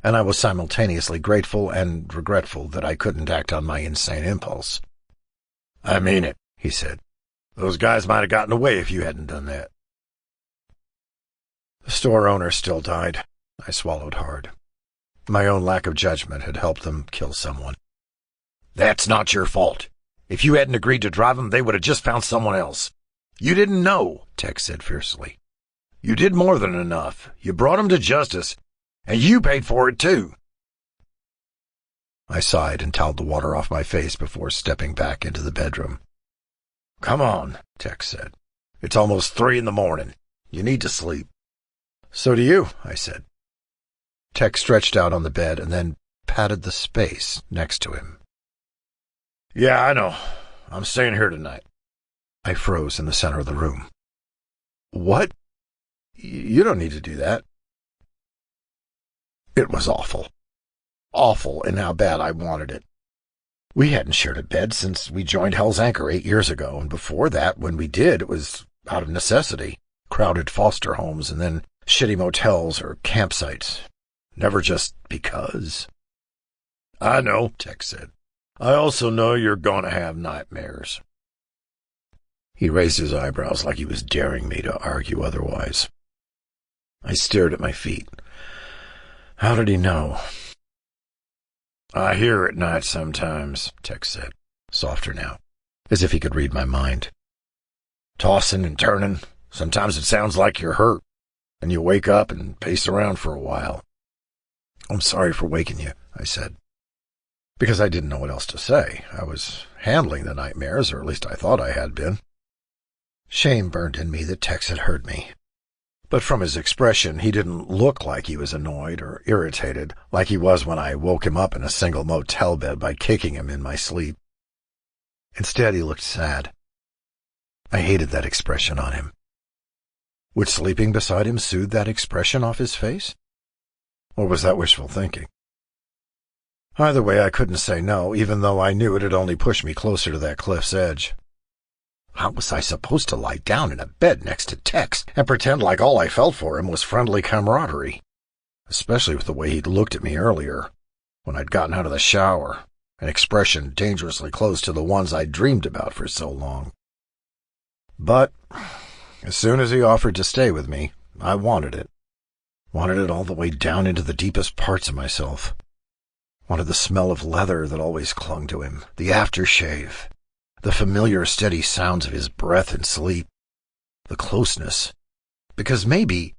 and I was simultaneously grateful and regretful that I couldn't act on my insane impulse. "I mean it," he said. "Those guys might have gotten away if you hadn't done that." The store owner still died. I swallowed hard. My own lack of judgment had helped them kill someone. "That's not your fault. If you hadn't agreed to drive them, they would have just found someone else. You didn't know," Tex said fiercely. "You did more than enough. You brought them to justice, and you paid for it, too." I sighed and toweled the water off my face before stepping back into the bedroom. "Come on," Tex said. "It's almost 3 a.m. You need to sleep." "So do you," I said. Tex stretched out on the bed and then patted the space next to him. "Yeah, I know. I'm staying here tonight." I froze in the center of the room. "What? You don't need to do that." It was awful. Awful in how bad I wanted it. We hadn't shared a bed since we joined Hell's Anchor 8 years ago, and before that, when we did, it was out of necessity. Crowded foster homes and then shitty motels or campsites. Never just because. "I know," Tex said. "I also know you're going to have nightmares." He raised his eyebrows like he was daring me to argue otherwise. I stared at my feet. How did he know? "I hear at night sometimes," Tex said, softer now, as if he could read my mind. "Tossing and turning. Sometimes it sounds like you're hurt, and you wake up and pace around for a while." "I'm sorry for waking you," I said, because I didn't know what else to say. I was handling the nightmares, or at least I thought I had been. Shame burned in me that Tex had heard me. But from his expression, he didn't look like he was annoyed or irritated, like he was when I woke him up in a single motel bed by kicking him in my sleep. Instead, he looked sad. I hated that expression on him. Would sleeping beside him soothe that expression off his face? Or was that wishful thinking? Either way, I couldn't say no, even though I knew it'd only push me closer to that cliff's edge. How was I supposed to lie down in a bed next to Tex and pretend like all I felt for him was friendly camaraderie? Especially with the way he'd looked at me earlier, when I'd gotten out of the shower, an expression dangerously close to the ones I'd dreamed about for so long. But as soon as he offered to stay with me, I wanted it. Wanted it all the way down into the deepest parts of myself. Wanted the smell of leather that always clung to him, the aftershave, the familiar steady sounds of his breath in sleep, the closeness. Because maybe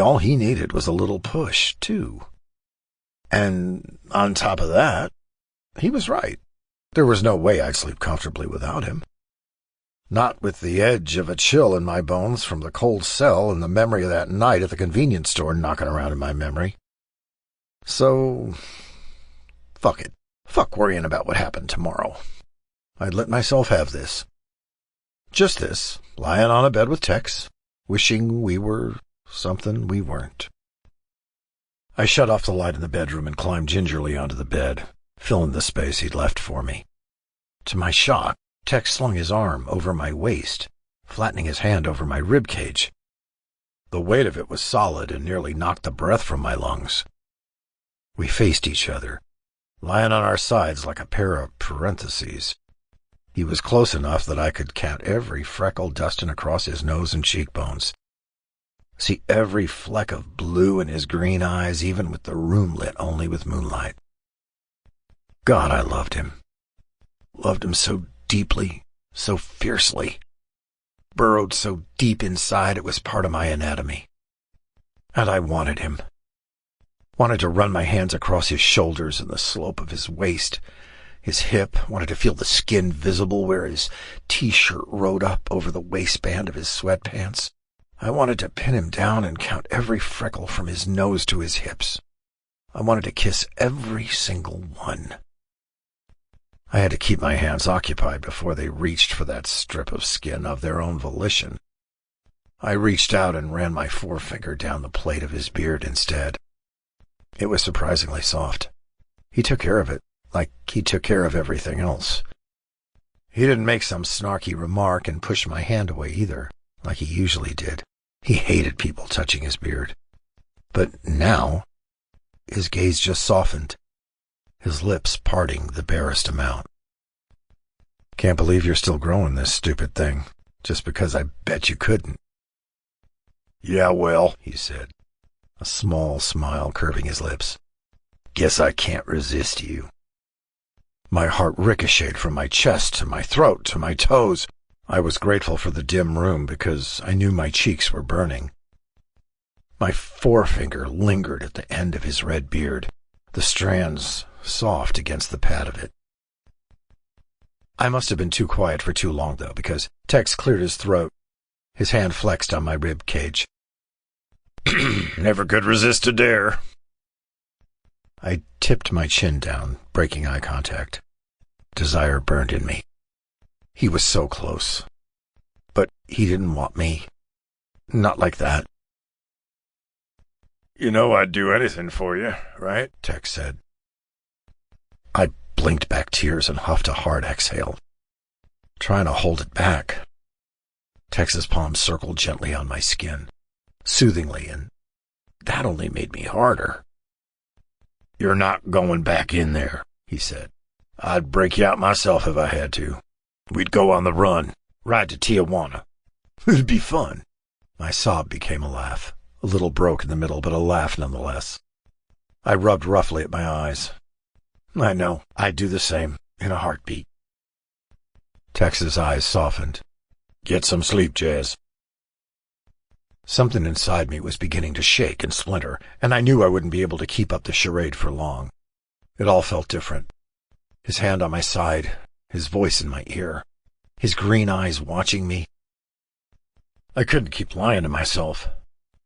all he needed was a little push, too. And on top of that, he was right. There was no way I'd sleep comfortably without him. Not with the edge of a chill in my bones from the cold cell and the memory of that night at the convenience store knocking around in my memory. So, fuck it. Fuck worrying about what happened tomorrow. I'd let myself have this. Just this, lying on a bed with Tex, wishing we were something we weren't. I shut off the light in the bedroom and climbed gingerly onto the bed, filling the space he'd left for me. To my shock, Tex slung his arm over my waist, flattening his hand over my rib cage. The weight of it was solid and nearly knocked the breath from my lungs. We faced each other, lying on our sides like a pair of parentheses. He was close enough that I could count every freckle dusting across his nose and cheekbones. See every fleck of blue in his green eyes, even with the room lit only with moonlight. God, I loved him. Loved him so deeply, so fiercely. Burrowed so deep inside it was part of my anatomy. And I wanted him. Wanted to run my hands across his shoulders and the slope of his waist, his hip, wanted to feel the skin visible where his t-shirt rode up over the waistband of his sweatpants. I wanted to pin him down and count every freckle from his nose to his hips. I wanted to kiss every single one. I had to keep my hands occupied before they reached for that strip of skin of their own volition. I reached out and ran my forefinger down the plate of his beard instead. It was surprisingly soft. He took care of it, like he took care of everything else. He didn't make some snarky remark and push my hand away either, like he usually did. He hated people touching his beard. But now, his gaze just softened, his lips parting the barest amount. Can't believe you're still growing this stupid thing, just because I bet you couldn't. Yeah, well, he said, a small smile curving his lips. Guess I can't resist you. My heart ricocheted from my chest to my throat to my toes. I was grateful for the dim room because I knew my cheeks were burning. My forefinger lingered at the end of his red beard, the strands soft against the pad of it. I must have been too quiet for too long, though, because Tex cleared his throat. His hand flexed on my rib cage. Never could resist a dare. I tipped my chin down, breaking eye contact. Desire burned in me. He was so close. But he didn't want me. Not like that. You know I'd do anything for you, right? Tex said. I blinked back tears and huffed a hard exhale, trying to hold it back. Tex's palm circled gently on my skin, soothingly, and that only made me harder. You're not going back in there, he said. I'd break you out myself if I had to. We'd go on the run, ride to Tijuana. It'd be fun. My sob became a laugh, a little broke in the middle, but a laugh nonetheless. I rubbed roughly at my eyes. I know, I'd do the same, in a heartbeat. Tex's eyes softened. Get some sleep, Jazz. Something inside me was beginning to shake and splinter, and I knew I wouldn't be able to keep up the charade for long. It all felt different. His hand on my side, his voice in my ear, his green eyes watching me. I couldn't keep lying to myself.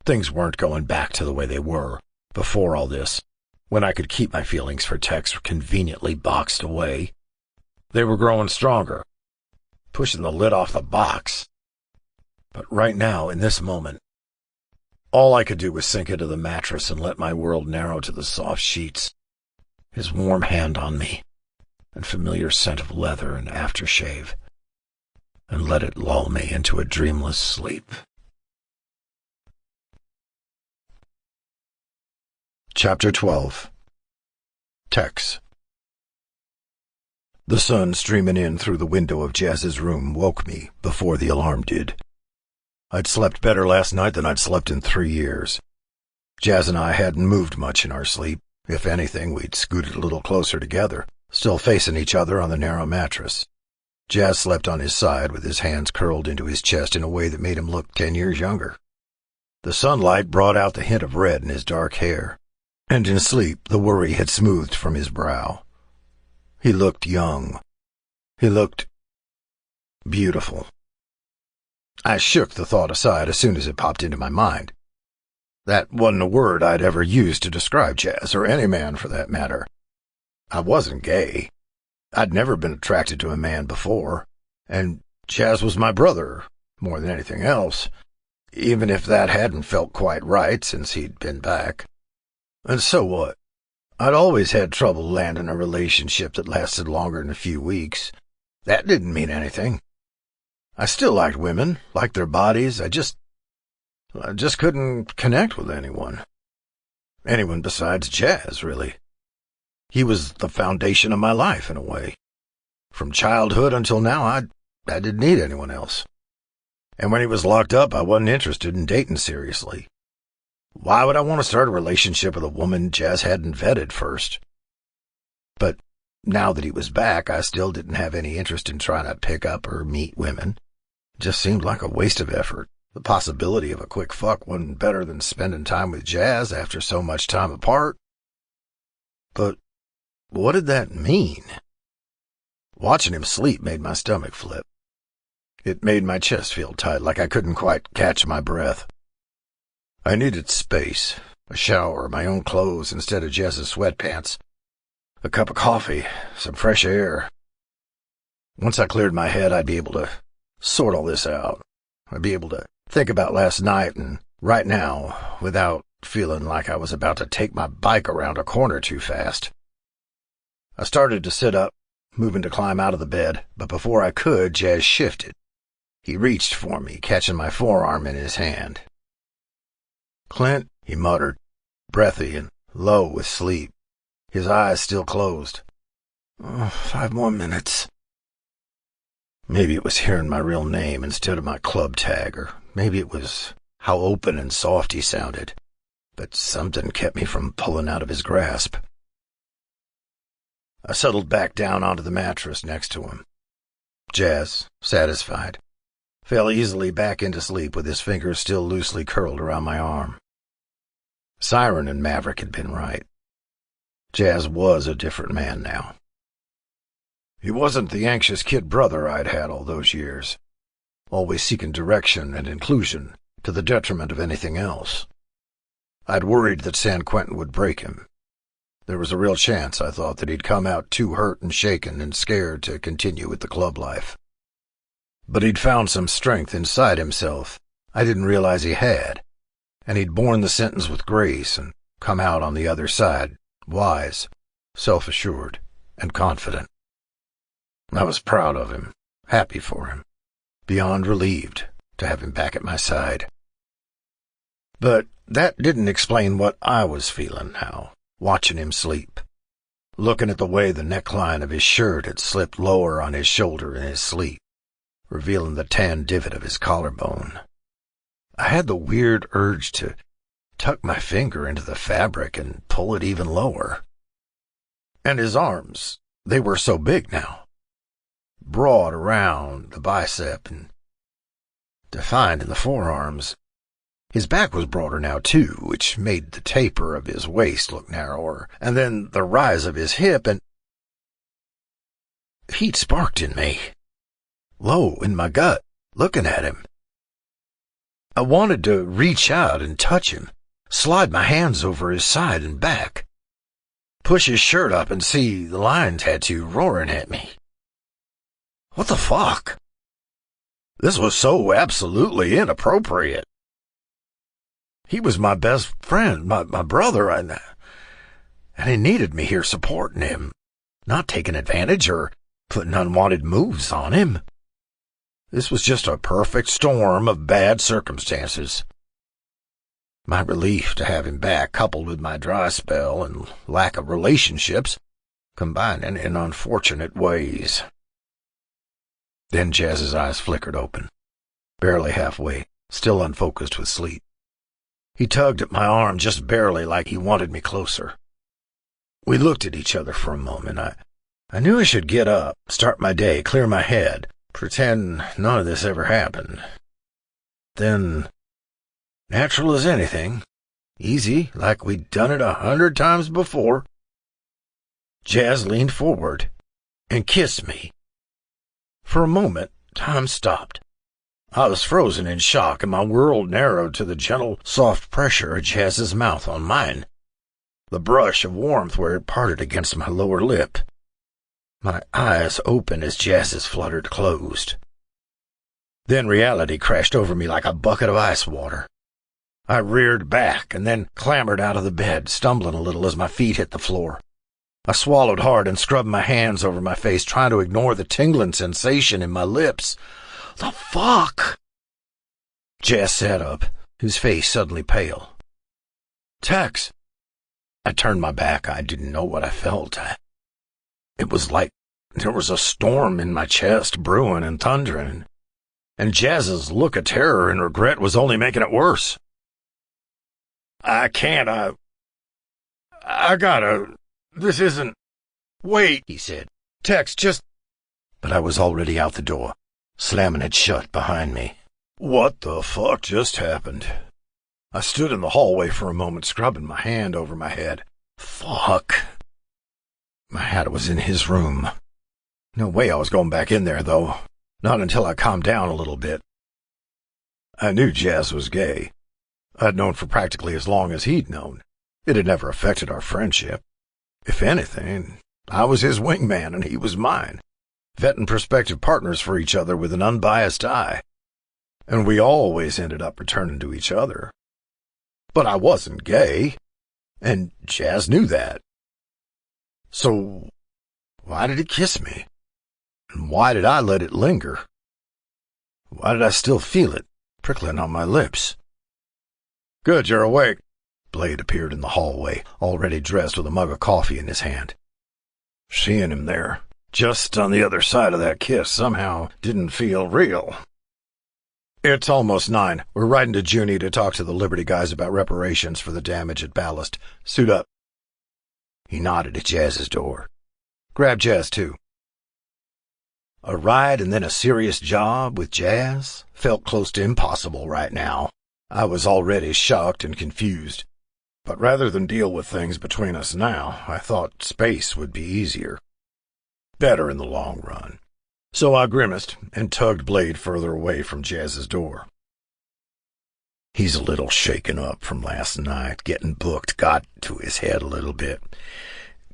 Things weren't going back to the way they were, before all this, when I could keep my feelings for Tex conveniently boxed away. They were growing stronger, pushing the lid off the box. But right now, in this moment, all I could do was sink into the mattress and let my world narrow to the soft sheets, his warm hand on me, and familiar scent of leather and aftershave. and let it lull me into a dreamless sleep. Chapter 12. Tex. The sun streaming in through the window of Jazz's room woke me before the alarm did. I'd slept better last night than I'd slept in 3 years. Jazz and I hadn't moved much in our sleep. If anything, we'd scooted a little closer together, still facing each other on the narrow mattress. Jazz slept on his side with his hands curled into his chest in a way that made him look 10 years younger. The sunlight brought out the hint of red in his dark hair, and in sleep the worry had smoothed from his brow. He looked young. He looked beautiful. I shook the thought aside as soon as it popped into my mind. That wasn't a word I'd ever used to describe Jazz, or any man for that matter. I wasn't gay. I'd never been attracted to a man before, and Jazz was my brother, more than anything else, even if that hadn't felt quite right since he'd been back. And so what? I'd always had trouble landing a relationship that lasted longer than a few weeks. That didn't mean anything. I still liked women, liked their bodies. I just couldn't connect with anyone. Anyone besides Jazz, really. He was the foundation of my life, in a way. From childhood until now, I didn't need anyone else. And when he was locked up, I wasn't interested in dating seriously. Why would I want to start a relationship with a woman Jazz hadn't vetted first? But now that he was back, I still didn't have any interest in trying to pick up or meet women. It just seemed like a waste of effort. The possibility of a quick fuck wasn't better than spending time with Jazz after so much time apart. But what did that mean? Watching him sleep made my stomach flip. It made my chest feel tight, like I couldn't quite catch my breath. I needed space, a shower, my own clothes instead of Jazz's sweatpants, a cup of coffee, some fresh air. Once I cleared my head, I'd be able to sort all this out. I'd be able to think about last night and right now without feeling like I was about to take my bike around a corner too fast. I started to sit up, moving to climb out of the bed, but before I could, Jazz shifted. He reached for me, catching my forearm in his hand. "Clint," he muttered, breathy and low with sleep, his eyes still closed. 5 more minutes. Maybe it was hearing my real name instead of my club tag, or maybe it was how open and soft he sounded, but something kept me from pulling out of his grasp. I settled back down onto the mattress next to him. Jazz, satisfied, fell easily back into sleep with his fingers still loosely curled around my arm. Siren and Maverick had been right. Jazz was a different man now. He wasn't the anxious kid brother I'd had all those years, always seeking direction and inclusion to the detriment of anything else. I'd worried that San Quentin would break him. There was a real chance, I thought, that he'd come out too hurt and shaken and scared to continue with the club life. But he'd found some strength inside himself I didn't realize he had, and he'd borne the sentence with grace and come out on the other side, wise, self-assured, and confident. I was proud of him, happy for him, beyond relieved to have him back at my side. But that didn't explain what I was feeling now, watching him sleep, looking at the way the neckline of his shirt had slipped lower on his shoulder in his sleep, revealing the tan divot of his collarbone. I had the weird urge to tuck my finger into the fabric and pull it even lower. And his arms, they were so big now, broad around the bicep and defined in the forearms. His back was broader now, too, which made the taper of his waist look narrower, and then the rise of his hip, and heat sparked in me, low in my gut, looking at him. I wanted to reach out and touch him, slide my hands over his side and back, push his shirt up and see the lion tattoo roaring at me. What the fuck? This was so absolutely inappropriate. He was my best friend, my brother, and he needed me here supporting him, not taking advantage or putting unwanted moves on him. This was just a perfect storm of bad circumstances. My relief to have him back, coupled with my dry spell and lack of relationships, combining in unfortunate ways. Then Jazz's eyes flickered open, barely halfway, still unfocused with sleep. He tugged at my arm just barely, like he wanted me closer. We looked at each other for a moment. I knew I should get up, start my day, clear my head, pretend none of this ever happened. Then, natural as anything, easy, like we'd done it 100 times before, Jazz leaned forward and kissed me. For a moment, time stopped. I was frozen in shock, and my world narrowed to the gentle, soft pressure of Jazz's mouth on mine, the brush of warmth where it parted against my lower lip. My eyes opened as Jazz's fluttered closed. Then reality crashed over me like a bucket of ice water. I reared back and then clambered out of the bed, stumbling a little as my feet hit the floor. I swallowed hard and scrubbed my hands over my face, trying to ignore the tingling sensation in my lips. The fuck? Jazz sat up, his face suddenly pale. Tex. I turned my back. I didn't know what I felt. It was like there was a storm in my chest, brewing and thundering, and Jazz's look of terror and regret was only making it worse. I can't, I gotta, this isn't, wait, he said. Tex, just... But I was already out the door, slamming it shut behind me. What the fuck just happened? I stood in the hallway for a moment, scrubbing my hand over my head. Fuck. My hat was in his room. No way I was going back in there, though. Not until I calmed down a little bit. I knew Jazz was gay. I'd known for practically as long as he'd known. It had never affected our friendship. If anything, I was his wingman and he was mine, vetting prospective partners for each other with an unbiased eye. And we always ended up returning to each other. But I wasn't gay, and Jazz knew that. So, why did he kiss me? And why did I let it linger? Why did I still feel it, prickling on my lips? Good, you're awake. Blade appeared in the hallway, already dressed with a mug of coffee in his hand. Seeing him there, just on the other side of that kiss, somehow didn't feel real. It's almost 9. We're riding to Junie to talk to the Liberty guys about reparations for the damage at Ballast. Suit up. He nodded at Jazz's door. Grab Jazz, too. A ride and then a serious job with Jazz felt close to impossible right now. I was already shocked and confused. But rather than deal with things between us now, I thought space would be easier. Better in the long run. So I grimaced and tugged Blade further away from Jazz's door. He's a little shaken up from last night. Getting booked got to his head a little bit.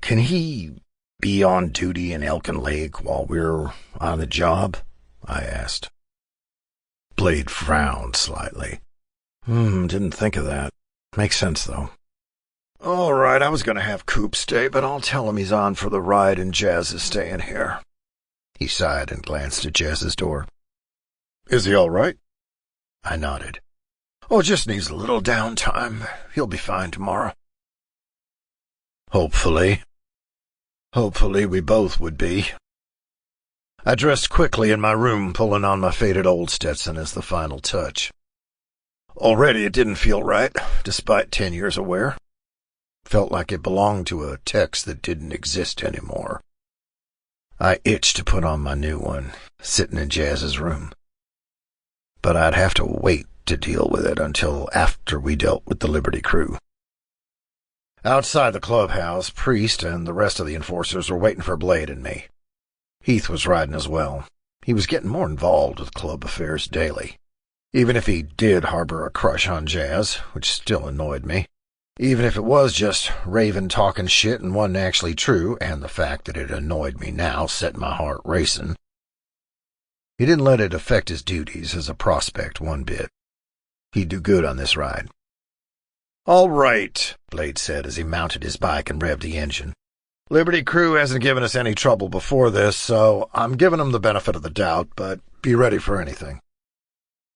Can he be on duty in Elkin Lake while we're on the job? I asked. Blade frowned slightly. Didn't think of that. Makes sense, though. All right, I was going to have Coop stay, but I'll tell him he's on for the ride and Jazz is staying here. He sighed and glanced at Jazz's door. Is he all right? I nodded. Oh, just needs a little downtime. He'll be fine tomorrow. Hopefully. Hopefully we both would be. I dressed quickly in my room, pulling on my faded old Stetson as the final touch. Already it didn't feel right, despite 10 years of wear. Felt like it belonged to a Tex that didn't exist anymore. I itched to put on my new one, sitting in Jazz's room. But I'd have to wait to deal with it until after we dealt with the Liberty crew. Outside the clubhouse, Priest and the rest of the enforcers were waiting for Blade and me. Heath was riding as well. He was getting more involved with club affairs daily. Even if he did harbor a crush on Jazz, which still annoyed me. Even if it was just Raven talking shit and wasn't actually true, and the fact that it annoyed me now set my heart racing. He didn't let it affect his duties as a prospect one bit. He'd do good on this ride. All right, Blade said as he mounted his bike and revved the engine. Liberty crew hasn't given us any trouble before this, so I'm giving them the benefit of the doubt, but be ready for anything.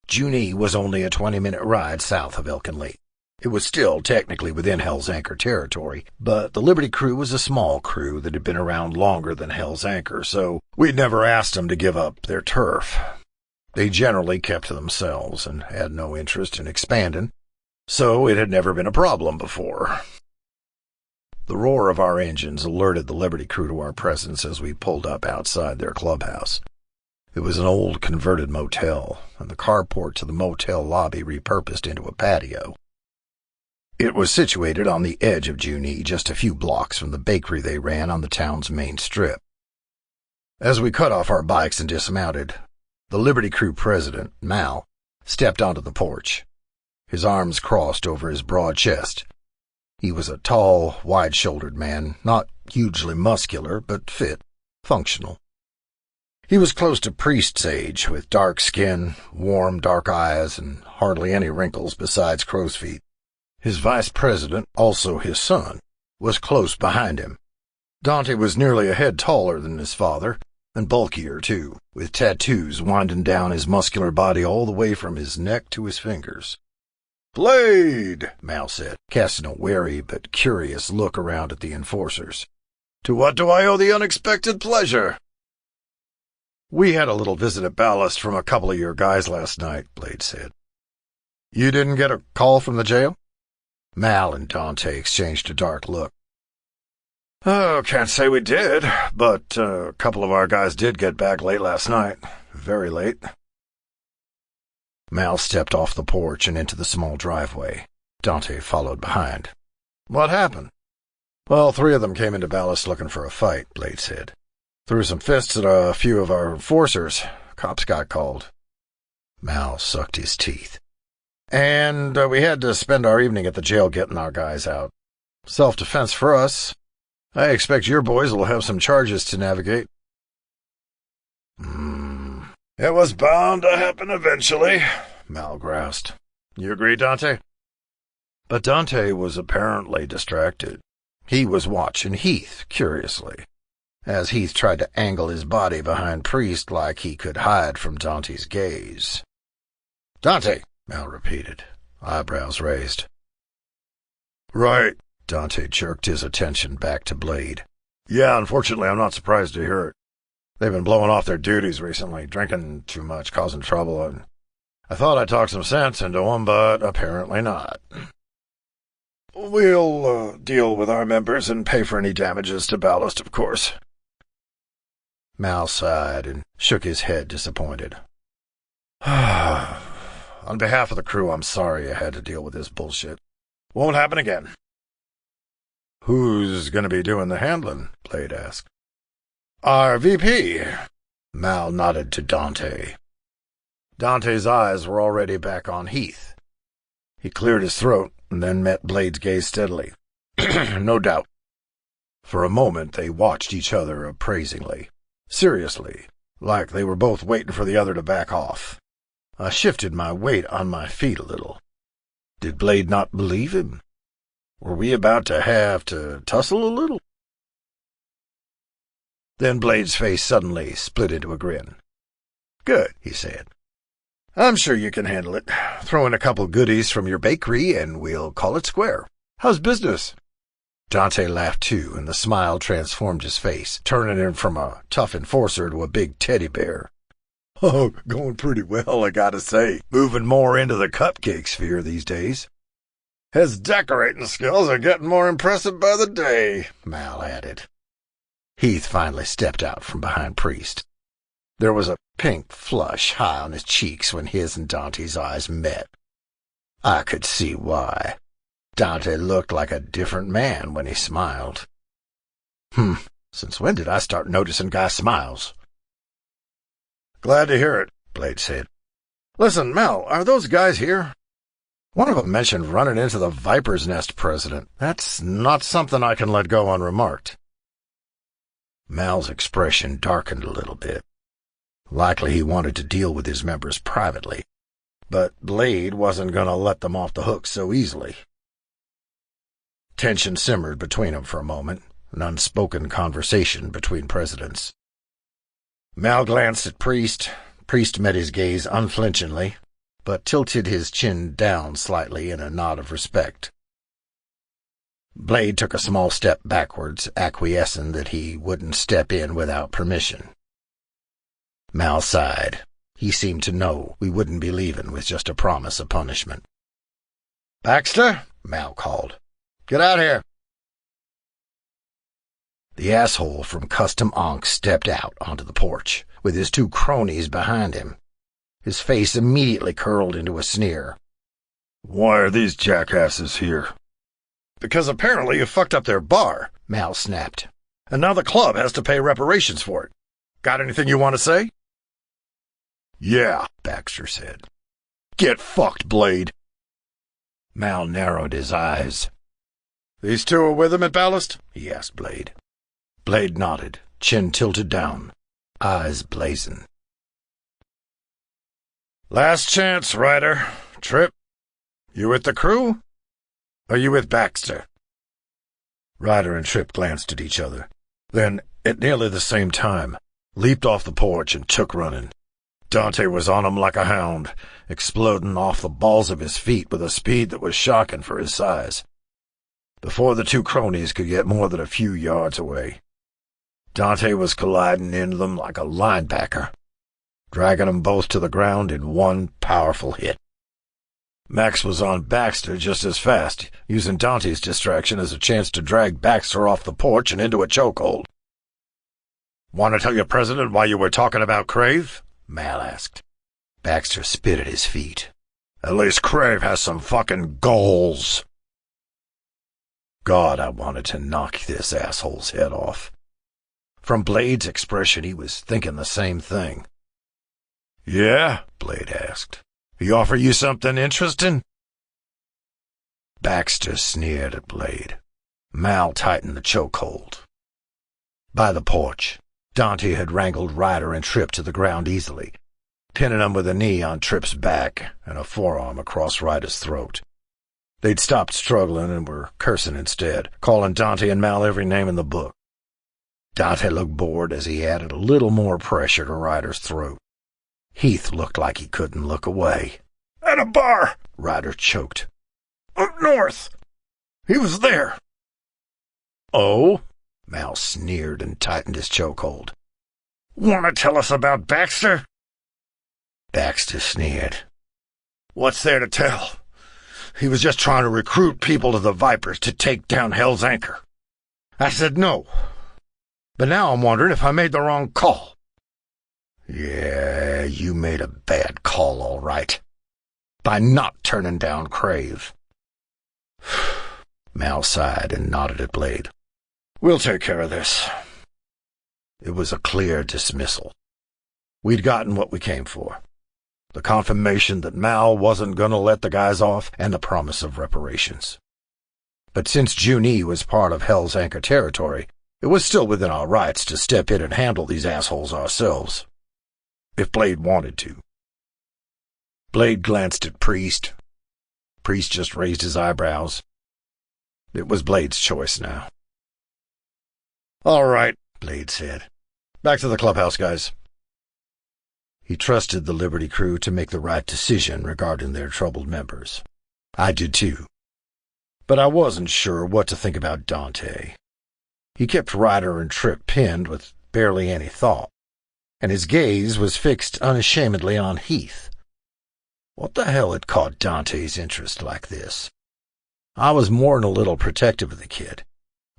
Junee was only a 20-minute ride south of Elkin Lake. It was still technically within Hell's Anchor territory, but the Liberty crew was a small crew that had been around longer than Hell's Anchor, so we'd never asked them to give up their turf. They generally kept to themselves and had no interest in expanding, so it had never been a problem before. The roar of our engines alerted the Liberty crew to our presence as we pulled up outside their clubhouse. It was an old converted motel, and the carport to the motel lobby repurposed into a patio. It was situated on the edge of Junee, just a few blocks from the bakery they ran on the town's main strip. As we cut off our bikes and dismounted, the Liberty crew president, Mal, stepped onto the porch. His arms crossed over his broad chest. He was a tall, wide-shouldered man, not hugely muscular, but fit, functional. He was close to Priest's age, with dark skin, warm, dark eyes, and hardly any wrinkles besides crow's feet. His vice president, also his son, was close behind him. Dante was nearly a head taller than his father, and bulkier, too, with tattoos winding down his muscular body all the way from his neck to his fingers. "Blade," Mal said, casting a wary but curious look around at the enforcers. "To what do I owe the unexpected pleasure?" "We had a little visit at Ballast from a couple of your guys last night," Blade said. "You didn't get a call from the jail?" Mal and Dante exchanged a dark look. "Oh, can't say we did, but a couple of our guys did get back late last night. Very late." Mal stepped off the porch and into the small driveway. Dante followed behind. "What happened?" "Well, 3 of them came into Ballast looking for a fight," Blade said. "Threw some fists at a few of our enforcers. Cops got called." Mal sucked his teeth. "And we had to spend our evening at the jail getting our guys out. Self-defense for us. I expect your boys will have some charges to navigate." "It was bound to happen eventually," Mal groused. "You agree, Dante?" But Dante was apparently distracted. He was watching Heath curiously, as Heath tried to angle his body behind Priest like he could hide from Dante's gaze. "Dante," Mal repeated, eyebrows raised. "Right." Dante jerked his attention back to Blade. "Yeah, unfortunately, I'm not surprised to hear it. They've been blowing off their duties recently, drinking too much, causing trouble, and I thought I'd talk some sense into them, but apparently not. We'll deal with our members and pay for any damages to Ballast, of course." Mal sighed and shook his head, disappointed. "On behalf of the crew, I'm sorry I had to deal with this bullshit. Won't happen again." "Who's going to be doing the handling?" Blade asked. "Our VP." Mal nodded to Dante. Dante's eyes were already back on Heath. He cleared his throat and then met Blade's gaze steadily. "No doubt." For a moment they watched each other appraisingly, seriously, like they were both waiting for the other to back off. I shifted my weight on my feet a little. Did Blade not believe him? Were we about to have to tussle a little? Then Blade's face suddenly split into a grin. "Good," he said. "I'm sure you can handle it. Throw in a couple goodies from your bakery and we'll call it square. How's business?" Dante laughed too, and the smile transformed his face, turning him from a tough enforcer to a big teddy bear. "Oh, going pretty well, I gotta say. Moving more into the cupcake sphere these days." "His decorating skills are getting more impressive by the day," Mal added. Heath finally stepped out from behind Priest. There was a pink flush high on his cheeks when his and Dante's eyes met. I could see why. Dante looked like a different man when he smiled. Since when did I start noticing guys' smiles? "Glad to hear it," Blade said. "Listen, Mal, are those guys here?" One of them mentioned running into the Viper's Nest president. That's not something I can let go unremarked. Mal's expression darkened a little bit. Likely he wanted to deal with his members privately, but Blade wasn't going to let them off the hook so easily. Tension simmered between them for a moment, an unspoken conversation between presidents. Mal glanced at Priest, Priest met his gaze unflinchingly, but tilted his chin down slightly in a nod of respect. Blade took a small step backwards, acquiescing that he wouldn't step in without permission. Mal sighed. He seemed to know we wouldn't be leaving with just a promise of punishment. "Baxter," Mal called. "Get out here." The asshole from Custom Ankh stepped out onto the porch, with his two cronies behind him. His face immediately curled into a sneer. "Why are these jackasses here?" "Because apparently you fucked up their bar," Mal snapped. "And now the club has to pay reparations for it. Got anything you want to say?" "Yeah," Baxter said. "Get fucked, Blade." Mal narrowed his eyes. "These two are with him at Ballast?" he asked Blade. Blade nodded, chin tilted down, eyes blazing. "Last chance, Ryder. Tripp, you with the crew? Are you with Baxter?" Ryder and Tripp glanced at each other, then, at nearly the same time, leaped off the porch and took running. Dante was on him like a hound, exploding off the balls of his feet with a speed that was shocking for his size. Before the two cronies could get more than a few yards away, Dante was colliding into them like a linebacker, dragging them both to the ground in one powerful hit. Max was on Baxter just as fast, using Dante's distraction as a chance to drag Baxter off the porch and into a chokehold. "Want to tell your president why you were talking about Crave?" Mal asked. Baxter spit at his feet. "At least Crave has some fucking goals." God, I wanted to knock this asshole's head off. From Blade's expression, he was thinking the same thing. "Yeah?" Blade asked. "He offer you something interesting?" Baxter sneered at Blade. Mal tightened the chokehold. By the porch, Dante had wrangled Ryder and Tripp to the ground easily, pinning them with a knee on Tripp's back and a forearm across Ryder's throat. They'd stopped struggling and were cursing instead, calling Dante and Mal every name in the book. Dante looked bored as he added a little more pressure to Ryder's throat. Heath looked like he couldn't look away. "At a bar," Ryder choked. "Up north. He was there." "Oh?" Mal sneered and tightened his chokehold. "Want to tell us about Baxter?" Baxter sneered. "What's there to tell? He was just trying to recruit people to the Vipers to take down Hell's Anchor. I said no. But now I'm wondering if I made the wrong call." "Yeah, you made a bad call, all right. By not turning down Crave." Mal sighed and nodded at Blade. "We'll take care of this." It was a clear dismissal. We'd gotten what we came for. The confirmation that Mal wasn't going to let the guys off, and the promise of reparations. But since Junee was part of Hell's Anchor territory, it was still within our rights to step in and handle these assholes ourselves. If Blade wanted to. Blade glanced at Priest. Priest just raised his eyebrows. It was Blade's choice now. "All right," Blade said. "Back to the clubhouse, guys." He trusted the Liberty crew to make the right decision regarding their troubled members. I did too. But I wasn't sure what to think about Dante. He kept Ryder and Tripp pinned with barely any thought, and his gaze was fixed unashamedly on Heath. What the hell had caught Dante's interest like this? I was more than a little protective of the kid.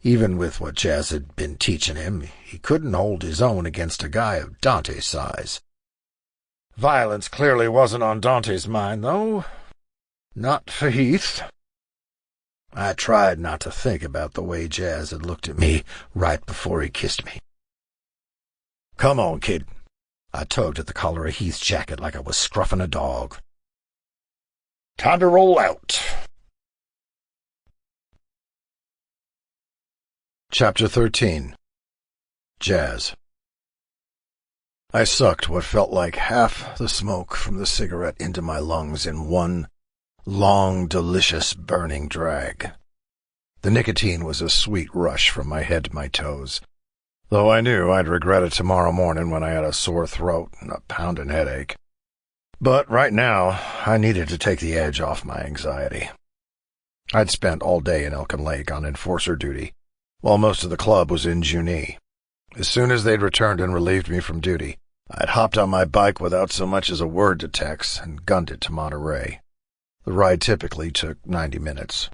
Even with what Jazz had been teaching him, he couldn't hold his own against a guy of Dante's size. Violence clearly wasn't on Dante's mind, though. Not for Heath. I tried not to think about the way Jazz had looked at me right before he kissed me. "Come on, kid." I tugged at the collar of Heath's jacket like I was scruffing a dog. "Time to roll out." Chapter 13. Jazz. I sucked what felt like half the smoke from the cigarette into my lungs in one long, delicious, burning drag. The nicotine was a sweet rush from my head to my toes, though I knew I'd regret it tomorrow morning when I had a sore throat and a pounding headache. But right now, I needed to take the edge off my anxiety. I'd spent all day in Elkin Lake on enforcer duty, while most of the club was in Junee. As soon as they'd returned and relieved me from duty, I'd hopped on my bike without so much as a word to Tex and gunned it to Monterey. The ride typically took 90 minutes.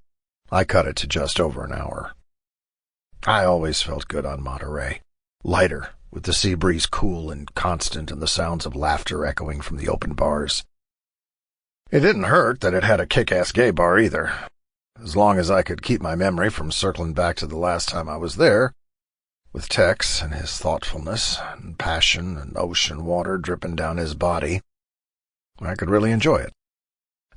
I cut it to just over an hour. I always felt good on Monterey. Lighter, with the sea breeze cool and constant and the sounds of laughter echoing from the open bars. It didn't hurt that it had a kick-ass gay bar either. As long as I could keep my memory from circling back to the last time I was there, with Tex and his thoughtfulness and passion and ocean water dripping down his body, I could really enjoy it.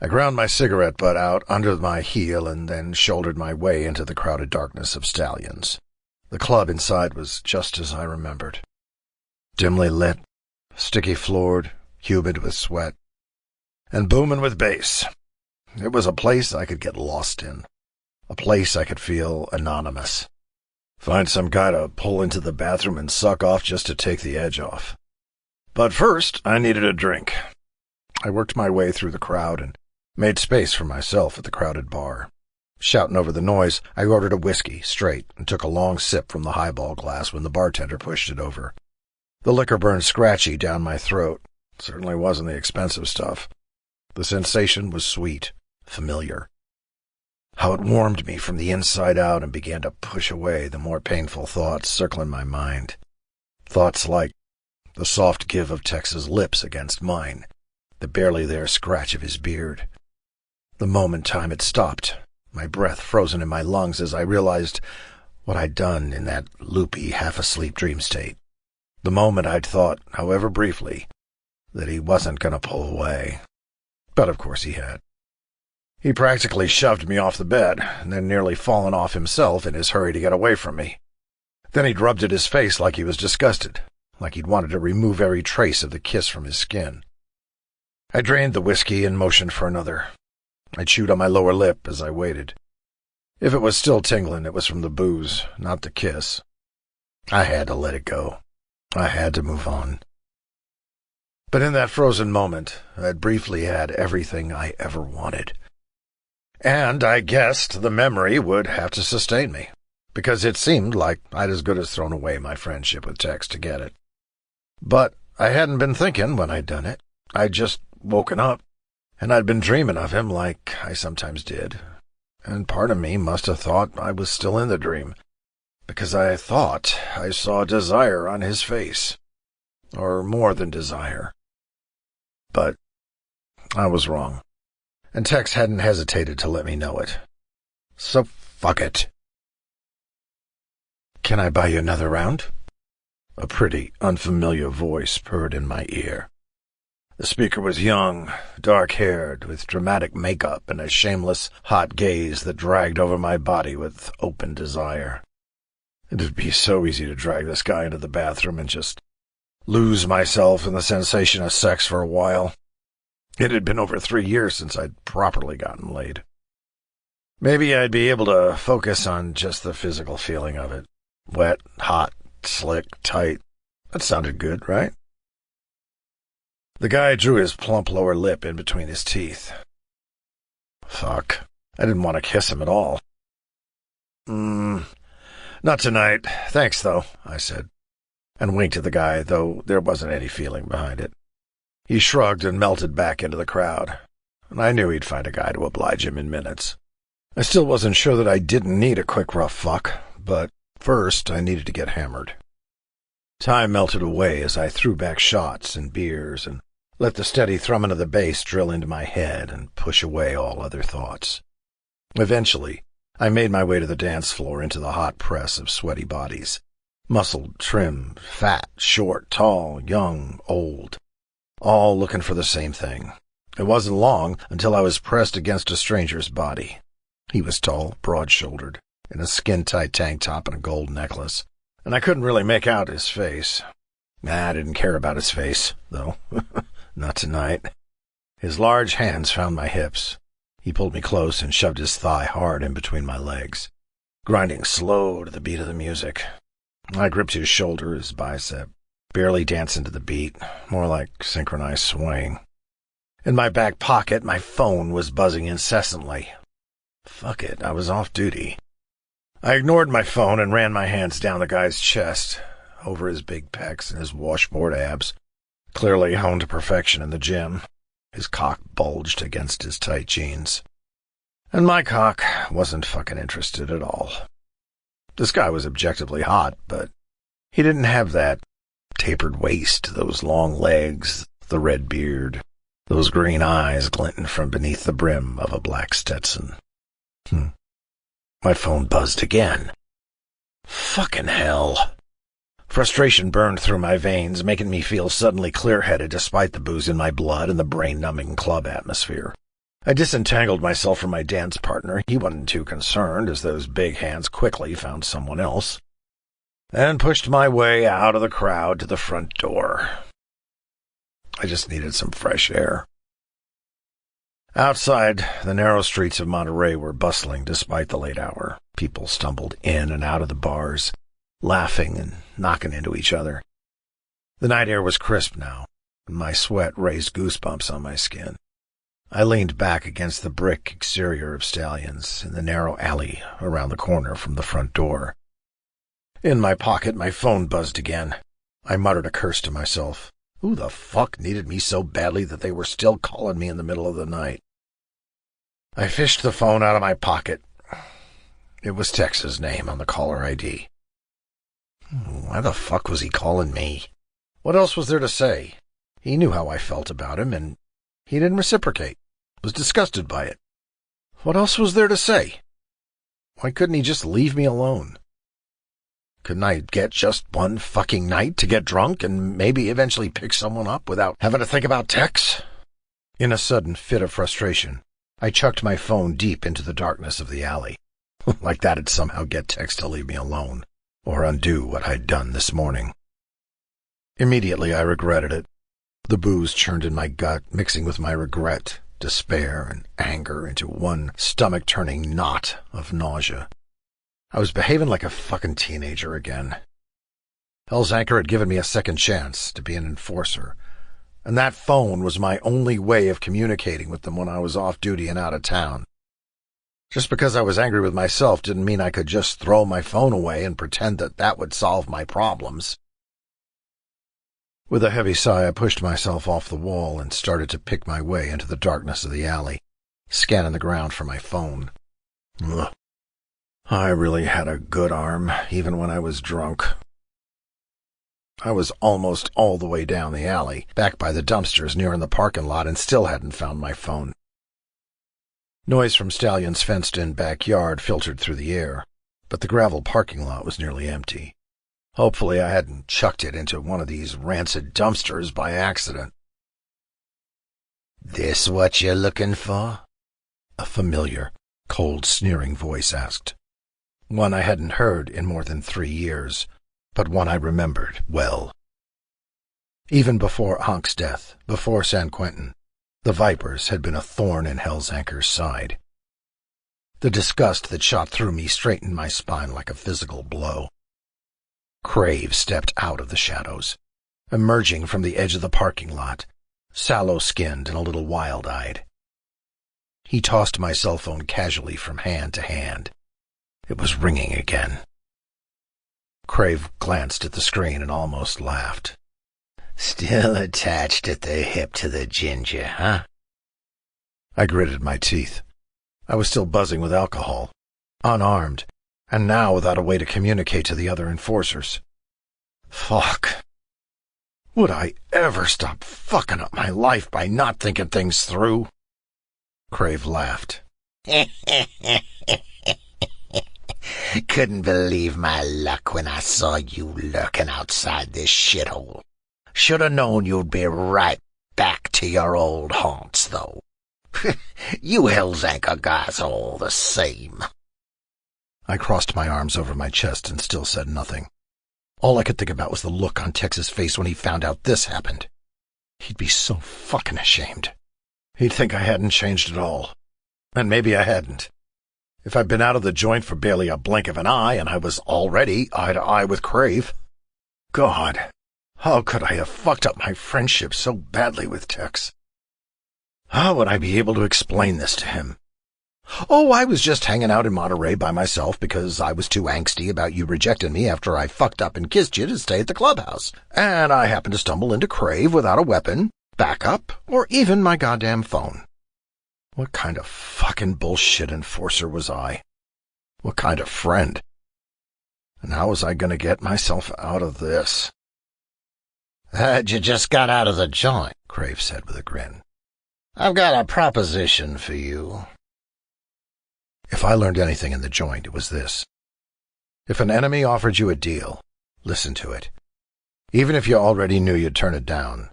I ground my cigarette butt out under my heel and then shouldered my way into the crowded darkness of Stallions. The club inside was just as I remembered. Dimly lit, sticky-floored, humid with sweat, and booming with bass. It was a place I could get lost in, a place I could feel anonymous. Find some guy to pull into the bathroom and suck off just to take the edge off. But first, I needed a drink. I worked my way through the crowd and made space for myself at the crowded bar. Shouting over the noise, I ordered a whiskey, straight, and took a long sip from the highball glass when the bartender pushed it over. The liquor burned scratchy down my throat. It certainly wasn't the expensive stuff. The sensation was sweet, familiar. How it warmed me from the inside out and began to push away the more painful thoughts circling my mind. Thoughts like the soft give of Tex's lips against mine, the barely there scratch of his beard. The moment time had stopped, my breath frozen in my lungs as I realized what I'd done in that loopy, half-asleep dream state. The moment I'd thought, however briefly, that he wasn't going to pull away. But of course he had. He practically shoved me off the bed, and then nearly fallen off himself in his hurry to get away from me. Then he'd rubbed at his face like he was disgusted, like he'd wanted to remove every trace of the kiss from his skin. I drained the whiskey and motioned for another. I chewed on my lower lip as I waited. If it was still tingling, it was from the booze, not the kiss. I had to let it go. I had to move on. But in that frozen moment, I'd briefly had everything I ever wanted. And I guessed the memory would have to sustain me, because it seemed like I'd as good as thrown away my friendship with Tex to get it. But I hadn't been thinking when I'd done it. I'd just woken up, and I'd been dreaming of him like I sometimes did. And part of me must have thought I was still in the dream, because I thought I saw desire on his face. Or more than desire. But I was wrong. And Tex hadn't hesitated to let me know it. So fuck it. "Can I buy you another round?" A pretty, unfamiliar voice purred in my ear. The speaker was young, dark-haired, with dramatic makeup and a shameless, hot gaze that dragged over my body with open desire. It'd be so easy to drag this guy into the bathroom and just lose myself in the sensation of sex for a while. It had been over 3 years since I'd properly gotten laid. Maybe I'd be able to focus on just the physical feeling of it. Wet, hot, slick, tight. That sounded good, right? The guy drew his plump lower lip in between his teeth. Fuck. I didn't want to kiss him at all. Not tonight. Thanks, though, I said, and winked at the guy, though there wasn't any feeling behind it. He shrugged and melted back into the crowd, and I knew he'd find a guy to oblige him in minutes. I still wasn't sure that I didn't need a quick rough fuck, but first I needed to get hammered. Time melted away as I threw back shots and beers and let the steady thrumming of the bass drill into my head and push away all other thoughts. Eventually, I made my way to the dance floor into the hot press of sweaty bodies. Muscled, trim, fat, short, tall, young, old. All looking for the same thing. It wasn't long until I was pressed against a stranger's body. He was tall, broad-shouldered, in a skin-tight tank top and a gold necklace, and I couldn't really make out his face. I didn't care about his face, though. Not tonight. His large hands found my hips. He pulled me close and shoved his thigh hard in between my legs, grinding slow to the beat of the music. I gripped his shoulder, his bicep, barely dancing to the beat, more like synchronized swaying. In my back pocket, my phone was buzzing incessantly. Fuck it, I was off duty. I ignored my phone and ran my hands down the guy's chest, over his big pecs and his washboard abs, clearly honed to perfection in the gym. His cock bulged against his tight jeans. And my cock wasn't fucking interested at all. This guy was objectively hot, but he didn't have that tapered waist, those long legs, the red beard, those green eyes glinting from beneath the brim of a black Stetson. My phone buzzed again. Fucking hell. Frustration burned through my veins, making me feel suddenly clear-headed despite the booze in my blood and the brain-numbing club atmosphere. I disentangled myself from my dance partner. He wasn't too concerned, as those big hands quickly found someone else, and pushed my way out of the crowd to the front door. I just needed some fresh air. Outside, the narrow streets of Monterey were bustling despite the late hour. People stumbled in and out of the bars, laughing and knocking into each other. The night air was crisp now, and my sweat raised goosebumps on my skin. I leaned back against the brick exterior of Stallions in the narrow alley around the corner from the front door. In my pocket, my phone buzzed again. I muttered a curse to myself. Who the fuck needed me so badly that they were still calling me in the middle of the night? I fished the phone out of my pocket. It was Tex's name on the caller ID. Why the fuck was he calling me? What else was there to say? He knew how I felt about him, and he didn't reciprocate. Was disgusted by it. What else was there to say? Why couldn't he just leave me alone? Couldn't I get just one fucking night to get drunk and maybe eventually pick someone up without having to think about Tex? In a sudden fit of frustration, I chucked my phone deep into the darkness of the alley. Like that'd somehow get Tex to leave me alone, or undo what I'd done this morning. Immediately I regretted it. The booze churned in my gut, mixing with my regret, despair, and anger into one stomach-turning knot of nausea. I was behaving like a fucking teenager again. Hell's Anchor had given me a second chance to be an enforcer, and that phone was my only way of communicating with them when I was off duty and out of town. Just because I was angry with myself didn't mean I could just throw my phone away and pretend that that would solve my problems. With a heavy sigh, I pushed myself off the wall and started to pick my way into the darkness of the alley, scanning the ground for my phone. Ugh. I really had a good arm, even when I was drunk. I was almost all the way down the alley, back by the dumpsters near in the parking lot, and still hadn't found my phone. Noise from Stallion's fenced-in backyard filtered through the air, but the gravel parking lot was nearly empty. Hopefully I hadn't chucked it into one of these rancid dumpsters by accident. "This what you're looking for?" a familiar, cold, sneering voice asked. One I hadn't heard in more than 3 years, but one I remembered well. Even before Ankh's death, before San Quentin, the Vipers had been a thorn in Hell's Anchor's side. The disgust that shot through me straightened my spine like a physical blow. Crave stepped out of the shadows, emerging from the edge of the parking lot, sallow-skinned and a little wild-eyed. He tossed my cell phone casually from hand to hand. It was ringing again. Crave glanced at the screen and almost laughed. "Still attached at the hip to the ginger, huh?" I gritted my teeth. I was still buzzing with alcohol, unarmed, and now without a way to communicate to the other enforcers. Fuck. Would I ever stop fucking up my life by not thinking things through? Crave laughed. Couldn't believe my luck when I saw you lurking outside this shithole. Should have known you'd be right back to your old haunts, though. You Hell's Anchor guys are all the same. I crossed my arms over my chest and still said nothing. All I could think about was the look on Tex's face when he found out this happened. He'd be so fucking ashamed. He'd think I hadn't changed at all. And maybe I hadn't. If I'd been out of the joint for barely a blink of an eye and I was already eye to eye with Crave. God, how could I have fucked up my friendship so badly with Tex? How would I be able to explain this to him? Oh, I was just hanging out in Monterey by myself because I was too angsty about you rejecting me after I fucked up and kissed you to stay at the clubhouse. And I happened to stumble into Crave without a weapon, backup, or even my goddamn phone. What kind of fucking bullshit enforcer was I? What kind of friend? And how was I going to get myself out of this? You just got out of the joint, Crave said with a grin. I've got a proposition for you. If I learned anything in the joint, it was this. If an enemy offered you a deal, listen to it. Even if you already knew you'd turn it down,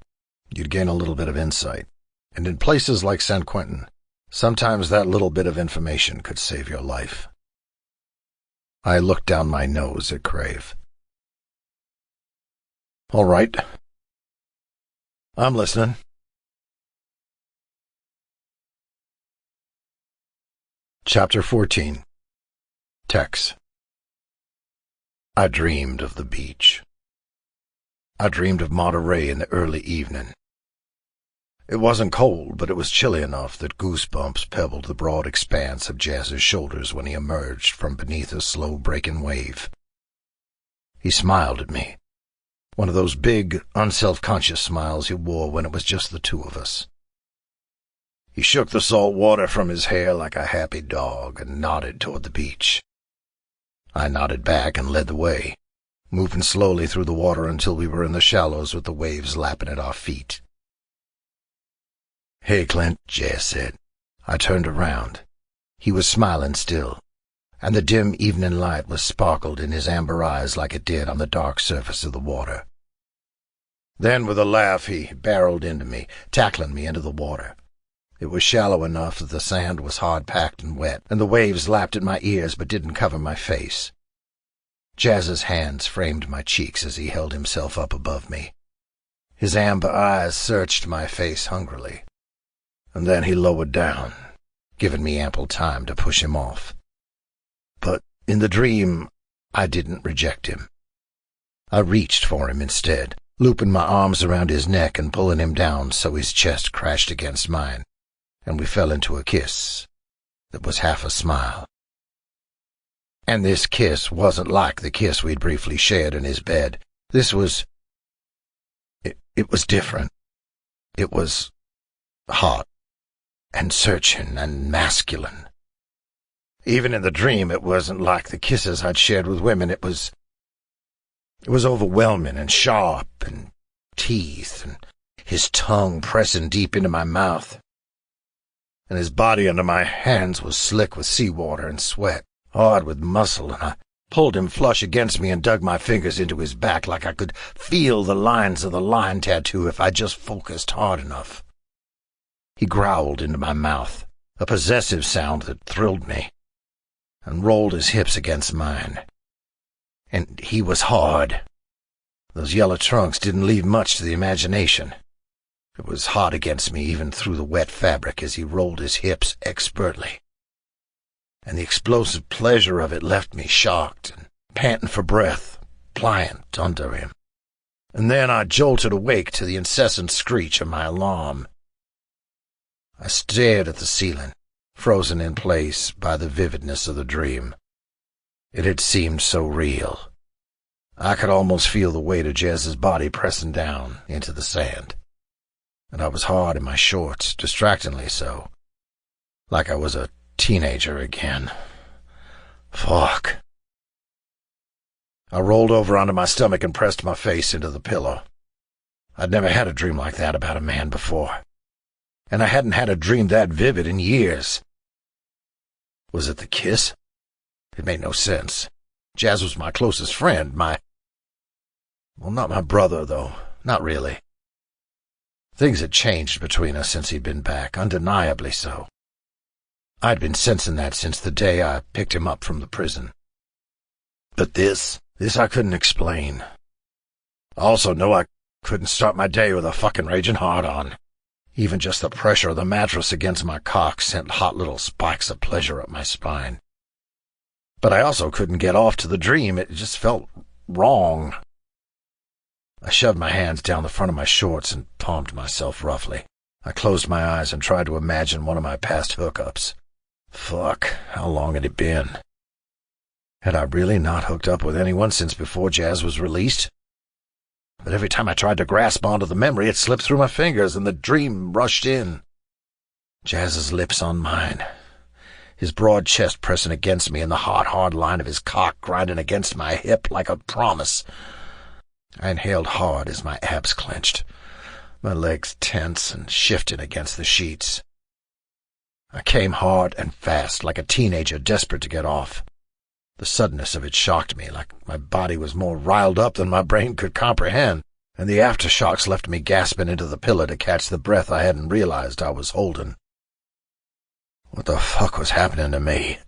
you'd gain a little bit of insight. And in places like San Quentin, sometimes that little bit of information could save your life. I looked down my nose at Crave. All right. I'm listening. Chapter 14. Tex. I dreamed of the beach. I dreamed of Monterey in the early evening. It wasn't cold, but it was chilly enough that goosebumps pebbled the broad expanse of Jazz's shoulders when he emerged from beneath a slow-breaking wave. He smiled at me, one of those big, unself-conscious smiles he wore when it was just the two of us. He shook the salt water from his hair like a happy dog and nodded toward the beach. I nodded back and led the way, moving slowly through the water until we were in the shallows with the waves lapping at our feet. "Hey, Clint," Jazz said. I turned around. He was smiling still, and the dim evening light was sparkled in his amber eyes like it did on the dark surface of the water. Then, with a laugh, he barreled into me, tackling me into the water. It was shallow enough that the sand was hard-packed and wet, and the waves lapped at my ears but didn't cover my face. Jazz's hands framed my cheeks as he held himself up above me. His amber eyes searched my face hungrily, and then he lowered down, giving me ample time to push him off. But in the dream, I didn't reject him. I reached for him instead, looping my arms around his neck and pulling him down so his chest crashed against mine, and we fell into a kiss that was half a smile. And this kiss wasn't like the kiss we'd briefly shared in his bed. This was... It was different. It was hot and searching and masculine. Even in the dream, it wasn't like the kisses I'd shared with women. It was overwhelming and sharp and teeth and his tongue pressing deep into my mouth. And his body under my hands was slick with seawater and sweat, hard with muscle, and I pulled him flush against me and dug my fingers into his back like I could feel the lines of the lion tattoo if I just focused hard enough. He growled into my mouth, a possessive sound that thrilled me, and rolled his hips against mine. And he was hard. Those yellow trunks didn't leave much to the imagination. It was hot against me even through the wet fabric as he rolled his hips expertly. And the explosive pleasure of it left me shocked and panting for breath, pliant under him. And then I jolted awake to the incessant screech of my alarm. I stared at the ceiling, frozen in place by the vividness of the dream. It had seemed so real. I could almost feel the weight of Jazz's body pressing down into the sand. And I was hard in my shorts, distractingly so, like I was a teenager again. Fuck. I rolled over onto my stomach and pressed my face into the pillow. I'd never had a dream like that about a man before, and I hadn't had a dream that vivid in years. Was it the kiss? It made no sense. Jazz was my closest friend, well, not my brother, though. Not really. Things had changed between us since he'd been back, undeniably so. I'd been sensing that since the day I picked him up from the prison. But this I couldn't explain. I also know I couldn't start my day with a fucking raging hard-on. Even just the pressure of the mattress against my cock sent hot little spikes of pleasure up my spine. But I also couldn't get off to the dream. It just felt wrong. I shoved my hands down the front of my shorts and palmed myself roughly. I closed my eyes and tried to imagine one of my past hookups. Fuck, how long had it been? Had I really not hooked up with anyone since before Jazz was released? But every time I tried to grasp onto the memory, it slipped through my fingers and the dream rushed in. Jazz's lips on mine, his broad chest pressing against me and the hard line of his cock grinding against my hip like a promise. I inhaled hard as my abs clenched, my legs tense and shifting against the sheets. I came hard and fast, like a teenager desperate to get off. The suddenness of it shocked me, like my body was more riled up than my brain could comprehend, and the aftershocks left me gasping into the pillow to catch the breath I hadn't realized I was holding. What the fuck was happening to me?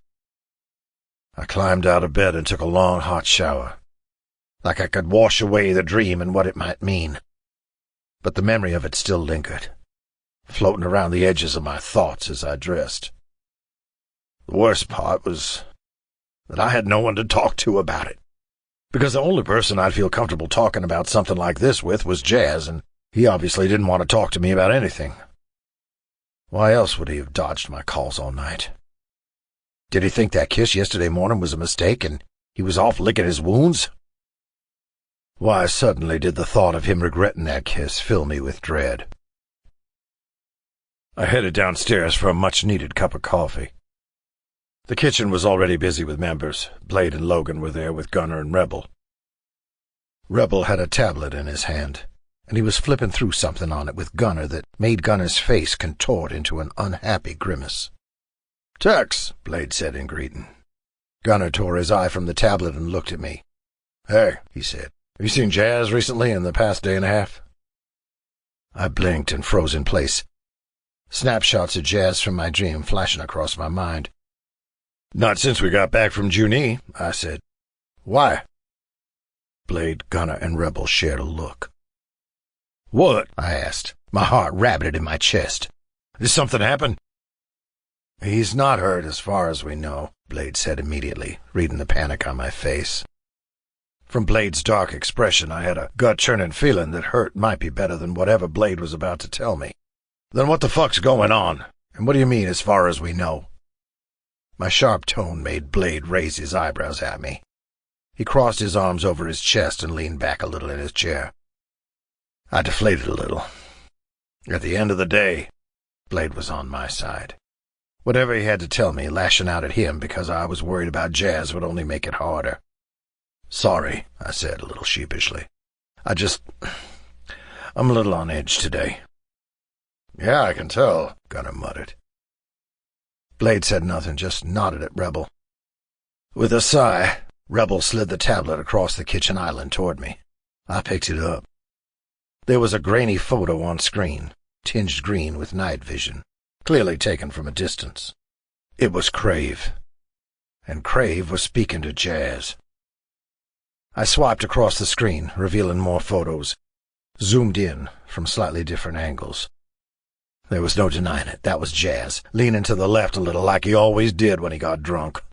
I climbed out of bed and took a long, hot shower, like I could wash away the dream and what it might mean. But the memory of it still lingered, floating around the edges of my thoughts as I dressed. The worst part was that I had no one to talk to about it, because the only person I'd feel comfortable talking about something like this with was Jazz, and he obviously didn't want to talk to me about anything. Why else would he have dodged my calls all night? Did he think that kiss yesterday morning was a mistake and he was off licking his wounds? Why suddenly did the thought of him regretting that kiss fill me with dread? I headed downstairs for a much-needed cup of coffee. The kitchen was already busy with members. Blade and Logan were there with Gunner and Rebel. Rebel had a tablet in his hand, and he was flipping through something on it with Gunner that made Gunner's face contort into an unhappy grimace. "Tex," Blade said in greeting. Gunner tore his eye from the tablet and looked at me. "Hey," he said, "have you seen Jazz recently in the past day and a half?" I blinked and froze in place, snapshots of Jazz from my dream flashing across my mind. "Not since we got back from Junee," I said. "Why?" Blade, Gunner, and Rebel shared a look. "What?" I asked, my heart rabbited in my chest. "Did something happen?" "He's not hurt as far as we know," Blade said immediately, reading the panic on my face. From Blade's dark expression, I had a gut-churning feeling that hurt might be better than whatever Blade was about to tell me. "Then what the fuck's going on? And what do you mean, as far as we know?" My sharp tone made Blade raise his eyebrows at me. He crossed his arms over his chest and leaned back a little in his chair. I deflated a little. At the end of the day, Blade was on my side. Whatever he had to tell me, lashing out at him because I was worried about Jazz would only make it harder. "Sorry," I said a little sheepishly. I'm a little on edge today." "Yeah, I can tell," Gunner muttered. Blade said nothing, just nodded at Rebel. With a sigh, Rebel slid the tablet across the kitchen island toward me. I picked it up. There was a grainy photo on screen, tinged green with night vision, clearly taken from a distance. It was Crave, and Crave was speaking to Jazz. I swiped across the screen, revealing more photos, zoomed in from slightly different angles. There was no denying it. That was Jazz, leaning to the left a little like he always did when he got drunk.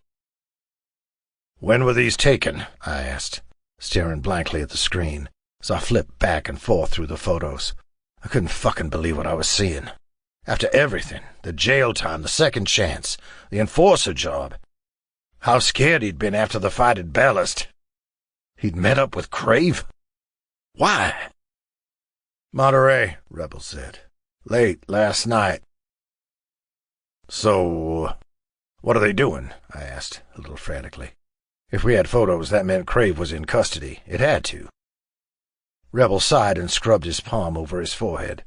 "When were these taken?" I asked, staring blankly at the screen as I flipped back and forth through the photos. I couldn't fucking believe what I was seeing. After everything, the jail time, the second chance, the enforcer job, how scared he'd been after the fight at Ballast. He'd met up with Crave? Why? "Monterey," Rebel said. "Late last night." "So, what are they doing?" I asked, a little frantically. If we had photos, that meant Crave was in custody. It had to. Rebel sighed and scrubbed his palm over his forehead.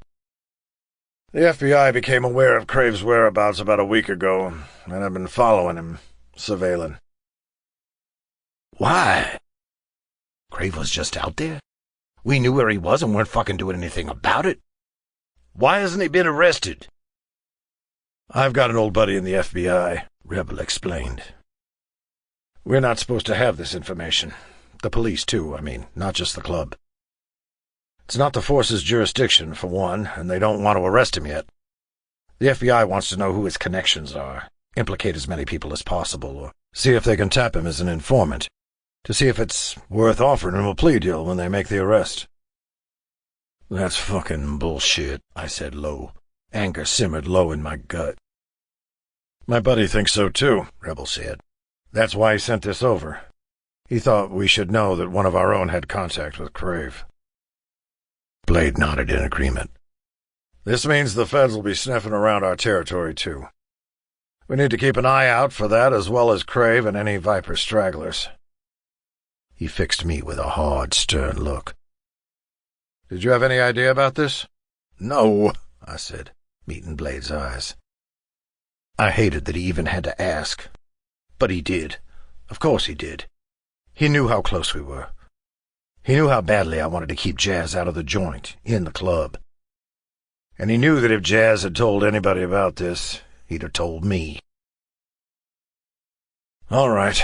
"The FBI became aware of Crave's whereabouts about a week ago, and have been following him, surveilling." "Why? Crave was just out there? We knew where he was and weren't fucking doing anything about it. Why hasn't he been arrested?" "I've got an old buddy in the FBI," Rebel explained. "We're not supposed to have this information. The police, too, not just the club. It's not the force's jurisdiction, for one, and they don't want to arrest him yet. The FBI wants to know who his connections are, implicate as many people as possible, or See if they can tap him as an informant, to see if it's worth offering him a plea deal when they make the arrest. That's fucking bullshit, I said low. Anger simmered low in my gut. My buddy thinks so too, Rebel said. That's why he sent this over. He thought we should know that one of our own had contact with Crave. Blade nodded in agreement. This means the feds will be sniffing around our territory too. We need to keep an eye out for that as well as Crave and any Viper stragglers. He fixed me with a hard, stern look. Did you have any idea about this? No, I said, meeting Blade's eyes. I hated that he even had to ask. But he did. Of course he did. He knew how close we were. He knew how badly I wanted to keep Jazz out of the joint, in the club. And he knew that if Jazz had told anybody about this, he'd have told me. All right.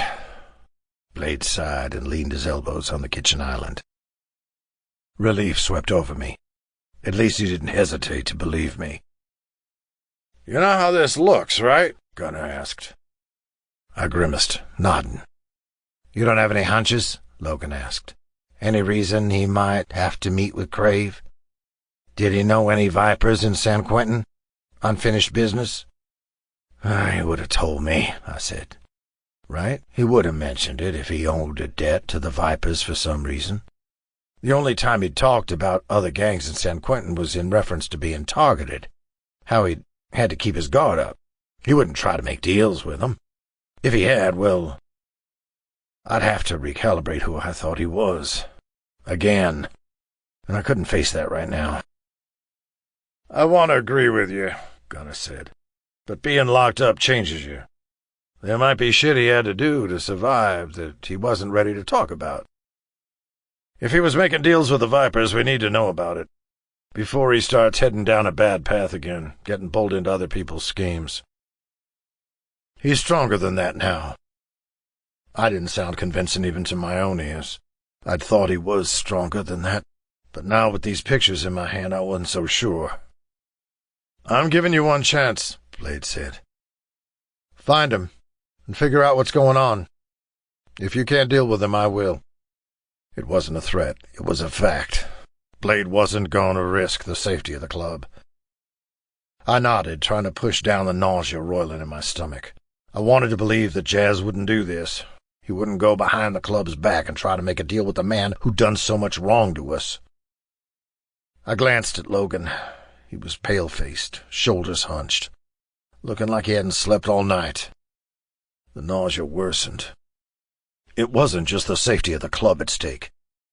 Blade sighed and leaned his elbows on the kitchen island. Relief swept over me. At least he didn't hesitate to believe me. You know how this looks, right? Gunner asked. I grimaced, nodding. You don't have any hunches? Logan asked. Any reason he might have to meet with Crave? Did he know any Vipers in San Quentin? Unfinished business? He would have told me, I said. Right? He would have mentioned it if he owed a debt to the Vipers for some reason. The only time he'd talked about other gangs in San Quentin was in reference to being targeted. How he'd had to keep his guard up. He wouldn't try to make deals with them. If he had, well, I'd have to recalibrate who I thought he was. Again. And I couldn't face that right now. I want to agree with you, Gunner said. But being locked up changes you. There might be shit he had to do to survive that he wasn't ready to talk about. If he was making deals with the Vipers, we need to know about it. Before he starts heading down a bad path again, getting pulled into other people's schemes. He's stronger than that now. I didn't sound convincing even to my own ears. I'd thought he was stronger than that, but now with these pictures in my hand, I wasn't so sure. I'm giving you one chance, Blade said. Find him, and figure out what's going on. If you can't deal with him, I will. It wasn't a threat, it was a fact. Blade wasn't going to risk the safety of the club. I nodded, trying to push down the nausea roiling in my stomach. I wanted to believe that Jazz wouldn't do this. He wouldn't go behind the club's back and try to make a deal with the man who'd done so much wrong to us. I glanced at Logan. He was pale-faced, shoulders hunched, looking like he hadn't slept all night. The nausea worsened. It wasn't just the safety of the club at stake.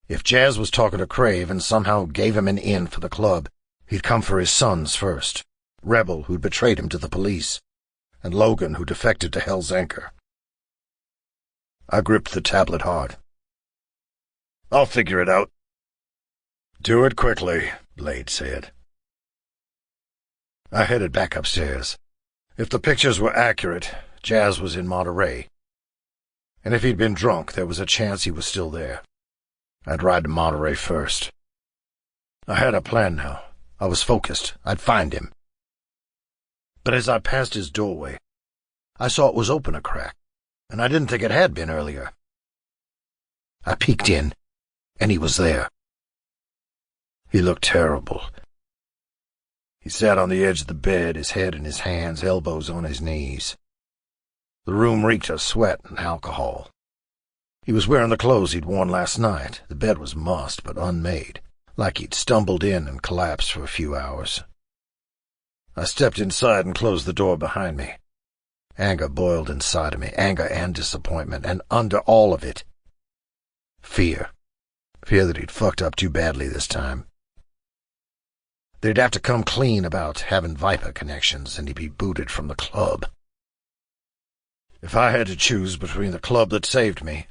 If Jazz was talking to Crave and somehow gave him an in for the club, he'd come for his sons first. Rebel, who'd betrayed him to the police, and Logan, who defected to Hell's Anchor. I gripped the tablet hard. I'll figure it out. Do it quickly, Blade said. I headed back upstairs. If the pictures were accurate, Jazz was in Monterey. And if he'd been drunk, there was a chance he was still there. I'd ride to Monterey first. I had a plan now. I was focused. I'd find him. But as I passed his doorway, I saw it was open a crack, and I didn't think it had been earlier. I peeked in, and he was there. He looked terrible. He sat on the edge of the bed, his head in his hands, elbows on his knees. The room reeked of sweat and alcohol. He was wearing the clothes he'd worn last night. The bed was mussed but unmade, like he'd stumbled in and collapsed for a few hours. I stepped inside and closed the door behind me. Anger boiled inside of me, anger and disappointment, and under all of it, fear. Fear that he'd fucked up too badly this time. They'd have to come clean about having Viper connections, and he'd be booted from the club. If I had to choose between the club that saved me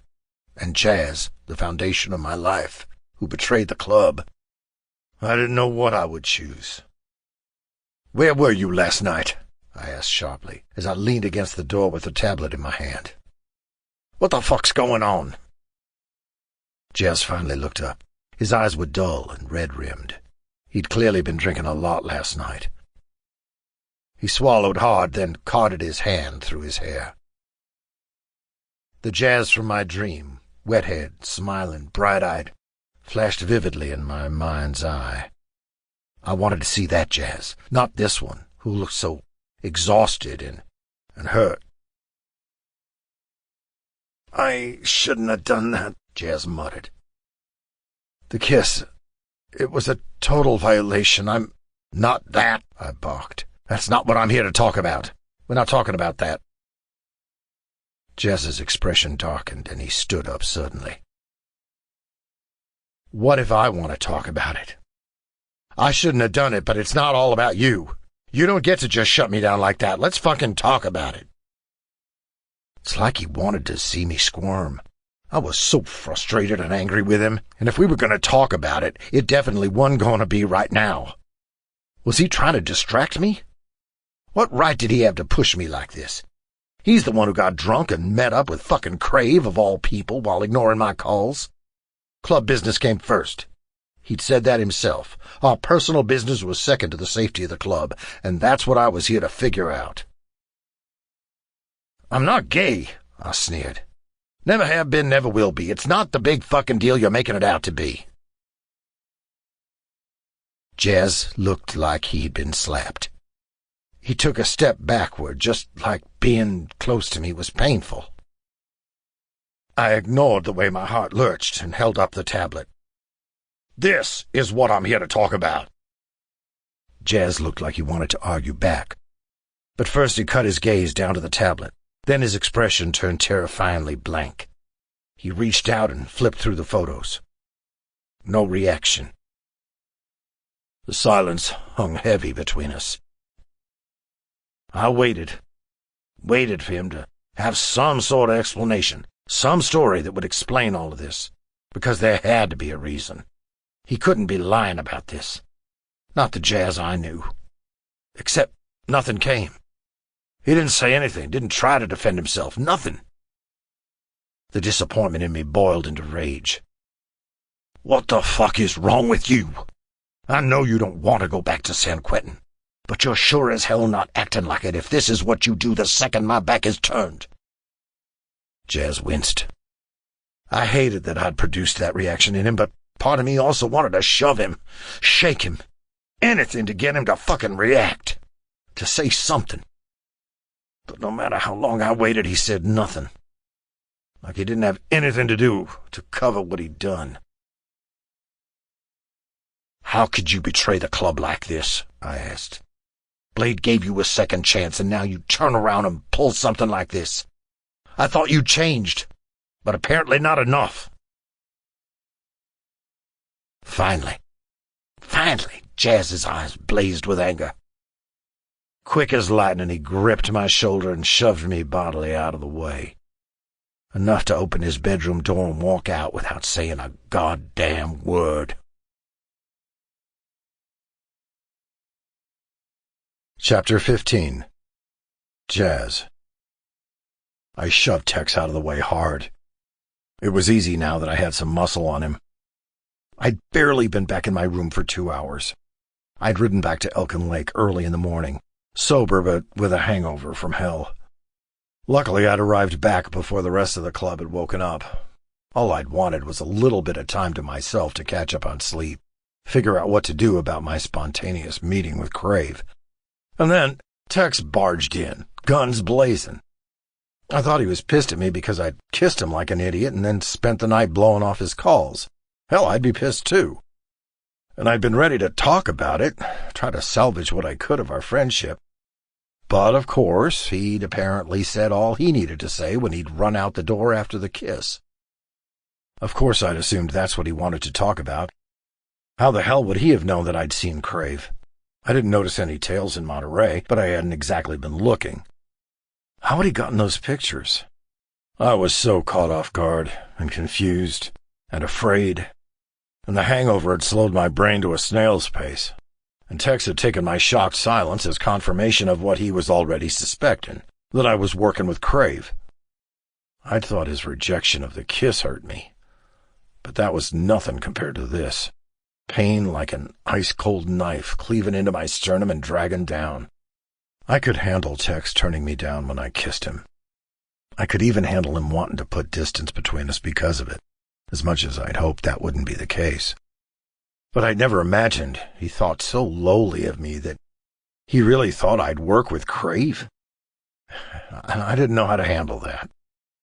and Jazz, the foundation of my life, who betrayed the club, I didn't know what I would choose. Where were you last night? I asked sharply, as I leaned against the door with the tablet in my hand. What the fuck's going on? Jazz finally looked up. His eyes were dull and red-rimmed. He'd clearly been drinking a lot last night. He swallowed hard, then carded his hand through his hair. The Jazz from my dream, wet-haired, smiling, bright-eyed, flashed vividly in my mind's eye. I wanted to see that Jazz, not this one, who looked so exhausted and hurt. "I shouldn't have done that," Jazz muttered. "The kiss, it was a total violation. I'm—" "Not that," I barked. "That's not what I'm here to talk about. We're not talking about that." Jazz's expression darkened, and he stood up suddenly. "What if I want to talk about it? I shouldn't have done it, but it's not all about you. You don't get to just shut me down like that. Let's fucking talk about it." It's like he wanted to see me squirm. I was so frustrated and angry with him, and if we were going to talk about it, it definitely wasn't going to be right now. Was he trying to distract me? What right did he have to push me like this? He's the one who got drunk and met up with fucking Crave, of all people, while ignoring my calls. Club business came first. He'd said that himself. Our personal business was second to the safety of the club, and that's what I was here to figure out. "I'm not gay," I sneered. "Never have been, never will be. It's not the big fucking deal you're making it out to be." Jazz looked like he'd been slapped. He took a step backward, just like being close to me was painful. I ignored the way my heart lurched and held up the tablet. "This is what I'm here to talk about." Jazz looked like he wanted to argue back, but first he cut his gaze down to the tablet. Then his expression turned terrifyingly blank. He reached out and flipped through the photos. No reaction. The silence hung heavy between us. I waited for him to have some sort of explanation, some story that would explain all of this, because there had to be a reason. He couldn't be lying about this. Not the Jazz I knew. Except nothing came. He didn't say anything, didn't try to defend himself, nothing. The disappointment in me boiled into rage. "What the fuck is wrong with you? I know you don't want to go back to San Quentin, but you're sure as hell not acting like it if this is what you do the second my back is turned." Jazz winced. I hated that I'd produced that reaction in him, but part of me also wanted to shove him, shake him, anything to get him to fucking react, to say something. But no matter how long I waited, he said nothing. Like he didn't have anything to do to cover what he'd done. "How could you betray the club like this?" I asked. "Blade gave you a second chance, and now you turn around and pull something like this. I thought you changed, but apparently not enough." Finally, Jazz's eyes blazed with anger. Quick as lightning, he gripped my shoulder and shoved me bodily out of the way. Enough to open his bedroom door and walk out without saying a goddamn word. Chapter 15. Jazz. I shoved Tex out of the way hard. It was easy now that I had some muscle on him. I'd barely been back in my room for 2 hours. I'd ridden back to Elkin Lake early in the morning, sober but with a hangover from hell. Luckily, I'd arrived back before the rest of the club had woken up. All I'd wanted was a little bit of time to myself to catch up on sleep, figure out what to do about my spontaneous meeting with Crave. And then Tex barged in, guns blazing. I thought he was pissed at me because I'd kissed him like an idiot and then spent the night blowing off his calls. Hell, I'd be pissed too. And I'd been ready to talk about it, try to salvage what I could of our friendship. But, of course, he'd apparently said all he needed to say when he'd run out the door after the kiss. Of course, I'd assumed that's what he wanted to talk about. How the hell would he have known that I'd seen Crave? I didn't notice any tails in Monterey, but I hadn't exactly been looking. How had he gotten those pictures? I was so caught off guard and confused and afraid, and the hangover had slowed my brain to a snail's pace, and Tex had taken my shocked silence as confirmation of what he was already suspecting, that I was working with Crave. I'd thought his rejection of the kiss hurt me, but that was nothing compared to this. Pain like an ice-cold knife cleaving into my sternum and dragging down. I could handle Tex turning me down when I kissed him. I could even handle him wanting to put distance between us because of it, as much as I'd hoped that wouldn't be the case. But I'd never imagined he thought so lowly of me that he really thought I'd work with Crave. And I didn't know how to handle that.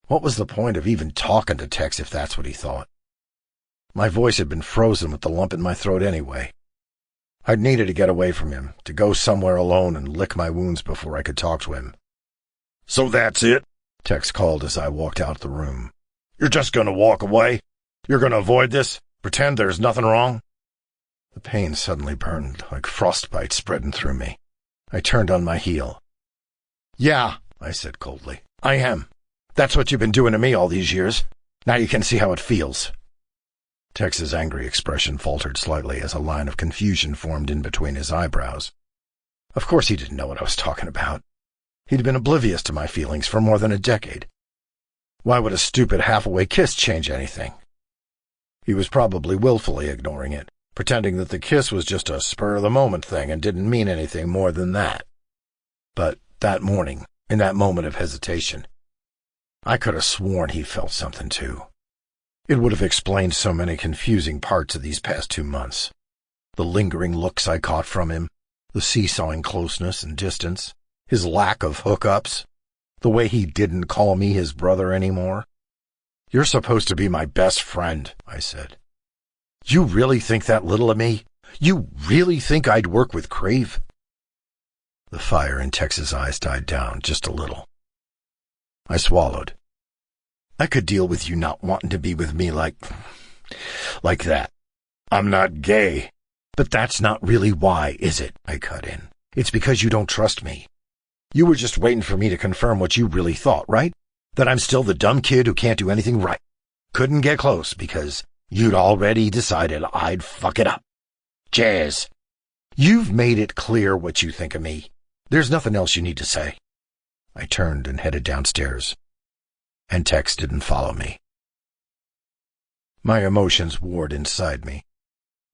What was the point of even talking to Tex if that's what he thought? My voice had been frozen with the lump in my throat anyway. I'd needed to get away from him, to go somewhere alone and lick my wounds before I could talk to him. So that's it? Tex called as I walked out the room. You're just going to walk away? You're going to avoid this? Pretend there's nothing wrong? The pain suddenly burned like frostbite spreading through me. I turned on my heel. Yeah, I said coldly. I am. That's what you've been doing to me all these years. Now you can see how it feels. Tex's angry expression faltered slightly as a line of confusion formed in between his eyebrows. Of course he didn't know what I was talking about. He'd been oblivious to my feelings for more than a decade. Why would a stupid half-away kiss change anything? He was probably willfully ignoring it, pretending that the kiss was just a spur-of-the-moment thing and didn't mean anything more than that. But that morning, in that moment of hesitation, I could have sworn he felt something too. It would have explained so many confusing parts of these past 2 months. The lingering looks I caught from him, the seesawing closeness and distance, his lack of hookups, the way he didn't call me his brother anymore. You're supposed to be my best friend, I said. You really think that little of me? You really think I'd work with Crave? The fire in Tex's eyes died down just a little. I swallowed. I could deal with you not wanting to be with me like that. I'm not gay. But that's not really why, is it? I cut in. It's because you don't trust me. You were just waiting for me to confirm what you really thought, right? That I'm still the dumb kid who can't do anything right. Couldn't get close because you'd already decided I'd fuck it up. Jazz, you've made it clear what you think of me. There's nothing else you need to say. I turned and headed downstairs, and Tex didn't follow me. My emotions warred inside me.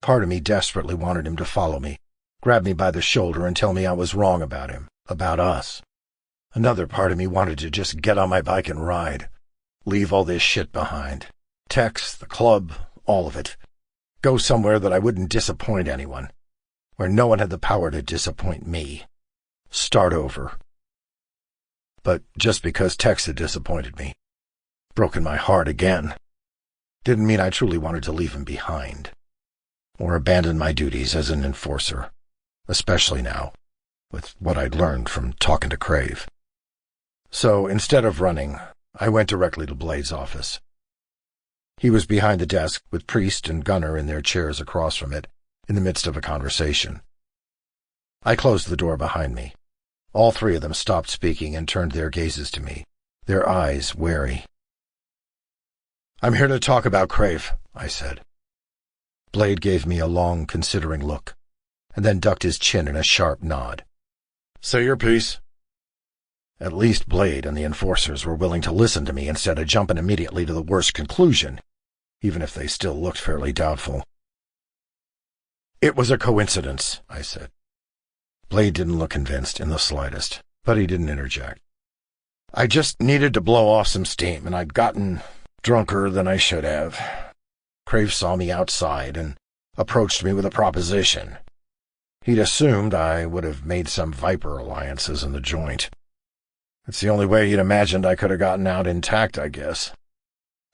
Part of me desperately wanted him to follow me, grab me by the shoulder and tell me I was wrong about him, about us. Another part of me wanted to just get on my bike and ride, leave all this shit behind. Tex, the club, all of it. Go somewhere that I wouldn't disappoint anyone, where no one had the power to disappoint me. Start over. But just because Tex had disappointed me, broken my heart again, didn't mean I truly wanted to leave him behind, or abandon my duties as an enforcer, especially now, with what I'd learned from talking to Crave. So instead of running, I went directly to Blade's office. He was behind the desk, with Priest and Gunner in their chairs across from it, in the midst of a conversation. I closed the door behind me. All three of them stopped speaking and turned their gazes to me, their eyes wary. I'm here to talk about Crave, I said. Blade gave me a long, considering look, and then ducked his chin in a sharp nod. Say your piece. At least Blade and the enforcers were willing to listen to me instead of jumping immediately to the worst conclusion, even if they still looked fairly doubtful. It was a coincidence, I said. Blade didn't look convinced in the slightest, but he didn't interject. I just needed to blow off some steam, and I'd gotten drunker than I should have. Crave saw me outside and approached me with a proposition. He'd assumed I would have made some Viper alliances in the joint. It's the only way he'd imagined I could have gotten out intact, I guess.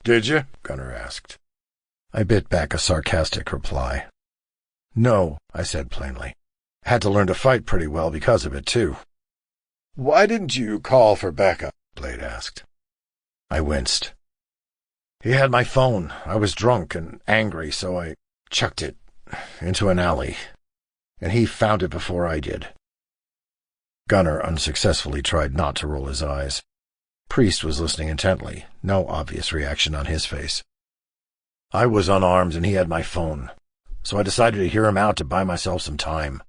Did you? Gunner asked. I bit back a sarcastic reply. No, I said plainly. Had to learn to fight pretty well because of it, too. Why didn't you call for backup? Blade asked. I winced. He had my phone. I was drunk and angry, so I chucked it into an alley, and he found it before I did. Gunner unsuccessfully tried not to roll his eyes. Priest was listening intently, no obvious reaction on his face. I was unarmed and he had my phone, so I decided to hear him out to buy myself some time.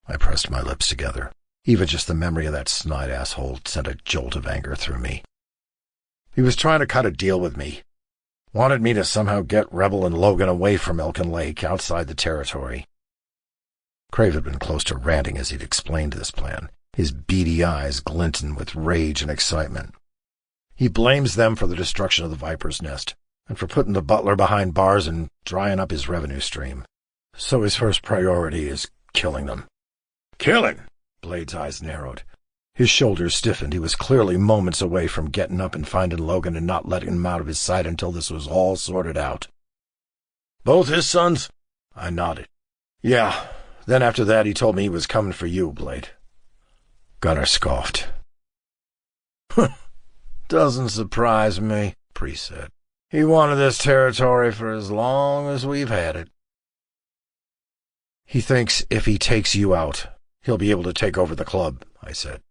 I pressed my lips together. Even just the memory of that snide asshole sent a jolt of anger through me. He was trying to cut a deal with me. Wanted me to somehow get Rebel and Logan away from Elkin Lake, outside the territory. Crave had been close to ranting as he'd explained this plan, his beady eyes glinting with rage and excitement. He blames them for the destruction of the Viper's Nest, and for putting the butler behind bars and drying up his revenue stream. So his first priority is killing them. Killing? Blade's eyes narrowed. His shoulders stiffened. He was clearly moments away from getting up and finding Logan and not letting him out of his sight until this was all sorted out. Both his sons? I nodded. Yeah. Then after that he told me he was coming for you, Blade. Gunnar scoffed. Doesn't surprise me, Priest said. He wanted this territory for as long as we've had it. He thinks if he takes you out, he'll be able to take over the club, I said.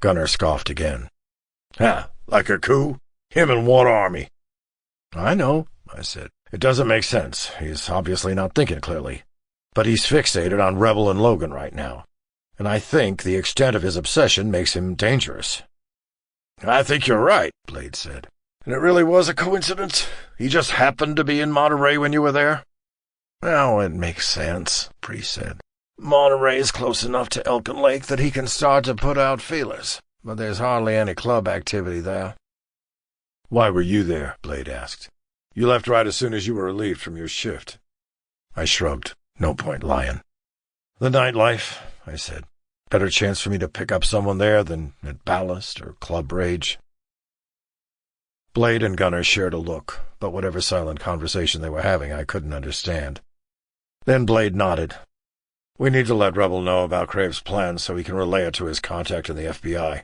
Gunnar scoffed again. Like a coup? Him and what army? I know, I said. It doesn't make sense. He's obviously not thinking clearly. But he's fixated on Rebel and Logan right now. And I think the extent of his obsession makes him dangerous. I think you're right, Blade said. And it really was a coincidence? He just happened to be in Monterey when you were there? Well, it makes sense, Priest said. Monterey's close enough to Elkin Lake that he can start to put out feelers, but there's hardly any club activity there. Why were you there? Blade asked. You left right as soon as you were relieved from your shift. I shrugged. No point lying. The nightlife, I said. Better chance for me to pick up someone there than at Ballast or Club Rage. Blade and Gunnar shared a look, but whatever silent conversation they were having I couldn't understand. Then Blade nodded. We need to let Rebel know about Crave's plans so he can relay it to his contact in the FBI.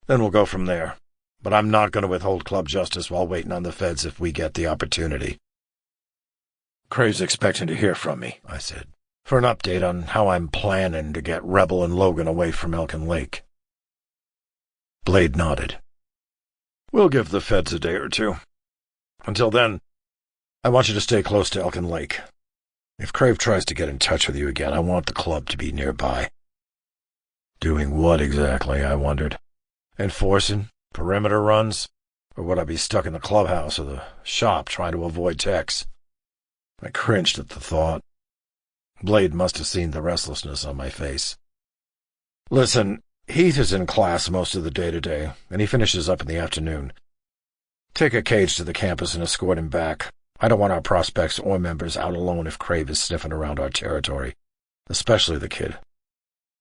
Then we'll go from there. But I'm not going to withhold club justice while waiting on the feds if we get the opportunity. Crave's expecting to hear from me, I said, for an update on how I'm planning to get Rebel and Logan away from Elkin Lake. Blade nodded. We'll give the feds a day or two. Until then, I want you to stay close to Elkin Lake. If Crave tries to get in touch with you again, I want the club to be nearby. Doing what exactly, I wondered. Enforcing? Perimeter runs? Or would I be stuck in the clubhouse or the shop trying to avoid Tex? I cringed at the thought. Blade must have seen the restlessness on my face. Listen, Heath is in class most of the day today, and he finishes up in the afternoon. Take a cage to the campus and escort him back. I don't want our prospects or members out alone if Crave is sniffing around our territory, especially the kid.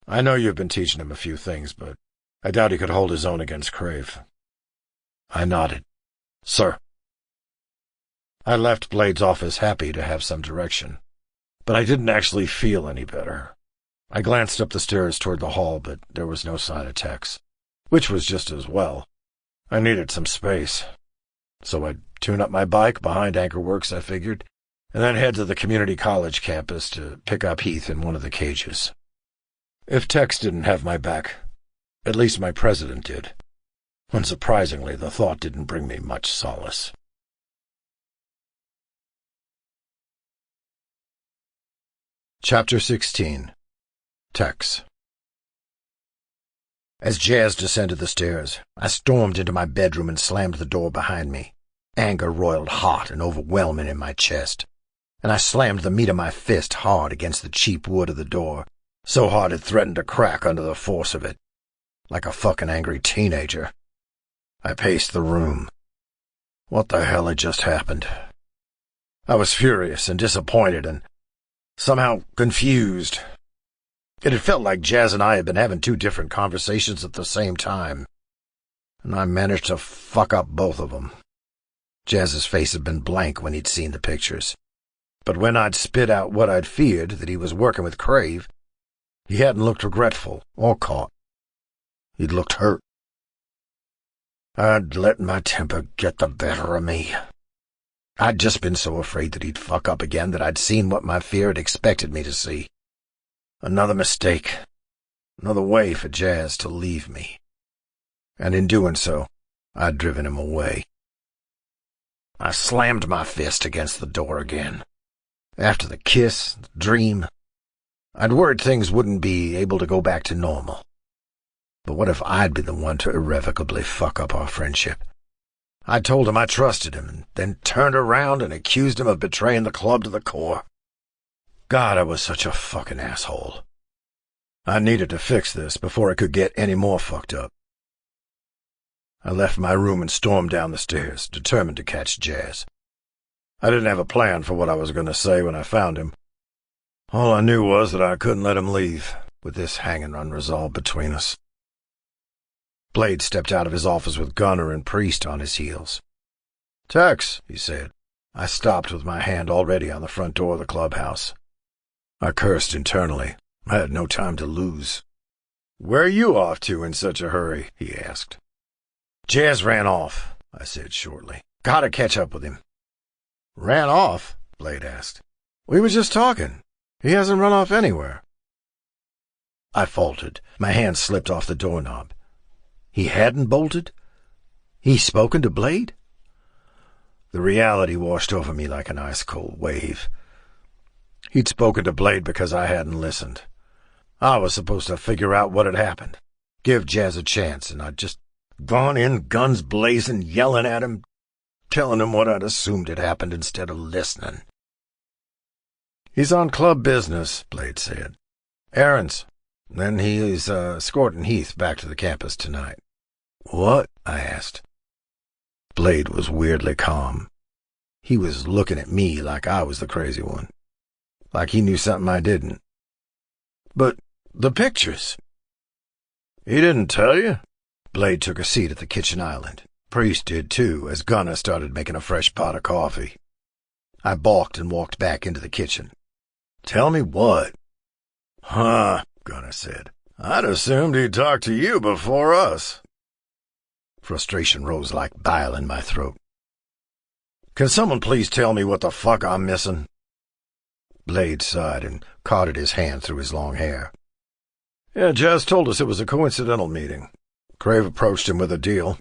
I know you've been teaching him a few things, but I doubt he could hold his own against Crave. I nodded. Sir. I left Blade's office happy to have some direction, but I didn't actually feel any better. I glanced up the stairs toward the hall, but there was no sign of Tex, which was just as well. I needed some space. So I'd tune up my bike behind Ankhor Works, I figured, and then head to the community college campus to pick up Heath in one of the cages. If Tex didn't have my back, at least my president did. Unsurprisingly, the thought didn't bring me much solace. Chapter 16. Tex. As Jazz descended the stairs, I stormed into my bedroom and slammed the door behind me. Anger roiled hot and overwhelming in my chest, and I slammed the meat of my fist hard against the cheap wood of the door, so hard it threatened to crack under the force of it, like a fucking angry teenager. I paced the room. What the hell had just happened? I was furious and disappointed and somehow confused. It had felt like Jazz and I had been having two different conversations at the same time, and I managed to fuck up both of them. Jazz's face had been blank when he'd seen the pictures, but when I'd spit out what I'd feared, that he was working with Crave, he hadn't looked regretful or caught. He'd looked hurt. I'd let my temper get the better of me. I'd just been so afraid that he'd fuck up again that I'd seen what my fear had expected me to see. Another mistake. Another way for Jazz to leave me. And in doing so, I'd driven him away. I slammed my fist against the door again. After the kiss, the dream, I'd worried things wouldn't be able to go back to normal. But what if I'd been the one to irrevocably fuck up our friendship? I told him I trusted him, and then turned around and accused him of betraying the club to the core. God, I was such a fucking asshole. I needed to fix this before it could get any more fucked up. I left my room and stormed down the stairs, determined to catch Jazz. I didn't have a plan for what I was going to say when I found him. All I knew was that I couldn't let him leave, with this hanging unresolved between us. Blade stepped out of his office with Gunner and Priest on his heels. "Tex," he said. I stopped with my hand already on the front door of the clubhouse. I cursed internally. I had no time to lose. "Where are you off to in such a hurry?" he asked. "Jazz ran off," I said shortly. "Gotta catch up with him." "Ran off?" Blade asked. "We were just talking. He hasn't run off anywhere." I faltered. My hand slipped off the doorknob. He hadn't bolted? He spoken to Blade? The reality washed over me like an ice-cold wave. He'd spoken to Blade because I hadn't listened. I was supposed to figure out what had happened, give Jazz a chance, and I'd just gone in guns blazing, yelling at him, telling him what I'd assumed had happened instead of listening. "He's on club business," Blade said. "Errands. Then he is escorting Heath back to the campus tonight." "What?" I asked. Blade was weirdly calm. He was looking at me like I was the crazy one, like he knew something I didn't. "But the pictures." "He didn't tell you?" Blade took a seat at the kitchen island. Priest did too, as Gunner started making a fresh pot of coffee. I balked and walked back into the kitchen. "Tell me what?" "Huh," Gunner said. "I'd assumed he'd talk to you before us." Frustration rose like bile in my throat. "Can someone please tell me what the fuck I'm missing?" Blade sighed and caught his hand through his long hair. "Yeah, Jazz told us it was a coincidental meeting. Crave approached him with a deal.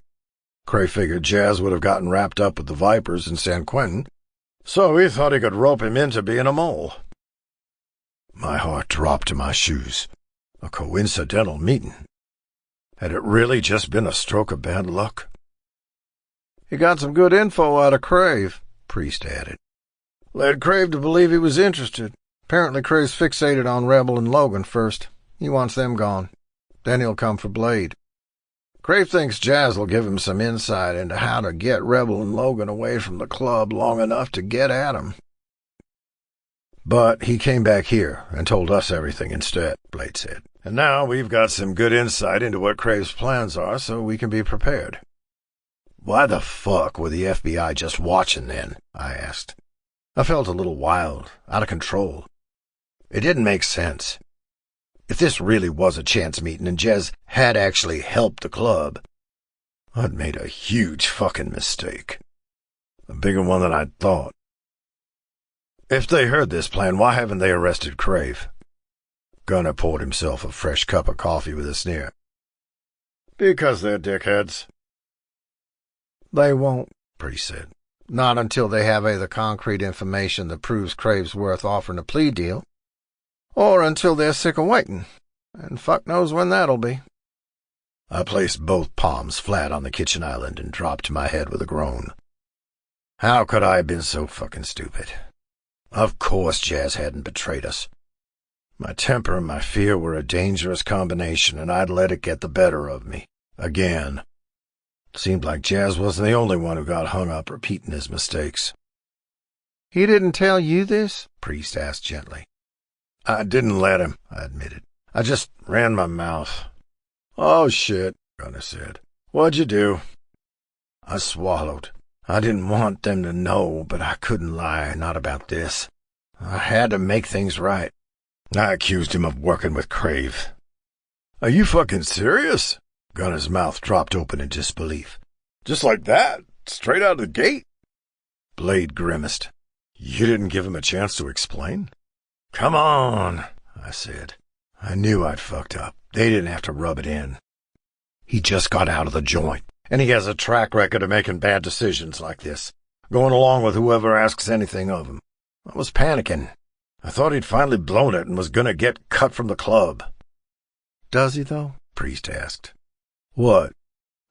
Crave figured Jazz would have gotten wrapped up with the Vipers in San Quentin, so he thought he could rope him into being a mole." My heart dropped to my shoes. A coincidental meeting. Had it really just been a stroke of bad luck? "He got some good info out of Crave," Priest added. "Led Crave to believe he was interested. Apparently Crave's fixated on Rebel and Logan first. He wants them gone. Then he'll come for Blade. Crave thinks Jazz will give him some insight into how to get Rebel and Logan away from the club long enough to get at him." "But he came back here and told us everything instead," Blade said. "And now we've got some good insight into what Crave's plans are, so we can be prepared." "Why the fuck were the FBI just watching then?" I asked. I felt a little wild, out of control. It didn't make sense. If this really was a chance meeting and Jez had actually helped the club, I'd made a huge fucking mistake. A bigger one than I'd thought. If they heard this plan, why haven't they arrested Crave? Gunner poured himself a fresh cup of coffee with a sneer. "Because they're dickheads." "They won't," Priest said. "Not until they have either concrete information that proves Crave's worth offering a plea deal, or until they're sick of waiting, and fuck knows when that'll be." I placed both palms flat on the kitchen island and dropped my head with a groan. How could I have been so fucking stupid? Of course Jazz hadn't betrayed us. My temper and my fear were a dangerous combination, and I'd let it get the better of me. Again. Seemed like Jazz wasn't the only one who got hung up repeating his mistakes. "He didn't tell you this?" Priest asked gently. "I didn't let him," I admitted. "I just ran my mouth." "Oh, shit," Gunner said. "What'd you do?" I swallowed. I didn't want them to know, but I couldn't lie, not about this. I had to make things right. I accused him of working with Crave. "Are you fucking serious?" Gunner's mouth dropped open in disbelief. "Just like that? Straight out of the gate?" Blade grimaced. "You didn't give him a chance to explain?" "Come on," I said. I knew I'd fucked up. They didn't have to rub it in. He just got out of the joint, and he has a track record of making bad decisions like this, going along with whoever asks anything of him. I was panicking. I thought he'd finally blown it and was going to get cut from the club. "Does he, though?" Priest asked. "What?"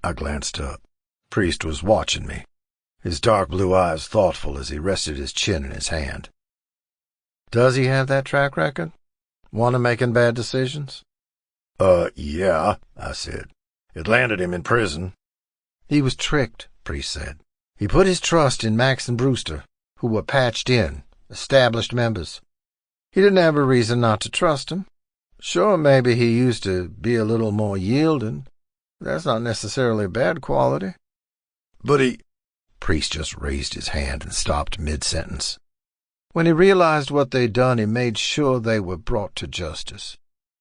I glanced up. Priest was watching me, his dark blue eyes thoughtful as he rested his chin in his hand. "Does he have that track record? One of making bad decisions?" Yeah," I said. "It landed him in prison." He was tricked, Priest said. He put his trust in Max and Brewster, who were patched in, established members. He didn't have a reason not to trust him. Sure, maybe he used to be a little more yielding. That's not necessarily a bad quality. But he... Priest just raised his hand and stopped mid-sentence. When he realized what they'd done, he made sure they were brought to justice.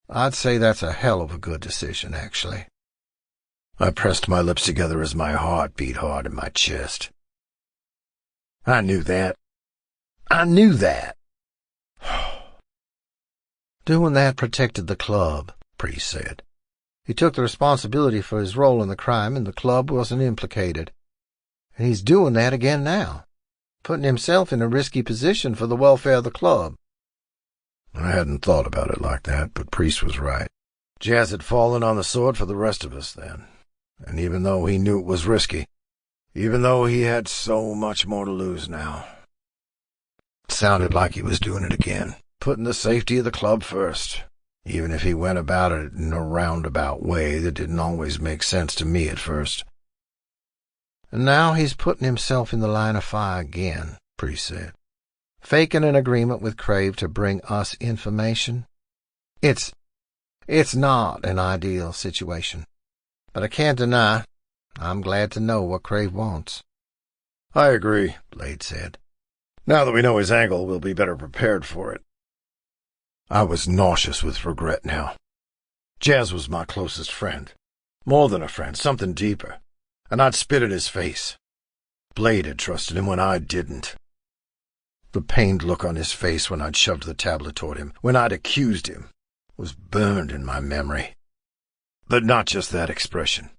I'd say that's a hell of a good decision, actually. I pressed my lips together as my heart beat hard in my chest. I knew that. I knew that. Doing that protected the club, Priest said. He took the responsibility for his role in the crime, and the club wasn't implicated. And he's doing that again now, putting himself in a risky position for the welfare of the club. I hadn't thought about it like that, but Priest was right. Jazz had fallen on the sword for the rest of us then, and even though he knew it was risky, even though he had so much more to lose now, it sounded like he was doing it again, putting the safety of the club first, even if he went about it in a roundabout way that didn't always make sense to me at first. And now he's putting himself in the line of fire again, Priest said. Faking an agreement with Crave to bring us information. It's not an ideal situation. But I can't deny, I'm glad to know what Crave wants. I agree, Blade said. Now that we know his angle, we'll be better prepared for it. I was nauseous with regret now. Jazz was my closest friend. More than a friend, something deeper. And I'd spit in his face. Blade had trusted him when I didn't. The pained look on his face when I'd shoved the tablet toward him, when I'd accused him, was burned in my memory. But not just that expression.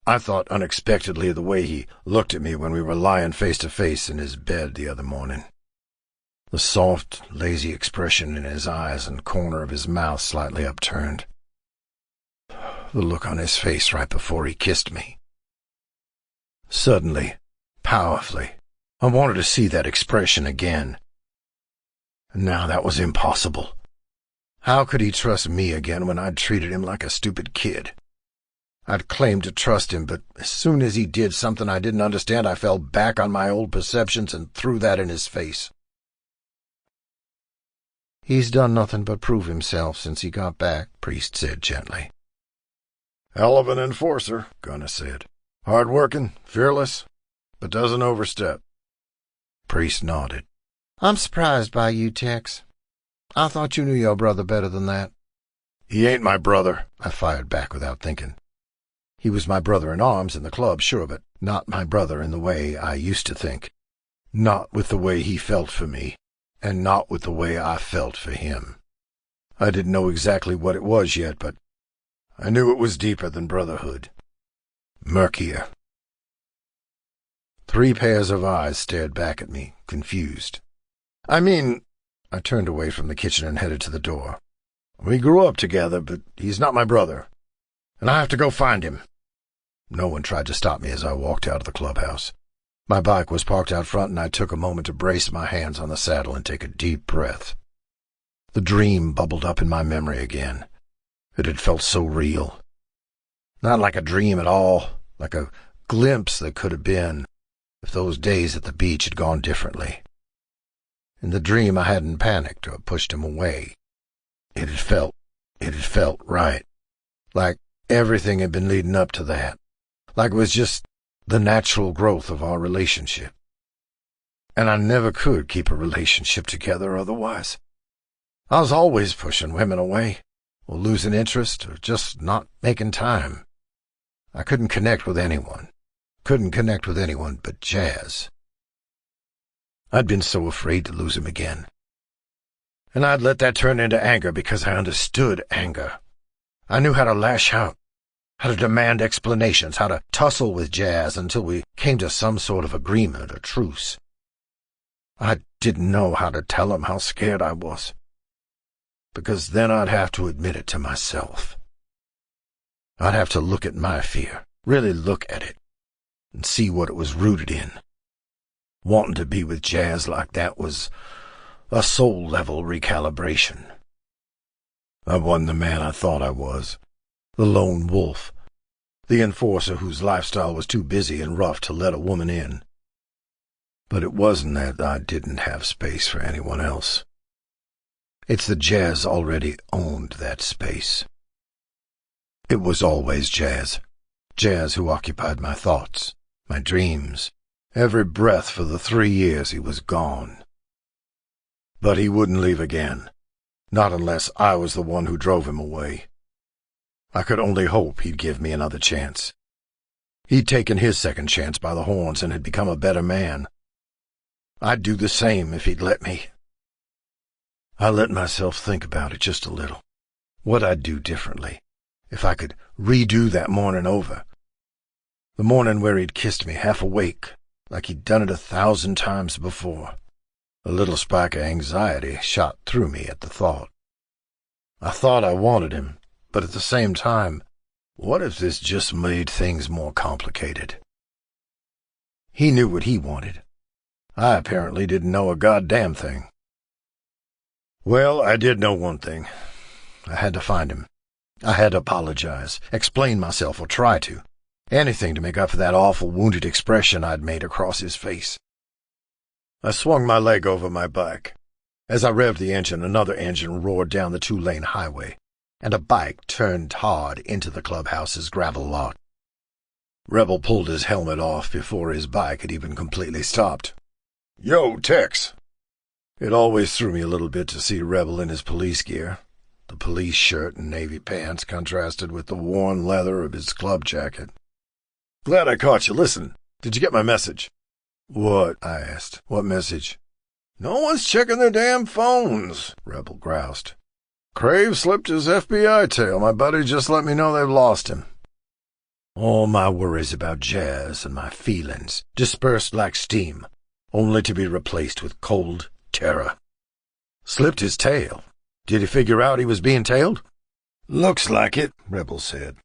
I thought unexpectedly of the way he looked at me when we were lying face to face in his bed the other morning. The soft, lazy expression in his eyes and corner of his mouth slightly upturned. The look on his face right before he kissed me. Suddenly, powerfully, I wanted to see that expression again. And now that was impossible. How could he trust me again when I'd treated him like a stupid kid? I'd claimed to trust him, but as soon as he did something I didn't understand, I fell back on my old perceptions and threw that in his face. He's done nothing but prove himself since he got back, Priest said gently. Hell of an enforcer, Gunna said. Hard-working, fearless, but doesn't overstep. Priest nodded. I'm surprised by you, Tex. I thought you knew your brother better than that. He ain't my brother, I fired back without thinking. He was my brother in arms in the club, sure, but not my brother in the way I used to think. Not with the way he felt for me, and not with the way I felt for him. I didn't know exactly what it was yet, but I knew it was deeper than brotherhood. Murkier. 3 pairs of eyes stared back at me, confused. I turned away from the kitchen and headed to the door. We grew up together, but he's not my brother, and I have to go find him. No one tried to stop me as I walked out of the clubhouse. My bike was parked out front, and I took a moment to brace my hands on the saddle and take a deep breath. The dream bubbled up in my memory again. It had felt so real. Not like a dream at all, like a glimpse that could have been, if those days at the beach had gone differently. In the dream I hadn't panicked or pushed him away. It had felt right. Like everything had been leading up to that. Like it was just the natural growth of our relationship. And I never could keep a relationship together otherwise. I was always pushing women away, or losing interest, or just not making time. I couldn't connect with anyone. Couldn't connect with anyone but Jazz. I'd been so afraid to lose him again. And I'd let that turn into anger because I understood anger. I knew how to lash out, how to demand explanations, how to tussle with Jazz until we came to some sort of agreement or truce. I didn't know how to tell him how scared I was, because then I'd have to admit it to myself. I'd have to look at my fear, really look at it, and see what it was rooted in. Wanting to be with Jazz like that was a soul-level recalibration. I wasn't the man I thought I was, the lone wolf, the enforcer whose lifestyle was too busy and rough to let a woman in. But it wasn't that I didn't have space for anyone else. It's that Jazz already owned that space. It was always Jazz. Jazz who occupied my thoughts, my dreams, every breath for the 3 years he was gone. But he wouldn't leave again, not unless I was the one who drove him away. I could only hope he'd give me another chance. He'd taken his second chance by the horns and had become a better man. I'd do the same if he'd let me. I let myself think about it just a little. What I'd do differently, if I could redo that morning over. The morning where he'd kissed me half awake, like he'd done it 1,000 times before. A little spark of anxiety shot through me at the thought. I thought I wanted him, but at the same time, what if this just made things more complicated? He knew what he wanted. I apparently didn't know a goddamn thing. Well, I did know one thing. I had to find him. I had to apologize, explain myself, or try to. Anything to make up for that awful wounded expression I'd made across his face. I swung my leg over my bike. As I revved the engine, another engine roared down the 2-lane highway, and a bike turned hard into the clubhouse's gravel lot. Rebel pulled his helmet off before his bike had even completely stopped. "Yo, Tex!" It always threw me a little bit to see Rebel in his police gear. The police shirt and navy pants contrasted with the worn leather of his club jacket. "Glad I caught you. Listen, did you get my message?" "What?" I asked. "What message?" "No one's checking their damn phones," Rebel groused. "Crave slipped his FBI tail. My buddy just let me know they've lost him." All my worries about Jazz and my feelings dispersed like steam, only to be replaced with cold terror. Slipped his tail? Did he figure out he was being tailed? "Looks like it," Rebel said.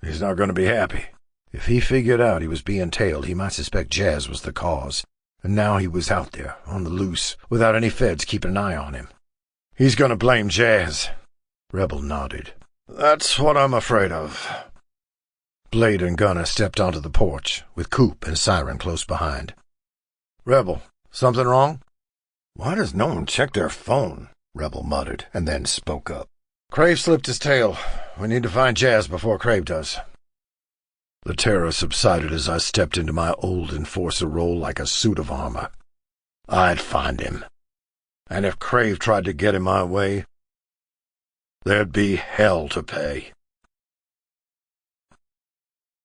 "He's not going to be happy. If he figured out he was being tailed, he might suspect Jazz was the cause, and now he was out there, on the loose, without any feds keeping an eye on him. He's going to blame Jazz." Rebel nodded. "That's what I'm afraid of." Blade and Gunner stepped onto the porch, with Coop and Siren close behind. "Rebel, something wrong?" "Why does no one check their phone?" Rebel muttered, and then spoke up. "Crave slipped his tail. We need to find Jazz before Crave does." The terror subsided as I stepped into my old enforcer role like a suit of armor. I'd find him. And if Crave tried to get in my way, there'd be hell to pay.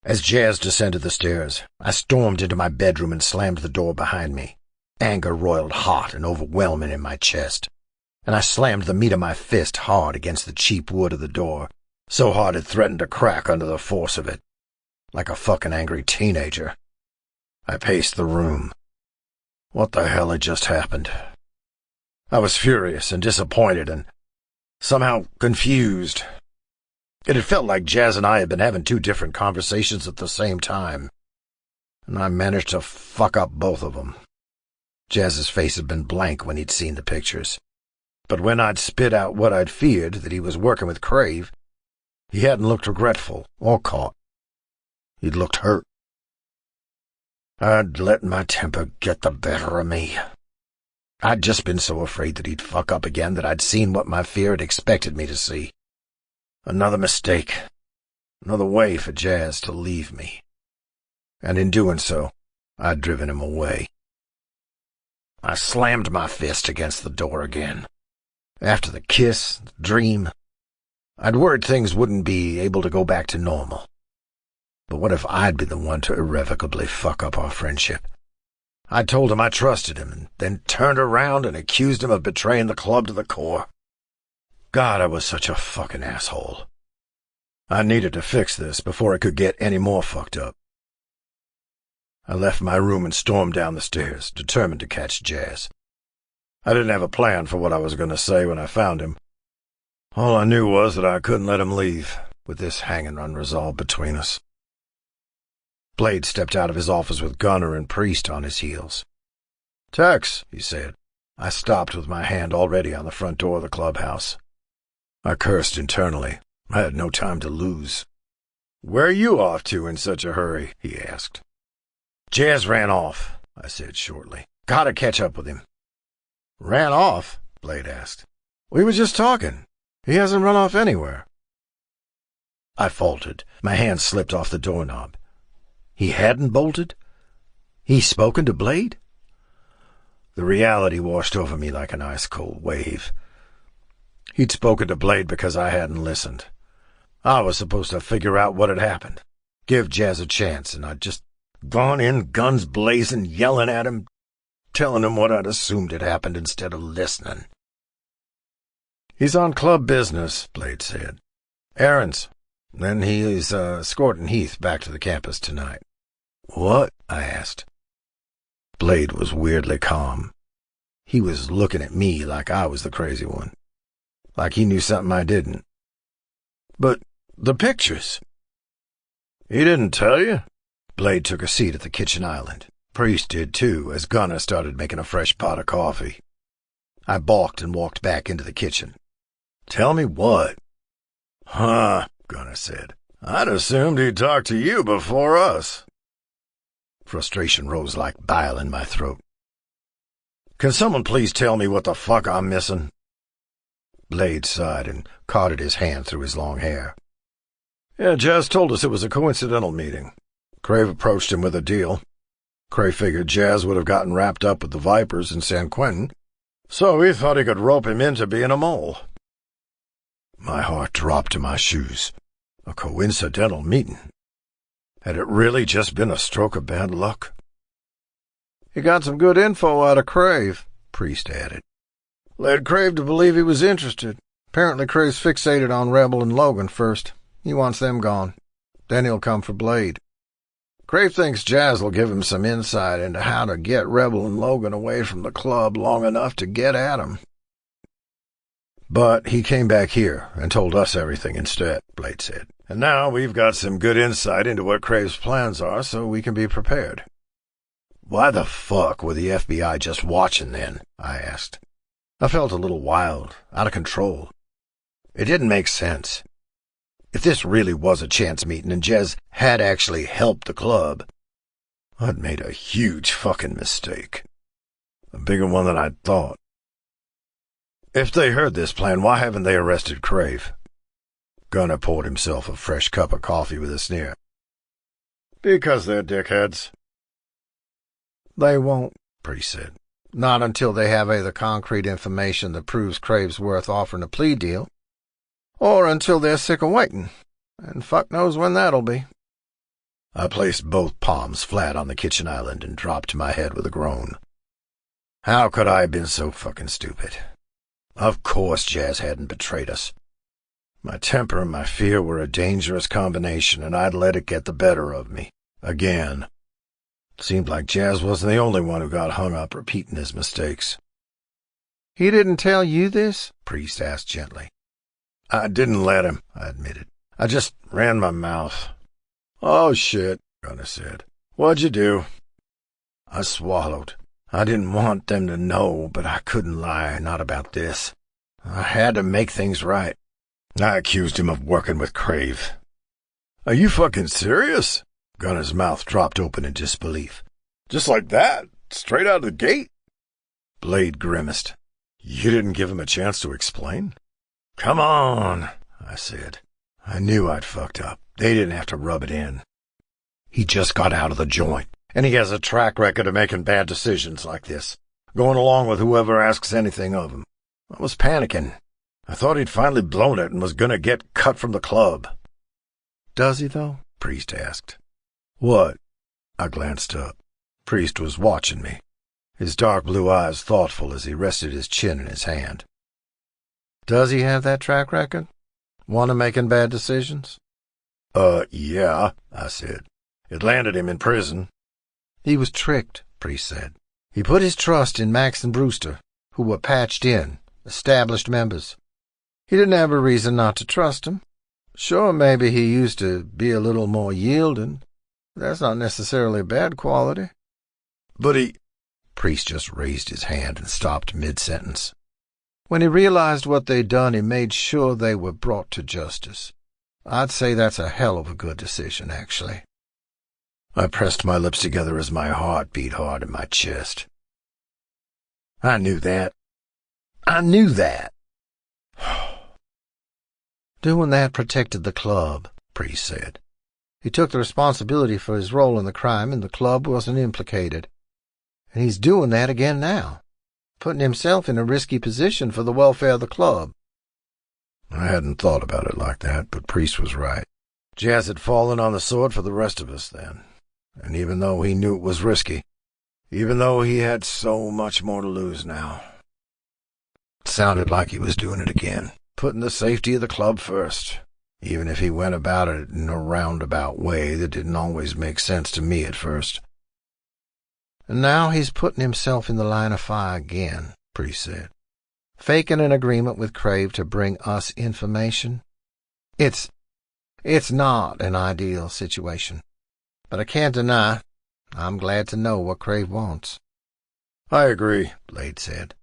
As Jazz descended the stairs, I stormed into my bedroom and slammed the door behind me. Anger roiled hot and overwhelming in my chest, and I slammed the meat of my fist hard against the cheap wood of the door, so hard it threatened to crack under the force of it. Like a fucking angry teenager. I paced the room. What the hell had just happened? I was furious and disappointed and somehow confused. It had felt like Jazz and I had been having 2 different conversations at the same time, and I managed to fuck up both of them. Jazz's face had been blank when he'd seen the pictures, but when I'd spit out what I'd feared, that he was working with Crave, he hadn't looked regretful or caught. He'd looked hurt. I'd let my temper get the better of me. I'd just been so afraid that he'd fuck up again that I'd seen what my fear had expected me to see. Another mistake. Another way for Jazz to leave me. And in doing so, I'd driven him away. I slammed my fist against the door again. After the kiss, the dream, I'd worried things wouldn't be able to go back to normal. But what if I'd been the one to irrevocably fuck up our friendship? I told him I trusted him, and then turned around and accused him of betraying the club to the core. God, I was such a fucking asshole. I needed to fix this before it could get any more fucked up. I left my room and stormed down the stairs, determined to catch Jazz. I didn't have a plan for what I was going to say when I found him. All I knew was that I couldn't let him leave, with this hanging unresolved between us. Blade stepped out of his office with Gunner and Priest on his heels. "Tex," he said. I stopped with my hand already on the front door of the clubhouse. I cursed internally. I had no time to lose. "Where are you off to in such a hurry?" he asked. "Jazz ran off," I said shortly. "Gotta catch up with him." "Ran off?" Blade asked. "We were just talking. He hasn't run off anywhere." I faltered. My hand slipped off the doorknob. He hadn't bolted? He spoken to Blade? The reality washed over me like an ice-cold wave. He'd spoken to Blade because I hadn't listened. I was supposed to figure out what had happened, give Jazz a chance, and I'd just gone in guns blazing, yelling at him, telling him what I'd assumed had happened instead of listening. "He's on club business," Blade said. "Errands. Then he is escorting Heath back to the campus tonight." "What?" I asked. Blade was weirdly calm. He was looking at me like I was the crazy one, like he knew something I didn't. "But the pictures." "He didn't tell you?" Blade took a seat at the kitchen island. Priest did too, as Gunner started making a fresh pot of coffee. I balked and walked back into the kitchen. "Tell me what?" "Huh," Gunner said. "I'd assumed he'd talked to you before us." Frustration rose like bile in my throat. "Can someone please tell me what the fuck I'm missing?" Blade sighed and caught his hand through his long hair. "Yeah, Jazz told us it was a coincidental meeting. Crave approached him with a deal. Crave figured Jazz would have gotten wrapped up with the Vipers in San Quentin, so he thought he could rope him into being a mole." My heart dropped to my shoes. A coincidental meeting. Had it really just been a stroke of bad luck? "He got some good info out of Crave," Priest added. "Led Crave to believe he was interested. Apparently Crave's fixated on Rebel and Logan first. He wants them gone. Then he'll come for Blade. Crave thinks Jazz will give him some insight into how to get Rebel and Logan away from the club long enough to get at him." "But he came back here and told us everything instead," Blade said. "And now we've got some good insight into what Crave's plans are, so we can be prepared." "Why the fuck were the FBI just watching then?" I asked. I felt a little wild, out of control. It didn't make sense. If this really was a chance meeting and Jez had actually helped the club, I'd made a huge fucking mistake. A bigger one than I'd thought. If they heard this plan, why haven't they arrested Crave? Gunner poured himself a fresh cup of coffee with a sneer. "Because they're dickheads." "They won't," Priest said. "Not until they have either concrete information that proves Crave's worth offering a plea deal, or until they're sick of waiting, and fuck knows when that'll be." I placed both palms flat on the kitchen island and dropped my head with a groan. How could I have been so fucking stupid? Of course Jazz hadn't betrayed us. My temper and my fear were a dangerous combination, and I'd let it get the better of me. Again. Seemed like Jazz wasn't the only one who got hung up repeating his mistakes. "He didn't tell you this?" Priest asked gently. "I didn't let him," I admitted. "I just ran my mouth." "Oh, shit," Gunner said. "What'd you do?" I swallowed. I didn't want them to know, but I couldn't lie, not about this. I had to make things right. I accused him of working with Crave. "Are you fucking serious?" Gunner's mouth dropped open in disbelief. "Just like that? Straight out of the gate?" Blade grimaced. "You didn't give him a chance to explain?" "Come on," I said. I knew I'd fucked up. They didn't have to rub it in. He just got out of the joint, and he has a track record of making bad decisions like this, going along with whoever asks anything of him. I was panicking. I thought he'd finally blown it and was going to get cut from the club. "Does he, though?" Priest asked. "What?" I glanced up. Priest was watching me, his dark blue eyes thoughtful as he rested his chin in his hand. "Does he have that track record? One of making bad decisions?" Yeah," I said. "It landed him in prison." "He was tricked," Priest said. "He put his trust in Max and Brewster, who were patched in, established members. He didn't have a reason not to trust him. Sure, maybe he used to be a little more yielding. That's not necessarily a bad quality." "But he—" Priest just raised his hand and stopped mid-sentence. "When he realized what they'd done, he made sure they were brought to justice. I'd say that's a hell of a good decision, actually. I pressed my lips together as my heart beat hard in my chest. I knew that. I knew that. Doing that protected the club, Priest said. He took the responsibility for his role in the crime, and the club wasn't implicated. And he's doing that again now, putting himself in a risky position for the welfare of the club. I hadn't thought about it like that, but Priest was right. Jazz had fallen on the sword for the rest of us then, and even though he knew it was risky, even though he had so much more to lose now, it sounded like he was doing it again, putting the safety of the club first, even if he went about it in a roundabout way that didn't always make sense to me at first. And now he's putting himself in the line of fire again, Priest said. Faking an agreement with Crave to bring us information. It's not an ideal situation, but I can't deny I'm glad to know what Crave wants. I agree, Blade said.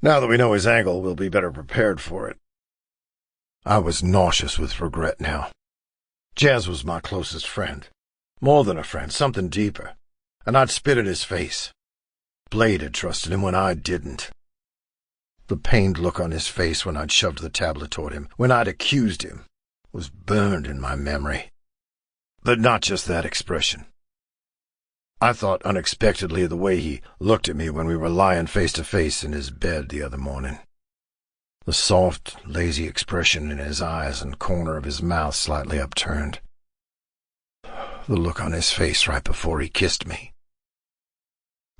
Now that we know his angle, we'll be better prepared for it. I was nauseous with regret now. Jazz was my closest friend. More than a friend, something deeper. And I'd spit in his face. Blade had trusted him when I didn't. The pained look on his face when I'd shoved the tablet toward him, when I'd accused him, was burned in my memory. But not just that expression. I thought unexpectedly of the way he looked at me when we were lying face to face in his bed the other morning. The soft, lazy expression in his eyes and corner of his mouth slightly upturned. The look on his face right before he kissed me.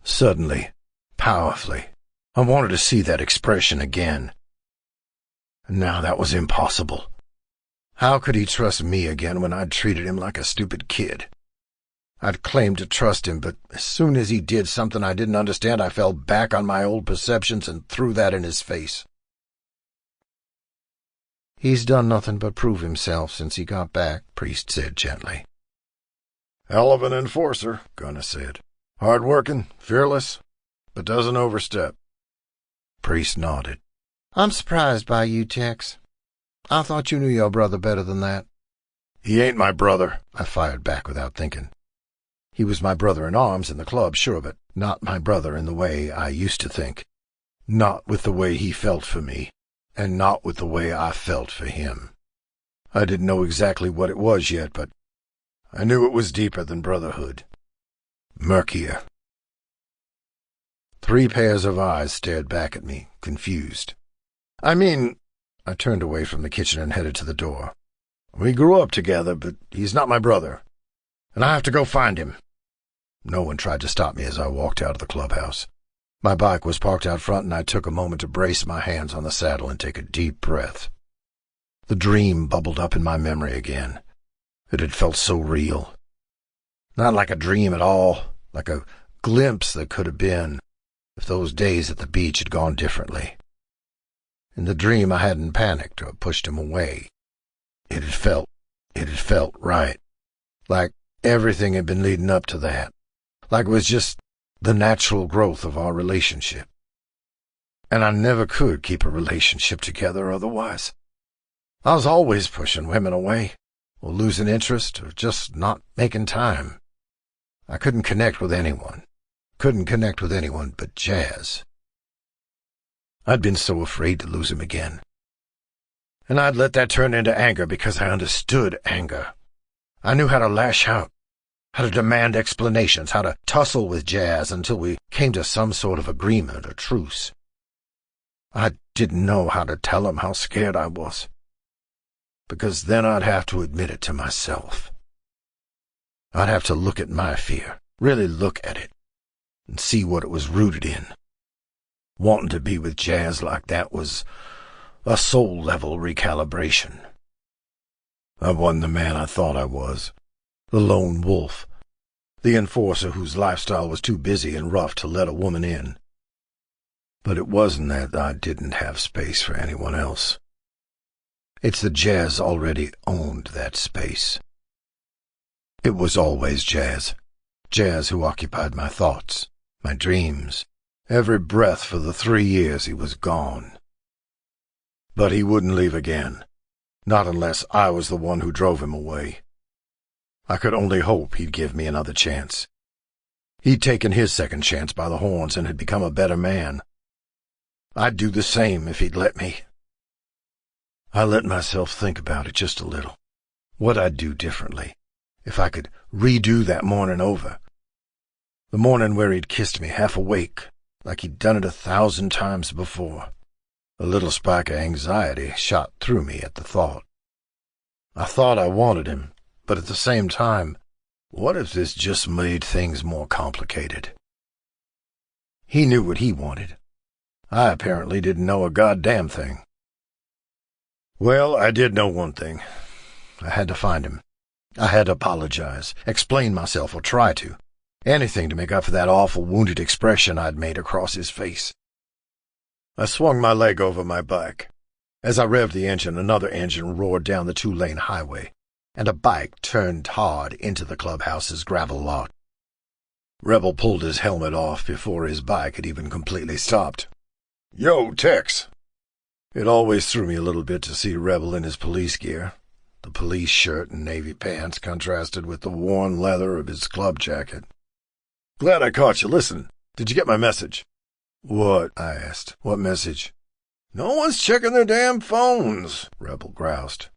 Suddenly, powerfully, I wanted to see that expression again. And now that was impossible. How could he trust me again when I'd treated him like a stupid kid? I'd claimed to trust him, but as soon as he did something I didn't understand, I fell back on my old perceptions and threw that in his face. He's done nothing but prove himself since he got back, Priest said gently. Hell of an enforcer, Gunner said. Hard-working, fearless, but doesn't overstep. Priest nodded. I'm surprised by you, Tex. I thought you knew your brother better than that. He ain't my brother, I fired back without thinking. He was my brother in arms in the club, sure, but not my brother in the way I used to think. Not with the way he felt for me, and not with the way I felt for him. I didn't know exactly what it was yet, but I knew it was deeper than brotherhood. Murkier. 3 pairs of eyes stared back at me, confused. I turned away from the kitchen and headed to the door. We grew up together, but he's not my brother, and I have to go find him. No one tried to stop me as I walked out of the clubhouse. My bike was parked out front, and I took a moment to brace my hands on the saddle and take a deep breath. The dream bubbled up in my memory again. It had felt so real. Not like a dream at all, like a glimpse that could have been, if those days at the beach had gone differently. In the dream I hadn't panicked or pushed him away. It had felt right. Like everything had been leading up to that. Like it was just the natural growth of our relationship. And I never could keep a relationship together otherwise. I was always pushing women away, or losing interest, or just not making time. I couldn't connect with anyone. Couldn't connect with anyone but Jazz. I'd been so afraid to lose him again. And I'd let that turn into anger because I understood anger. I knew how to lash out, how to demand explanations, how to tussle with Jazz until we came to some sort of agreement or truce. I didn't know how to tell him how scared I was, because then I'd have to admit it to myself. I'd have to look at my fear, really look at it, and see what it was rooted in. Wanting to be with Jazz like that was a soul-level recalibration. I wasn't the man I thought I was, the lone wolf, the enforcer whose lifestyle was too busy and rough to let a woman in. But it wasn't that I didn't have space for anyone else. It's that Jazz already owned that space. It was always Jazz. Jazz who occupied my thoughts, my dreams, every breath for the 3 years he was gone. But he wouldn't leave again. Not unless I was the one who drove him away. I could only hope he'd give me another chance. He'd taken his second chance by the horns and had become a better man. I'd do the same if he'd let me. I let myself think about it just a little. What I'd do differently, if I could redo that morning over. The morning where he'd kissed me half awake, like he'd done it 1,000 times before. A little spark of anxiety shot through me at the thought. I thought I wanted him, but at the same time, what if this just made things more complicated? He knew what he wanted. I apparently didn't know a goddamn thing. Well, I did know one thing. I had to find him. I had to apologize, explain myself, or try to. Anything to make up for that awful wounded expression I'd made across his face. I swung my leg over my bike. As I revved the engine, another engine roared down the 2-lane highway, and a bike turned hard into the clubhouse's gravel lot. Rebel pulled his helmet off before his bike had even completely stopped. "Yo, Tex!" It always threw me a little bit to see Rebel in his police gear. The police shirt and navy pants contrasted with the worn leather of his club jacket. "Glad I caught you. Listen, did you get my message?" "What?" I asked. "What message?" "No one's checking their damn phones," Rebel groused.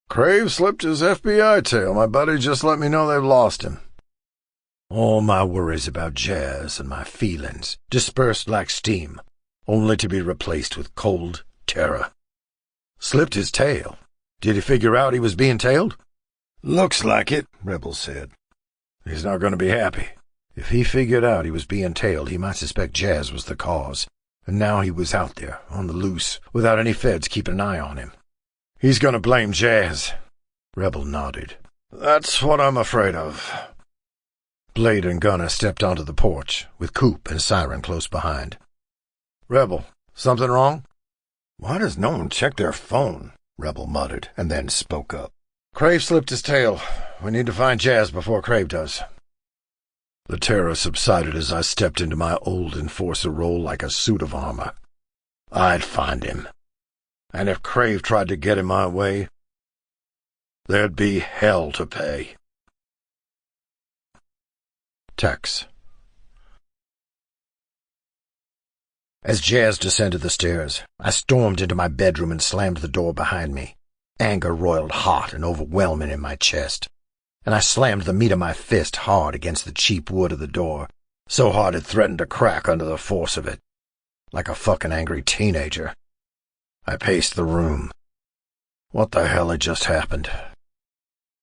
"Crave slipped his FBI tail. My buddy just let me know they've lost him." All my worries about Jazz and my feelings dispersed like steam, only to be replaced with cold terror. Slipped his tail? Did he figure out he was being tailed? "Looks like it," Rebel said. "He's not going to be happy. If he figured out he was being tailed, he might suspect Jazz was the cause, and now he was out there, on the loose, without any feds keeping an eye on him. He's going to blame Jazz." Rebel nodded. "That's what I'm afraid of." Blade and Gunner stepped onto the porch, with Coop and Siren close behind. "Rebel, something wrong?" "Why does no one check their phone?" Rebel muttered, and then spoke up. "Crave slipped his tail. We need to find Jazz before Crave does." The terror subsided as I stepped into my old enforcer role like a suit of armor. I'd find him. And if Crave tried to get in my way, there'd be hell to pay. Tex. As Jazz descended the stairs, I stormed into my bedroom and slammed the door behind me. Anger roiled hot and overwhelming in my chest, and I slammed the meat of my fist hard against the cheap wood of the door, so hard it threatened to crack under the force of it. Like a fucking angry teenager, I paced the room. What the hell had just happened?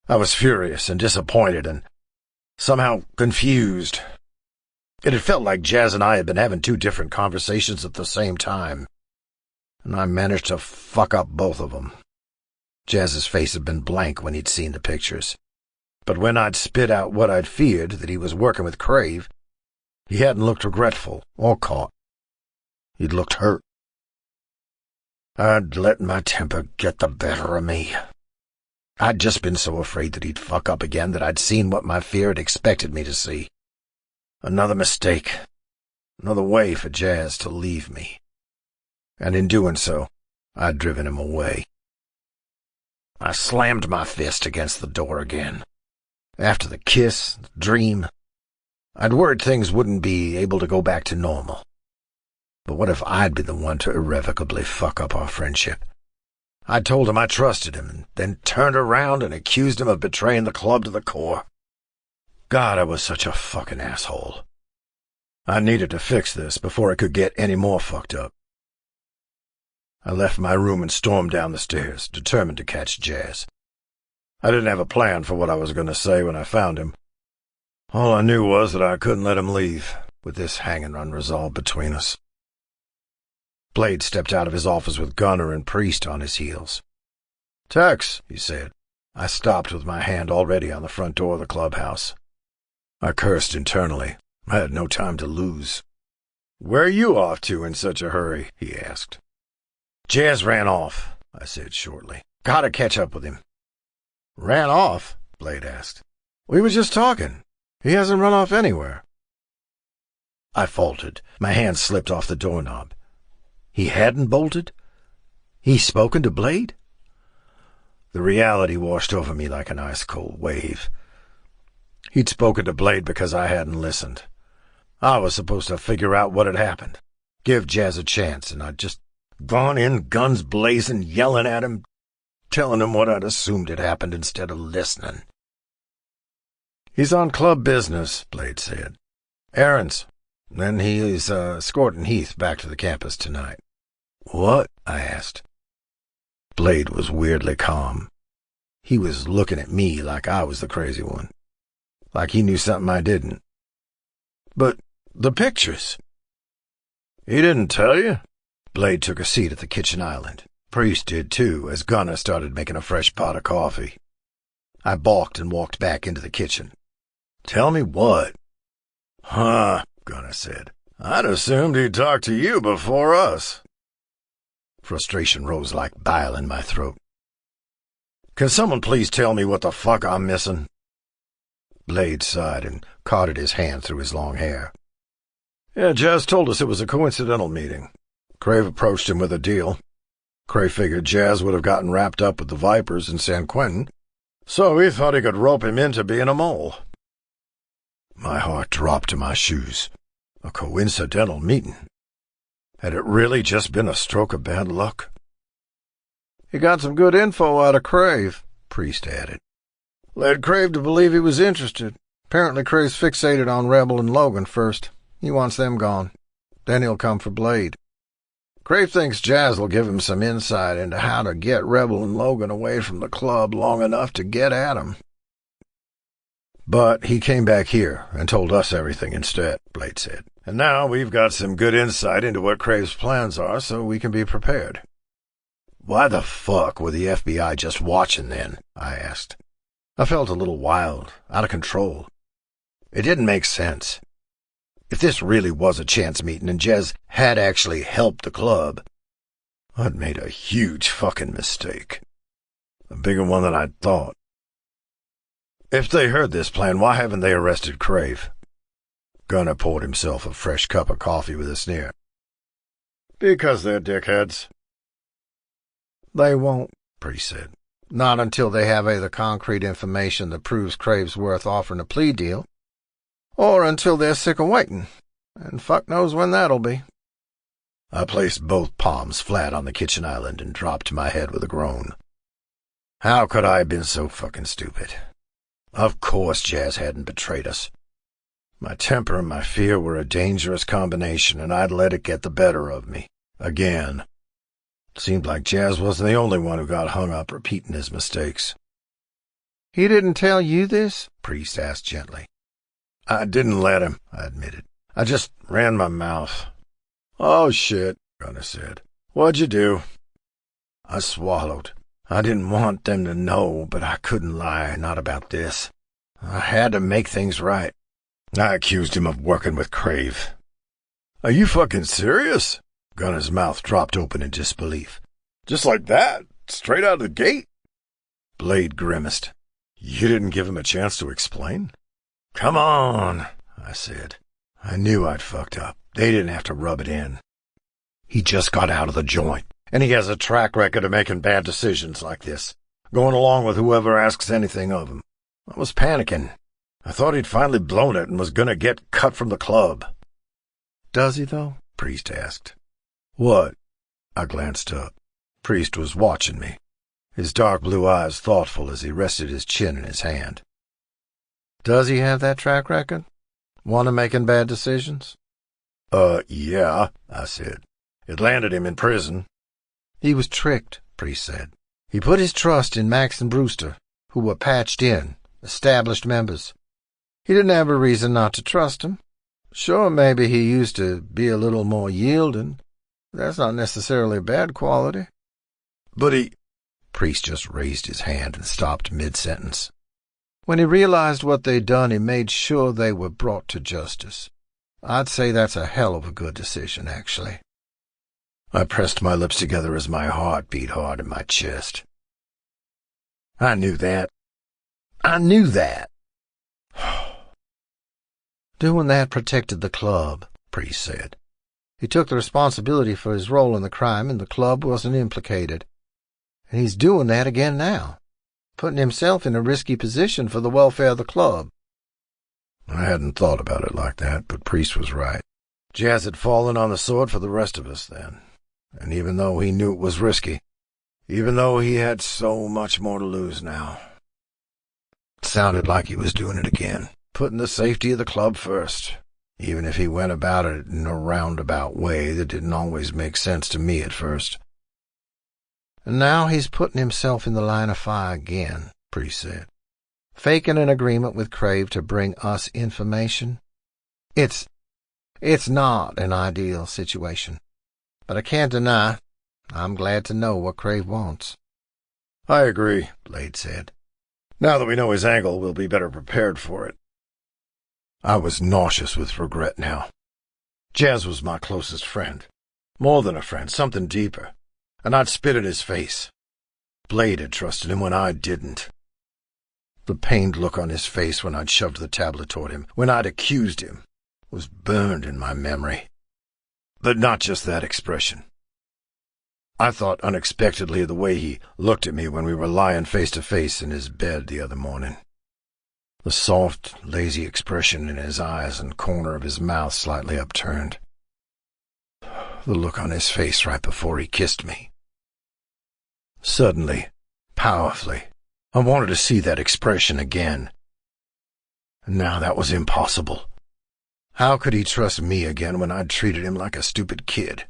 I was furious and disappointed and somehow confused. It had felt like Jazz and I had been having two different conversations at the same time, and I managed to fuck up both of them. Jazz's face had been blank when he'd seen the pictures, but when I'd spit out what I'd feared, that he was working with Crave, he hadn't looked regretful or caught. He'd looked hurt. I'd let my temper get the better of me. I'd just been so afraid that he'd fuck up again that I'd seen what my fear had expected me to see. Another mistake. Another way for Jazz to leave me. And in doing so, I'd driven him away. I slammed my fist against the door again. After the kiss, the dream, I'd worried things wouldn't be able to go back to normal. But what if I'd been the one to irrevocably fuck up our friendship? I'd told him I trusted him, and then turned around and accused him of betraying the club to the core. God, I was such a fucking asshole. I needed to fix this before it could get any more fucked up. I left my room and stormed down the stairs, determined to catch Jazz. I didn't have a plan for what I was going to say when I found him. All I knew was that I couldn't let him leave, with this hanging unresolved between us. Blade stepped out of his office with Gunner and Priest on his heels. "Tex," he said. I stopped with my hand already on the front door of the clubhouse. I cursed internally. I had no time to lose. "Where are you off to in such a hurry?" he asked. "Jazz ran off," I said shortly. "Gotta catch up with him." "Ran off?" Blade asked. "We were just talking. He hasn't run off anywhere." I faltered. My hand slipped off the doorknob. He hadn't bolted? He spoken to Blade? The reality washed over me like an ice-cold wave. He'd spoken to Blade because I hadn't listened. I was supposed to figure out what had happened, give Jazz a chance, and I'd just gone in guns blazing, yelling at him, telling him what I'd assumed had happened instead of listening. "He's on club business," Blade said. "Errands. Then he is escorting Heath back to the campus tonight." "What?" I asked. Blade was weirdly calm. He was looking at me like I was the crazy one, like he knew something I didn't. "But the pictures." "He didn't tell you?" Blade took a seat at the kitchen island. Priest did too, as Gunner started making a fresh pot of coffee. I balked and walked back into the kitchen. "Tell me what?" "Huh," Gunner said. "I'd assumed he'd talk to you before us." Frustration rose like bile in my throat. "Can someone please tell me what the fuck I'm missing?" Blade sighed and caught his hand through his long hair. "Yeah, Jazz told us it was a coincidental meeting. Crave approached him with a deal. Crave figured Jazz would have gotten wrapped up with the Vipers in San Quentin, so he thought he could rope him into being a mole." My heart dropped to my shoes. A coincidental meeting. Had it really just been a stroke of bad luck? "He got some good info out of Crave," Priest added. "Led Crave to believe he was interested. Apparently Crave's fixated on Rebel and Logan first. He wants them gone. Then he'll come for Blade. Crave thinks Jazz will give him some insight into how to get Rebel and Logan away from the club long enough to get at him." "But he came back here and told us everything instead," Blade said. "And now we've got some good insight into what Crave's plans are, so we can be prepared." "Why the fuck were the FBI just watching then?" I asked. I felt a little wild, out of control. It didn't make sense. If this really was a chance meeting and Jez had actually helped the club, I'd made a huge fucking mistake. A bigger one than I'd thought. If they heard this plan, why haven't they arrested Crave? Gunner poured himself a fresh cup of coffee with a sneer. "Because they're dickheads." "They won't," Priest said. "Not until they have either concrete information that proves Crave's worth offering a plea deal, or until they're sick of waiting, and fuck knows when that'll be." I placed both palms flat on the kitchen island and dropped my head with a groan. How could I have been so fucking stupid? Of course Jazz hadn't betrayed us. My temper and my fear were a dangerous combination, and I'd let it get the better of me. Again. Seemed like Jazz wasn't the only one who got hung up repeating his mistakes. "He didn't tell you this?" Priest asked gently. "I didn't let him," I admitted. "I just ran my mouth." "Oh, shit," Gunner said. "What'd you do?" I swallowed. I didn't want them to know, but I couldn't lie, not about this. I had to make things right. I accused him of working with Crave. "Are you fucking serious?" Gunner's mouth dropped open in disbelief. "Just like that? Straight out of the gate?" Blade grimaced. "You didn't give him a chance to explain?" "Come on," I said. I knew I'd fucked up. They didn't have to rub it in. He just got out of the joint, and he has a track record of making bad decisions like this, going along with whoever asks anything of him. I was panicking. I thought he'd finally blown it and was going to get cut from the club. "Does he, though?" Priest asked. "What?" I glanced up. Priest was watching me, his dark blue eyes thoughtful as he rested his chin in his hand. "Does he have that track record? One of making bad decisions?" Yeah," I said. "It landed him in prison." "He was tricked," Priest said. "He put his trust in Max and Brewster, who were patched in, established members. He didn't have a reason not to trust him. Sure, maybe he used to be a little more yielding. That's not necessarily a bad quality." "But he—" Priest just raised his hand and stopped mid-sentence. "When he realized what they'd done, he made sure they were brought to justice. I'd say that's a hell of a good decision, actually." I pressed my lips together as my heart beat hard in my chest. I knew that. "Doing that protected the club," Priest said. "He took the responsibility for his role in the crime, and the club wasn't implicated. And he's doing that again now. putting himself in a risky position for the welfare of the club. I hadn't thought about it like that, but Priest was right. Jazz had fallen on the sword for the rest of us then, and even though he knew it was risky, even though he had so much more to lose now, it sounded like he was doing it again, putting the safety of the club first, even if he went about it in a roundabout way that didn't always make sense to me at first. And now he's putting himself in the line of fire again, Priest said, faking an agreement with Crave to bring us information. It's not an ideal situation, but I can't deny I'm glad to know what Crave wants. I agree, Blade said. Now that we know his angle, we'll be better prepared for it. I was nauseous with regret now. Jazz was my closest friend. More than a friend, something deeper. And I'd spit in his face. Blade had trusted him when I didn't. The pained look on his face when I'd shoved the tablet toward him, when I'd accused him, was burned in my memory. But not just that expression. I thought unexpectedly of the way he looked at me when we were lying face to face in his bed the other morning. The soft, lazy expression in his eyes and corner of his mouth slightly upturned. The look on his face right before he kissed me. Suddenly, powerfully, I wanted to see that expression again. And now that was impossible. How could he trust me again when I'd treated him like a stupid kid?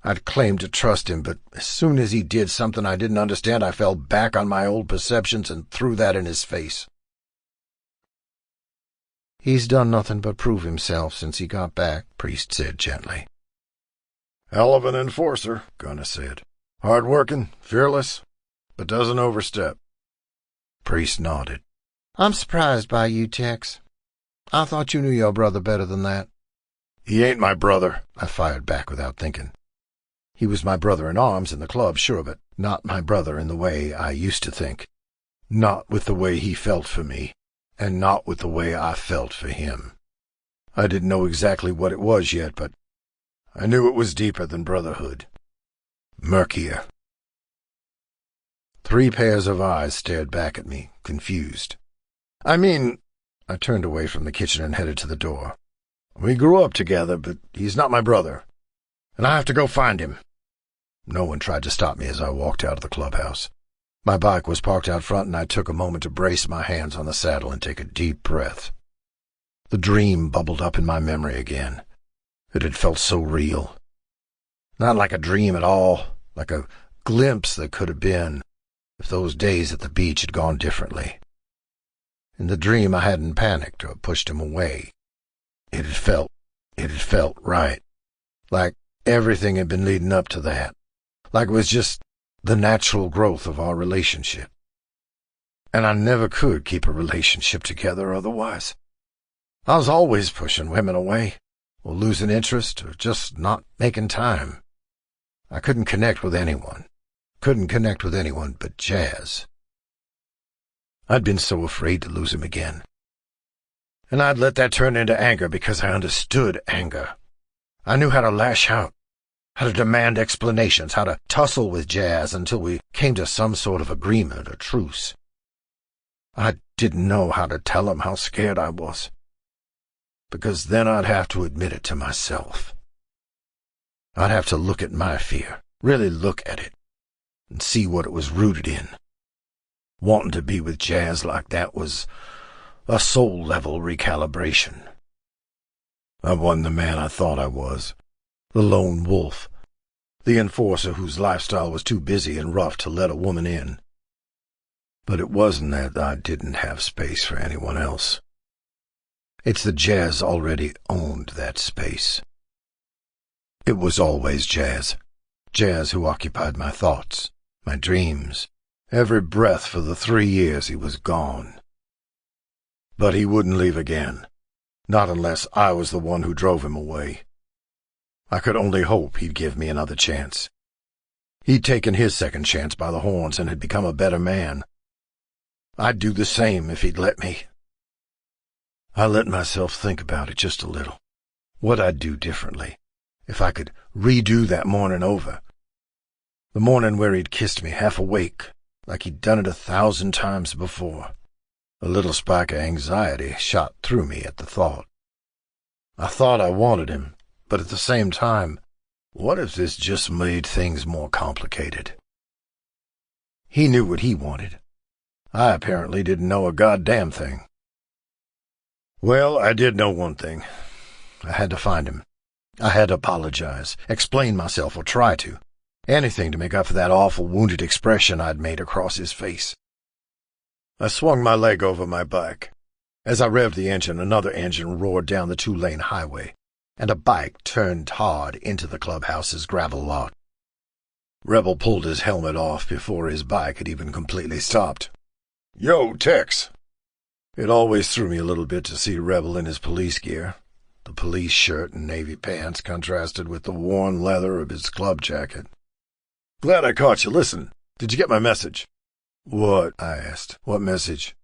I'd claimed to trust him, but as soon as he did something I didn't understand, I fell back on my old perceptions and threw that in his face. He's done nothing but prove himself since he got back, Priest said gently. Hell of an enforcer, Gunna said. Hard-working, fearless, but doesn't overstep. Priest nodded. I'm surprised by you, Tex. I thought you knew your brother better than that. He ain't my brother, I fired back without thinking. He was my brother in arms in the club, sure, but not my brother in the way I used to think. Not with the way he felt for me, and not with the way I felt for him. I didn't know exactly what it was yet, but I knew it was deeper than brotherhood. Murkier. 3 pairs of eyes stared back at me, confused. I turned away from the kitchen and headed to the door. We grew up together, but he's not my brother, and I have to go find him. No one tried to stop me as I walked out of the clubhouse. My bike was parked out front, and I took a moment to brace my hands on the saddle and take a deep breath. The dream bubbled up in my memory again. It had felt so real. Not like a dream at all, like a glimpse that could have been, if those days at the beach had gone differently. In the dream I hadn't panicked or pushed him away. It had felt right. Like everything had been leading up to that. Like it was just the natural growth of our relationship. And I never could keep a relationship together otherwise. I was always pushing women away, or losing interest, or just not making time. I couldn't connect with anyone. Couldn't connect with anyone but Jazz. I'd been so afraid to lose him again. And I'd let that turn into anger because I understood anger. I knew how to lash out, how to demand explanations, how to tussle with Jazz until we came to some sort of agreement or truce. I didn't know how to tell him how scared I was, because then I'd have to admit it to myself. I'd have to look at my fear, really look at it, and see what it was rooted in. Wanting to be with Jazz like that was a soul-level recalibration. I wasn't the man I thought I was, the lone wolf, the enforcer whose lifestyle was too busy and rough to let a woman in. But it wasn't that I didn't have space for anyone else. It's that Jazz already owned that space. It was always Jazz. Jazz who occupied my thoughts, my dreams, every breath for the 3 years he was gone. But he wouldn't leave again, not unless I was the one who drove him away. I could only hope he'd give me another chance. He'd taken his second chance by the horns and had become a better man. I'd do the same if he'd let me. I let myself think about it just a little. What I'd do differently, if I could redo that morning over. The morning where he'd kissed me half awake, like he'd done it 1,000 times before. A little spark of anxiety shot through me at the thought. I thought I wanted him, but at the same time, what if this just made things more complicated? He knew what he wanted. I apparently didn't know a goddamn thing. Well, I did know one thing. I had to find him. I had to apologize, explain myself, or try to. Anything to make up for that awful wounded expression I'd made across his face. I swung my leg over my bike. As I revved the engine, another engine roared down the 2-lane highway, and a bike turned hard into the clubhouse's gravel lot. Rebel pulled his helmet off before his bike had even completely stopped. "Yo, Tex!" It always threw me a little bit to see Rebel in his police gear. The police shirt and navy pants contrasted with the worn leather of his club jacket. "Glad I caught you. Listen, did you get my message?" "What?" I asked. "What message?"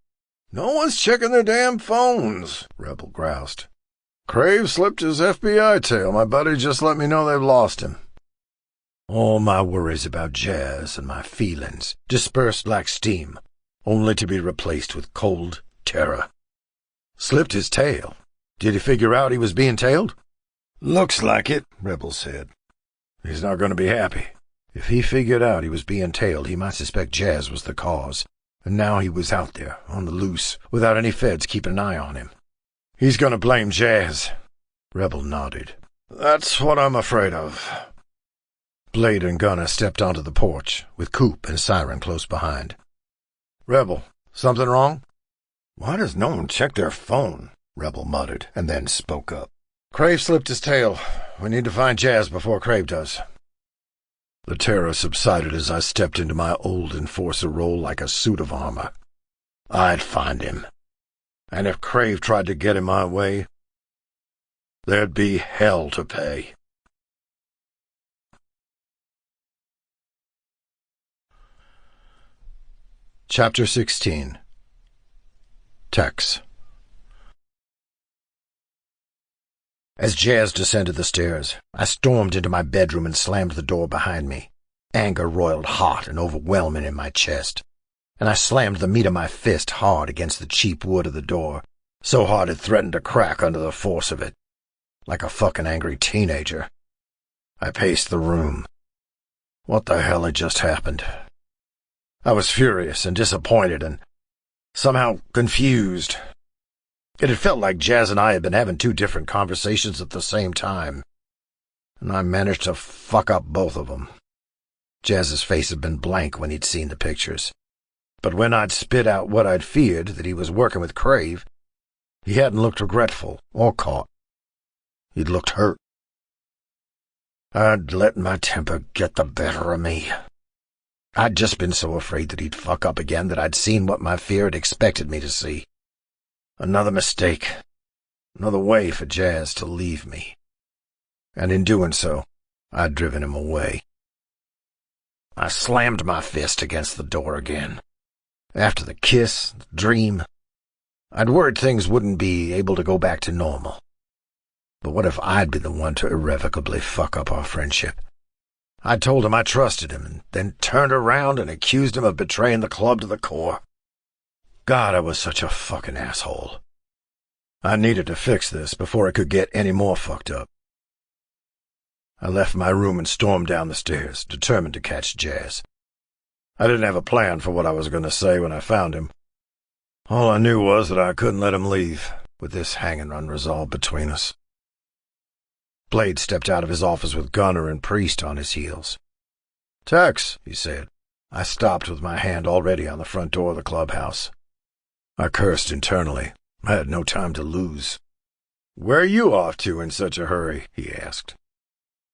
"No one's checking their damn phones," Rebel groused. "Crave slipped his FBI tail. My buddy just let me know they've lost him." All my worries about Jazz and my feelings dispersed like steam, only to be replaced with cold terror. Slipped his tail? Did he figure out he was being tailed? "Looks like it," Rebel said. "He's not going to be happy. If he figured out he was being tailed, he might suspect Jazz was the cause, and now he was out there, on the loose, without any feds keeping an eye on him. He's going to blame Jazz." Rebel nodded. "That's what I'm afraid of." Blade and Gunner stepped onto the porch, with Coop and Siren close behind. "Rebel, something wrong?" "Why does no one check their phone?" Rebel muttered, and then spoke up. "Crave slipped his tail. We need to find Jazz before Crave does." The terror subsided as I stepped into my old enforcer role like a suit of armor. I'd find him. And if Crave tried to get in my way, there'd be hell to pay. Chapter 16. Tex. As Jazz descended the stairs, I stormed into my bedroom and slammed the door behind me. Anger roiled hot and overwhelming in my chest, and I slammed the meat of my fist hard against the cheap wood of the door, so hard it threatened to crack under the force of it. Like a fucking angry teenager, I paced the room. What the hell had just happened? I was furious and disappointed and somehow confused. It had felt like Jazz and I had been having two different conversations at the same time, and I managed to fuck up both of them. Jazz's face had been blank when he'd seen the pictures, but when I'd spit out what I'd feared, that he was working with Crave, he hadn't looked regretful or caught. He'd looked hurt. I'd let my temper get the better of me. I'd just been so afraid that he'd fuck up again that I'd seen what my fear had expected me to see. Another mistake. Another way for Jazz to leave me. And in doing so, I'd driven him away. I slammed my fist against the door again. After the kiss, the dream, I'd worried things wouldn't be able to go back to normal. But what if I'd been the one to irrevocably fuck up our friendship? I'd told him I trusted him, and then turned around and accused him of betraying the club to the core. God, I was such a fucking asshole. I needed to fix this before it could get any more fucked up. I left my room and stormed down the stairs, determined to catch Jazz. I didn't have a plan for what I was going to say when I found him. All I knew was that I couldn't let him leave, with this hanging unresolved between us. Blade stepped out of his office with Gunner and Priest on his heels. "Tex," he said. I stopped with my hand already on the front door of the clubhouse. I cursed internally. I had no time to lose. "Where are you off to in such a hurry?" he asked.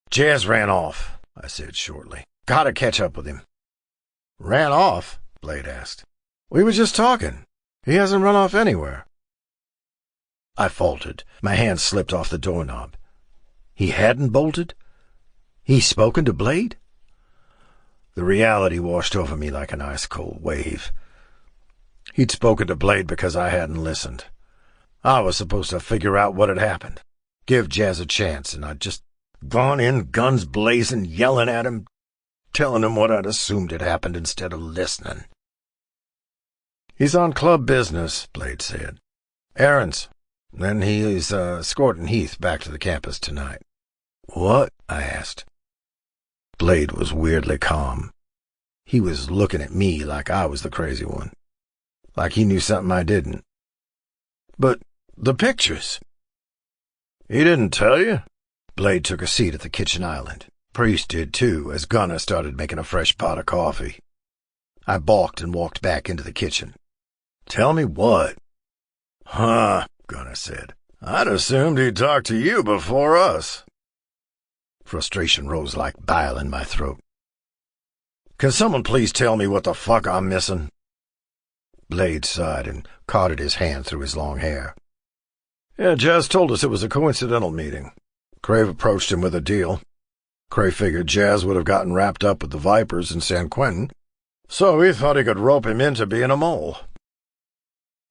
"Jazz ran off," I said shortly. "Gotta catch up with him." "Ran off?" Blade asked. "We were just talking. He hasn't run off anywhere." I faltered. My hand slipped off the doorknob. He hadn't bolted? He'd spoken to Blade? The reality washed over me like an ice-cold wave. He'd spoken to Blade because I hadn't listened. I was supposed to figure out what had happened, give Jazz a chance, and I'd just gone in guns blazing, yelling at him, telling him what I'd assumed had happened instead of listening. He's on club business, Blade said. Errands. Then he is escorting Heath back to the campus tonight. What? I asked. Blade was weirdly calm. He was looking at me like I was the crazy one. Like he knew something I didn't. But the pictures. He didn't tell you? Blade took a seat at the kitchen island. Priest did too, as Gunnar started making a fresh pot of coffee. I balked and walked back into the kitchen. Tell me what? Huh, Gunnar said. I'd assumed he'd talk to you before us. Frustration rose like bile in my throat. Can someone please tell me what the fuck I'm missing? Blade sighed and caught at his hand through his long hair. Yeah, Jazz told us it was a coincidental meeting. Crave approached him with a deal. Crave figured Jazz would have gotten wrapped up with the Vipers in San Quentin, so he thought he could rope him into being a mole.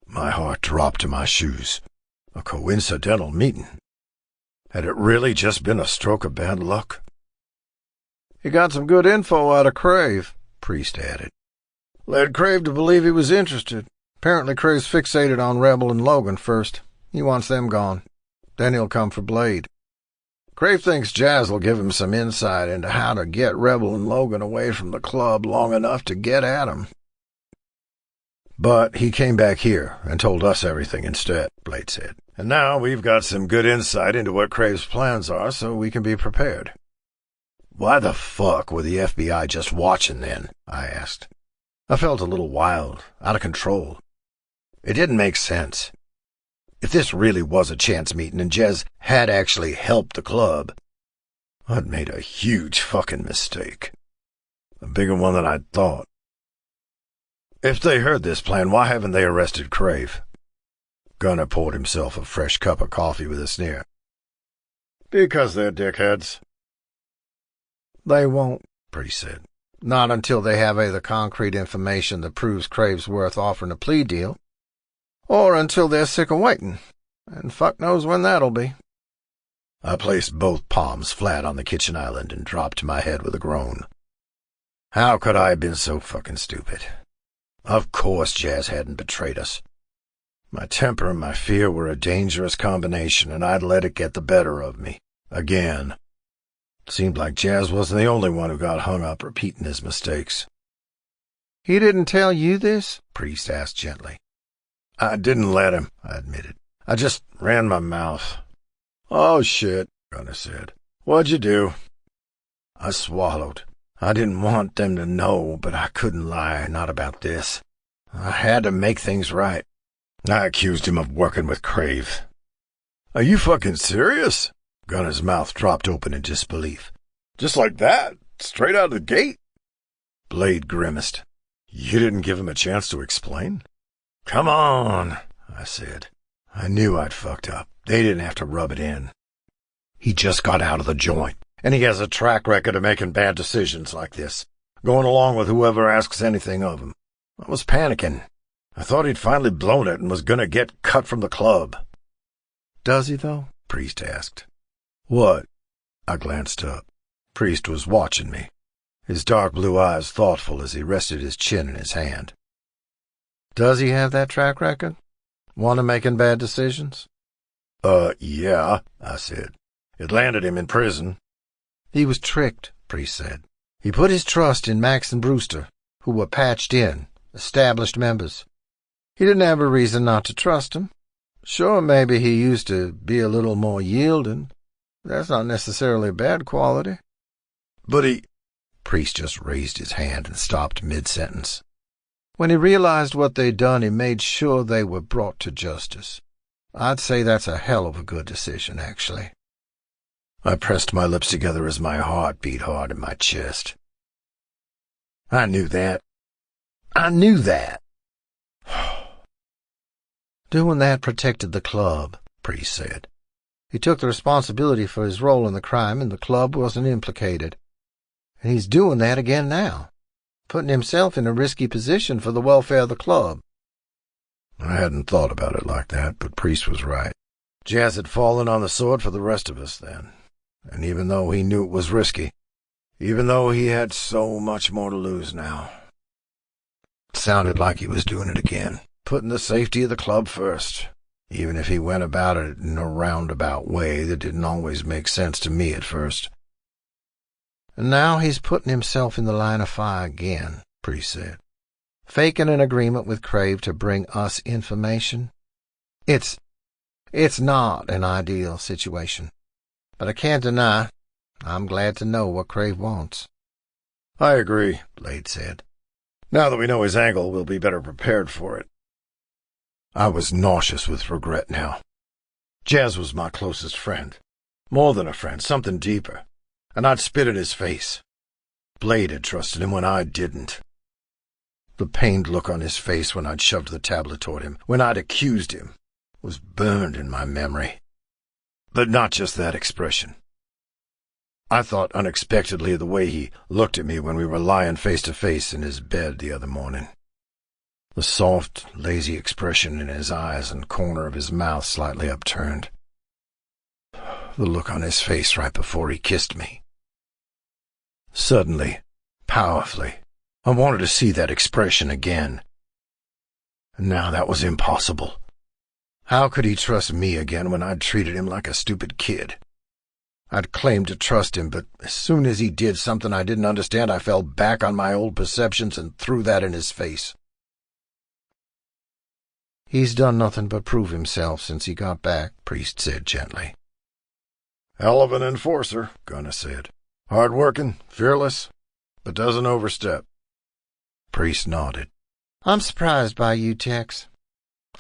My heart dropped to my shoes. A coincidental meeting. Had it really just been a stroke of bad luck? He got some good info out of Crave, Priest added. Led Crave to believe he was interested. Apparently Crave's fixated on Rebel and Logan first. He wants them gone. Then he'll come for Blade. Crave thinks Jazz will give him some insight into how to get Rebel and Logan away from the club long enough to get at him. But he came back here and told us everything instead, Blade said. And now we've got some good insight into what Crave's plans are so we can be prepared. Why the fuck were the FBI just watching then? I asked. I felt a little wild, out of control. It didn't make sense. If this really was a chance meeting and Jez had actually helped the club, I'd made a huge fucking mistake. A bigger one than I'd thought. If they heard this plan, why haven't they arrested Crave? Gunnar poured himself a fresh cup of coffee with a sneer. Because they're dickheads. They won't, Priest said. Not until they have either concrete information that proves Crave's worth offering a plea deal, or until they're sick of waiting, and fuck knows when that'll be. I placed both palms flat on the kitchen island and dropped my head with a groan. How could I have been so fucking stupid? Of course Jazz hadn't betrayed us. My temper and my fear were a dangerous combination, and I'd let it get the better of me. Again. It seemed like Jazz wasn't the only one who got hung up repeating his mistakes. He didn't tell you this? Priest asked gently. I didn't let him, I admitted. I just ran my mouth. Oh, shit, Gunnar said. What'd you do? I swallowed. I didn't want them to know, but I couldn't lie, not about this. I had to make things right. I accused him of working with Crave. Are you fucking serious? Gunnar's mouth dropped open in disbelief. Just like that? Straight out of the gate? Blade grimaced. You didn't give him a chance to explain? Come on, I said. I knew I'd fucked up. They didn't have to rub it in. He just got out of the joint, and he has a track record of making bad decisions like this, going along with whoever asks anything of him. I was panicking. I thought he'd finally blown it and was going to get cut from the club. Does he, though? Priest asked. What? I glanced up. Priest was watching me, his dark blue eyes thoughtful as he rested his chin in his hand. Does he have that track record? One of making bad decisions? Yeah, I said. It landed him in prison. He was tricked, Priest said. He put his trust in Max and Brewster, who were patched in, established members. He didn't have a reason not to trust him. Sure, maybe he used to be a little more yielding. That's not necessarily a bad quality. But he... Priest just raised his hand and stopped mid-sentence. When he realized what they'd done, he made sure they were brought to justice. I'd say that's a hell of a good decision, actually. I pressed my lips together as my heart beat hard in my chest. I knew that. I knew that. Doing that protected the club, Priest said. He took the responsibility for his role in the crime, and the club wasn't implicated. And he's doing that again now, putting himself in a risky position for the welfare of the club. I hadn't thought about it like that, but Priest was right. Jazz had fallen on the sword for the rest of us then, and even though he knew it was risky, even though he had so much more to lose now. sounded like he was doing it again, putting the safety of the club first, even if he went about it in a roundabout way that didn't always make sense to me at first. And now he's putting himself in the line of fire again, Priest said, faking an agreement with Crave to bring us information. It's not an ideal situation, but I can't deny I'm glad to know what Crave wants. I agree, Blade said. Now that we know his angle, we'll be better prepared for it. I was nauseous with regret now. Jazz was my closest friend. More than a friend, something deeper. And I'd spit at his face. Blade had trusted him when I didn't. The pained look on his face when I'd shoved the tablet toward him, when I'd accused him, was burned in my memory. But not just that expression. I thought unexpectedly of the way he looked at me when we were lying face to face in his bed the other morning. The soft, lazy expression in his eyes and corner of his mouth slightly upturned. The look on his face right before he kissed me. Suddenly, powerfully, I wanted to see that expression again. And now that was impossible. How could he trust me again when I'd treated him like a stupid kid? I'd claimed to trust him, but as soon as he did something I didn't understand, I fell back on my old perceptions and threw that in his face. He's done nothing but prove himself since he got back, Priest said gently. Hell of an enforcer, Gunner said. Hard-working, fearless, but doesn't overstep. Priest nodded. I'm surprised by you, Tex.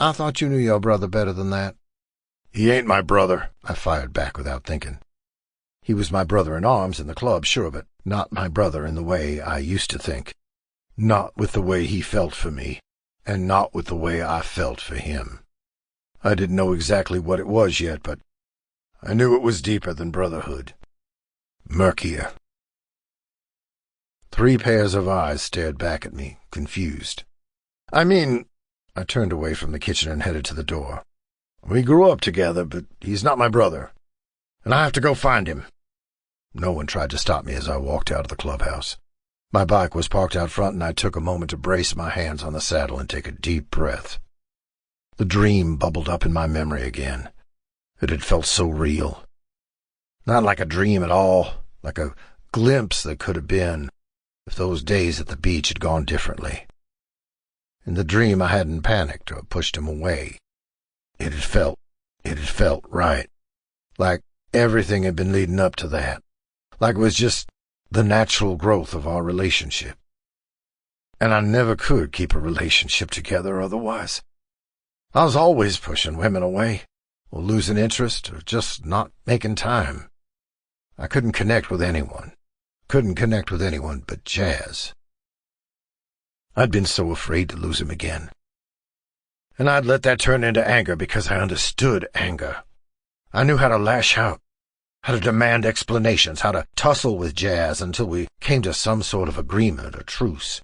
I thought you knew your brother better than that. He ain't my brother, I fired back without thinking. He was my brother-in-arms in the club, sure, but not my brother in the way I used to think. Not with the way he felt for me, and not with the way I felt for him. I didn't know exactly what it was yet, but I knew it was deeper than brotherhood. Murkier. 3 pairs of eyes stared back at me, confused. I turned away from the kitchen and headed to the door. We grew up together, but he's not my brother, and I have to go find him. No one tried to stop me as I walked out of the clubhouse. My bike was parked out front, and I took a moment to brace my hands on the saddle and take a deep breath. The dream bubbled up in my memory again. It had felt so real. Not like a dream at all, like a glimpse that could have been, if those days at the beach had gone differently. In the dream I hadn't panicked or pushed him away. It had felt right. Like everything had been leading up to that. Like it was just the natural growth of our relationship. And I never could keep a relationship together otherwise. I was always pushing women away, or losing interest, or just not making time. I couldn't connect with anyone. Couldn't connect with anyone but Jazz. I'd been so afraid to lose him again. And I'd let that turn into anger because I understood anger. I knew how to lash out, how to demand explanations, how to tussle with Jazz until we came to some sort of agreement or truce.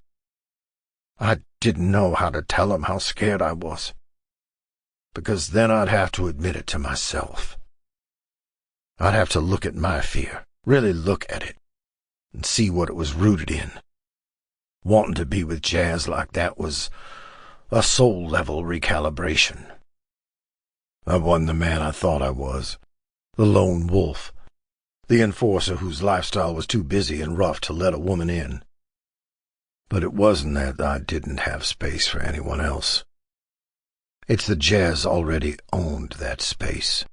I didn't know how to tell him how scared I was, because then I'd have to admit it to myself. I'd have to look at my fear, really look at it, and see what it was rooted in. Wanting to be with Jazz like that was a soul-level recalibration. I wasn't the man I thought I was, the lone wolf, the enforcer whose lifestyle was too busy and rough to let a woman in. But it wasn't that I didn't have space for anyone else. It's that Jazz already owned that space.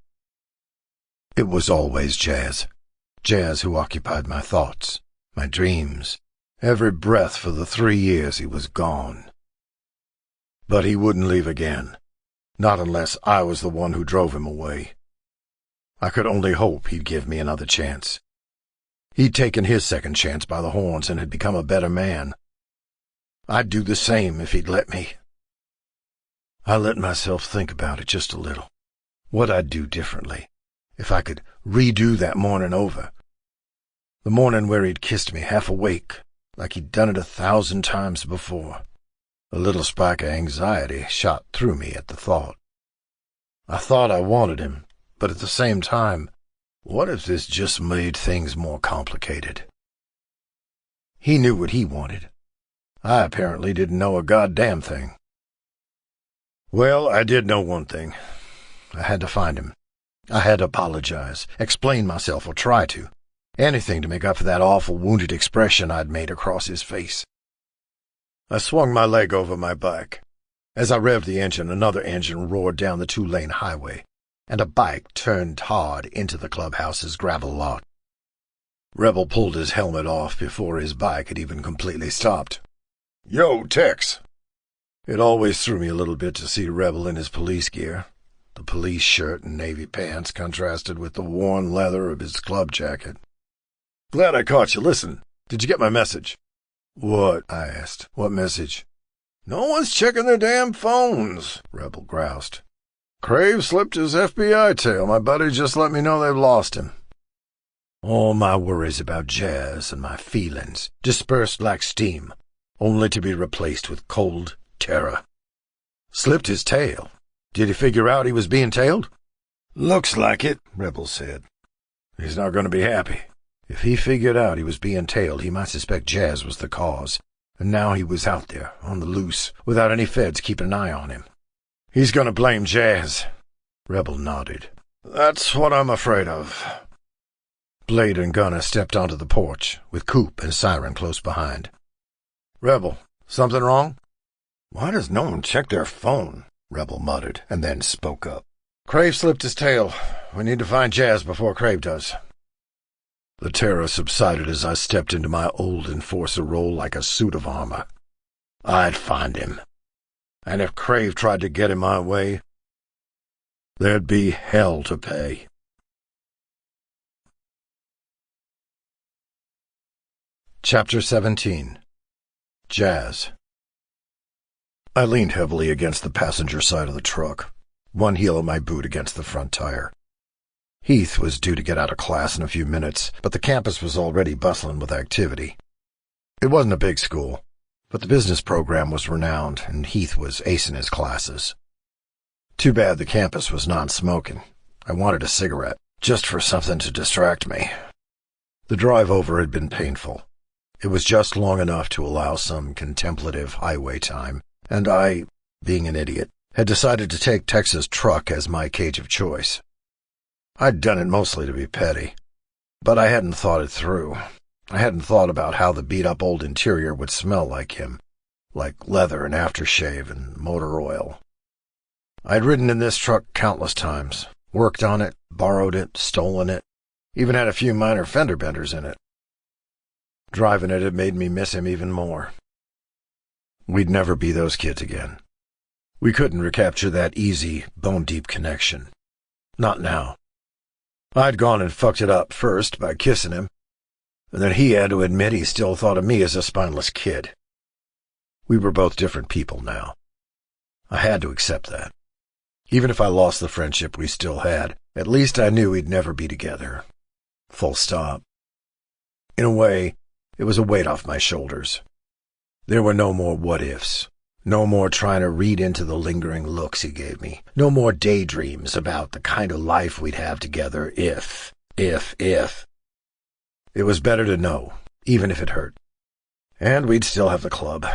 It was always Jazz. Jazz who occupied my thoughts, my dreams, every breath for the 3 years he was gone. But he wouldn't leave again, not unless I was the one who drove him away. I could only hope he'd give me another chance. He'd taken his second chance by the horns and had become a better man. I'd do the same if he'd let me. I let myself think about it just a little. What I'd do differently, if I could redo that morning over. The morning where he'd kissed me half awake, like he'd done it 1,000 times before. A little spark of anxiety shot through me at the thought. I thought I wanted him, but at the same time, what if this just made things more complicated? He knew what he wanted. I apparently didn't know a goddamn thing. Well, I did know one thing. I had to find him. I had to apologize, explain myself, or try to. Anything to make up for that awful wounded expression I'd made across his face. I swung my leg over my bike. As I revved the engine, another engine roared down the 2-lane highway, and a bike turned hard into the clubhouse's gravel lot. Rebel pulled his helmet off before his bike had even completely stopped. "Yo, Tex!" It always threw me a little bit to see Rebel in his police gear. The police shirt and navy pants contrasted with the worn leather of his club jacket. "Glad I caught you. Listen, did you get my message?" "What?" I asked. "What message?" "No one's checking their damn phones," Rebel groused. "Crave slipped his FBI tail. My buddy just let me know they've lost him." All my worries about Jazz and my feelings dispersed like steam, only to be replaced with cold terror. Slipped his tail? Did he figure out he was being tailed? "Looks like it," Rebel said. "He's not going to be happy. If he figured out he was being tailed, he might suspect Jazz was the cause, and now he was out there, on the loose, without any feds keeping an eye on him. He's going to blame Jazz." Rebel nodded. "That's what I'm afraid of." Blade and Gunner stepped onto the porch, with Coop and Siren close behind. "Rebel, something wrong?" "Why does no one check their phone?" Rebel muttered, and then spoke up. "Crave slipped his tail. We need to find Jazz before Crave does." The terror subsided as I stepped into my old enforcer role like a suit of armor. I'd find him. And if Crave tried to get in my way, there'd be hell to pay. Chapter 17. Jazz. I leaned heavily against the passenger side of the truck, one heel of my boot against the front tire. Heath was due to get out of class in a few minutes, but the campus was already bustling with activity. It wasn't a big school, but the business program was renowned, and Heath was acing his classes. Too bad the campus was non-smoking. I wanted a cigarette, just for something to distract me. The drive over had been painful. It was just long enough to allow some contemplative highway time, and I, being an idiot, had decided to take Tex's truck as my cage of choice. I'd done it mostly to be petty, but I hadn't thought it through. I hadn't thought about how the beat-up old interior would smell like him, like leather and aftershave and motor oil. I'd ridden in this truck countless times, worked on it, borrowed it, stolen it, even had a few minor fender benders in it. Driving it had made me miss him even more. We'd never be those kids again. We couldn't recapture that easy, bone-deep connection. Not now. I'd gone and fucked it up first by kissing him, and then he had to admit he still thought of me as a spineless kid. We were both different people now. I had to accept that. Even if I lost the friendship we still had, at least I knew we'd never be together. Full stop. In a way, it was a weight off my shoulders. There were no more what-ifs. No more trying to read into the lingering looks he gave me. No more daydreams about the kind of life we'd have together if. It was better to know, even if it hurt. And we'd still have the club,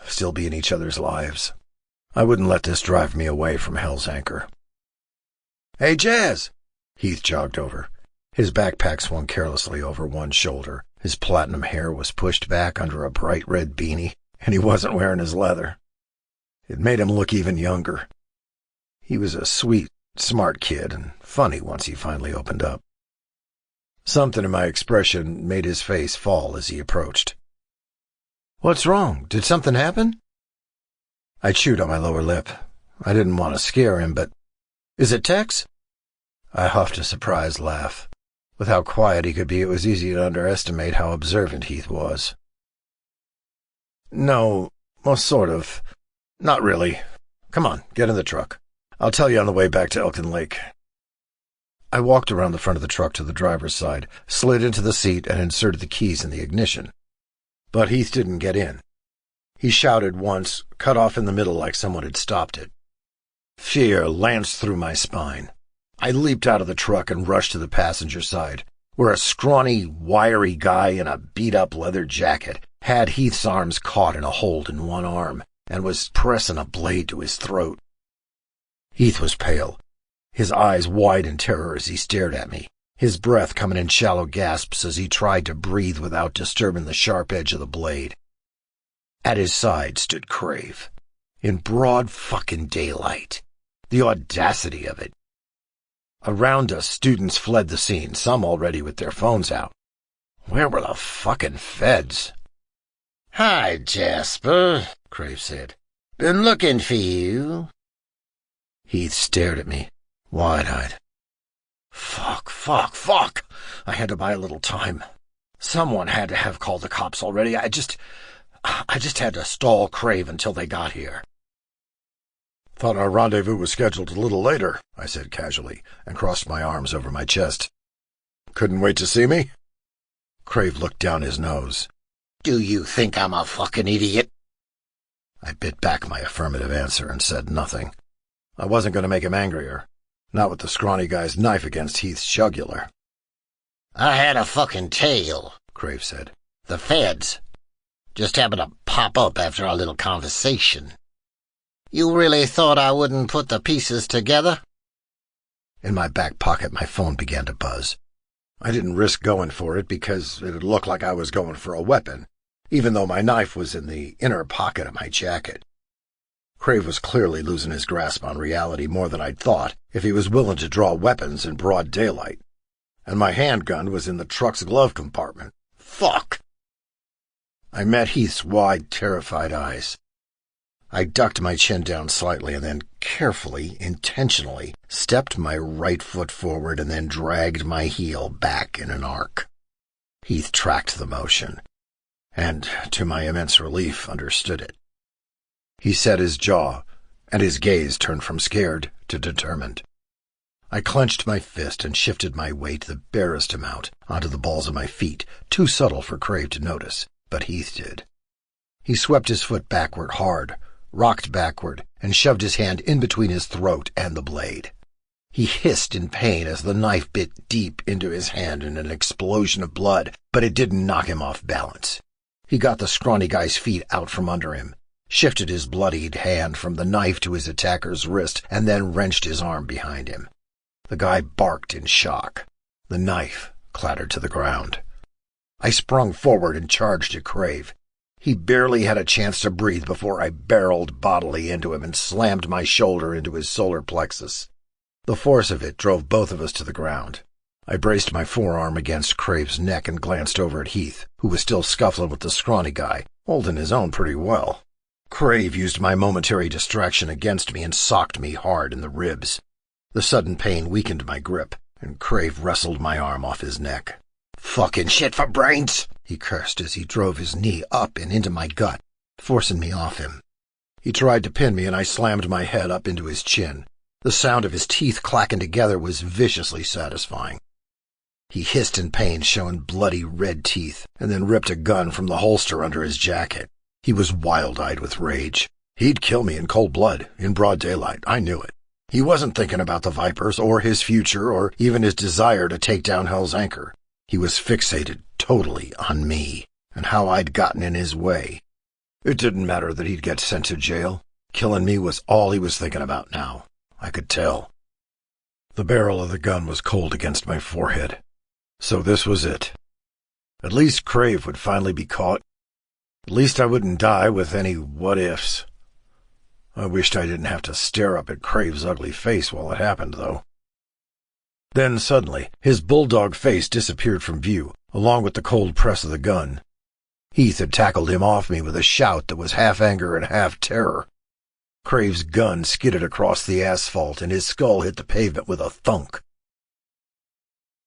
still be in each other's lives. I wouldn't let this drive me away from Hell's Anchor. "Hey, Jazz!" Heath jogged over. His backpack swung carelessly over one shoulder. His platinum hair was pushed back under a bright red beanie, and he wasn't wearing his leather. It made him look even younger. He was a sweet, smart kid, and funny once he finally opened up. Something in my expression made his face fall as he approached. "What's wrong? Did something happen?" I chewed on my lower lip. I didn't want to scare him, but... "Is it Tex?" I huffed a surprised laugh. With how quiet he could be, it was easy to underestimate how observant Heath was. "No, well, sort of. Not really. Come on, get in the truck. I'll tell you on the way back to Elkin Lake." I walked around the front of the truck to the driver's side, slid into the seat, and inserted the keys in the ignition. But Heath didn't get in. He shouted once, cut off in the middle like someone had stopped it. Fear lanced through my spine. I leaped out of the truck and rushed to the passenger side, where a scrawny, wiry guy in a beat-up leather jacket had Heath's arms caught in a hold in one arm, and was pressing a blade to his throat. Heath was pale, his eyes wide in terror as he stared at me, his breath coming in shallow gasps as he tried to breathe without disturbing the sharp edge of the blade. At his side stood Crave, in broad fucking daylight. The audacity of it. Around us, students fled the scene, some already with their phones out. Where were the fucking feds? "Hi, Jasper," Crave said. "Been looking for you." Heath stared at me, wide-eyed. Fuck. I had to buy a little time. Someone had to have called the cops already. I just had to stall Crave until they got here. Thought our rendezvous was scheduled a little later, I said casually, and crossed my arms over my chest. Couldn't wait to see me? Crave looked down his nose. "Do you think I'm a fucking idiot?" I bit back my affirmative answer and said nothing. I wasn't going to make him angrier, not with the scrawny guy's knife against Heath's jugular. "I had a fucking tail," Crave said. "The feds. Just happened to pop up after our little conversation. You really thought I wouldn't put the pieces together?" In my back pocket, my phone began to buzz. I didn't risk going for it because it'd look like I was going for a weapon, even though my knife was in the inner pocket of my jacket. Crave was clearly losing his grasp on reality more than I'd thought if he was willing to draw weapons in broad daylight. And my handgun was in the truck's glove compartment. Fuck! I met Heath's wide, terrified eyes. I ducked my chin down slightly and then carefully, intentionally, stepped my right foot forward and then dragged my heel back in an arc. Heath tracked the motion, and, to my immense relief, understood it. He set his jaw, and his gaze turned from scared to determined. I clenched my fist and shifted my weight the barest amount onto the balls of my feet, too subtle for Crave to notice, but Heath did. He swept his foot backward hard, rocked backward, and shoved his hand in between his throat and the blade. He hissed in pain as the knife bit deep into his hand in an explosion of blood, but it didn't knock him off balance. He got the scrawny guy's feet out from under him, shifted his bloodied hand from the knife to his attacker's wrist, and then wrenched his arm behind him. The guy barked in shock. The knife clattered to the ground. I sprung forward and charged at Crave. He barely had a chance to breathe before I barreled bodily into him and slammed my shoulder into his solar plexus. The force of it drove both of us to the ground. I braced my forearm against Crave's neck and glanced over at Heath, who was still scuffling with the scrawny guy, holding his own pretty well. Crave used my momentary distraction against me and socked me hard in the ribs. The sudden pain weakened my grip, and Crave wrestled my arm off his neck. "Fucking shit for brains!" he cursed as he drove his knee up and into my gut, forcing me off him. He tried to pin me, and I slammed my head up into his chin. The sound of his teeth clacking together was viciously satisfying. He hissed in pain, showing bloody red teeth, and then ripped a gun from the holster under his jacket. He was wild-eyed with rage. He'd kill me in cold blood, in broad daylight. I knew it. He wasn't thinking about the Vipers or his future or even his desire to take down Hell's Anchor. He was fixated totally on me and how I'd gotten in his way. It didn't matter that he'd get sent to jail. Killing me was all he was thinking about now. I could tell. The barrel of the gun was cold against my forehead. So this was it. At least Crave would finally be caught. At least I wouldn't die with any what-ifs. I wished I didn't have to stare up at Crave's ugly face while it happened, though. Then suddenly, his bulldog face disappeared from view, along with the cold press of the gun. Heath had tackled him off me with a shout that was half anger and half terror. Crave's gun skidded across the asphalt, and his skull hit the pavement with a thunk.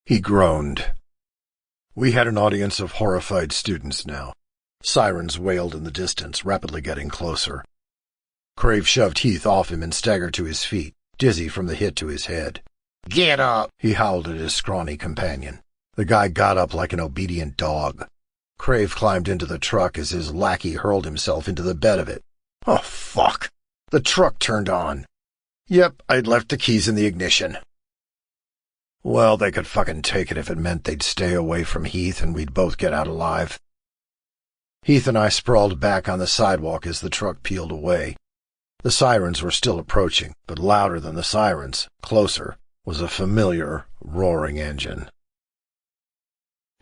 He groaned. We had an audience of horrified students now. Sirens wailed in the distance, rapidly getting closer. Crave shoved Heath off him and staggered to his feet, dizzy from the hit to his head. "Get up!" he howled at his scrawny companion. The guy got up like an obedient dog. Crave climbed into the truck as his lackey hurled himself into the bed of it. Oh, fuck! The truck turned on. Yep, I'd left the keys in the ignition. Well, they could fucking take it if it meant they'd stay away from Heath and we'd both get out alive. Heath and I sprawled back on the sidewalk as the truck peeled away. The sirens were still approaching, but louder than the sirens, closer, was a familiar, roaring engine.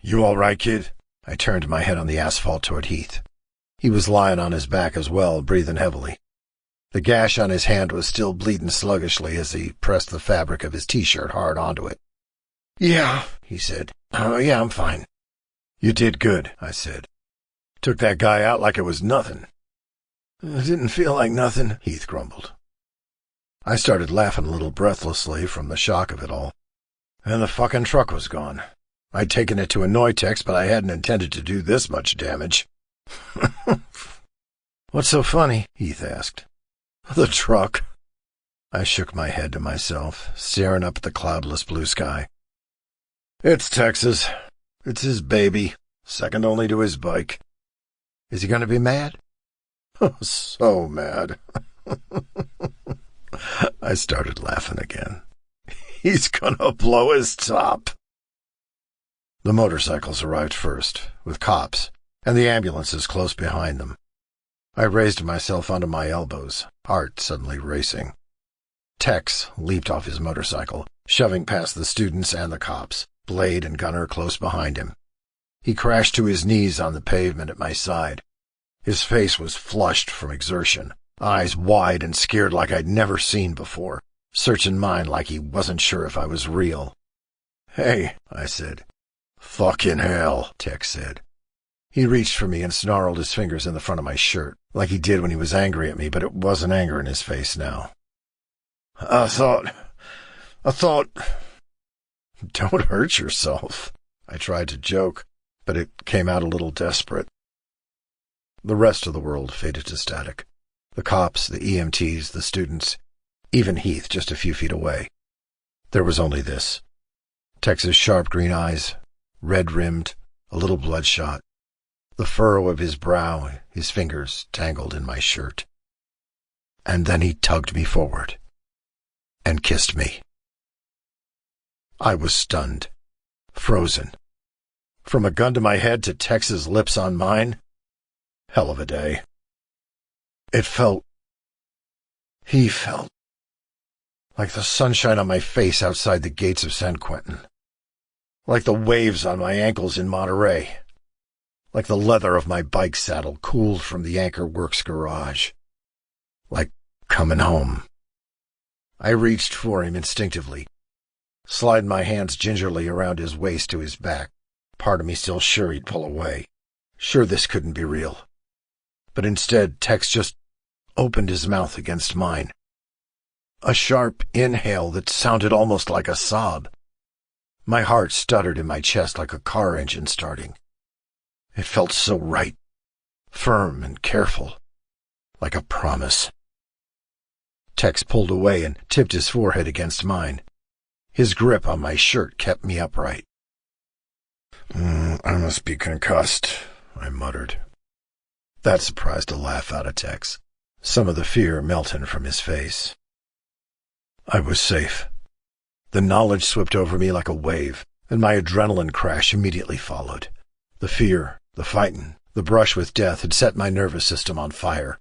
"You all right, kid?" I turned my head on the asphalt toward Heath. He was lying on his back as well, breathing heavily. The gash on his hand was still bleeding sluggishly as he pressed the fabric of his T-shirt hard onto it. "Yeah," he said. "Oh, yeah, I'm fine." "You did good," I said. "Took that guy out like it was nothing." "It didn't feel like nothing," Heath grumbled. I started laughing a little breathlessly from the shock of it all. And the fucking truck was gone. I'd taken it to annoy Tex, but I hadn't intended to do this much damage. "What's so funny?" Heath asked. "The truck." I shook my head to myself, staring up at the cloudless blue sky. "It's Tex's. It's his baby, second only to his bike. Is he going to be mad?" "So mad." I started laughing again. "He's gonna blow his top." The motorcycles arrived first, with cops, and the ambulances close behind them. I raised myself onto my elbows, heart suddenly racing. Tex leaped off his motorcycle, shoving past the students and the cops, Blade and Gunner close behind him. He crashed to his knees on the pavement at my side. His face was flushed from exertion, eyes wide and scared like I'd never seen before, searching mine like he wasn't sure if I was real. "Hey," I said. "Fucking hell," Tex said. He reached for me and snarled his fingers in the front of my shirt, like he did when he was angry at me, but it wasn't anger in his face now. I thought... "Don't hurt yourself." I tried to joke, but it came out a little desperate. The rest of the world faded to static. The cops, the EMTs, the students, even Heath just a few feet away. There was only this. Tex's sharp green eyes, red-rimmed, a little bloodshot. The furrow of his brow, his fingers tangled in my shirt. And then he tugged me forward and kissed me. I was stunned, frozen. From a gun to my head to Tex's lips on mine. Hell of a day. He felt like the sunshine on my face outside the gates of San Quentin. Like the waves on my ankles in Monterey. Like the leather of my bike saddle cooled from the Ankhor Works garage. Like coming home. I reached for him instinctively, sliding my hands gingerly around his waist to his back, part of me still sure he'd pull away, sure this couldn't be real. But instead, Tex just opened his mouth against mine. A sharp inhale that sounded almost like a sob. My heart stuttered in my chest like a car engine starting. It felt so right, firm and careful, like a promise. Tex pulled away and tipped his forehead against mine. His grip on my shirt kept me upright. I must be concussed," I muttered. That surprised a laugh out of Tex, some of the fear melting from his face. I was safe. The knowledge swept over me like a wave, and my adrenaline crash immediately followed. The fear, the fighting, the brush with death had set my nervous system on fire.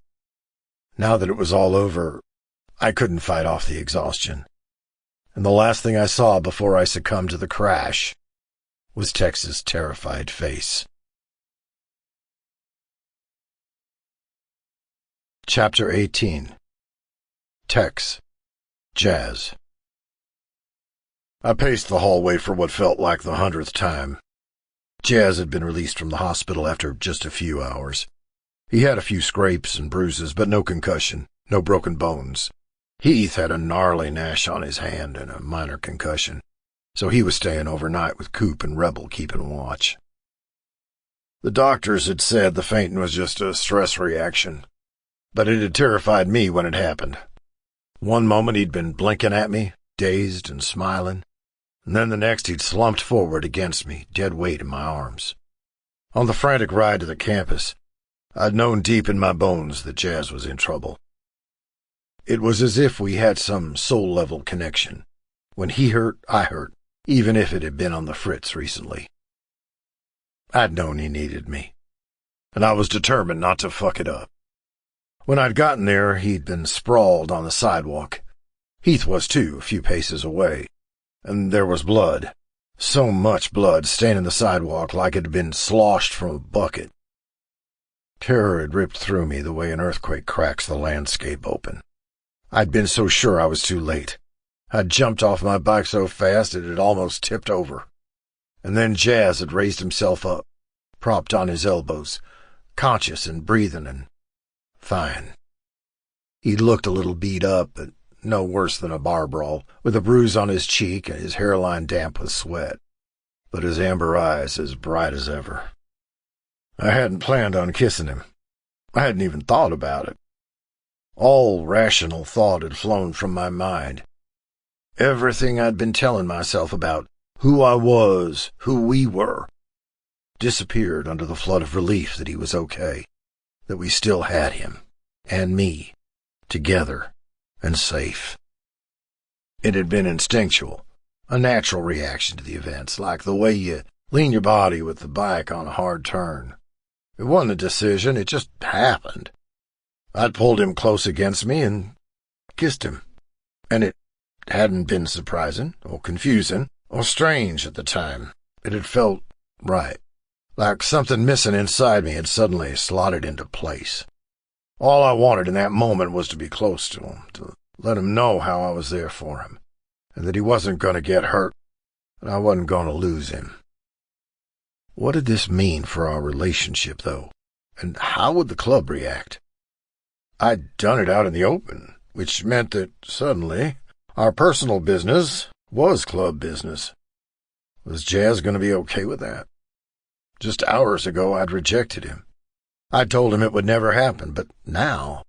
Now that it was all over, I couldn't fight off the exhaustion. And the last thing I saw before I succumbed to the crash was Tex's terrified face. Chapter 18. Tex. Jazz. I paced the hallway for what felt like the 100th time. Jazz had been released from the hospital after just a few hours. He had a few scrapes and bruises, but no concussion, no broken bones. Heath had a gnarly gash on his hand and a minor concussion, so he was staying overnight with Coop and Rebel keeping watch. The doctors had said the fainting was just a stress reaction, but it had terrified me when it happened. One moment he'd been blinking at me, dazed and smiling, and then the next he'd slumped forward against me, dead weight in my arms. On the frantic ride to the campus, I'd known deep in my bones that Jazz was in trouble. It was as if we had some soul-level connection. When he hurt, I hurt, even if it had been on the fritz recently. I'd known he needed me. and I was determined not to fuck it up. When I'd gotten there, he'd been sprawled on the sidewalk. Heath was too, a few paces away. And there was blood. So much blood staining the sidewalk like it had been sloshed from a bucket. Terror had ripped through me the way an earthquake cracks the landscape open. I'd been so sure I was too late. I'd jumped off my bike so fast it had almost tipped over. And then Jazz had raised himself up, propped on his elbows, conscious and breathing and fine. He looked a little beat up, but no worse than a bar brawl, with a bruise on his cheek and his hairline damp with sweat, but his amber eyes as bright as ever. I hadn't planned on kissing him. I hadn't even thought about it. All rational thought had flown from my mind. Everything I'd been telling myself about who I was, who we were, disappeared under the flood of relief that he was okay, that we still had him, and me, together and safe. It had been instinctual, a natural reaction to the events, like the way you lean your body with the bike on a hard turn. It wasn't a decision, it just happened. I'd pulled him close against me and kissed him, and it hadn't been surprising or confusing or strange at the time. It had felt right, like something missing inside me had suddenly slotted into place. All I wanted in that moment was to be close to him, to let him know how I was there for him, and that he wasn't going to get hurt, and I wasn't going to lose him. What did this mean for our relationship, though? And how would the club react? I'd done it out in the open, which meant that, suddenly, our personal business was club business. Was Jazz going to be okay with that? Just hours ago, I'd rejected him. I told him it would never happen, but now,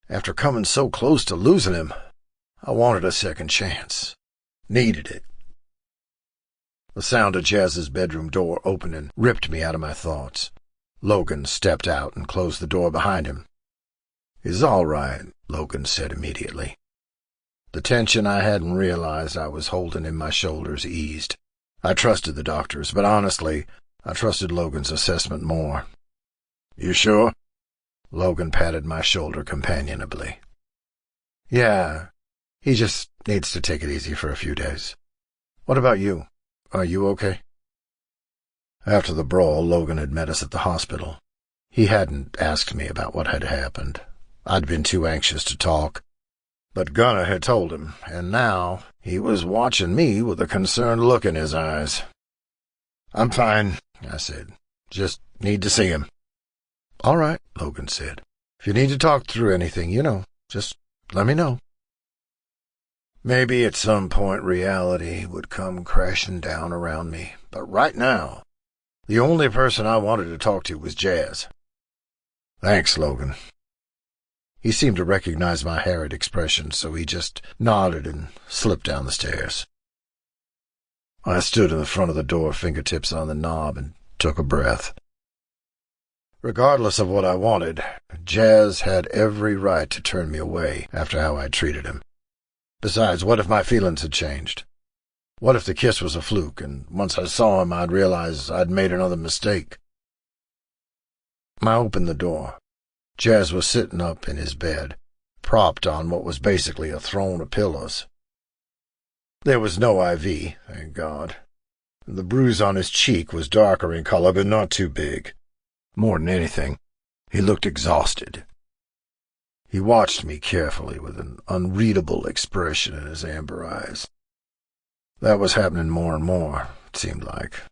after coming so close to losing him, I wanted a second chance. Needed it. The sound of Jazz's bedroom door opening ripped me out of my thoughts. Logan stepped out and closed the door behind him. "He's all right," Logan said immediately. The tension I hadn't realized I was holding in my shoulders eased. I trusted the doctors, but honestly, I trusted Logan's assessment more. "You sure?" Logan patted my shoulder companionably. "Yeah, he just needs to take it easy for a few days. What about you? Are you okay?" After the brawl, Logan had met us at the hospital. He hadn't asked me about what had happened. I'd been too anxious to talk. But Gunnar had told him, and now he was watching me with a concerned look in his eyes. "I'm fine," I said. "Just need to see him." "All right," Logan said. "If you need to talk through anything, just let me know." Maybe at some point reality would come crashing down around me, but right now, the only person I wanted to talk to was Jazz. "Thanks, Logan." He seemed to recognize my harried expression, so he just nodded and slipped down the stairs. I stood in the front of the door, fingertips on the knob, and took a breath. Regardless of what I wanted, Jazz had every right to turn me away after how I'd treated him. Besides, what if my feelings had changed? What if the kiss was a fluke, and once I saw him I'd realize I'd made another mistake? I opened the door. Jazz was sitting up in his bed, propped on what was basically a throne of pillows. There was no IV, thank God. The bruise on his cheek was darker in color, but not too big. More than anything, he looked exhausted. He watched me carefully with an unreadable expression in his amber eyes. That was happening more and more, it seemed like.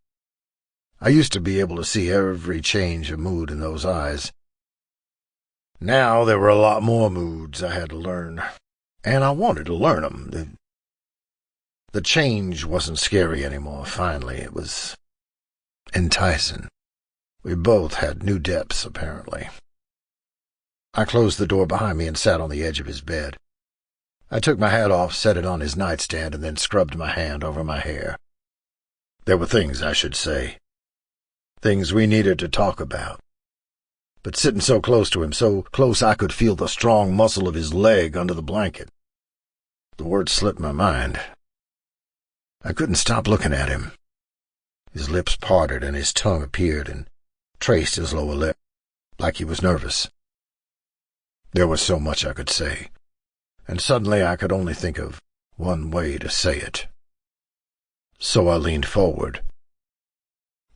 I used to be able to see every change of mood in those eyes. Now there were a lot more moods I had to learn, and I wanted to learn them. The change wasn't scary anymore, finally. It was enticing. We both had new depths, apparently. I closed the door behind me and sat on the edge of his bed. I took my hat off, set it on his nightstand, and then scrubbed my hand over my hair. There were things I should say. Things we needed to talk about. But sitting so close to him, so close I could feel the strong muscle of his leg under the blanket. The words slipped my mind. I couldn't stop looking at him. His lips parted and his tongue appeared and traced his lower lip. like he was nervous. There was so much I could say, and suddenly I could only think of one way to say it. So I leaned forward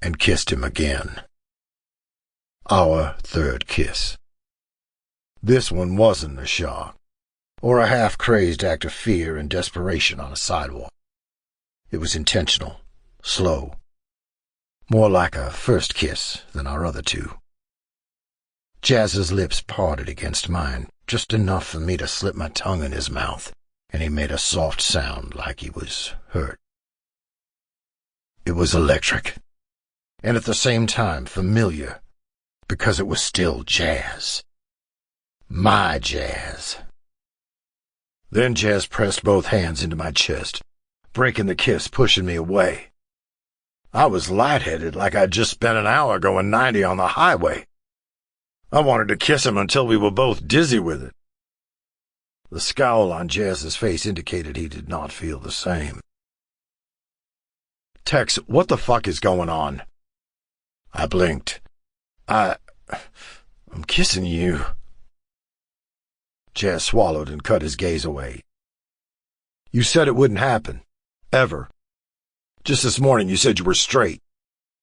and kissed him again. Our third kiss. This one wasn't a shock, or a half-crazed act of fear and desperation on a sidewalk. It was intentional, slow, more like a first kiss than our other two. Jazz's lips parted against mine, just enough for me to slip my tongue in his mouth, and he made a soft sound like he was hurt. It was electric, and at the same time familiar, because it was still Jazz. My Jazz. Then Jazz pressed both hands into my chest, breaking the kiss, pushing me away. I was lightheaded like I'd just spent an hour going 90 on the highway. I wanted to kiss him until we were both dizzy with it. The scowl on Jazz's face indicated he did not feel the same. Tex, what the fuck is going on? I blinked. I'm kissing you. Jazz swallowed and cut his gaze away. You said it wouldn't happen. Ever. Just this morning you said you were straight.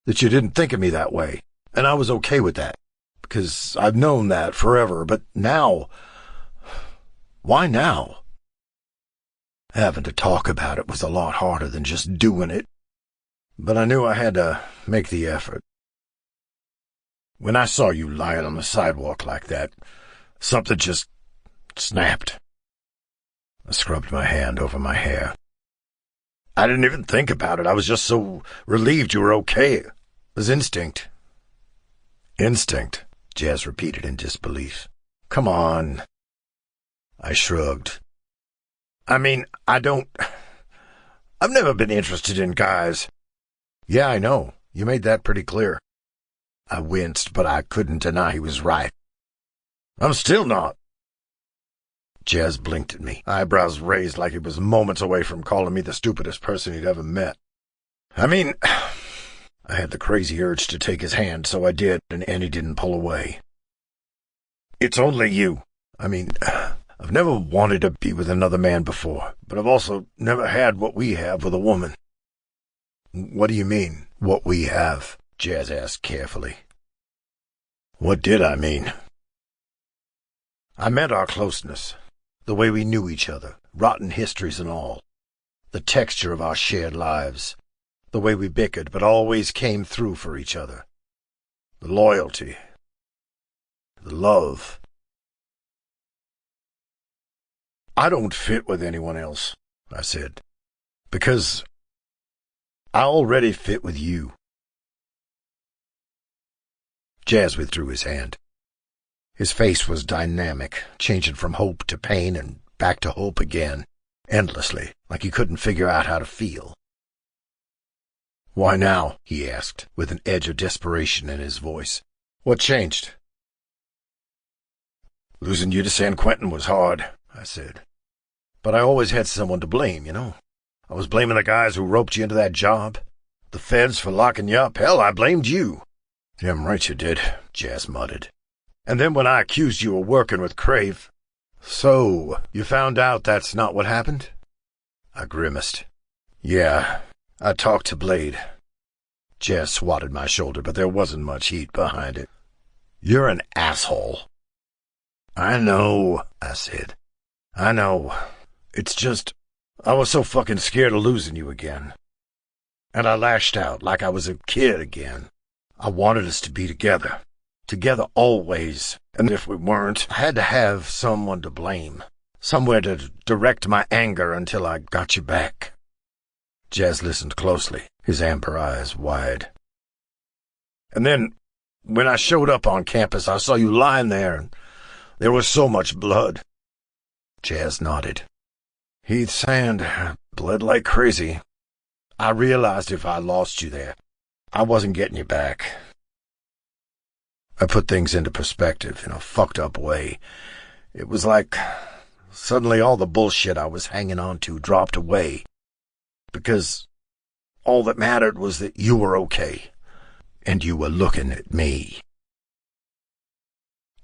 That you didn't think of me that way. And I was okay with that. Because I've known that forever. But now... Why now? Having to talk about it was a lot harder than just doing it. But I knew I had to make the effort. When I saw you lying on the sidewalk like that, something just snapped. I scrubbed my hand over my hair. I didn't even think about it. I was just so relieved you were okay. It was instinct. Instinct, Jazz repeated in disbelief. Come on. I shrugged. I mean, I've never been interested in guys. Yeah, I know. You made that pretty clear. I winced, but I couldn't deny he was right. I'm still not. Jazz blinked at me, eyebrows raised like he was moments away from calling me the stupidest person he'd ever met. I had the crazy urge to take his hand, so I did, and he didn't pull away. It's only you. I've never wanted to be with another man before, but I've also never had what we have with a woman. What do you mean, what we have? Jazz asked carefully. What did I mean? I meant our closeness, the way we knew each other, rotten histories and all, the texture of our shared lives, the way we bickered but always came through for each other, the loyalty, the love. I don't fit with anyone else, I said, because I already fit with you. Jazz withdrew his hand. His face was dynamic, changing from hope to pain and back to hope again, endlessly, like he couldn't figure out how to feel. Why now? He asked, with an edge of desperation in his voice. What changed? Losing you to San Quentin was hard, I said. But I always had someone to blame, you know. I was blaming the guys who roped you into that job, the feds for locking you up. Hell, I blamed you. Damn right you did, Jazz muttered. And then when I accused you of working with Crave... So, you found out that's not what happened? I grimaced. Yeah, I talked to Blade. Jazz swatted my shoulder, but there wasn't much heat behind it. You're an asshole. I know, I said. I know. It's just, I was so fucking scared of losing you again. And I lashed out like I was a kid again. I wanted us to be together. Together always. And if we weren't, I had to have someone to blame. Somewhere to direct my anger until I got you back. Jazz listened closely, his amber eyes wide. And then, when I showed up on campus, I saw you lying there, and there was so much blood. Jazz nodded. Heath's hand bled like crazy. I realized if I lost you there, I wasn't getting you back. I put things into perspective in a fucked up way. It was like suddenly all the bullshit I was hanging on to dropped away. Because all that mattered was that you were okay, and you were looking at me.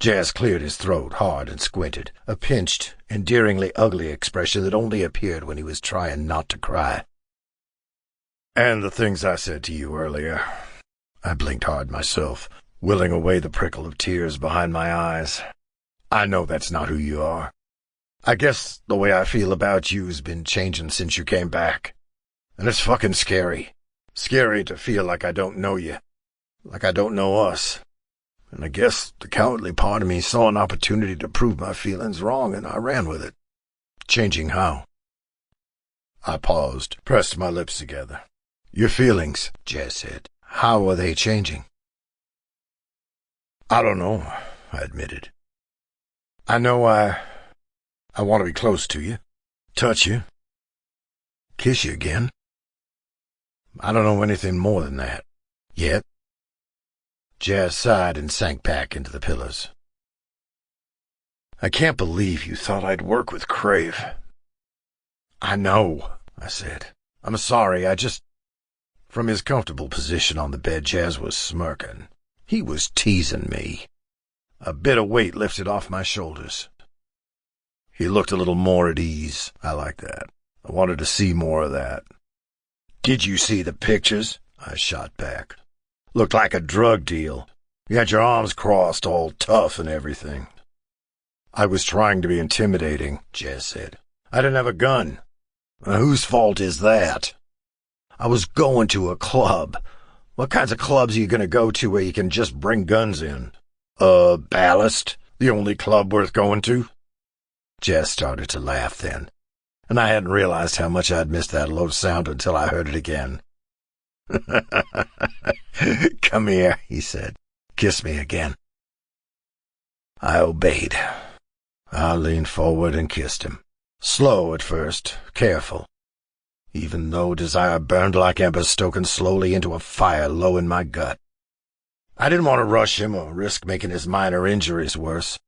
Jazz cleared his throat hard and squinted, a pinched, endearingly ugly expression that only appeared when he was trying not to cry. "And the things I said to you earlier." I blinked hard myself, willing away the prickle of tears behind my eyes. "I know that's not who you are. I guess the way I feel about you's been changing since you came back. And it's fucking scary. Scary to feel like I don't know you. Like I don't know us. And I guess the cowardly part of me saw an opportunity to prove my feelings wrong, and I ran with it. Changing how?" I paused, pressed my lips together. "Your feelings," Jazz said. "How are they changing?" "I don't know," I admitted. "I know I want to be close to you, touch you, kiss you again. I don't know anything more than that, yet." Jazz sighed and sank back into the pillows. "I can't believe you thought I'd work with Crave." "I know," I said. "I'm sorry, I just—" From his comfortable position on the bed, Jazz was smirking. He was teasing me. A bit of weight lifted off my shoulders. He looked a little more at ease. I liked that. I wanted to see more of that. "Did you see the pictures?" I shot back. "Looked like a drug deal. You had your arms crossed, all tough and everything." "I was trying to be intimidating," Jazz said. "I didn't have a gun." "Whose fault is that?" "I was going to a club. What kinds of clubs are you going to go to where you can just bring guns in?" Ballast, the only club worth going to." Jazz started to laugh then, and I hadn't realized how much I'd missed that low sound until I heard it again. "Come here," he said. "Kiss me again." I obeyed. I leaned forward and kissed him. Slow at first, careful, even though desire burned like embers stoking slowly into a fire low in my gut. I didn't want to rush him or risk making his minor injuries worse.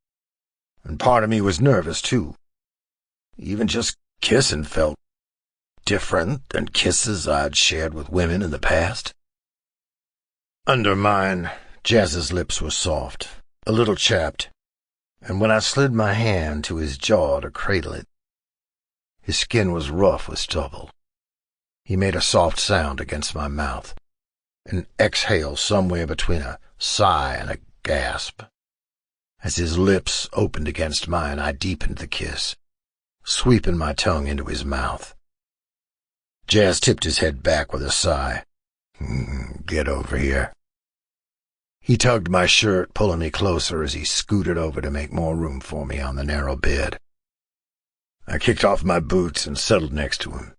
And part of me was nervous, too. Even just kissing felt different than kisses I'd shared with women in the past. Under mine, Jazz's lips were soft, a little chapped, and when I slid my hand to his jaw to cradle it, his skin was rough with stubble. He made a soft sound against my mouth, an exhale somewhere between a sigh and a gasp. As his lips opened against mine, I deepened the kiss, sweeping my tongue into his mouth. Jazz tipped his head back with a sigh. "Get over here." He tugged my shirt, pulling me closer as he scooted over to make more room for me on the narrow bed. I kicked off my boots and settled next to him.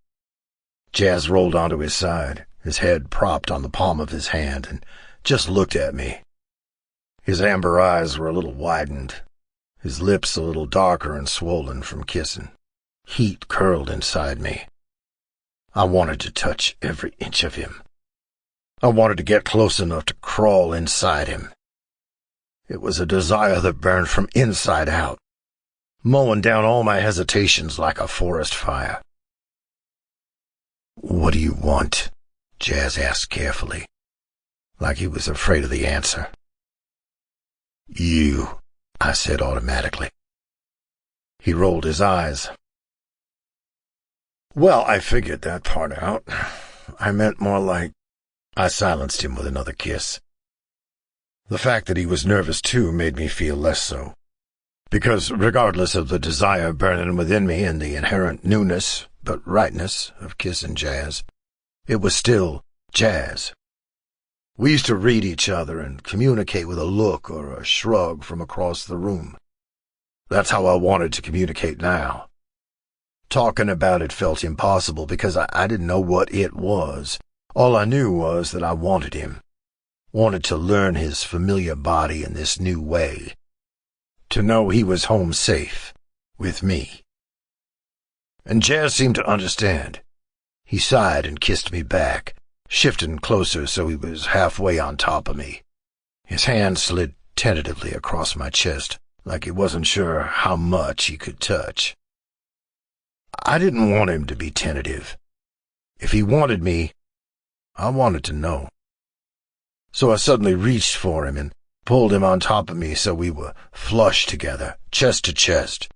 Jazz rolled onto his side, his head propped on the palm of his hand, and just looked at me. His amber eyes were a little widened, his lips a little darker and swollen from kissing. Heat curled inside me. I wanted to touch every inch of him. I wanted to get close enough to crawl inside him. It was a desire that burned from inside out, mowing down all my hesitations like a forest fire. "What do you want?" Jazz asked carefully, like he was afraid of the answer. "You," I said automatically. He rolled his eyes. "Well, I figured that part out. I meant more like—" I silenced him with another kiss. The fact that he was nervous too made me feel less so, because regardless of the desire burning within me and the inherent newness but rightness of kissing Jazz, it was still Jazz. We used to read each other and communicate with a look or a shrug from across the room. That's how I wanted to communicate now. Talking about it felt impossible because I didn't know what it was. All I knew was that I wanted him, wanted to learn his familiar body in this new way, to know he was home safe, with me. And Jazz seemed to understand. He sighed and kissed me back, shifting closer so he was halfway on top of me. His hand slid tentatively across my chest, like he wasn't sure how much he could touch. I didn't want him to be tentative. If he wanted me, I wanted to know. So I suddenly reached for him and pulled him on top of me so we were flush together, chest to chest.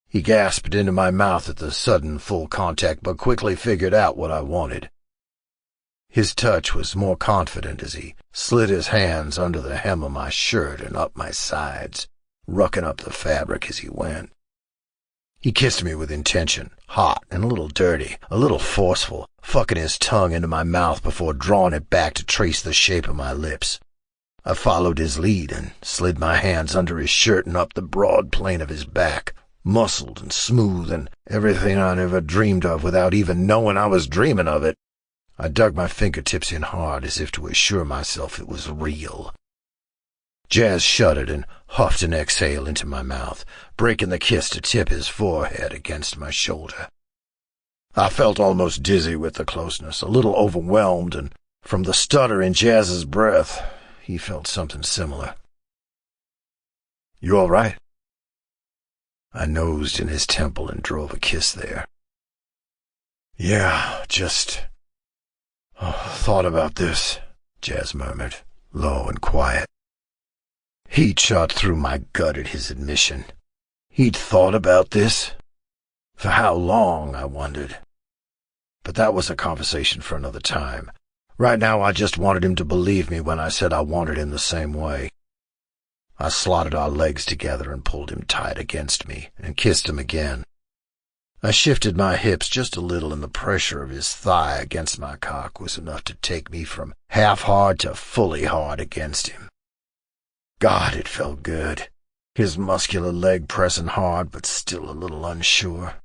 He gasped into my mouth at the sudden full contact, but quickly figured out what I wanted. His touch was more confident as he slid his hands under the hem of my shirt and up my sides, rucking up the fabric as he went. He kissed me with intention, hot and a little dirty, a little forceful, fucking his tongue into my mouth before drawing it back to trace the shape of my lips. I followed his lead and slid my hands under his shirt and up the broad plane of his back, muscled and smooth and everything I'd ever dreamed of without even knowing I was dreaming of it. I dug my fingertips in hard as if to assure myself it was real. Jazz shuddered and huffed an exhale into my mouth, breaking the kiss to tip his forehead against my shoulder. I felt almost dizzy with the closeness, a little overwhelmed, and from the stutter in Jazz's breath, he felt something similar. "You all right?" I nosed in his temple and drove a kiss there. "Yeah, just thought about this," Jazz murmured, low and quiet. Heat shot through my gut at his admission. He'd thought about this? For how long, I wondered. But that was a conversation for another time. Right now, I just wanted him to believe me when I said I wanted him the same way. I slotted our legs together and pulled him tight against me and kissed him again. I shifted my hips just a little, and the pressure of his thigh against my cock was enough to take me from half-hard to fully hard against him. God, it felt good. His muscular leg pressing hard, but still a little unsure.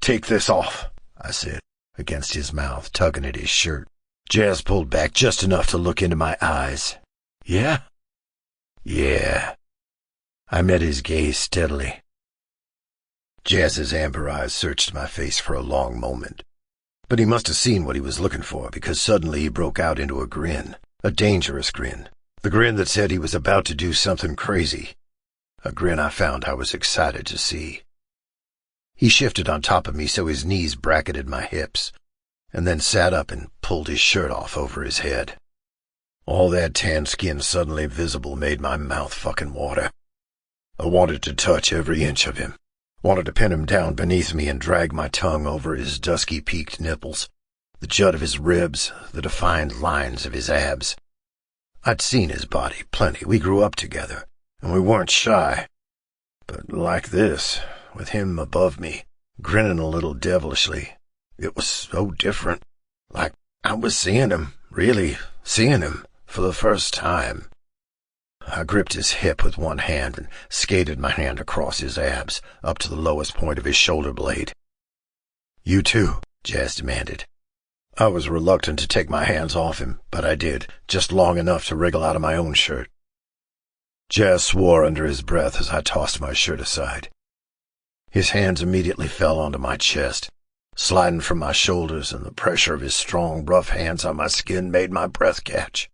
"Take this off," I said, against his mouth, tugging at his shirt. Jazz pulled back just enough to look into my eyes. "Yeah?" "Yeah." I met his gaze steadily. Jazz's amber eyes searched my face for a long moment. But he must have seen what he was looking for, because suddenly he broke out into a grin, a dangerous grin, the grin that said he was about to do something crazy, a grin I found I was excited to see. He shifted on top of me so his knees bracketed my hips, and then sat up and pulled his shirt off over his head. All that tan skin suddenly visible made my mouth fucking water. I wanted to touch every inch of him. Wanted to pin him down beneath me and drag my tongue over his dusky peaked nipples, the jut of his ribs, the defined lines of his abs. I'd seen his body plenty. We grew up together, and we weren't shy. But like this, with him above me, grinning a little devilishly, it was so different. Like I was seeing him, really seeing him, for the first time. I gripped his hip with one hand and skated my hand across his abs, up to the lowest point of his shoulder blade. "You too," Jazz demanded. I was reluctant to take my hands off him, but I did, just long enough to wriggle out of my own shirt. Jazz swore under his breath as I tossed my shirt aside. His hands immediately fell onto my chest, sliding from my shoulders, and the pressure of his strong, rough hands on my skin made my breath catch.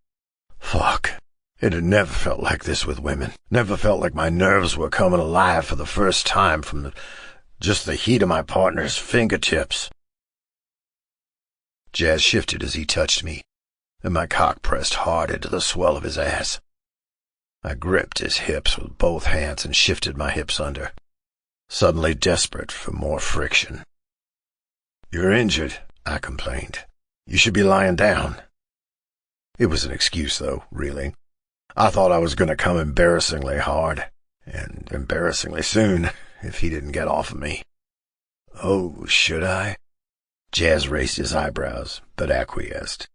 Fuck. It had never felt like this with women. Never felt like my nerves were coming alive for the first time from just the heat of my partner's fingertips. Jazz shifted as he touched me, and my cock pressed hard into the swell of his ass. I gripped his hips with both hands and shifted my hips under, suddenly desperate for more friction. "You're injured," I complained. "You should be lying down." It was an excuse, though, really. I thought I was going to come embarrassingly hard, and embarrassingly soon, if he didn't get off of me. "Oh, should I?" Jazz raised his eyebrows, but acquiesced.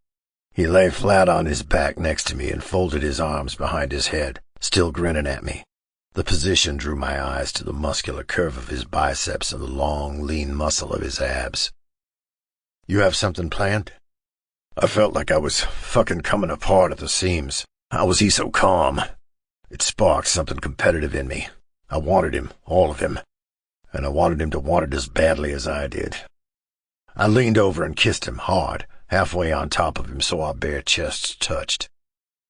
He lay flat on his back next to me and folded his arms behind his head, still grinning at me. The position drew my eyes to the muscular curve of his biceps and the long, lean muscle of his abs. "You have something planned?" I felt like I was fucking coming apart at the seams. How was he so calm? It sparked something competitive in me. I wanted him, all of him, and I wanted him to want it as badly as I did. I leaned over and kissed him hard, halfway on top of him so our bare chests touched.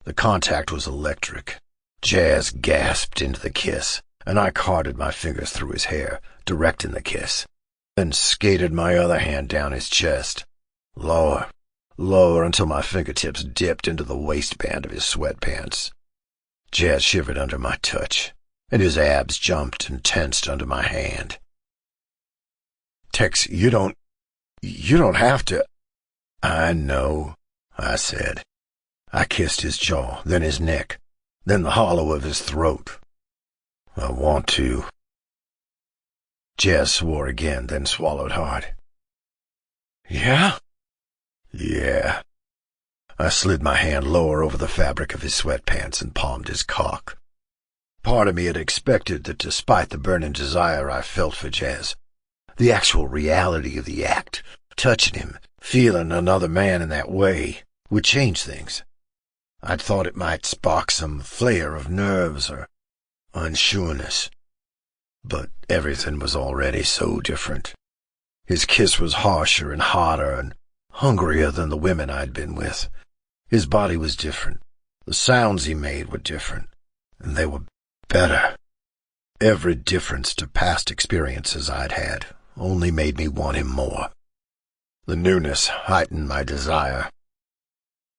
The contact was electric. Jazz gasped into the kiss, and I carted my fingers through his hair, directing the kiss, then skated my other hand down his chest, lower, lower until my fingertips dipped into the waistband of his sweatpants. Jazz shivered under my touch, and his abs jumped and tensed under my hand. "Tex, you don't have to." "I know," I said. I kissed his jaw, then his neck, then the hollow of his throat. "I want to." Jazz swore again, then swallowed hard. "Yeah?" "Yeah." I slid my hand lower over the fabric of his sweatpants and palmed his cock. Part of me had expected that despite the burning desire I felt for Jazz, the actual reality of the act, touching him, feeling another man in that way, would change things. I'd thought it might spark some flare of nerves or unsureness. But everything was already so different. His kiss was harsher and hotter and hungrier than the women I'd been with. His body was different. The sounds he made were different, and they were better. Every difference to past experiences I'd had only made me want him more. The newness heightened my desire.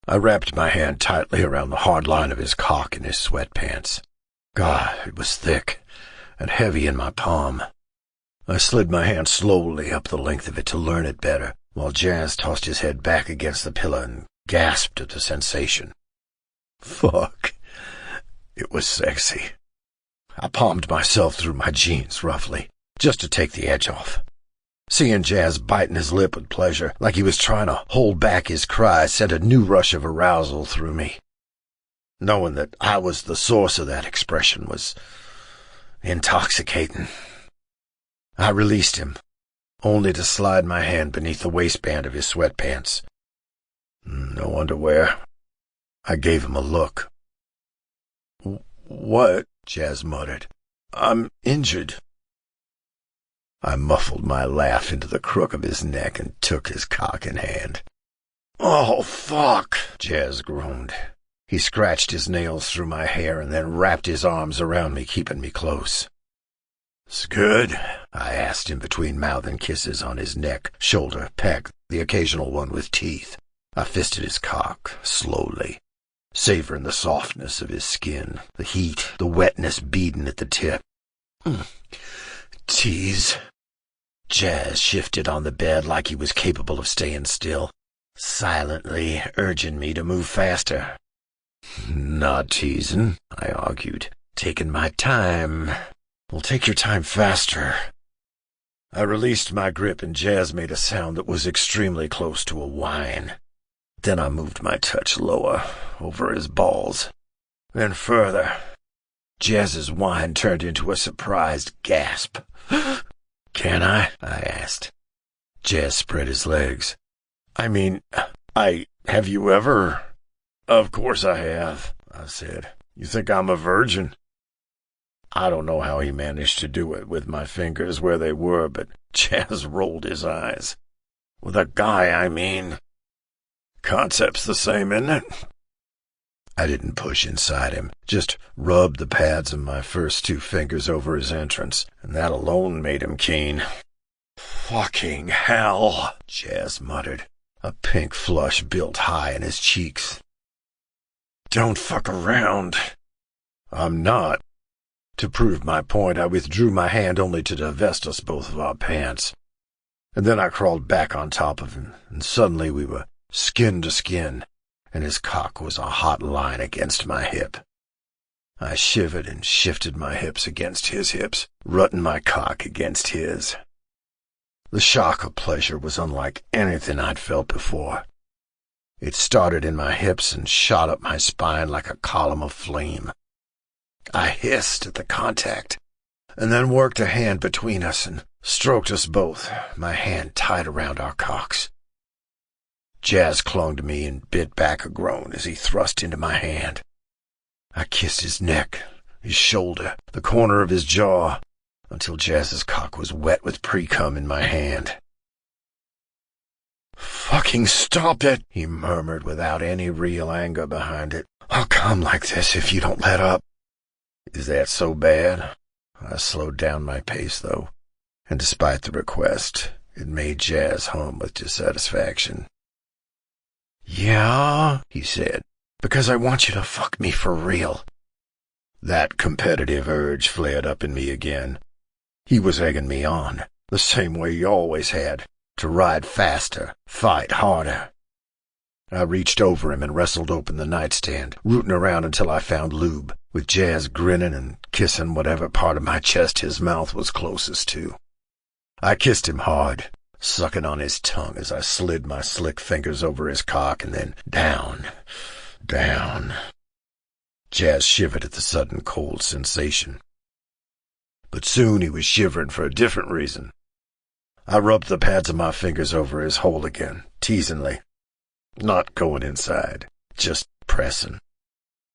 I wrapped my hand tightly around the hard line of his cock in his sweatpants. God, it was thick and heavy in my palm. I slid my hand slowly up the length of it to learn it better, while Jazz tossed his head back against the pillow and gasped at the sensation. Fuck. It was sexy. I palmed myself through my jeans roughly, just to take the edge off. Seeing Jazz biting his lip with pleasure, like he was trying to hold back his cries, sent a new rush of arousal through me. Knowing that I was the source of that expression was intoxicating. I released him, only to slide my hand beneath the waistband of his sweatpants. No underwear. I gave him a look. "What?" Jazz muttered. "I'm injured." I muffled my laugh into the crook of his neck and took his cock in hand. "Oh, fuck," Jazz groaned. He scratched his nails through my hair and then wrapped his arms around me, keeping me close. "It's good?" I asked in between mouthing kisses on his neck, shoulder, pec, the occasional one with teeth. I fisted his cock, slowly, savoring the softness of his skin, the heat, the wetness beading at the tip. "Tease." Jazz shifted on the bed like he was capable of staying still, silently urging me to move faster. "Not teasing," I argued. "Taking my time." "Well, take your time faster." I released my grip and Jazz made a sound that was extremely close to a whine. Then I moved my touch lower, over his balls, then further. Jazz's whine turned into a surprised gasp. "Can I?" asked. Jazz spread his legs. "I mean, have you ever?" "Of course I have," I said. "You think I'm a virgin?" I don't know how he managed to do it with my fingers where they were, but Jazz rolled his eyes. "With a guy, I mean. Concept's the same, isn't it?" I didn't push inside him, just rubbed the pads of my first two fingers over his entrance, and that alone made him keen. "Fucking hell," Jazz muttered. A pink flush built high in his cheeks. "Don't fuck around." "I'm not." To prove my point, I withdrew my hand only to divest us both of our pants. And then I crawled back on top of him, and suddenly we were skin to skin, and his cock was a hot line against my hip. I shivered and shifted my hips against his hips, rutting my cock against his. The shock of pleasure was unlike anything I'd felt before. It started in my hips and shot up my spine like a column of flame. I hissed at the contact, and then worked a hand between us and stroked us both, my hand tight around our cocks. Jazz clung to me and bit back a groan as he thrust into my hand. I kissed his neck, his shoulder, the corner of his jaw, until Jazz's cock was wet with pre-cum in my hand. "Fucking stop it," he murmured without any real anger behind it. "I'll come like this if you don't let up." "Is that so bad?" I slowed down my pace, though, and despite the request, it made Jazz hum with dissatisfaction. "Yeah," he said, "because I want you to fuck me for real." That competitive urge flared up in me again. He was egging me on, the same way he always had, to ride faster, fight harder. I reached over him and wrestled open the nightstand, rooting around until I found lube, with Jazz grinning and kissing whatever part of my chest his mouth was closest to. I kissed him hard, sucking on his tongue as I slid my slick fingers over his cock and then down, down. Jazz shivered at the sudden cold sensation. But soon he was shivering for a different reason. I rubbed the pads of my fingers over his hole again, teasingly. Not going inside, just pressing.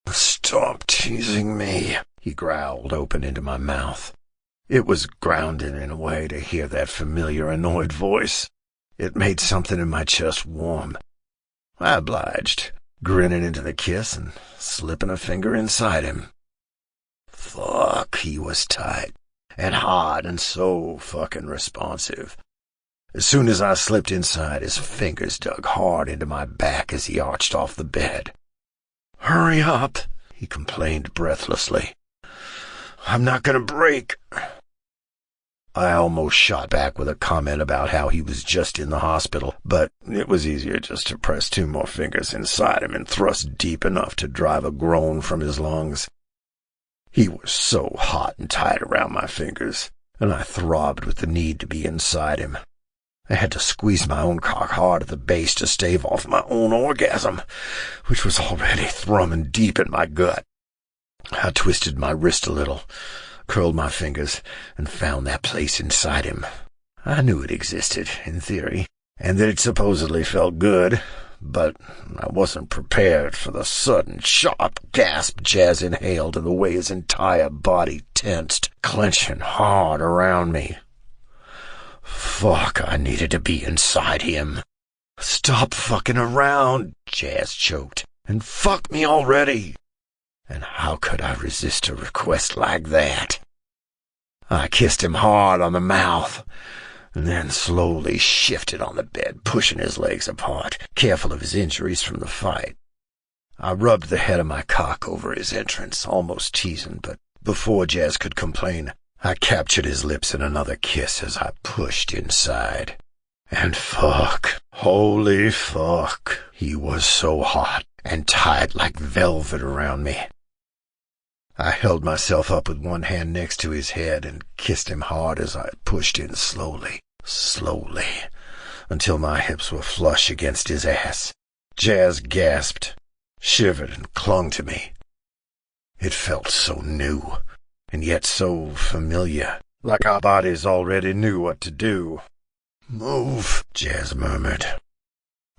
"Stop teasing me," he growled open into my mouth. It was grounding in a way to hear that familiar annoyed voice. It made something in my chest warm. I obliged, grinning into the kiss and slipping a finger inside him. Fuck, he was tight and hard and so fucking responsive. As soon as I slipped inside, his fingers dug hard into my back as he arched off the bed. "Hurry up," he complained breathlessly. "I'm not gonna break." I almost shot back with a comment about how he was just in the hospital, but it was easier just to press 2 more fingers inside him and thrust deep enough to drive a groan from his lungs. He was so hot and tight around my fingers, and I throbbed with the need to be inside him. I had to squeeze my own cock hard at the base to stave off my own orgasm, which was already thrumming deep in my gut. I twisted my wrist a little, curled my fingers, and found that place inside him. I knew it existed, in theory, and that it supposedly felt good, but I wasn't prepared for the sudden, sharp gasp Jazz inhaled and the way his entire body tensed, clenching hard around me. Fuck, I needed to be inside him. "Stop fucking around," Jazz choked, "and fuck me already." And how could I resist a request like that? I kissed him hard on the mouth, and then slowly shifted on the bed, pushing his legs apart, careful of his injuries from the fight. I rubbed the head of my cock over his entrance, almost teasing, but before Jazz could complain, I captured his lips in another kiss as I pushed inside. And fuck, holy fuck, he was so hot and tight like velvet around me. I held myself up with one hand next to his head and kissed him hard as I pushed in slowly, until my hips were flush against his ass. Jazz gasped, shivered, and clung to me. It felt so new, and yet so familiar, like our bodies already knew what to do. "Move," Jazz murmured.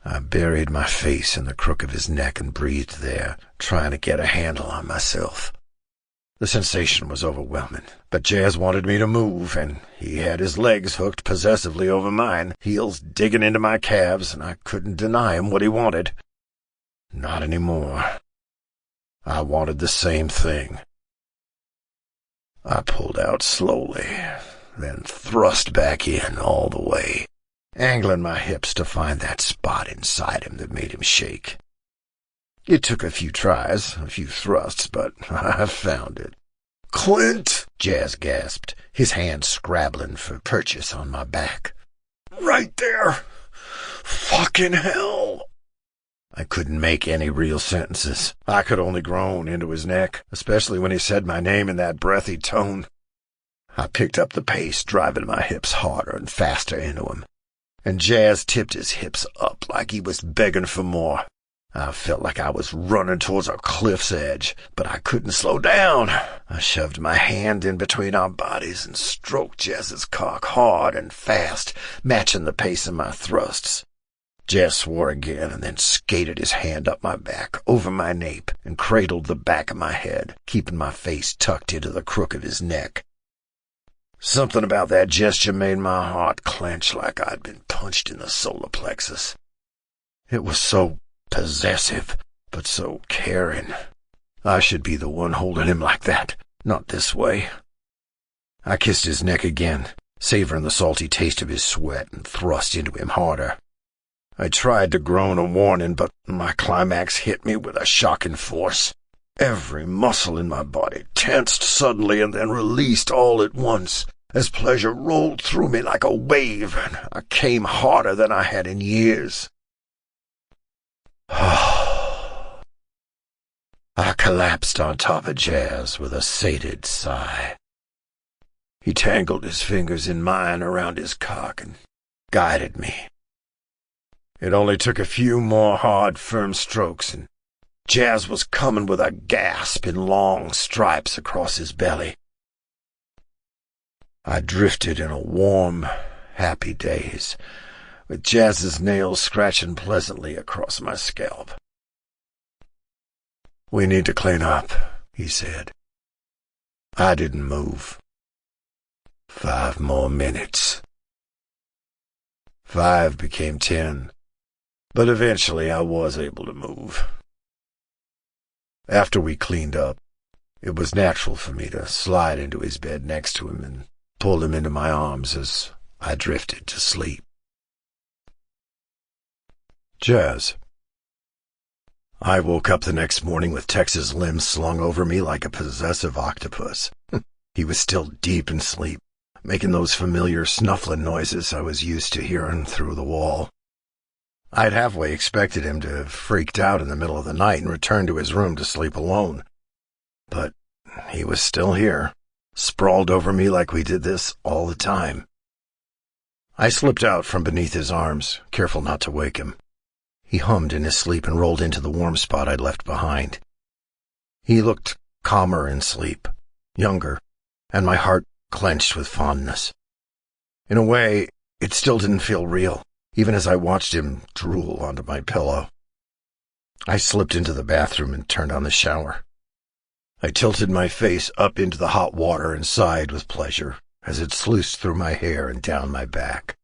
I buried my face in the crook of his neck and breathed there, trying to get a handle on myself. The sensation was overwhelming, but Jazz wanted me to move, and he had his legs hooked possessively over mine, heels digging into my calves, and I couldn't deny him what he wanted. Not anymore. I wanted the same thing. I pulled out slowly, then thrust back in all the way, angling my hips to find that spot inside him that made him shake. It took a few tries, a few thrusts, but I found it. "Clint!" Jazz gasped, his hand scrabbling for purchase on my back. "Right there! Fucking hell!" I couldn't make any real sentences. I could only groan into his neck, especially when he said my name in that breathy tone. I picked up the pace, driving my hips harder and faster into him, and Jazz tipped his hips up like he was begging for more. I felt like I was running towards a cliff's edge, but I couldn't slow down. I shoved my hand in between our bodies and stroked Jazz's cock hard and fast, matching the pace of my thrusts. Jazz swore again and then skated his hand up my back, over my nape, and cradled the back of my head, keeping my face tucked into the crook of his neck. Something about that gesture made my heart clench like I'd been punched in the solar plexus. It was so possessive, but so caring. I should be the one holding him like that, not this way. I kissed his neck again, savoring the salty taste of his sweat, and thrust into him harder. I tried to groan a warning, but my climax hit me with a shocking force. Every muscle in my body tensed suddenly and then released all at once, as pleasure rolled through me like a wave, and I came harder than I had in years. I collapsed on top of Jazz with a sated sigh. He tangled his fingers in mine around his cock and guided me. It only took a few more hard, firm strokes, and Jazz was coming with a gasp in long stripes across his belly. I drifted in a warm, happy daze, with Jazz's nails scratching pleasantly across my scalp. "We need to clean up," he said. I didn't move. 5 more minutes. 5 became 10, but eventually I was able to move. After we cleaned up, it was natural for me to slide into his bed next to him and pull him into my arms as I drifted to sleep. Jazz. I woke up the next morning with Tex's limbs slung over me like a possessive octopus. He was still deep in sleep, making those familiar snuffling noises I was used to hearing through the wall. I'd halfway expected him to have freaked out in the middle of the night and returned to his room to sleep alone. But he was still here, sprawled over me like we did this all the time. I slipped out from beneath his arms, careful not to wake him. He hummed in his sleep and rolled into the warm spot I'd left behind. He looked calmer in sleep, younger, and my heart clenched with fondness. In a way, it still didn't feel real, even as I watched him drool onto my pillow. I slipped into the bathroom and turned on the shower. I tilted my face up into the hot water and sighed with pleasure as it sluiced through my hair and down my back.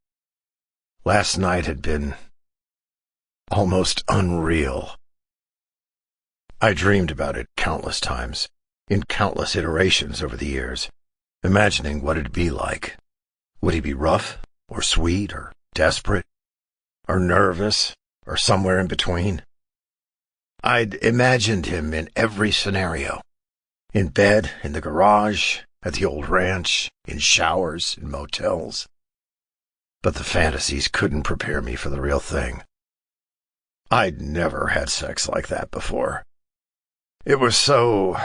Last night had been almost unreal. I dreamed about it countless times, in countless iterations over the years, imagining what it'd be like. Would he be rough, or sweet, or desperate, or nervous, or somewhere in between? I'd imagined him in every scenario. In bed, in the garage, at the old ranch, in showers, in motels. But the fantasies couldn't prepare me for the real thing. I'd never had sex like that before. It was so...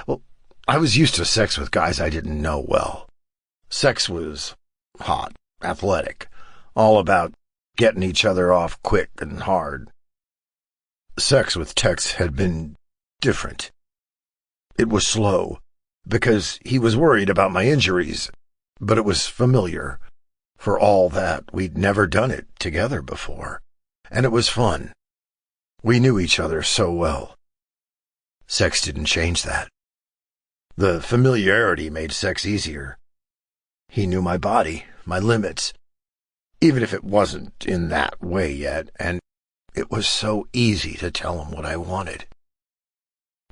Well, I was used to sex with guys I didn't know well. Sex was hot, athletic, all about getting each other off quick and hard. Sex with Tex had been different. It was slow, because he was worried about my injuries, but it was familiar. For all that, we'd never done it together before, and it was fun. We knew each other so well. Sex didn't change that. The familiarity made sex easier. He knew my body, my limits, even if it wasn't in that way yet, and it was so easy to tell him what I wanted.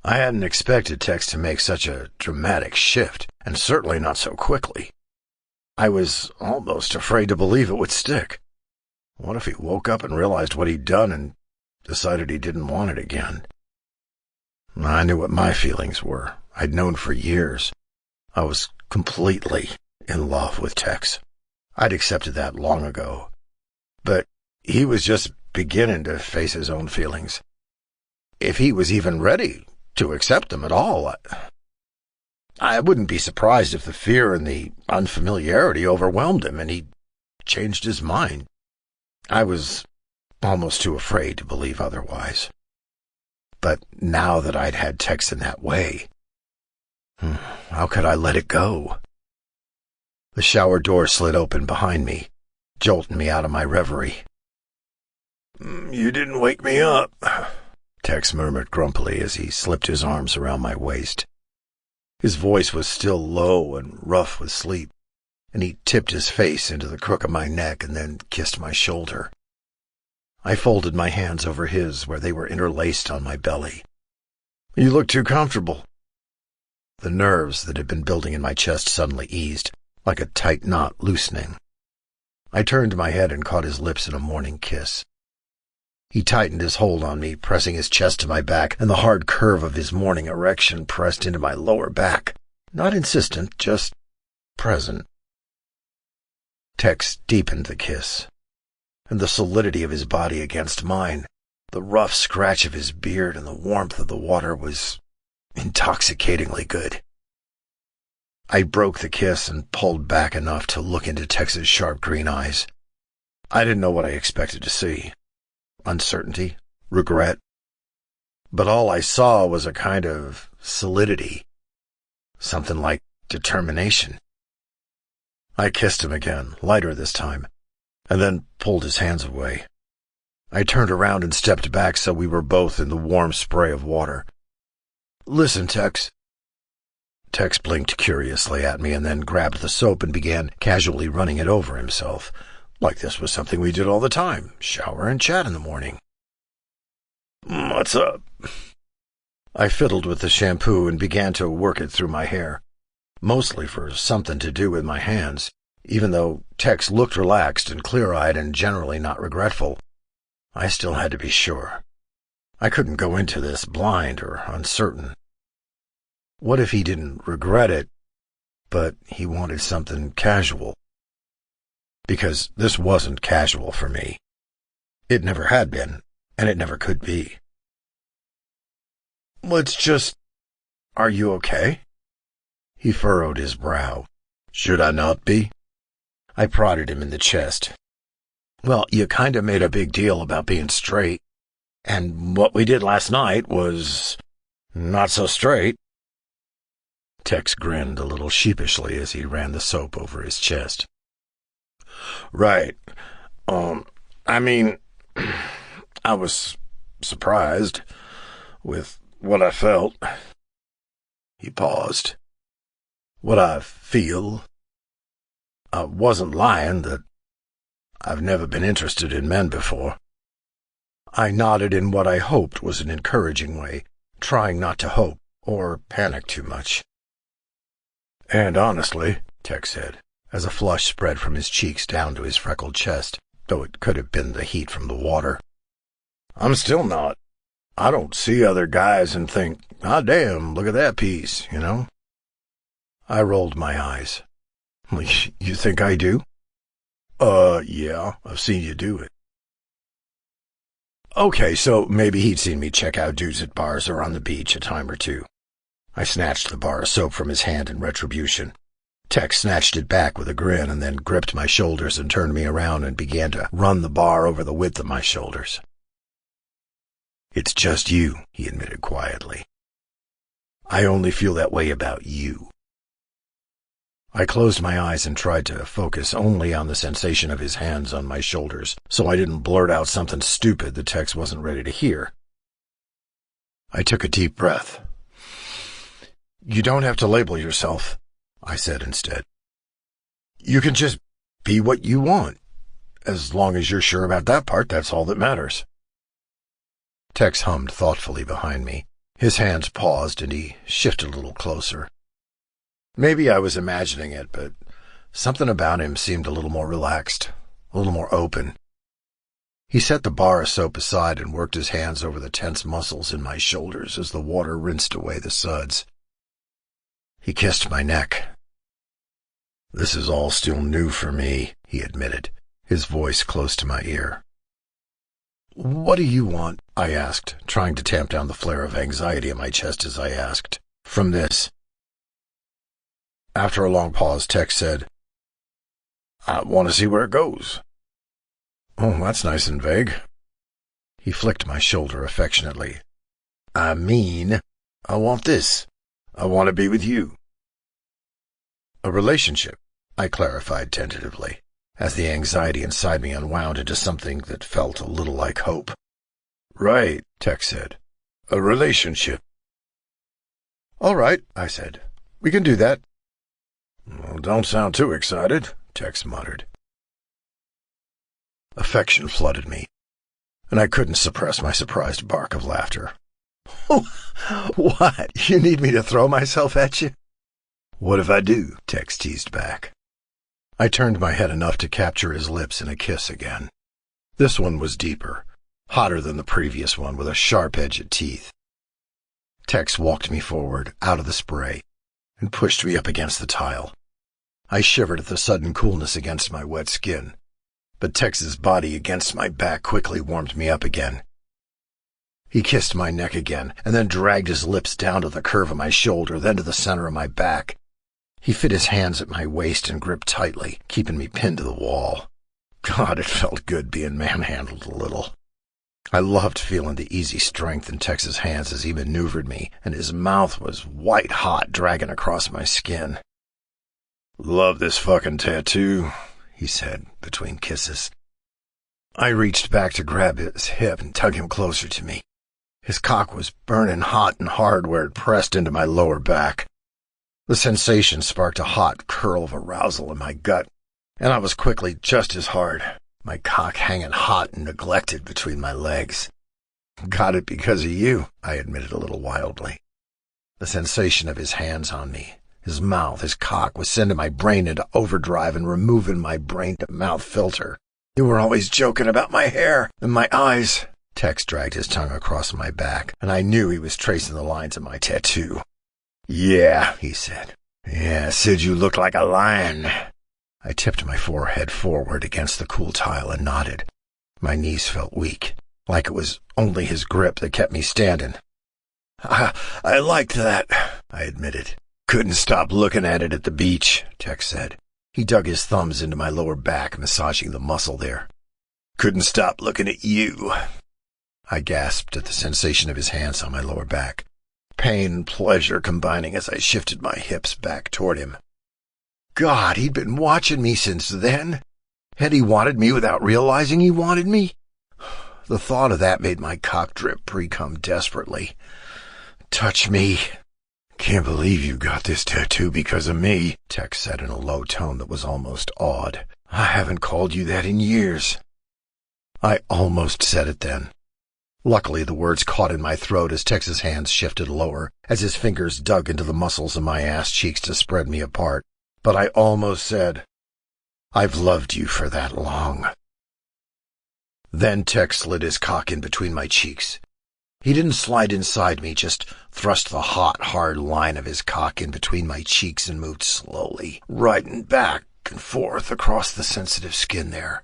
I hadn't expected Tex to make such a dramatic shift, and certainly not so quickly. I was almost afraid to believe it would stick. What if he woke up and realized what he'd done and decided he didn't want it again? I knew what my feelings were. I'd known for years. I was completely in love with Tex. I'd accepted that long ago. But he was just beginning to face his own feelings. If he was even ready to accept them at all, I wouldn't be surprised if the fear and the unfamiliarity overwhelmed him and he changed his mind. I was almost too afraid to believe otherwise. But now that I'd had Tex in that way, how could I let it go? The shower door slid open behind me, jolting me out of my reverie. "You didn't wake me up," Tex murmured grumpily as he slipped his arms around my waist. His voice was still low and rough with sleep, and he tipped his face into the crook of my neck and then kissed my shoulder. I folded my hands over his where they were interlaced on my belly. "You look too comfortable." The nerves that had been building in my chest suddenly eased, like a tight knot loosening. I turned my head and caught his lips in a morning kiss. He tightened his hold on me, pressing his chest to my back, and the hard curve of his morning erection pressed into my lower back. Not insistent, just present. Tex deepened the kiss, and the solidity of his body against mine, the rough scratch of his beard and the warmth of the water was intoxicatingly good. I broke the kiss and pulled back enough to look into Tex's sharp green eyes. I didn't know what I expected to see. Uncertainty, regret. But all I saw was a kind of solidity, something like determination. I kissed him again, lighter this time, and then pulled his hands away. I turned around and stepped back so we were both in the warm spray of water. "Listen, Tex." Tex blinked curiously at me and then grabbed the soap and began casually running it over himself, like this was something we did all the time, shower and chat in the morning. "What's up?" I fiddled with the shampoo and began to work it through my hair, mostly for something to do with my hands, even though Tex looked relaxed and clear-eyed and generally not regretful. I still had to be sure. I couldn't go into this blind or uncertain. What if he didn't regret it, but he wanted something casual? Because this wasn't casual for me. It never had been, and it never could be. Are you okay?" He furrowed his brow. "Should I not be?" I prodded him in the chest. "Well, you kinda made a big deal about being straight, and what we did last night was not so straight." Tex grinned a little sheepishly as he ran the soap over his chest. "Right. I mean, I was surprised with what I felt." He paused. "What I feel? I wasn't lying that I've never been interested in men before." I nodded in what I hoped was an encouraging way, trying not to hope or panic too much. "And honestly," Tex said, as a flush spread from his cheeks down to his freckled chest, though it could have been the heat from the water, "I'm still not. I don't see other guys and think, 'Ah, damn, look at that piece,' you know?" I rolled my eyes. "You think I do?" Yeah, I've seen you do it." Okay, so maybe he'd seen me check out dudes at bars or on the beach a time or two. I snatched the bar of soap from his hand in retribution. Tex snatched it back with a grin and then gripped my shoulders and turned me around and began to run the bar over the width of my shoulders. "It's just you," he admitted quietly. "I only feel that way about you." I closed my eyes and tried to focus only on the sensation of his hands on my shoulders, so I didn't blurt out something stupid that Tex wasn't ready to hear. I took a deep breath. "You don't have to label yourself," I said instead. "You can just be what you want. As long as you're sure about that part, that's all that matters." Tex hummed thoughtfully behind me. His hands paused and he shifted a little closer. Maybe I was imagining it, but something about him seemed a little more relaxed, a little more open. He set the bar of soap aside and worked his hands over the tense muscles in my shoulders as the water rinsed away the suds. He kissed my neck. "This is all still new for me," he admitted, his voice close to my ear. "What do you want?" I asked, trying to tamp down the flare of anxiety in my chest as I asked, "from this?" After a long pause, Tex said, "I want to see where it goes." "Oh, that's nice and vague." He flicked my shoulder affectionately. "I mean, I want this. I want to be with you." "A relationship," I clarified tentatively, as the anxiety inside me unwound into something that felt a little like hope. "Right," Tex said. "A relationship." "All right," I said. "We can do that." "Well, don't sound too excited," Tex muttered. Affection flooded me, and I couldn't suppress my surprised bark of laughter. "What? You need me to throw myself at you?" "What if I do?" Tex teased back. I turned my head enough to capture his lips in a kiss again. This one was deeper, hotter than the previous one, with a sharp-edged teeth. Tex walked me forward, out of the spray, and pushed me up against the tile. I shivered at the sudden coolness against my wet skin, but Tex's body against my back quickly warmed me up again. He kissed my neck again, and then dragged his lips down to the curve of my shoulder, then to the center of my back. He fit his hands at my waist and gripped tightly, keeping me pinned to the wall. God, it felt good being manhandled a little. I loved feeling the easy strength in Tex's hands as he maneuvered me, and his mouth was white-hot, dragging across my skin. "Love this fucking tattoo," he said, between kisses. I reached back to grab his hip and tug him closer to me. His cock was burning hot and hard where it pressed into my lower back. The sensation sparked a hot curl of arousal in my gut, and I was quickly just as hard, my cock hanging hot and neglected between my legs. "Got it because of you," I admitted a little wildly. The sensation of his hands on me, his mouth, his cock, was sending my brain into overdrive and removing my brain-to-mouth filter. "You were always joking about my hair and my eyes." Tex dragged his tongue across my back, and I knew he was tracing the lines of my tattoo. "Yeah," he said. "Yeah, said you looked like a lion." I tipped my forehead forward against the cool tile and nodded. My knees felt weak, like it was only his grip that kept me standing. I liked that," I admitted. "Couldn't stop looking at it at the beach," Tex said. He dug his thumbs into my lower back, massaging the muscle there. "Couldn't stop looking at you." I gasped at the sensation of his hands on my lower back, pain and pleasure combining as I shifted my hips back toward him. God, he'd been watching me since then. Had he wanted me without realizing he wanted me? The thought of that made my cock drip pre-cum desperately. "Touch me." "Can't believe you got this tattoo because of me," Tex said in a low tone that was almost awed. "I haven't called you that in years." I almost said it then. Luckily, the words caught in my throat as Tex's hands shifted lower, as his fingers dug into the muscles of my ass cheeks to spread me apart. But I almost said, "I've loved you for that long." Then Tex slid his cock in between my cheeks. He didn't slide inside me, just thrust the hot, hard line of his cock in between my cheeks and moved slowly, riding back and forth across the sensitive skin there,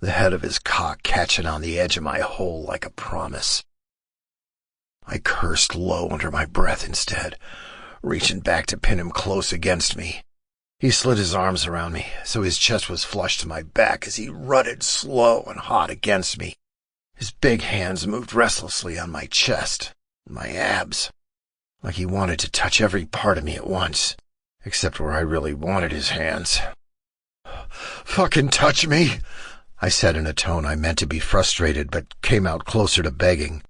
the head of his cock catching on the edge of my hole like a promise. I cursed low under my breath instead, reaching back to pin him close against me. He slid his arms around me, so his chest was flush to my back as he rutted slow and hot against me. His big hands moved restlessly on my chest, my abs, like he wanted to touch every part of me at once, except where I really wanted his hands. "Fucking touch me," I said in a tone I meant to be frustrated, but came out closer to begging.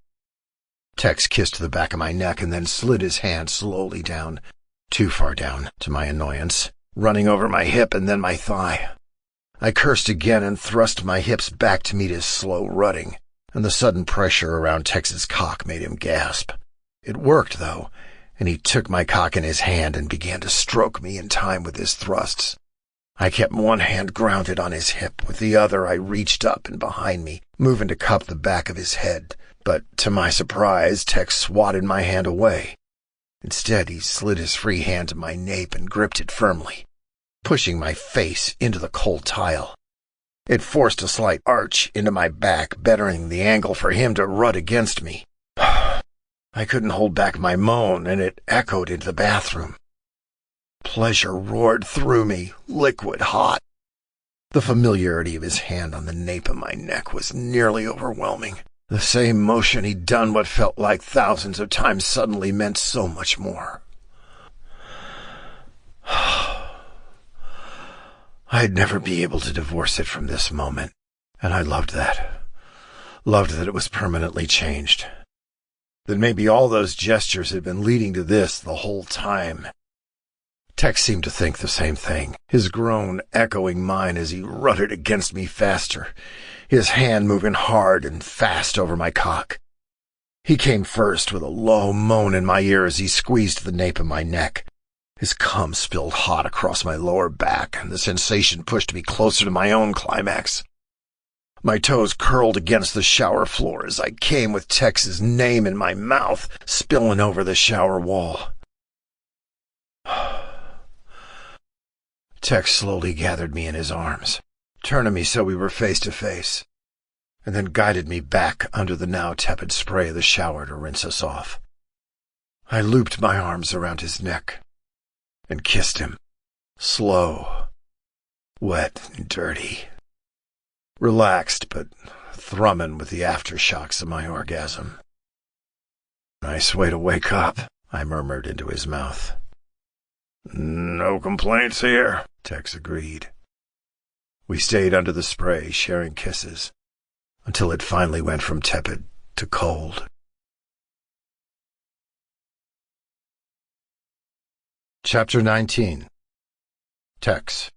Tex kissed the back of my neck and then slid his hand slowly down, too far down, to my annoyance, running over my hip and then my thigh. I cursed again and thrust my hips back to meet his slow rutting, and the sudden pressure around Tex's cock made him gasp. It worked, though, and he took my cock in his hand and began to stroke me in time with his thrusts. I kept one hand grounded on his hip. With the other, I reached up and behind me, moving to cup the back of his head. But to my surprise, Tex swatted my hand away. Instead, he slid his free hand to my nape and gripped it firmly, pushing my face into the cold tile. It forced a slight arch into my back, bettering the angle for him to rut against me. I couldn't hold back my moan, and it echoed into the bathroom. Pleasure roared through me, liquid hot. The familiarity of his hand on the nape of my neck was nearly overwhelming. The same motion he'd done what felt like thousands of times suddenly meant so much more. I'd never be able to divorce it from this moment, and I loved that. Loved that it was permanently changed. That maybe all those gestures had been leading to this the whole time. Tex seemed to think the same thing, his groan echoing mine as he rutted against me faster, his hand moving hard and fast over my cock. He came first with a low moan in my ear as he squeezed the nape of my neck. His cum spilled hot across my lower back, and the sensation pushed me closer to my own climax. My toes curled against the shower floor as I came with Tex's name in my mouth, spilling over the shower wall. Tex slowly gathered me in his arms, turning me so we were face to face, and then guided me back under the now tepid spray of the shower to rinse us off. I looped my arms around his neck and kissed him, slow, wet and dirty, relaxed but thrumming with the aftershocks of my orgasm. "Nice way to wake up," I murmured into his mouth. "No complaints here," Tex agreed. We stayed under the spray, sharing kisses, until it finally went from tepid to cold. Chapter 19. Tex.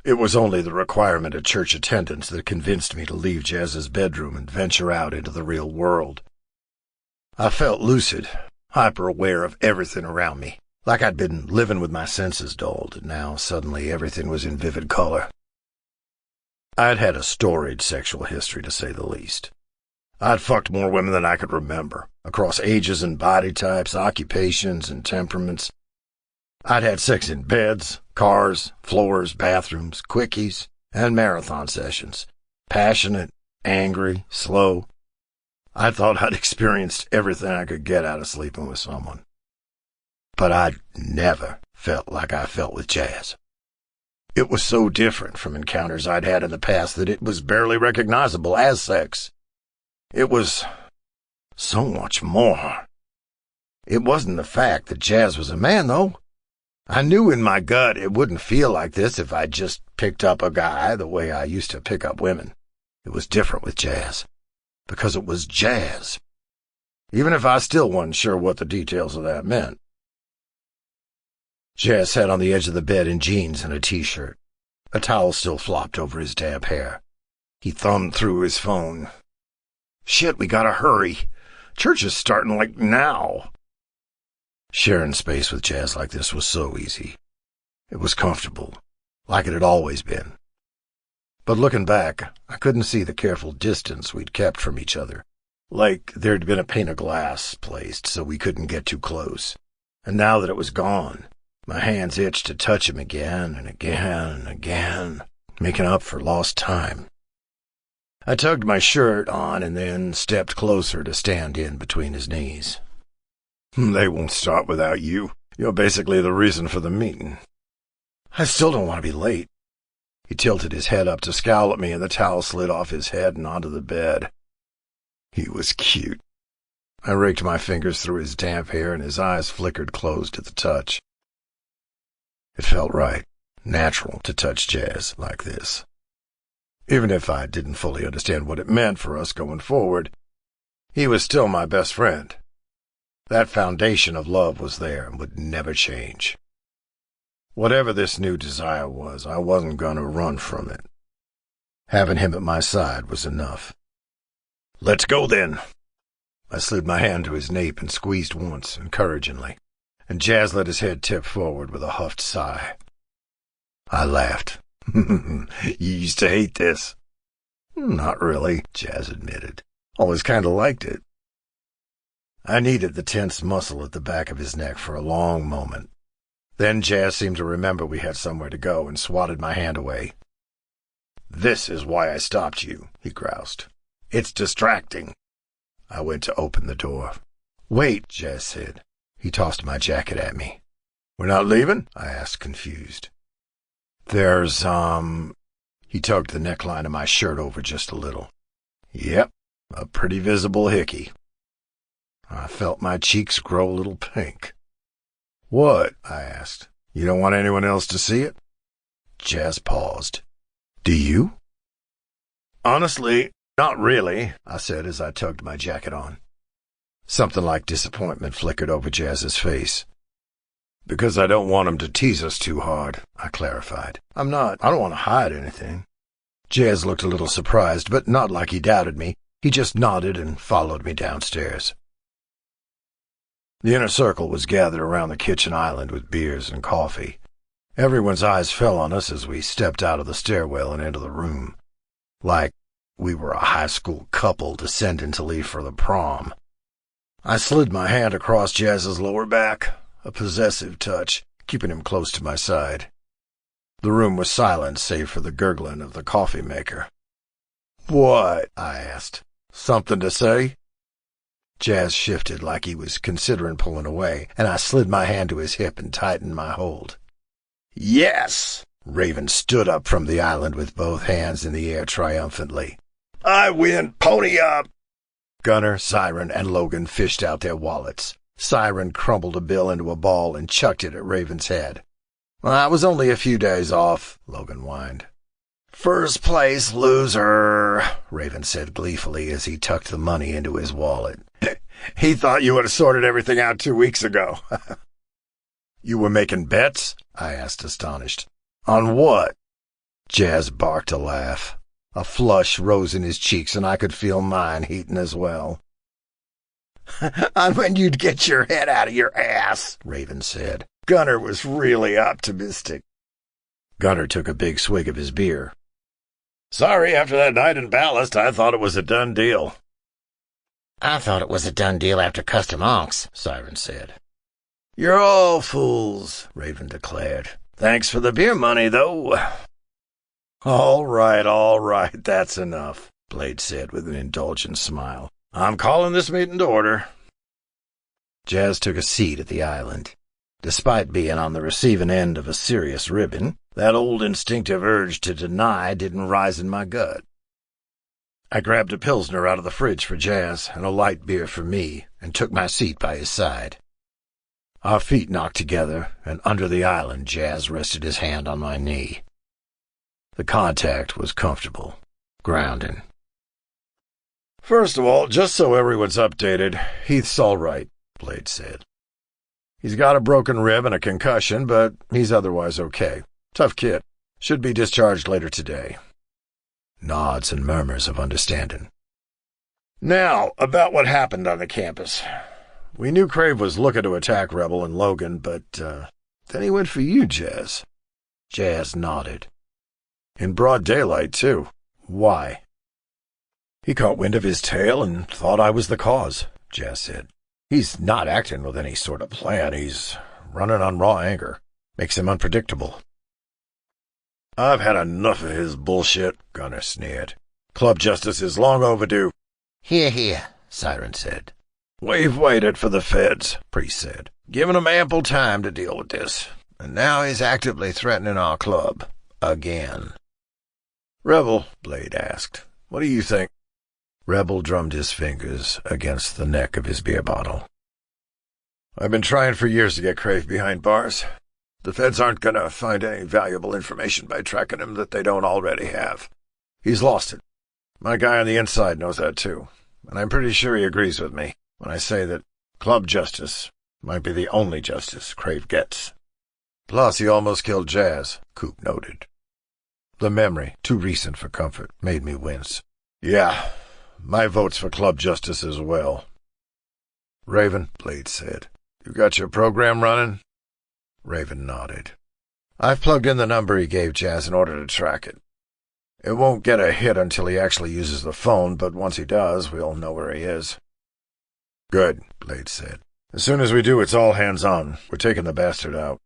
It was only the requirement of church attendance that convinced me to leave Jazz's bedroom and venture out into the real world. I felt lucid, hyper-aware of everything around me, like I'd been living with my senses dulled, and now suddenly everything was in vivid color. I'd had a storied sexual history, to say the least. I'd fucked more women than I could remember, across ages and body types, occupations and temperaments. I'd had sex in beds, cars, floors, bathrooms, quickies, and marathon sessions. Passionate, angry, slow. I thought I'd experienced everything I could get out of sleeping with someone. But I'd never felt like I felt with Jazz. It was so different from encounters I'd had in the past that it was barely recognizable as sex. It was so much more. It wasn't the fact that Jazz was a man, though. I knew in my gut it wouldn't feel like this if I just picked up a guy the way I used to pick up women. It was different with Jazz, because it was Jazz, even if I still wasn't sure what the details of that meant. Jazz sat on the edge of the bed in jeans and a t-shirt. A towel still flopped over his damp hair. He thumbed through his phone. "Shit, we gotta hurry. Church is starting like now." Sharing space with Jazz like this was so easy. It was comfortable, like it had always been. But looking back, I couldn't see the careful distance we'd kept from each other, like there'd been a pane of glass placed so we couldn't get too close. And now that it was gone, my hands itched to touch him again and again and again, making up for lost time. I tugged my shirt on and then stepped closer to stand in between his knees. "They won't start without you. You're basically the reason for the meeting." "I still don't want to be late." He tilted his head up to scowl at me, and the towel slid off his head and onto the bed. He was cute. I raked my fingers through his damp hair, and his eyes flickered closed at the touch. It felt right, natural to touch Jazz like this. Even if I didn't fully understand what it meant for us going forward, he was still my best friend. That foundation of love was there and would never change. Whatever this new desire was, I wasn't going to run from it. Having him at my side was enough. "Let's go, then." I slid my hand to his nape and squeezed once, encouragingly, and Jazz let his head tip forward with a huffed sigh. I laughed. "You used to hate this." "Not really," Jazz admitted. "Always kind of liked it." I kneaded the tense muscle at the back of his neck for a long moment. Then Jazz seemed to remember we had somewhere to go and swatted my hand away. "This is why I stopped you," he groused. "It's distracting." I went to open the door. "Wait," Jazz said. He tossed my jacket at me. "We're not leaving?" I asked, confused. "There's, He tugged the neckline of my shirt over just a little. "Yep, a pretty visible hickey." I felt my cheeks grow a little pink. "What?" I asked. "You don't want anyone else to see it?" Jazz paused. "Do you?" "Honestly, not really," I said as I tugged my jacket on. Something like disappointment flickered over Jazz's face. "Because I don't want him to tease us too hard," I clarified. I don't want to hide anything." Jazz looked a little surprised, but not like he doubted me. He just nodded and followed me downstairs. The inner circle was gathered around the kitchen island with beers and coffee. Everyone's eyes fell on us as we stepped out of the stairwell and into the room, like we were a high school couple descending to leave for the prom. I slid my hand across Jazz's lower back, a possessive touch, keeping him close to my side. The room was silent save for the gurgling of the coffee maker. "What?" I asked. "Something to say?" Jazz shifted like he was considering pulling away, and I slid my hand to his hip and tightened my hold. "Yes!" Raven stood up from the island with both hands in the air triumphantly. "I win! Pony up!" Gunner, Siren, and Logan fished out their wallets. Siren crumbled a bill into a ball and chucked it at Raven's head. "I was only a few days off," Logan whined. "First place loser," Raven said gleefully as he tucked the money into his wallet. "He thought you would have sorted everything out 2 weeks ago." "You were making bets?" I asked, astonished. "On what?" Jazz barked a laugh. A flush rose in his cheeks, and I could feel mine heating as well. "On when you'd get your head out of your ass," Raven said. Gunner was really optimistic. Gunner took a big swig of his beer. "Sorry, after that night in Ballast, I thought it was a done deal." I thought it was a done deal after Custom Onks, Siren said. "You're all fools," Raven declared. "Thanks for the beer money, though." All right, that's enough," Blade said with an indulgent smile. "I'm calling this meeting to order." Jazz took a seat at the island. Despite being on the receiving end of a serious ribbon, that old instinctive urge to deny didn't rise in my gut. I grabbed a Pilsner out of the fridge for Jazz and a light beer for me and took my seat by his side. Our feet knocked together, and under the island Jazz rested his hand on my knee. The contact was comfortable, grounding. "First of all, just so everyone's updated, Heath's all right," Blade said. "He's got a broken rib and a concussion, but he's otherwise okay. Tough kid. Should be discharged later today." Nods and murmurs of understanding. "Now, about what happened on the campus. We knew Crave was looking to attack Rebel and Logan, but then he went for you, Jazz." Jazz nodded. "In broad daylight, too. Why?" "He caught wind of his tail and thought I was the cause," Jazz said. "He's not acting with any sort of plan. He's running on raw anger. Makes him unpredictable." "I've had enough of his bullshit," Gunner sneered. "Club justice is long overdue." "Hear, hear," Siren said. "We've waited for the feds," Priest said. "Given him ample time to deal with this. And now he's actively threatening our club. Again." "Rebel," Blade asked, "what do you think?" Rebel drummed his fingers against the neck of his beer bottle. "I've been trying for years to get Crave behind bars. The feds aren't going to find any valuable information by tracking him that they don't already have. He's lost it. My guy on the inside knows that too, and I'm pretty sure he agrees with me when I say that club justice might be the only justice Crave gets. Plus, he almost killed Jazz," Coop noted. The memory, too recent for comfort, made me wince. "Yeah, my vote's for club justice as well." "Raven," Blade said, "you got your program running?" Raven nodded. "I've plugged in the number he gave Jazz in order to track it. It won't get a hit until he actually uses the phone, but once he does, we'll know where he is." "Good," Blade said. "As soon as we do, it's all hands on. We're taking the bastard out."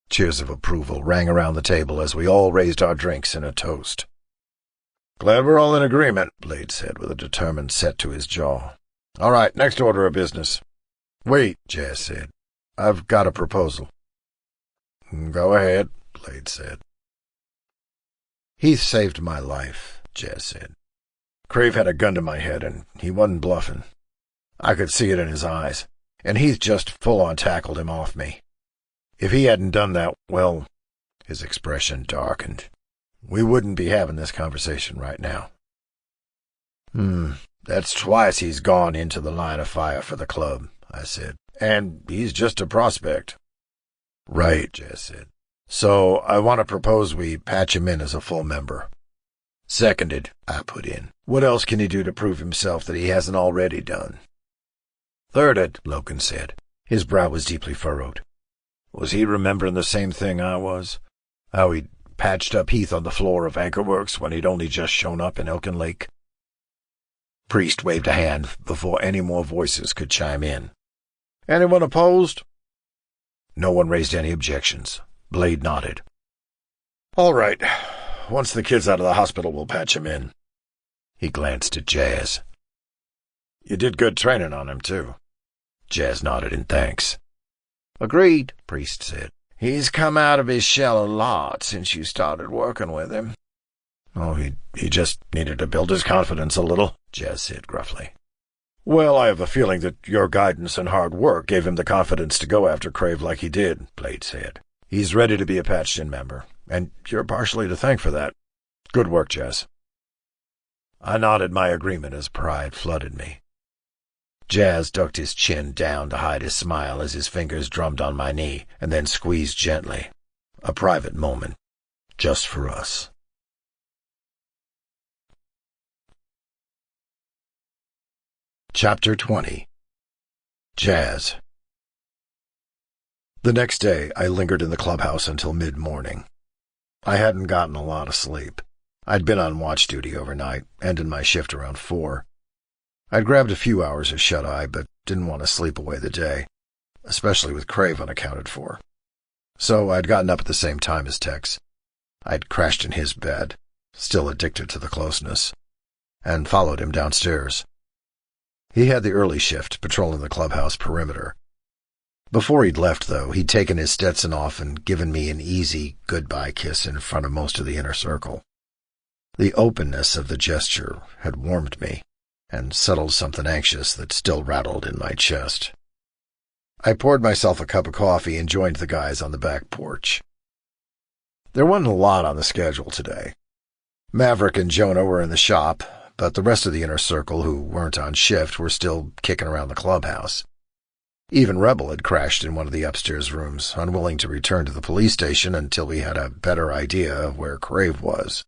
Cheers of approval rang around the table as we all raised our drinks in a toast. "Glad we're all in agreement," Blade said with a determined set to his jaw. "All right, next order of business." "Wait," Jazz said. "I've got a proposal." "Go ahead," Blade said. "Heath saved my life," Jazz said. "Crave had a gun to my head, and he wasn't bluffing. I could see it in his eyes, and Heath just full-on tackled him off me. If he hadn't done that, well," his expression darkened, "we wouldn't be having this conversation right now." That's twice he's gone into the line of fire for the club," I said. "And he's just a prospect." "Right," Jazz said. "So I want to propose we patch him in as a full member." "Seconded," I put in. "What else can he do to prove himself that he hasn't already done?" "Thirded," Logan said. His brow was deeply furrowed. Was he remembering the same thing I was? How he'd patched up Heath on the floor of Anchor Works when he'd only just shown up in Elkin Lake? Priest waved a hand before any more voices could chime in. Anyone opposed? No one raised any objections. Blade nodded. All right. Once the kid's out of the hospital, we'll patch him in. He glanced at Jazz. You did good training on him, too. Jazz nodded in thanks. Agreed, Priest said. He's come out of his shell a lot since you started working with him. Oh, he just needed to build his confidence a little, Jazz said gruffly. Well, I have a feeling that your guidance and hard work gave him the confidence to go after Crave like he did, Blade said. He's ready to be a patched-in member, and you're partially to thank for that. Good work, Jazz. I nodded my agreement as pride flooded me. Jazz ducked his chin down to hide his smile as his fingers drummed on my knee and then squeezed gently. A private moment, just for us. Chapter 20. Jazz. The next day, I lingered in the clubhouse until mid-morning. I hadn't gotten a lot of sleep. I'd been on watch duty overnight, ending my shift around 4. I'd grabbed a few hours of shut-eye, but didn't want to sleep away the day, especially with Crave unaccounted for. So I'd gotten up at the same time as Tex. I'd crashed in his bed, still addicted to the closeness, and followed him downstairs. He had the early shift, patrolling the clubhouse perimeter. Before he'd left, though, he'd taken his Stetson off and given me an easy goodbye kiss in front of most of the inner circle. The openness of the gesture had warmed me and settled something anxious that still rattled in my chest. I poured myself a cup of coffee and joined the guys on the back porch. There wasn't a lot on the schedule today. Maverick and Jonah were in the shop, but the rest of the inner circle who weren't on shift were still kicking around the clubhouse. Even Rebel had crashed in one of the upstairs rooms, unwilling to return to the police station until we had a better idea of where Crave was.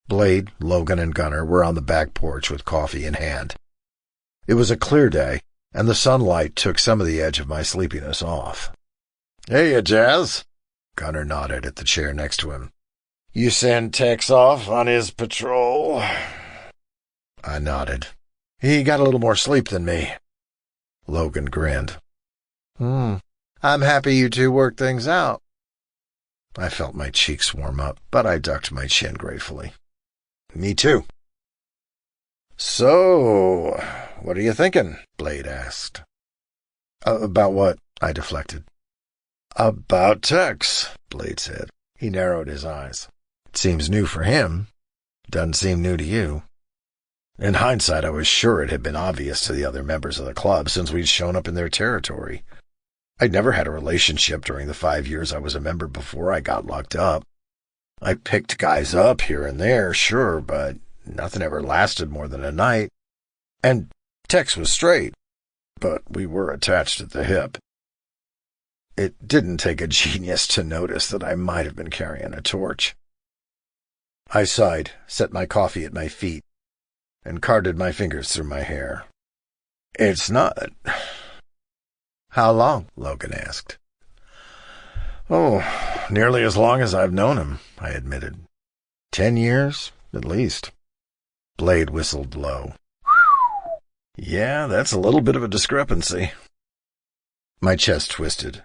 Blade, Logan, and Gunner were on the back porch with coffee in hand. It was a clear day, and the sunlight took some of the edge of my sleepiness off. Hey, Jazz. Gunner nodded at the chair next to him. You send Tex off on his patrol? I nodded. He got a little more sleep than me. Logan grinned. I'm happy you two worked things out. I felt my cheeks warm up, but I ducked my chin gratefully. Me too. So, what are you thinking? Blade asked. About what? I deflected. About Tex, Blade said. He narrowed his eyes. It seems new for him. Doesn't seem new to you. In hindsight, I was sure it had been obvious to the other members of the club since we'd shown up in their territory. I'd never had a relationship during the 5 years I was a member before I got locked up. I picked guys up here and there, sure, but nothing ever lasted more than a night. And Tex was straight, but we were attached at the hip. It didn't take a genius to notice that I might have been carrying a torch. I sighed, set my coffee at my feet, and carded my fingers through my hair. It's not. How long? Logan asked. Oh, nearly as long as I've known him, I admitted. 10 years, at least. Blade whistled low. Yeah, that's a little bit of a discrepancy. My chest twisted.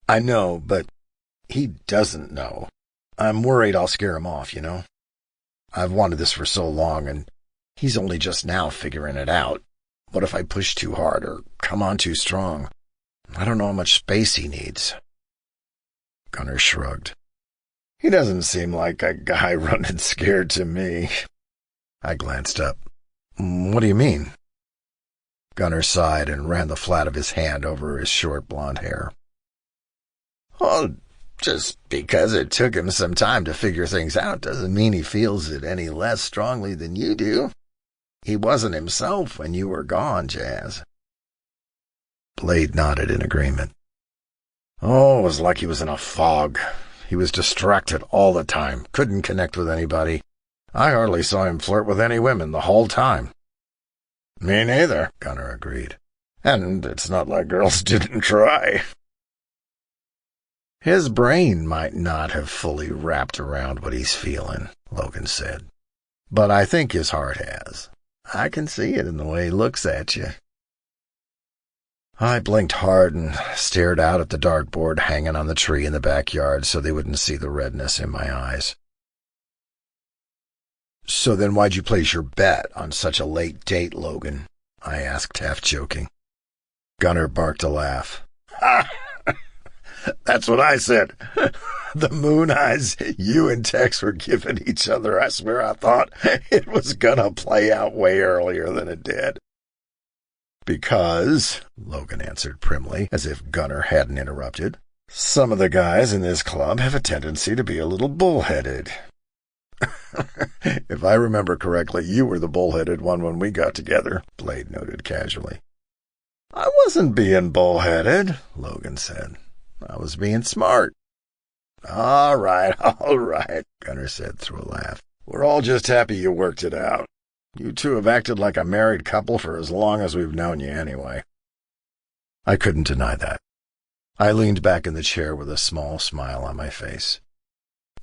I know, but he doesn't know. I'm worried I'll scare him off, you know? I've wanted this for so long, and he's only just now figuring it out. What if I push too hard or come on too strong? I don't know how much space he needs. Gunner shrugged. He doesn't seem like a guy running scared to me. I glanced up. What do you mean? Gunner sighed and ran the flat of his hand over his short blonde hair. Oh, just because it took him some time to figure things out doesn't mean he feels it any less strongly than you do. He wasn't himself when you were gone, Jazz. Blade nodded in agreement. Oh, it was like he was in a fog. He was distracted all the time, couldn't connect with anybody. I hardly saw him flirt with any women the whole time. Me neither, Gunner agreed. And it's not like girls didn't try. His brain might not have fully wrapped around what he's feeling, Logan said. But I think his heart has. I can see it in the way he looks at you. I blinked hard and stared out at the dartboard hanging on the tree in the backyard so they wouldn't see the redness in my eyes. So then why'd you place your bet on such a late date, Logan? I asked, half joking. Gunnar barked a laugh. That's what I said. The moon eyes you and Tex were giving each other, I swear I thought it was gonna play out way earlier than it did. Because, Logan answered primly, as if Gunnar hadn't interrupted, some of the guys in this club have a tendency to be a little bullheaded. If I remember correctly, you were the bullheaded one when we got together, Blade noted casually. I wasn't being bullheaded, Logan said. I was being smart. All right, Gunnar said through a laugh. We're all just happy you worked it out. You two have acted like a married couple for as long as we've known you anyway. I couldn't deny that. I leaned back in the chair with a small smile on my face.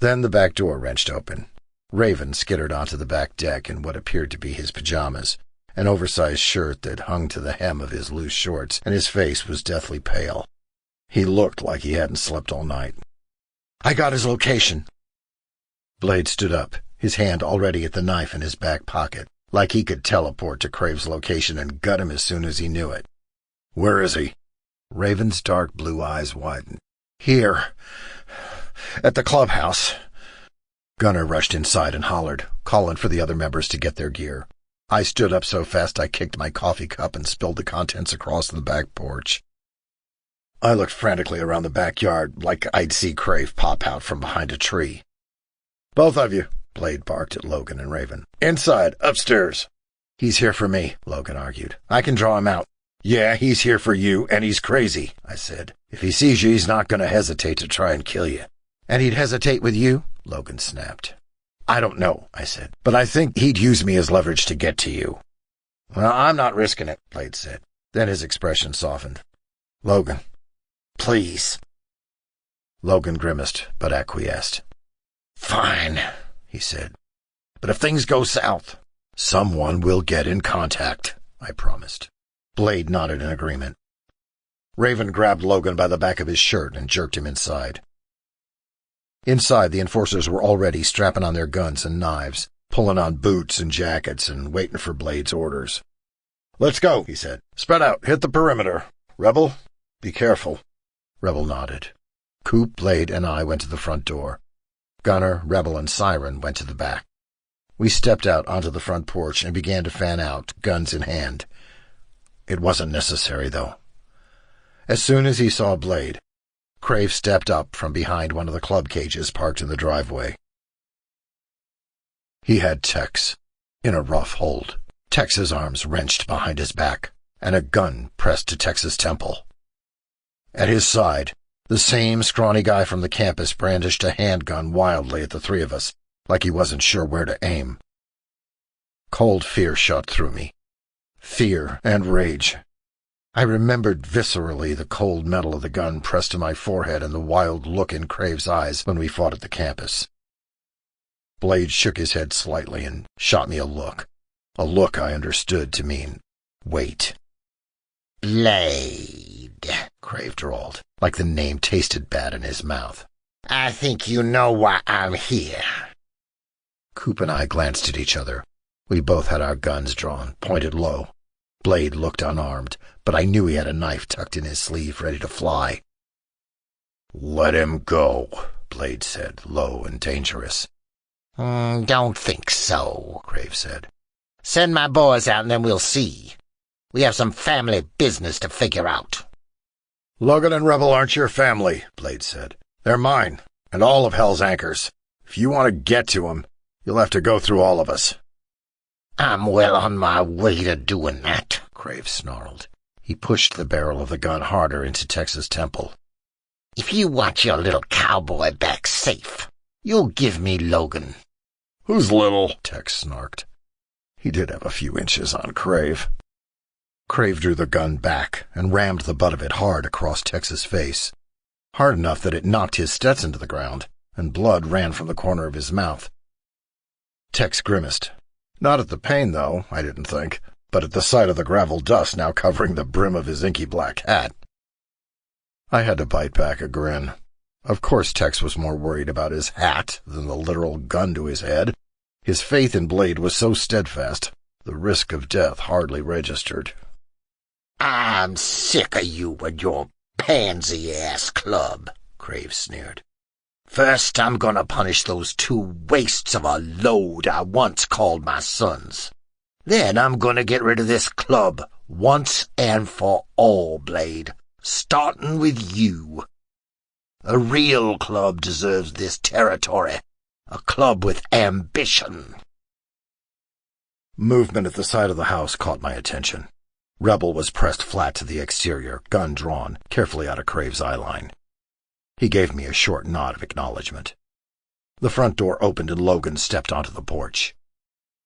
Then the back door wrenched open. Raven skittered onto the back deck in what appeared to be his pajamas, an oversized shirt that hung to the hem of his loose shorts, and his face was deathly pale. He looked like he hadn't slept all night. I got his location. Blade stood up, his hand already at the knife in his back pocket, like he could teleport to Crave's location and gut him as soon as he knew it. Where is he? Raven's dark blue eyes widened. Here. At the clubhouse. Gunnar rushed inside and hollered, calling for the other members to get their gear. I stood up so fast I kicked my coffee cup and spilled the contents across the back porch. I looked frantically around the backyard, like I'd see Crave pop out from behind a tree. Both of you, Blade barked at Logan and Raven. Inside, upstairs. He's here for me, Logan argued. I can draw him out. Yeah, he's here for you, and he's crazy, I said. If he sees you, he's not going to hesitate to try and kill you. And he'd hesitate with you? Logan snapped. I don't know, I said, but I think he'd use me as leverage to get to you. Well, I'm not risking it, Blade said. Then his expression softened. Logan. Please. Logan grimaced, but acquiesced. Fine, he said. But if things go south, someone will get in contact, I promised. Blade nodded in agreement. Raven grabbed Logan by the back of his shirt and jerked him inside. Inside, the enforcers were already strapping on their guns and knives, pulling on boots and jackets and waiting for Blade's orders. Let's go, he said. Spread out, hit the perimeter. Rebel, be careful. Rebel nodded. Coop, Blade, and I went to the front door. Gunnar, Rebel, and Siren went to the back. We stepped out onto the front porch and began to fan out, guns in hand. It wasn't necessary, though. As soon as he saw Blade, Crave stepped up from behind one of the club cages parked in the driveway. He had Tex in a rough hold, Tex's arms wrenched behind his back, and a gun pressed to Tex's temple. At his side, the same scrawny guy from the campus brandished a handgun wildly at the three of us, like he wasn't sure where to aim. Cold fear shot through me. Fear and rage. I remembered viscerally the cold metal of the gun pressed to my forehead and the wild look in Crave's eyes when we fought at the campus. Blade shook his head slightly and shot me a look I understood to mean, wait. Blade, Crave drawled, like the name tasted bad in his mouth. I think you know why I'm here. Coop and I glanced at each other. We both had our guns drawn, pointed low. Blade looked unarmed, but I knew he had a knife tucked in his sleeve, ready to fly. Let him go, Blade said, low and dangerous. Don't think so, Crave said. Send my boys out and then we'll see. We have some family business to figure out. Logan and Rebel aren't your family, Blade said. They're mine, and all of Hell's Anchors. If you want to get to them, you'll have to go through all of us. I'm well on my way to doing that, Crave snarled. He pushed the barrel of the gun harder into Tex's temple. If you want your little cowboy back safe, you'll give me Logan. Who's little? Tex snarked. He did have a few inches on Crave. Crave drew the gun back and rammed the butt of it hard across Tex's face, hard enough that it knocked his Stetson to the ground, and blood ran from the corner of his mouth. Tex grimaced. Not at the pain, though, I didn't think, but at the sight of the gravel dust now covering the brim of his inky black hat. I had to bite back a grin. Of course Tex was more worried about his hat than the literal gun to his head. His faith in Blade was so steadfast, the risk of death hardly registered. I'm sick of you and your pansy-ass club, Crave sneered. First, I'm gonna punish those two wastes of a load I once called my sons. Then I'm gonna get rid of this club once and for all, Blade, starting with you. A real club deserves this territory, a club with ambition. Movement at the side of the house caught my attention. Rebel was pressed flat to the exterior, gun drawn, carefully out of Crave's eyeline. He gave me a short nod of acknowledgement. The front door opened and Logan stepped onto the porch.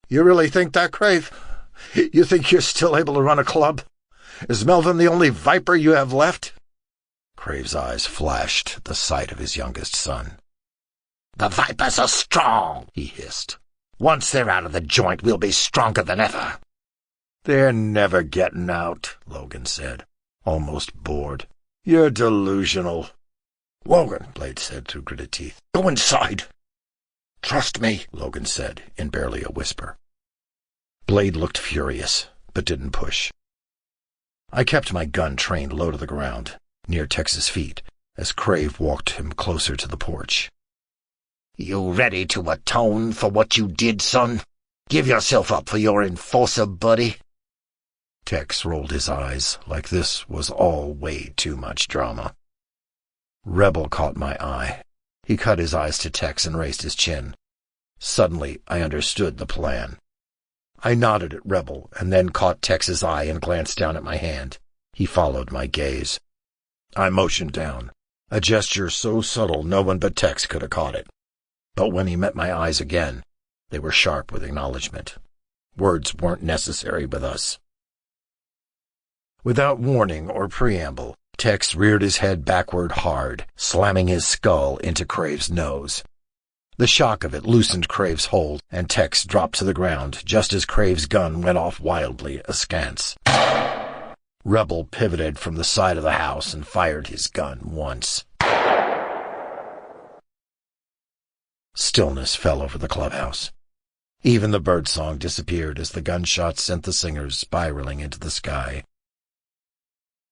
"You really think that, Crave? You think you're still able to run a club? Is Melvin the only viper you have left?" Crave's eyes flashed at the sight of his youngest son. The vipers are strong, he hissed. Once they're out of the joint, we'll be stronger than ever. "They're never getting out," Logan said, almost bored. "You're delusional." "Logan," Blade said through gritted teeth, "go inside." "Trust me," Logan said in barely a whisper. Blade looked furious, but didn't push. I kept my gun trained low to the ground, near Tex's feet, as Crave walked him closer to the porch. "You ready to atone for what you did, son? Give yourself up for your enforcer, buddy." Tex rolled his eyes like this was all way too much drama. Rebel caught my eye. He cut his eyes to Tex and raised his chin. Suddenly, I understood the plan. I nodded at Rebel and then caught Tex's eye and glanced down at my hand. He followed my gaze. I motioned down, a gesture so subtle no one but Tex could have caught it. But when he met my eyes again, they were sharp with acknowledgement. Words weren't necessary with us. Without warning or preamble, Tex reared his head backward hard, slamming his skull into Crave's nose. The shock of it loosened Crave's hold, and Tex dropped to the ground just as Crave's gun went off wildly askance. Rebel pivoted from the side of the house and fired his gun once. Stillness fell over the clubhouse. Even the birdsong disappeared as the gunshot sent the singers spiraling into the sky.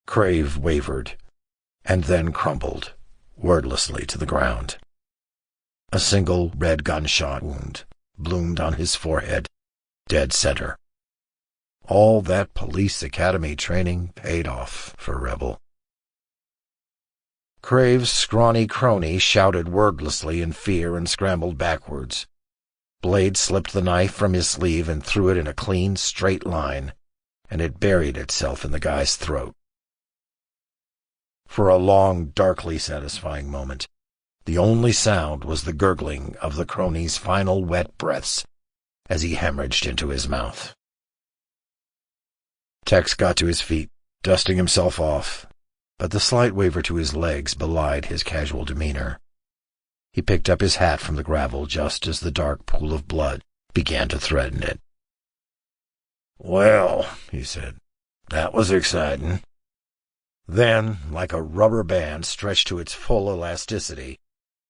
Crave wavered, and then crumpled, wordlessly to the ground. A single red gunshot wound bloomed on his forehead, dead center. All that police academy training paid off for Rebel. Crave's scrawny crony shouted wordlessly in fear and scrambled backwards. Blade slipped the knife from his sleeve and threw it in a clean, straight line, and it buried itself in the guy's throat. For a long, darkly satisfying moment, the only sound was the gurgling of the crony's final wet breaths as he hemorrhaged into his mouth. Tex got to his feet, dusting himself off, but the slight waver to his legs belied his casual demeanor. He picked up his hat from the gravel just as the dark pool of blood began to threaten it. "Well," he said, "that was exciting." Then, like a rubber band stretched to its full elasticity,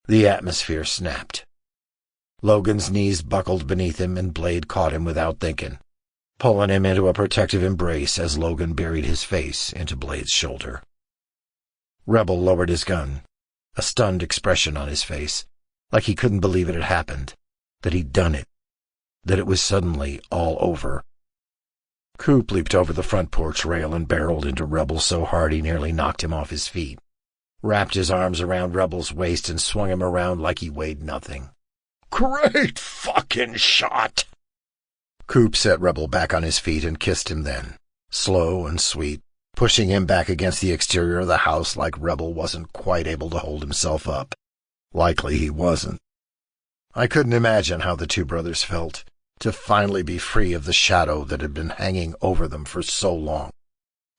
the atmosphere snapped. Logan's knees buckled beneath him and Blade caught him without thinking, pulling him into a protective embrace as Logan buried his face into Blade's shoulder. Rebel lowered his gun, a stunned expression on his face, like he couldn't believe it had happened, that he'd done it, that it was suddenly all over. Coop leaped over the front porch rail and barreled into Rebel so hard he nearly knocked him off his feet, wrapped his arms around Rebel's waist and swung him around like he weighed nothing. "Great fucking shot!" Coop set Rebel back on his feet and kissed him then, slow and sweet, pushing him back against the exterior of the house like Rebel wasn't quite able to hold himself up. Likely he wasn't. I couldn't imagine how the two brothers felt, to finally be free of the shadow that had been hanging over them for so long.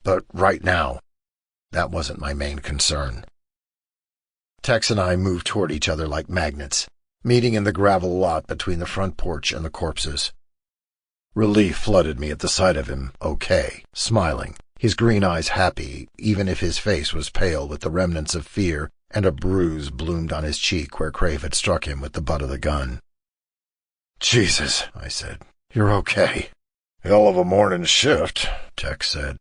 But right now, that wasn't my main concern. Tex and I moved toward each other like magnets, meeting in the gravel lot between the front porch and the corpses. Relief flooded me at the sight of him, okay, smiling, his green eyes happy, even if his face was pale with the remnants of fear, and a bruise bloomed on his cheek where Crave had struck him with the butt of the gun. "Jesus," I said. "You're okay." "Hell of a morning shift," Tex said.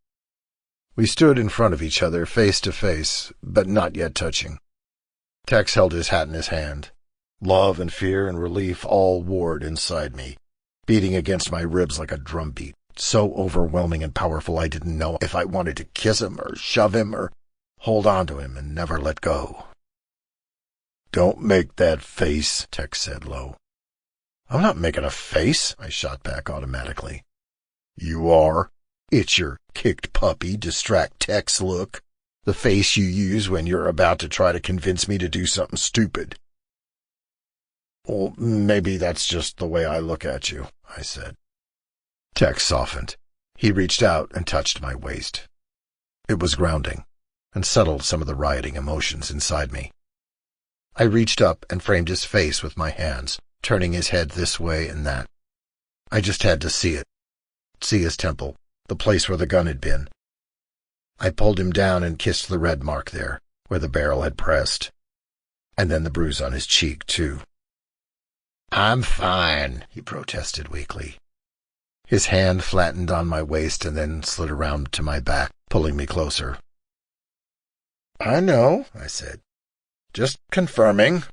We stood in front of each other, face to face, but not yet touching. Tex held his hat in his hand. Love and fear and relief all warred inside me, beating against my ribs like a drumbeat, so overwhelming and powerful I didn't know if I wanted to kiss him or shove him or hold on to him and never let go. "Don't make that face," Tex said low. "I'm not making a face," I shot back automatically. "You are." "It's your kicked puppy, distract Tex look. The face you use when you're about to try to convince me to do something stupid." "Well, maybe that's just the way I look at you," I said. Tex softened. He reached out and touched my waist. It was grounding, and settled some of the rioting emotions inside me. I reached up and framed his face with my hands, turning his head this way and that. I just had to see it. See his temple, the place where the gun had been. I pulled him down and kissed the red mark there, where the barrel had pressed. And then the bruise on his cheek, too. "I'm fine," he protested weakly. His hand flattened on my waist and then slid around to my back, pulling me closer. "I know," I said. "Just confirming."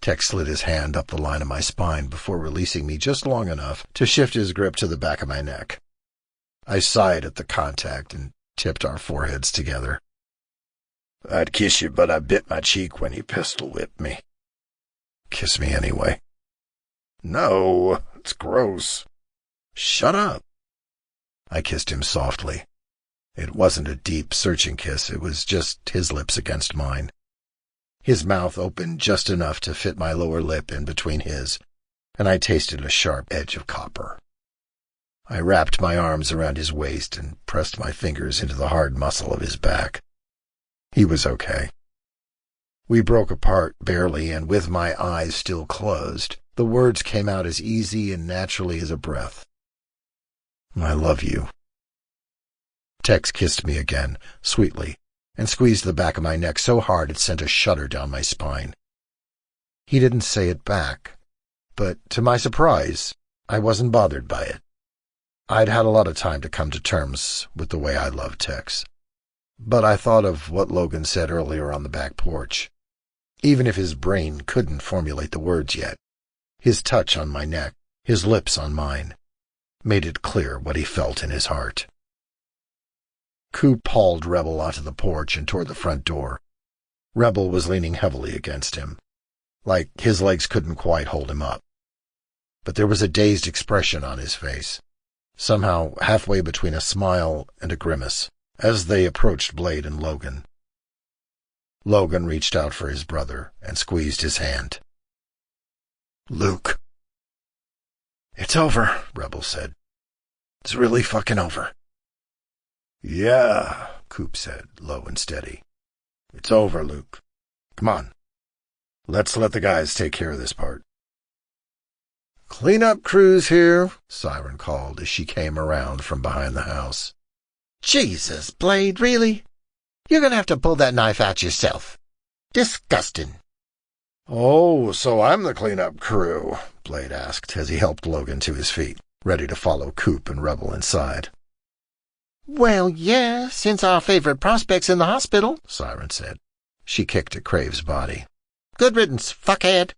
Tex slid his hand up the line of my spine before releasing me just long enough to shift his grip to the back of my neck. I sighed at the contact and tipped our foreheads together. "I'd kiss you, but I bit my cheek when you pistol-whipped me." "Kiss me anyway." "No, it's gross." "Shut up." I kissed him softly. It wasn't a deep, searching kiss. It was just his lips against mine. His mouth opened just enough to fit my lower lip in between his, and I tasted a sharp edge of copper. I wrapped my arms around his waist and pressed my fingers into the hard muscle of his back. He was okay. We broke apart barely, and with my eyes still closed, the words came out as easy and naturally as a breath. "I love you." Tex kissed me again, sweetly, and squeezed the back of my neck so hard it sent a shudder down my spine. He didn't say it back, but to my surprise, I wasn't bothered by it. I'd had a lot of time to come to terms with the way I loved Tex. But I thought of what Logan said earlier on the back porch. Even if his brain couldn't formulate the words yet, his touch on my neck, his lips on mine, made it clear what he felt in his heart. Coop hauled Rebel onto the porch and toward the front door. Rebel was leaning heavily against him, like his legs couldn't quite hold him up. But there was a dazed expression on his face, somehow halfway between a smile and a grimace, as they approached Blade and Logan. Logan reached out for his brother and squeezed his hand. "Luke." "It's over," Rebel said. "It's really fucking over." "Yeah," Coop said, low and steady. "It's over, Luke. Come on. Let's let the guys take care of this part." "Cleanup crew's here," Siren called as she came around from behind the house. "Jesus, Blade, really? You're gonna have to pull that knife out yourself. Disgusting." "Oh, so I'm the cleanup crew?" Blade asked as he helped Logan to his feet, ready to follow Coop and Rebel inside. "Well, yeah, since our favorite prospect's in the hospital," Siren said. She kicked at Crave's body. "Good riddance, fuckhead."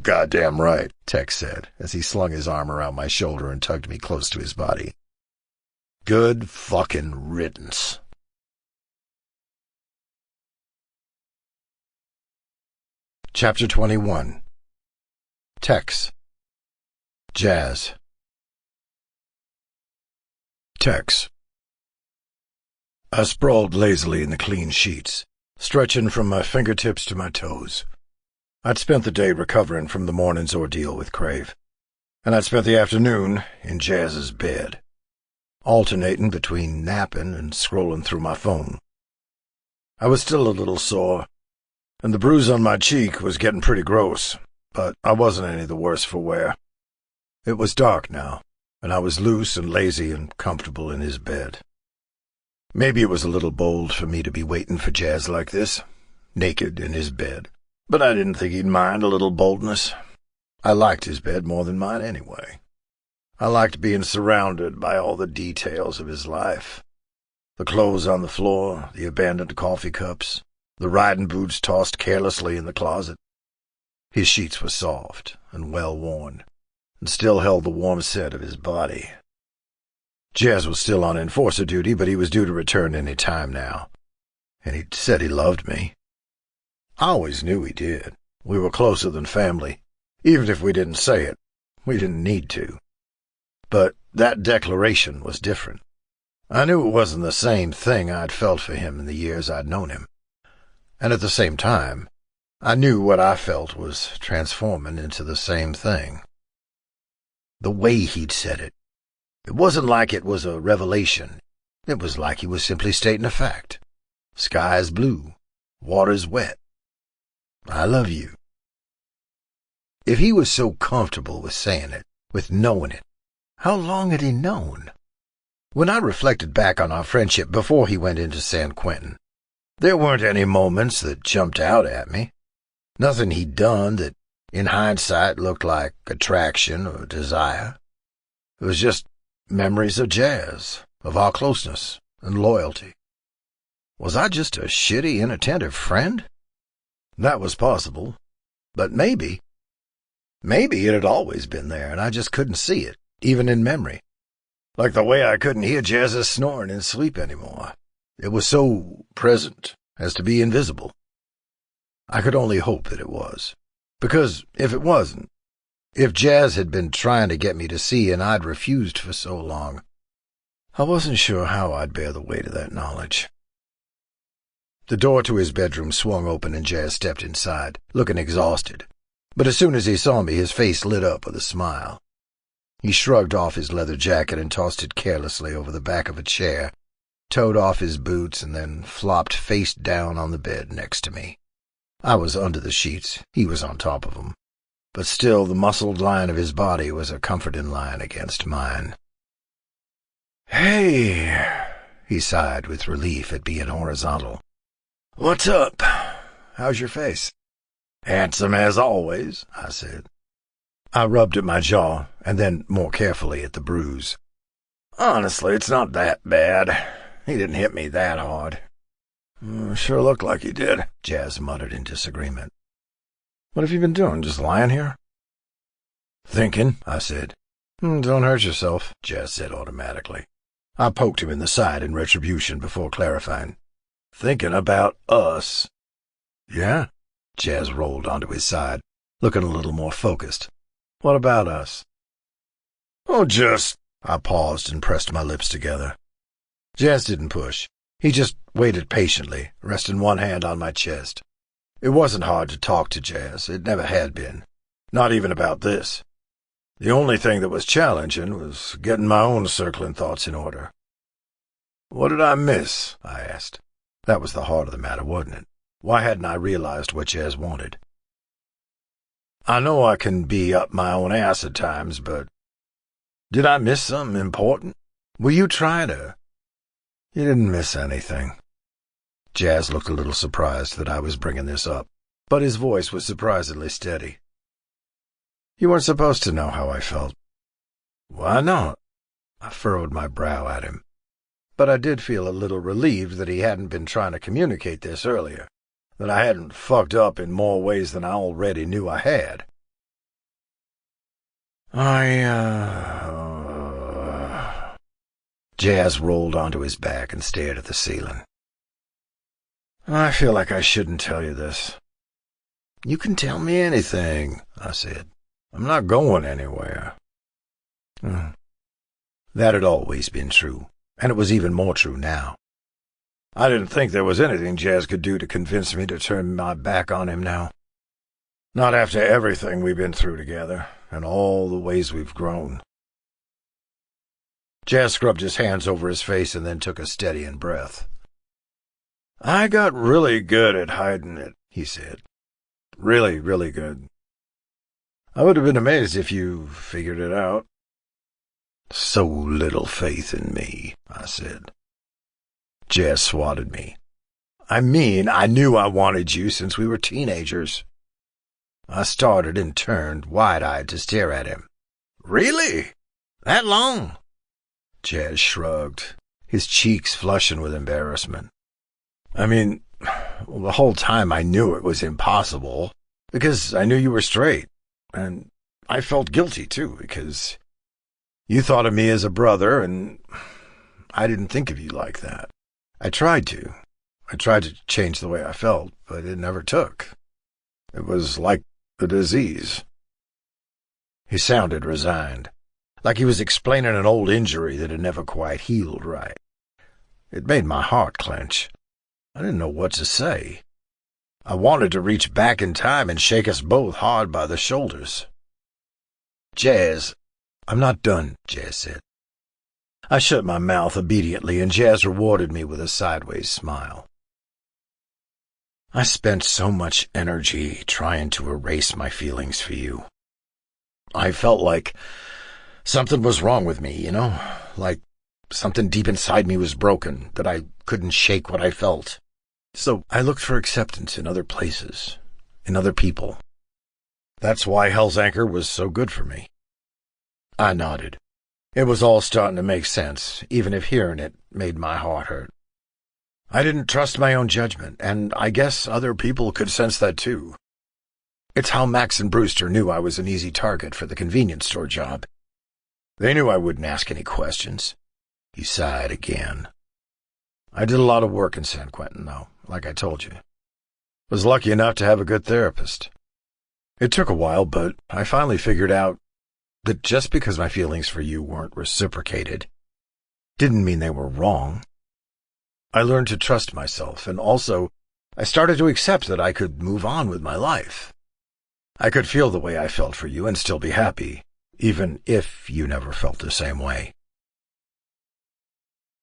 "Goddamn right," Tex said as he slung his arm around my shoulder and tugged me close to his body. "Good fucking riddance." Chapter 21. Tex. Jazz. Tex. I sprawled lazily in the clean sheets, stretching from my fingertips to my toes. I'd spent the day recovering from the morning's ordeal with Crave, and I'd spent the afternoon in Jazz's bed. alternating between napping and scrolling through my phone. I was still a little sore, and the bruise on my cheek was getting pretty gross, but I wasn't any the worse for wear. It was dark now, and I was loose and lazy and comfortable in his bed. Maybe it was a little bold for me to be waiting for Jazz like this, naked in his bed, but I didn't think he'd mind a little boldness. I liked his bed more than mine anyway. I liked being surrounded by all the details of his life. The clothes on the floor, the abandoned coffee cups, the riding boots tossed carelessly in the closet. His sheets were soft and well-worn, and still held the warm scent of his body. Jazz was still on enforcer duty, but he was due to return any time now, and he'd said he loved me. I always knew he did. We were closer than family. Even if we didn't say it, we didn't need to. But that declaration was different. I knew it wasn't the same thing I'd felt for him in the years I'd known him. And at the same time, I knew what I felt was transforming into the same thing. The way he'd said it. It wasn't like it was a revelation. It was like he was simply stating a fact. Sky's blue. Water's wet. I love you. If he was so comfortable with saying it, with knowing it, how long had he known? When I reflected back on our friendship before he went into San Quentin, there weren't any moments that jumped out at me. Nothing he'd done that, in hindsight, looked like attraction or desire. It was just memories of Jazz, of our closeness and loyalty. Was I just a shitty, inattentive friend? That was possible. But maybe it had always been there, and I just couldn't see it, even in memory. Like the way I couldn't hear Jazz's snoring in sleep anymore. It was so present as to be invisible. I could only hope that it was. Because if it wasn't, if Jazz had been trying to get me to see and I'd refused for so long, I wasn't sure how I'd bear the weight of that knowledge. The door to his bedroom swung open and Jazz stepped inside, looking exhausted. But as soon as he saw me, his face lit up with a smile. He shrugged off his leather jacket and tossed it carelessly over the back of a chair, toed off his boots, and then flopped face down on the bed next to me. I was under the sheets, he was on top of them, but still the muscled line of his body was a comforting line against mine. "Hey," he sighed with relief at being horizontal. "What's up? How's your face?" "Handsome as always," I said. I rubbed at my jaw, and then more carefully at the bruise. "Honestly, it's not that bad. He didn't hit me that hard." "Sure looked like he did," Jazz muttered in disagreement. "What have you been doing, just lying here?" "Thinking," I said. "Don't hurt yourself," Jazz said automatically. I poked him in the side in retribution before clarifying. "Thinking about us." "Yeah?" Jazz rolled onto his side, looking a little more focused. "What about us?" "Oh, just—" I paused and pressed my lips together. Jazz didn't push. He just waited patiently, resting one hand on my chest. It wasn't hard to talk to Jazz. It never had been. Not even about this. The only thing that was challenging was getting my own circling thoughts in order. "What did I miss?" I asked. That was the heart of the matter, wasn't it? Why hadn't I realized what Jazz wanted? "I know I can be up my own ass at times, but did I miss something important? Were you trying to—" "You didn't miss anything." Jazz looked a little surprised that I was bringing this up, but his voice was surprisingly steady. "You weren't supposed to know how I felt." "Why not?" I furrowed my brow at him, but I did feel a little relieved that he hadn't been trying to communicate this earlier, that I hadn't fucked up in more ways than I already knew I had. Jazz rolled onto his back and stared at the ceiling. "I feel like I shouldn't tell you this." "You can tell me anything," I said. "I'm not going anywhere." That had always been true, and it was even more true now. I didn't think there was anything Jazz could do to convince me to turn my back on him now. Not after everything we've been through together, and all the ways we've grown. Jazz scrubbed his hands over his face and then took a steadying breath. I got really good at hiding it, he said. Really, really good. I would have been amazed if you figured it out. So little faith in me, I said. Jazz swatted me. I mean, I knew I wanted you since we were teenagers. I started and turned, wide-eyed, to stare at him. Really? That long? Jazz shrugged, his cheeks flushing with embarrassment. I mean, the whole time I knew it was impossible, because I knew you were straight, and I felt guilty, too, because you thought of me as a brother, and I didn't think of you like that. I tried to. I tried to change the way I felt, but it never took. It was like the disease. He sounded resigned, like he was explaining an old injury that had never quite healed right. It made my heart clench. I didn't know what to say. I wanted to reach back in time and shake us both hard by the shoulders. Jazz, I'm not done, Jazz said. I shut my mouth obediently, and Jazz rewarded me with a sideways smile. I spent so much energy trying to erase my feelings for you. I felt like something was wrong with me, you know? Like something deep inside me was broken, that I couldn't shake what I felt. So I looked for acceptance in other places, in other people. That's why Hell's Anchor was so good for me. I nodded. It was all starting to make sense, even if hearing it made my heart hurt. I didn't trust my own judgment, and I guess other people could sense that too. It's how Max and Brewster knew I was an easy target for the convenience store job. They knew I wouldn't ask any questions. He sighed again. I did a lot of work in San Quentin, though, like I told you. Was lucky enough to have a good therapist. It took a while, but I finally figured out that just because my feelings for you weren't reciprocated didn't mean they were wrong. I learned to trust myself, and also I started to accept that I could move on with my life. I could feel the way I felt for you and still be happy, even if you never felt the same way.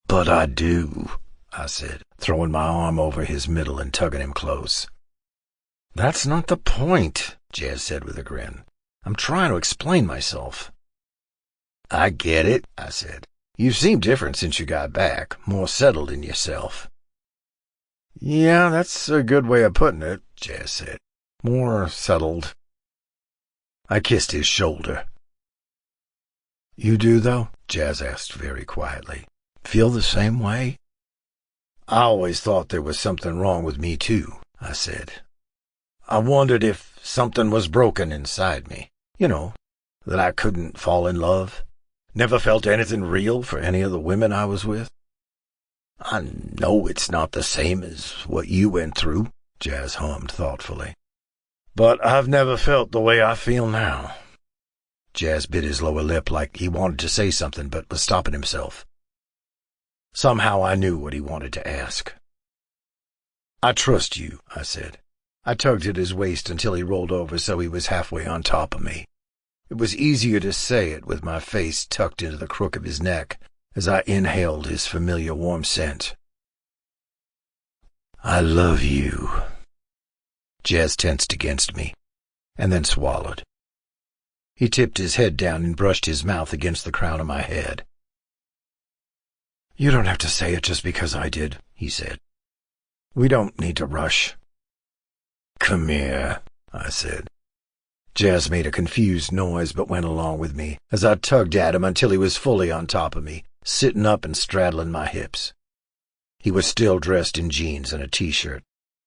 But I do, I said, throwing my arm over his middle and tugging him close. That's not the point, Jazz said with a grin. I'm trying to explain myself. I get it, I said. You seem different since you got back, more settled in yourself. Yeah, that's a good way of putting it, Jazz said. More settled. I kissed his shoulder. You do, though? Jazz asked very quietly. Feel the same way? I always thought there was something wrong with me, too, I said. I wondered if something was broken inside me. You know, that I couldn't fall in love. Never felt anything real for any of the women I was with. I know it's not the same as what you went through, Jazz hummed thoughtfully. But I've never felt the way I feel now. Jazz bit his lower lip like he wanted to say something but was stopping himself. Somehow I knew what he wanted to ask. I trust you, I said. I tugged at his waist until he rolled over so he was halfway on top of me. It was easier to say it with my face tucked into the crook of his neck as I inhaled his familiar warm scent. I love you. Jazz tensed against me, and then swallowed. He tipped his head down and brushed his mouth against the crown of my head. You don't have to say it just because I did, he said. We don't need to rush. Come here, I said. Jazz made a confused noise but went along with me as I tugged at him until he was fully on top of me, sitting up and straddling my hips. He was still dressed in jeans and a t-shirt,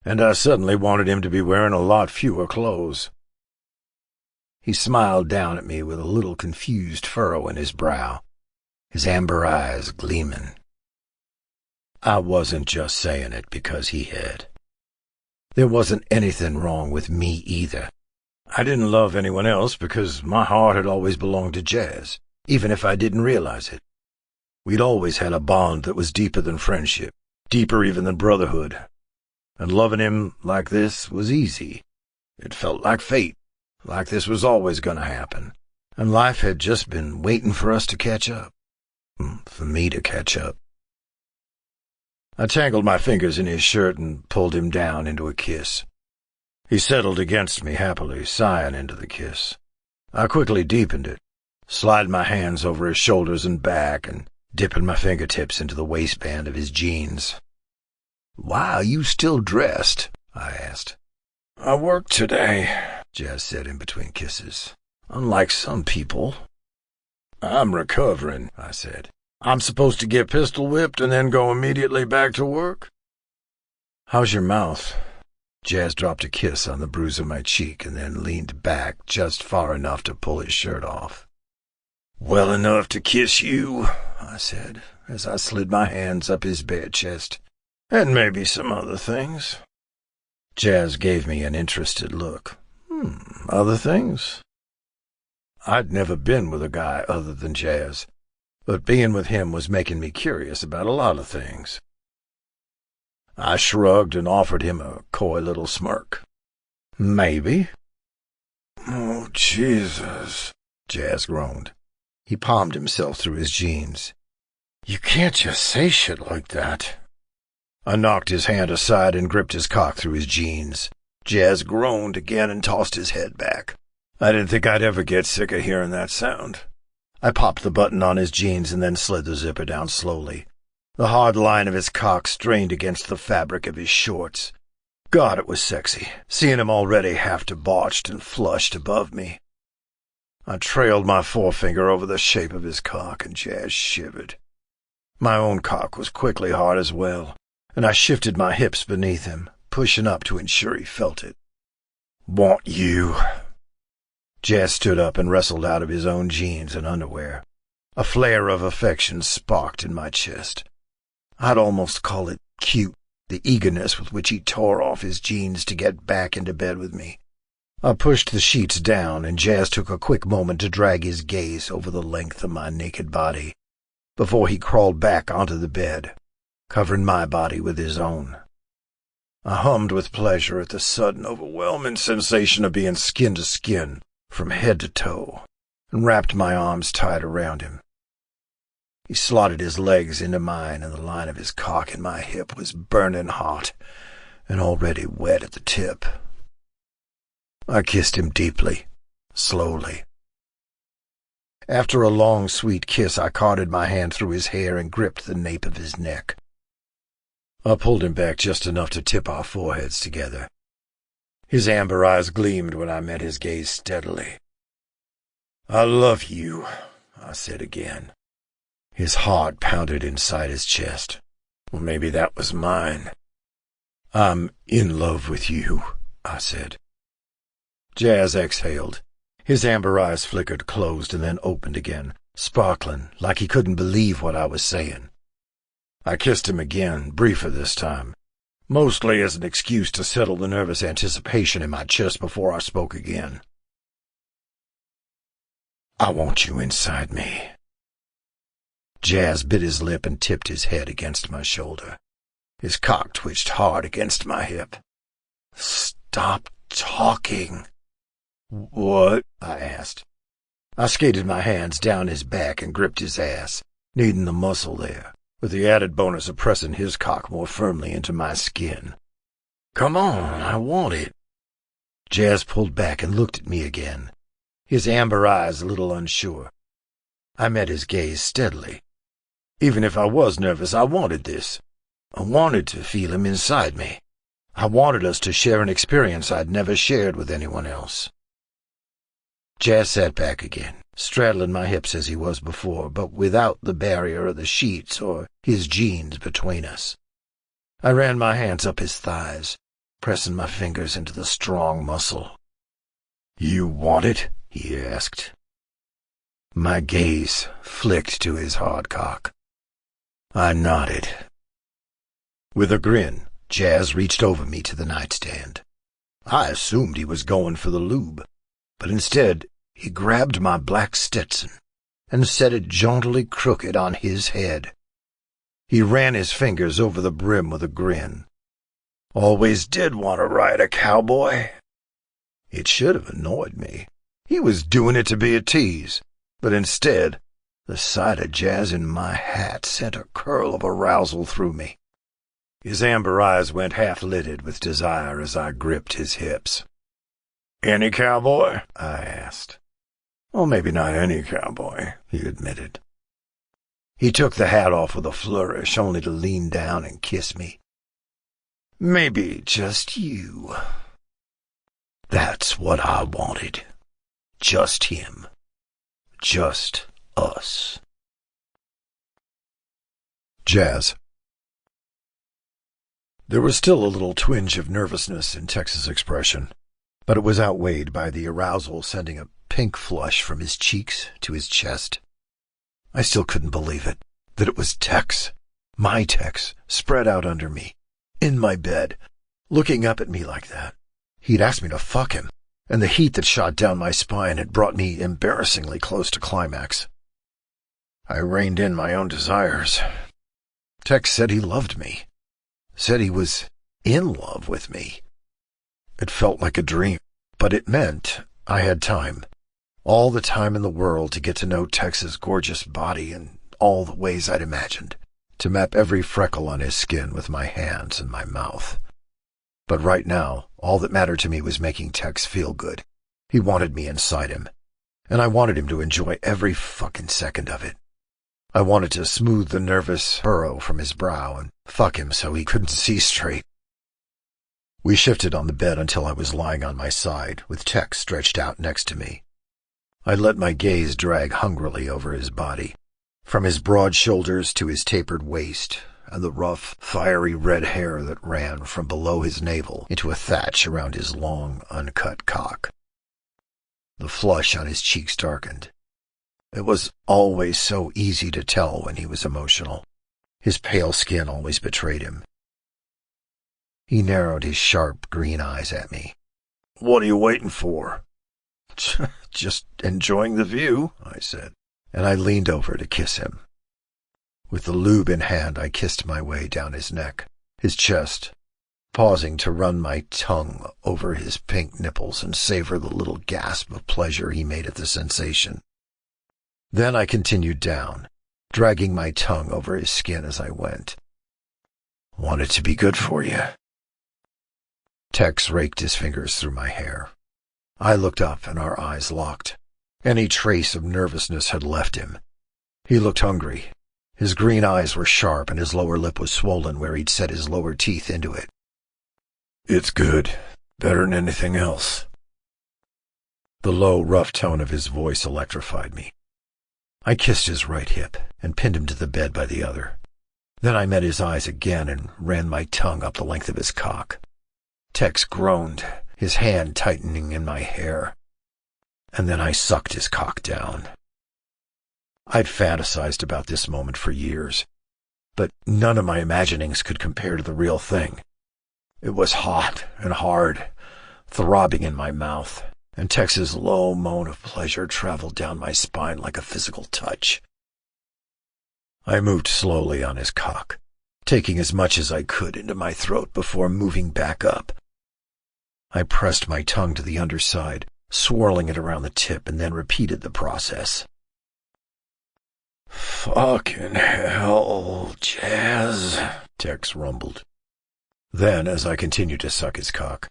and I suddenly wanted him to be wearing a lot fewer clothes. He smiled down at me with a little confused furrow in his brow, his amber eyes gleaming. I wasn't just saying it because he had. There wasn't anything wrong with me either. I didn't love anyone else because my heart had always belonged to Jazz, even if I didn't realize it. We'd always had a bond that was deeper than friendship, deeper even than brotherhood. And loving him like this was easy. It felt like fate, like this was always going to happen, and life had just been waiting for us to catch up. for me to catch up. I tangled my fingers in his shirt and pulled him down into a kiss. He settled against me happily, sighing into the kiss. I quickly deepened it, sliding my hands over his shoulders and back, and dipping my fingertips into the waistband of his jeans. "Why are you still dressed?" I asked. "I worked today," Jazz said in between kisses. "Unlike some people." "I'm recovering," I said. "I'm supposed to get pistol whipped and then go immediately back to work?" "How's your mouth?" Jazz dropped a kiss on the bruise of my cheek and then leaned back just far enough to pull his shirt off. "Well enough to kiss you," I said, as I slid my hands up his bare chest. "And maybe some other things." Jazz gave me an interested look. Other things? I'd never been with a guy other than Jazz, but being with him was making me curious about a lot of things. I shrugged and offered him a coy little smirk. "Maybe." "Oh, Jesus," Jazz groaned. He palmed himself through his jeans. "You can't just say shit like that." I knocked his hand aside and gripped his cock through his jeans. Jazz groaned again and tossed his head back. I didn't think I'd ever get sick of hearing that sound. I popped the button on his jeans and then slid the zipper down slowly. The hard line of his cock strained against the fabric of his shorts. God, it was sexy, seeing him already half debauched and flushed above me. I trailed my forefinger over the shape of his cock, and Jazz shivered. My own cock was quickly hard as well, and I shifted my hips beneath him, pushing up to ensure he felt it. "Want you." Jazz stood up and wrestled out of his own jeans and underwear. A flare of affection sparked in my chest. I'd almost call it cute, the eagerness with which he tore off his jeans to get back into bed with me. I pushed the sheets down, and Jazz took a quick moment to drag his gaze over the length of my naked body, before he crawled back onto the bed, covering my body with his own. I hummed with pleasure at the sudden, overwhelming sensation of being skin to skin, from head to toe, and wrapped my arms tight around him. He slotted his legs into mine, and the line of his cock in my hip was burning hot and already wet at the tip. I kissed him deeply, slowly. After a long, sweet kiss, I carted my hand through his hair and gripped the nape of his neck. I pulled him back just enough to tip our foreheads together. His amber eyes gleamed when I met his gaze steadily. "I love you," I said again. His heart pounded inside his chest. Well, maybe that was mine. "I'm in love with you," I said. Jazz exhaled. His amber eyes flickered closed and then opened again, sparkling like he couldn't believe what I was saying. I kissed him again, briefer this time, mostly as an excuse to settle the nervous anticipation in my chest before I spoke again. "I want you inside me." Jazz bit his lip and tipped his head against my shoulder. His cock twitched hard against my hip. "Stop talking." "What?" I asked. I skated my hands down his back and gripped his ass, needing the muscle there, with the added bonus of pressing his cock more firmly into my skin. "Come on, I want it." Jazz pulled back and looked at me again, his amber eyes a little unsure. I met his gaze steadily. Even if I was nervous, I wanted this. I wanted to feel him inside me. I wanted us to share an experience I'd never shared with anyone else. Jazz sat back again, straddling my hips as he was before, but without the barrier of the sheets or his jeans between us. I ran my hands up his thighs, pressing my fingers into the strong muscle. "You want it?" he asked. My gaze flicked to his hard cock. I nodded. With a grin, Jazz reached over me to the nightstand. I assumed he was going for the lube, but instead he grabbed my black Stetson and set it jauntily crooked on his head. He ran his fingers over the brim with a grin. Always did want to ride a cowboy. It should have annoyed me. He was doing it to be a tease, but instead The sight of Jazz in my hat sent a curl of arousal through me. His amber eyes went half-lidded with desire as I gripped his hips. "Any cowboy?" I asked. "Well, maybe not any cowboy," he admitted. He took the hat off with a flourish, only to lean down and kiss me. "Maybe just you." That's what I wanted. Just him. Just us. Jazz. There was still a little twinge of nervousness in Tex's expression, but it was outweighed by the arousal sending a pink flush from his cheeks to his chest. I still couldn't believe it, that it was Tex, my Tex, spread out under me, in my bed, looking up at me like that. He'd asked me to fuck him, and the heat that shot down my spine had brought me embarrassingly close to climax. I reined in my own desires. Tex said he loved me, said he was in love with me. It felt like a dream, but it meant I had time, all the time in the world to get to know Tex's gorgeous body in all the ways I'd imagined, to map every freckle on his skin with my hands and my mouth. But right now, all that mattered to me was making Tex feel good. He wanted me inside him, and I wanted him to enjoy every fucking second of it. I wanted to smooth the nervous furrow from his brow and fuck him so he couldn't see straight. We shifted on the bed until I was lying on my side, with Tex stretched out next to me. I let my gaze drag hungrily over his body, from his broad shoulders to his tapered waist, and the rough, fiery red hair that ran from below his navel into a thatch around his long, uncut cock. The flush on his cheeks darkened. It was always so easy to tell when he was emotional. His pale skin always betrayed him. He narrowed his sharp green eyes at me. "What are you waiting for?" "Just enjoying the view," I said, and I leaned over to kiss him. With the lube in hand, I kissed my way down his neck, his chest, pausing to run my tongue over his pink nipples and savor the little gasp of pleasure he made at the sensation. Then I continued down, dragging my tongue over his skin as I went. "Want it to be good for you." Tex raked his fingers through my hair. I looked up and our eyes locked. Any trace of nervousness had left him. He looked hungry. His green eyes were sharp and his lower lip was swollen where he'd set his lower teeth into it. "It's good. Better than anything else." The low, rough tone of his voice electrified me. I kissed his right hip and pinned him to the bed by the other. Then I met his eyes again and ran my tongue up the length of his cock. Tex groaned, his hand tightening in my hair. And then I sucked his cock down. I'd fantasized about this moment for years, but none of my imaginings could compare to the real thing. It was hot and hard, throbbing in my mouth, and Tex's low moan of pleasure traveled down my spine like a physical touch. I moved slowly on his cock, taking as much as I could into my throat before moving back up. I pressed my tongue to the underside, swirling it around the tip, and then repeated the process. "Fucking hell, Jazz," Tex rumbled. Then, as I continued to suck his cock,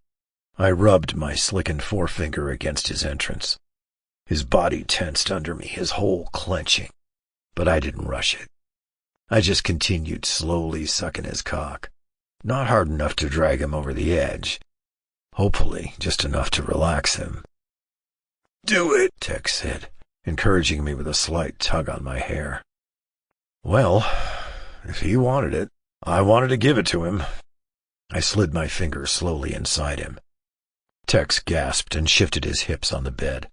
I rubbed my slickened forefinger against his entrance. His body tensed under me, his whole clenching, but I didn't rush it. I just continued slowly sucking his cock, not hard enough to drag him over the edge, hopefully just enough to relax him. "Do it," Tex said, encouraging me with a slight tug on my hair. Well, if he wanted it, I wanted to give it to him. I slid my fingers slowly inside him. Tex gasped and shifted his hips on the bed.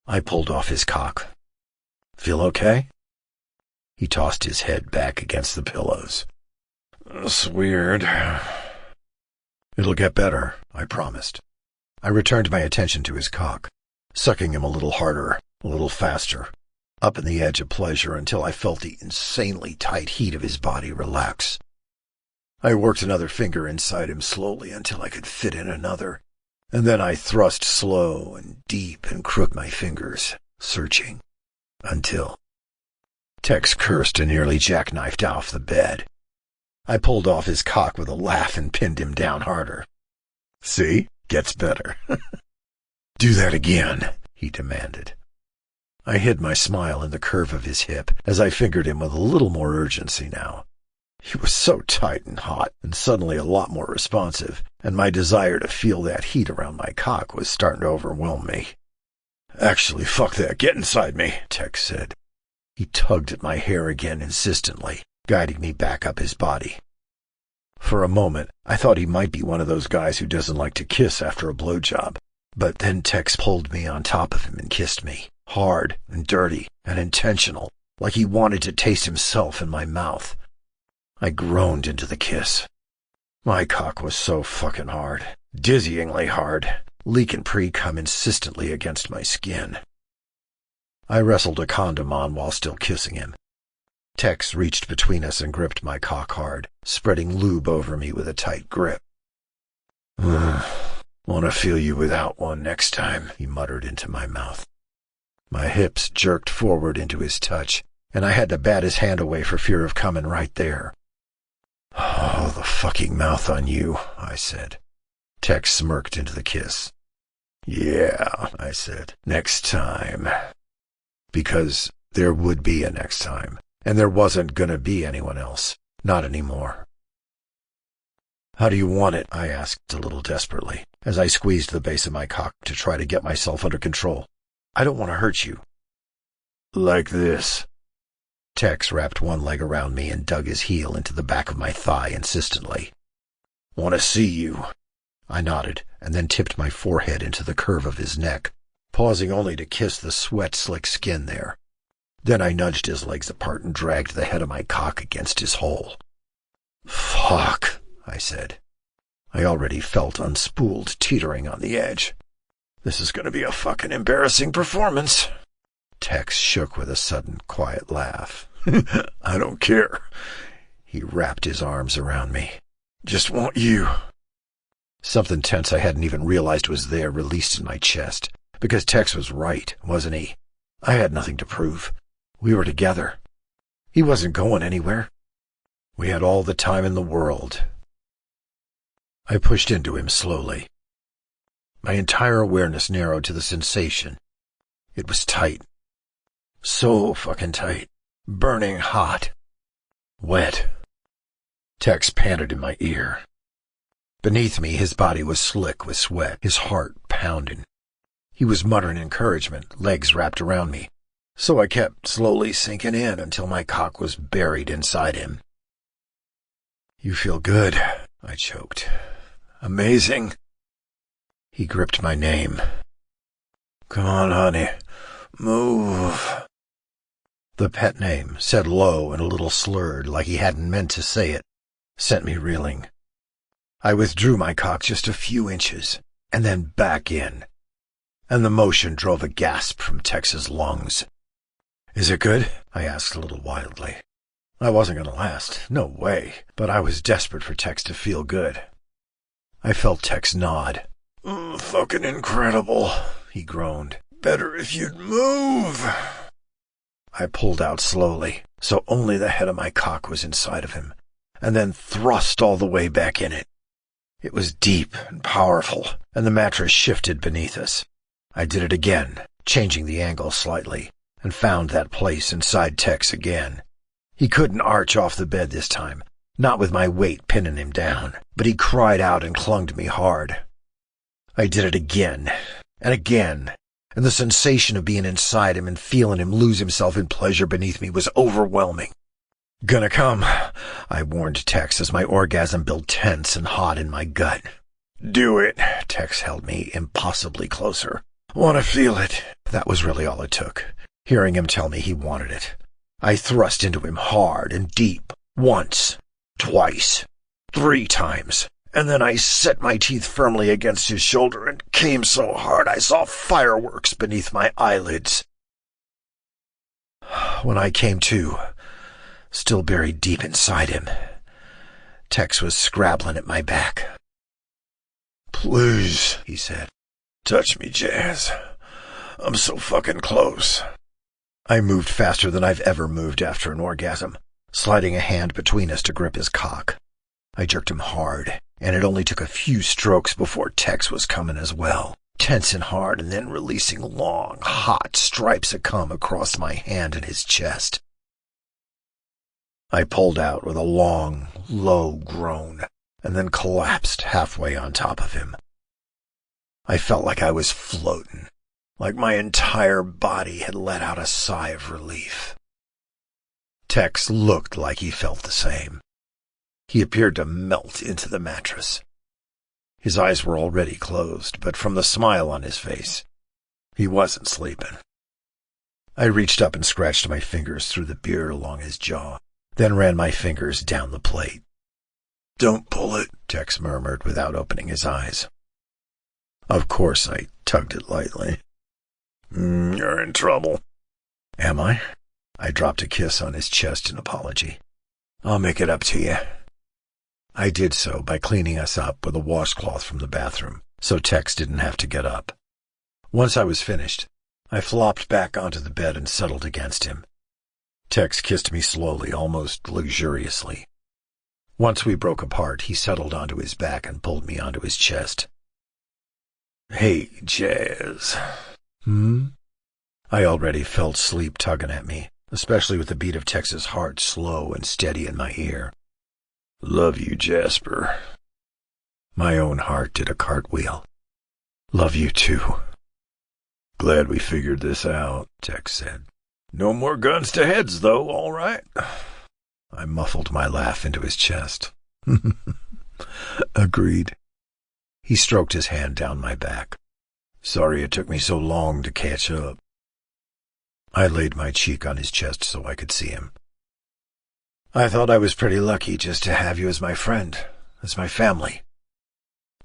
I pulled off his cock. "Feel okay?" He tossed his head back against the pillows. "It's weird." "It'll get better," I promised. I returned my attention to his cock, sucking him a little harder, a little faster, up in the edge of pleasure until I felt the insanely tight heat of his body relax. I worked another finger inside him slowly until I could fit in another, and then I thrust slow and deep and crooked my fingers, searching, until Tex cursed and nearly jackknifed off the bed. I pulled off his cock with a laugh and pinned him down harder. See? Gets better. Do that again, he demanded. I hid my smile in the curve of his hip as I fingered him with a little more urgency now. He was so tight and hot and suddenly a lot more responsive, and my desire to feel that heat around my cock was starting to overwhelm me. Actually, fuck that. Get inside me, Tex said. He tugged at my hair again insistently, guiding me back up his body. For a moment, I thought he might be one of those guys who doesn't like to kiss after a blowjob, but then Tex pulled me on top of him and kissed me, hard and dirty and intentional, like he wanted to taste himself in my mouth. I groaned into the kiss. My cock was so fucking hard, dizzyingly hard, leaking pre-cum insistently against my skin. I wrestled a condom on while still kissing him. Tex reached between us and gripped my cock hard, spreading lube over me with a tight grip. Want to feel you without one next time, he muttered into my mouth. My hips jerked forward into his touch, and I had to bat his hand away for fear of coming right there. Oh, the fucking mouth on you, I said. Tex smirked into the kiss. Yeah, I said, next time. Because there would be a next time, and there wasn't gonna be anyone else. Not anymore. How do you want it? I asked a little desperately, as I squeezed the base of my cock to try to get myself under control. I don't want to hurt you. Like this. Tex wrapped one leg around me and dug his heel into the back of my thigh insistently. Want to see you. I nodded, and then tipped my forehead into the curve of his neck, pausing only to kiss the sweat-slick skin there. Then I nudged his legs apart and dragged the head of my cock against his hole. Fuck, I said. I already felt unspooled, teetering on the edge. This is going to be a fucking embarrassing performance. Tex shook with a sudden, quiet laugh. I don't care. He wrapped his arms around me. Just want you. Something tense I hadn't even realized was there released in my chest, because Tex was right, wasn't he? I had nothing to prove. We were together. He wasn't going anywhere. We had all the time in the world. I pushed into him slowly. My entire awareness narrowed to the sensation. It was tight. So fucking tight. Burning hot. Wet. Tex panted in my ear. Beneath me, his body was slick with sweat, his heart pounding. He was muttering encouragement, legs wrapped around me, so I kept slowly sinking in until my cock was buried inside him. You feel good, I choked. Amazing. He gripped my name. Come on, honey. Move. The pet name, said low and a little slurred like he hadn't meant to say it, sent me reeling. I withdrew my cock just a few inches, and then back in, and the motion drove a gasp from Tex's lungs. Is it good? I asked a little wildly. I wasn't going to last, no way, but I was desperate for Tex to feel good. I felt Tex nod. Fucking incredible, he groaned. Better if you'd move. I pulled out slowly, so only the head of my cock was inside of him, and then thrust all the way back in it. It was deep and powerful, and the mattress shifted beneath us. I did it again, changing the angle slightly, and found that place inside Tex again. He couldn't arch off the bed this time, not with my weight pinning him down, but he cried out and clung to me hard. I did it again, and again, and the sensation of being inside him and feeling him lose himself in pleasure beneath me was overwhelming. Gonna come, I warned Tex as my orgasm built tense and hot in my gut. Do it, Tex held me impossibly closer. Want to feel it. That was really all it took, hearing him tell me he wanted it. I thrust into him hard and deep, once, twice, 3 times, and then I set my teeth firmly against his shoulder and came so hard I saw fireworks beneath my eyelids. When I came to, still buried deep inside him, Tex was scrabbling at my back. Please, he said. Touch me, Jazz. I'm so fucking close. I moved faster than I've ever moved after an orgasm, sliding a hand between us to grip his cock. I jerked him hard, and it only took a few strokes before Tex was coming as well, tensing hard and then releasing long, hot stripes of cum across my hand and his chest. I pulled out with a long, low groan, and then collapsed halfway on top of him. I felt like I was floating, like my entire body had let out a sigh of relief. Tex looked like he felt the same. He appeared to melt into the mattress. His eyes were already closed, but from the smile on his face, he wasn't sleeping. I reached up and scratched my fingers through the beard along his jaw, then ran my fingers down the plate. "Don't pull it," Tex murmured without opening his eyes. Of course I tugged it lightly. "You're in trouble." "Am I?" I dropped a kiss on his chest in apology. "I'll make it up to you." I did so by cleaning us up with a washcloth from the bathroom, so Tex didn't have to get up. Once I was finished, I flopped back onto the bed and settled against him. Tex kissed me slowly, almost luxuriously. Once we broke apart, he settled onto his back and pulled me onto his chest. "Hey, Jazz." I already felt sleep tugging at me, especially with the beat of Tex's heart slow and steady in my ear. "Love you, Jasper." My own heart did a cartwheel. "Love you, too." "Glad we figured this out," Tex said. "No more guns to heads, though, all right?" I muffled my laugh into his chest. "Agreed." He stroked his hand down my back. "Sorry it took me so long to catch up." I laid my cheek on his chest so I could see him. "I thought I was pretty lucky just to have you as my friend, as my family.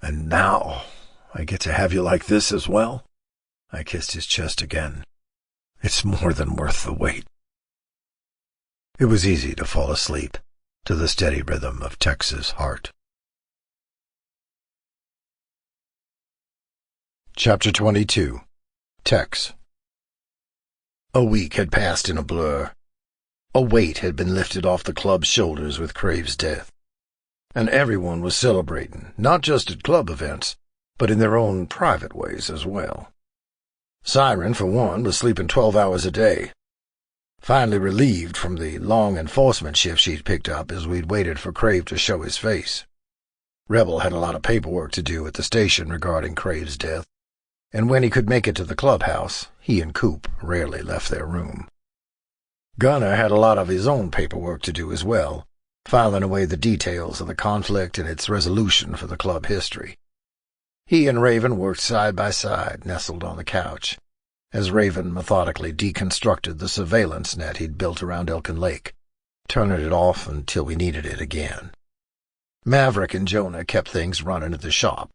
And now I get to have you like this as well." I kissed his chest again. "It's more than worth the wait." It was easy to fall asleep to the steady rhythm of Tex's heart. Chapter 22. Tex. A week had passed in a blur. A weight had been lifted off the club's shoulders with Crave's death, and everyone was celebrating, not just at club events, but in their own private ways as well. Siren, for one, was sleeping 12 hours a day, finally relieved from the long enforcement shift she'd picked up as we'd waited for Crave to show his face. Rebel had a lot of paperwork to do at the station regarding Crave's death, and when he could make it to the clubhouse, he and Coop rarely left their room. Gunner had a lot of his own paperwork to do as well, filing away the details of the conflict and its resolution for the club history. He and Raven worked side by side, nestled on the couch, as Raven methodically deconstructed the surveillance net he'd built around Elkin Lake, turning it off until we needed it again. Maverick and Jonah kept things running at the shop,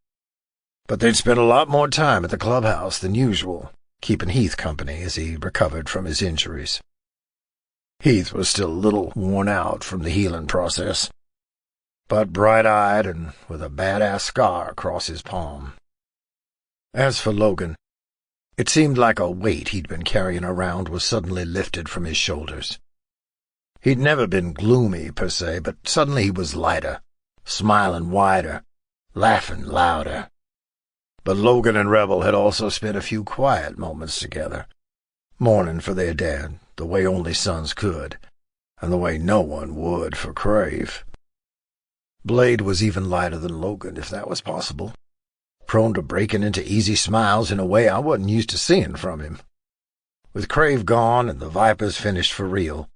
but they'd spent a lot more time at the clubhouse than usual, keeping Heath company as he recovered from his injuries. Heath was still a little worn out from the healing process, but bright-eyed and with a badass scar across his palm. As for Logan, it seemed like a weight he'd been carrying around was suddenly lifted from his shoulders. He'd never been gloomy, per se, but suddenly he was lighter, smiling wider, laughing louder. But Logan and Rebel had also spent a few quiet moments together, mourning for their dad the way only sons could, and the way no one would for Crave. Blade was even lighter than Logan, if that was possible, prone to breaking into easy smiles in a way I wasn't used to seeing from him. With Crave gone and the Vipers finished for real,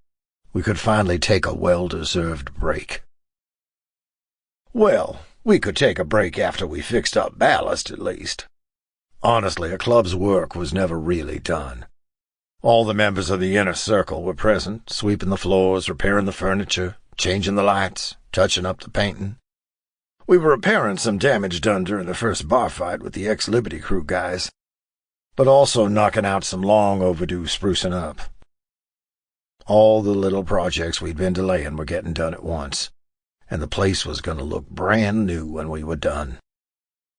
we could finally take a well-deserved break. Well, we could take a break after we fixed up ballast, at least. Honestly, a club's work was never really done. All the members of the inner circle were present, sweeping the floors, repairing the furniture, changing the lights, touching up the painting. We were repairing some damage done during the first bar fight with the ex-Liberty Crew guys, but also knocking out some long-overdue sprucing up. All the little projects we'd been delaying were getting done at once, and the place was going to look brand new when we were done.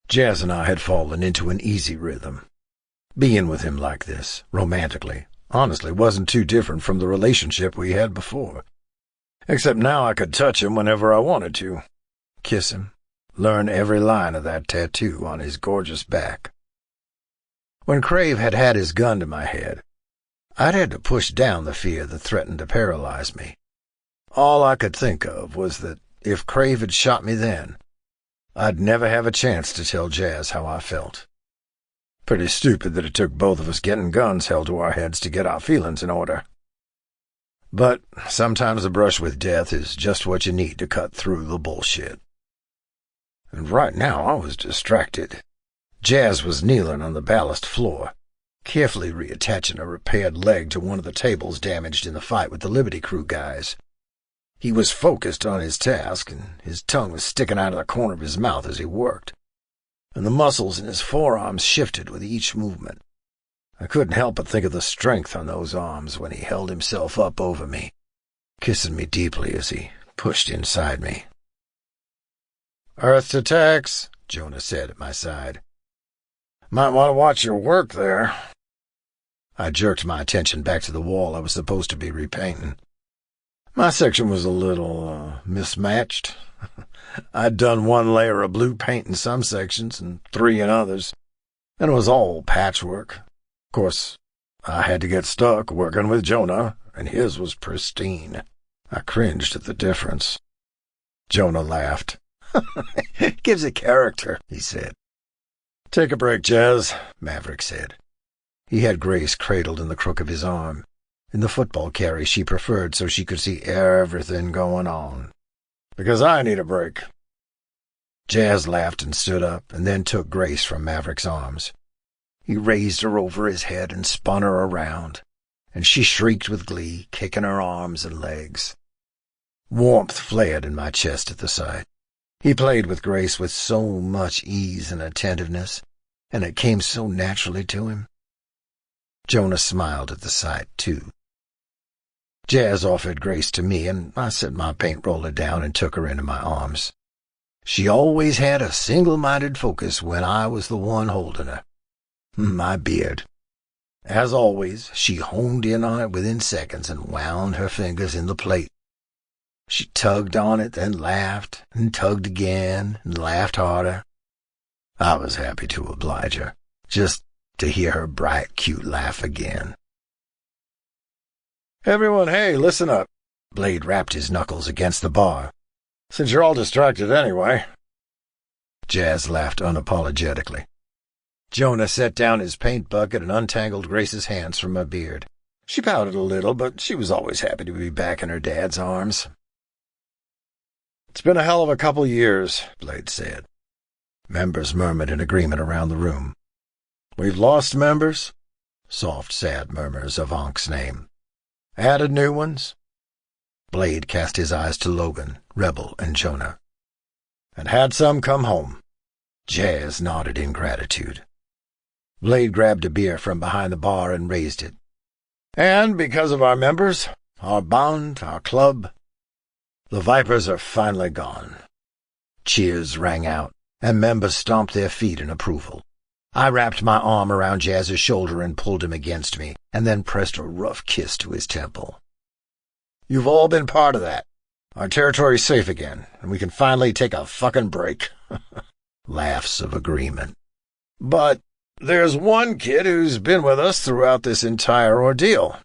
Jazz and I had fallen into an easy rhythm. Being with him like this, romantically, Honestly, wasn't too different from the relationship we had before. Except now I could touch him whenever I wanted to, kiss him, learn every line of that tattoo on his gorgeous back. When Crave had had his gun to my head, I'd had to push down the fear that threatened to paralyze me. All I could think of was that if Crave had shot me then, I'd never have a chance to tell Jazz how I felt. Pretty stupid that it took both of us getting guns held to our heads to get our feelings in order. But sometimes a brush with death is just what you need to cut through the bullshit. And right now I was distracted. Jazz was kneeling on the ballast floor, carefully reattaching a repaired leg to one of the tables damaged in the fight with the Liberty Crew guys. He was focused on his task, and his tongue was sticking out of the corner of his mouth as he worked, and the muscles in his forearms shifted with each movement. I couldn't help but think of the strength on those arms when he held himself up over me, kissing me deeply as he pushed inside me. "Earth to Tex," Jonah said at my side. "Might want to watch your work there." I jerked my attention back to the wall I was supposed to be repainting. My section was a little mismatched. I'd done one layer of blue paint in some sections and 3 in others, and it was all patchwork. Of course, I had to get stuck working with Jonah, and his was pristine. I cringed at the difference. Jonah laughed. "Gives it character," he said. "Take a break, Jazz," Maverick said. He had Grace cradled in the crook of his arm, in the football carry she preferred so she could see everything going on. "Because I need a break." Jazz laughed and stood up, and then took Grace from Maverick's arms. He raised her over his head and spun her around, and she shrieked with glee, kicking her arms and legs. Warmth flared in my chest at the sight. He played with Grace with so much ease and attentiveness, and it came so naturally to him. Jonah smiled at the sight, too. Jazz offered Grace to me, and I set my paint roller down and took her into my arms. She always had a single-minded focus when I was the one holding her. My beard. As always, she honed in on it within seconds and wound her fingers in the plate. She tugged on it, then laughed, and tugged again, and laughed harder. I was happy to oblige her, just to hear her bright, cute laugh again. "Everyone, hey, listen up." Blade rapped his knuckles against the bar. "Since you're all distracted anyway." Jazz laughed unapologetically. Jonah set down his paint bucket and untangled Grace's hands from my beard. She pouted a little, but she was always happy to be back in her dad's arms. "It's been a hell of a couple years," Blade said. Members murmured in agreement around the room. "We've lost members," soft, sad murmurs of Ankh's name. "Added new ones." Blade cast his eyes to Logan, Rebel, and Jonah. "And had some come home." Jazz nodded in gratitude. Blade grabbed a beer from behind the bar and raised it. "And because of our members, our bond, our club, the Vipers are finally gone." Cheers rang out, and members stomped their feet in approval. I wrapped my arm around Jazz's shoulder and pulled him against me, and then pressed a rough kiss to his temple. "You've all been part of that. Our territory's safe again, and we can finally take a fucking break." Laughs of agreement. "But there's one kid who's been with us throughout this entire ordeal.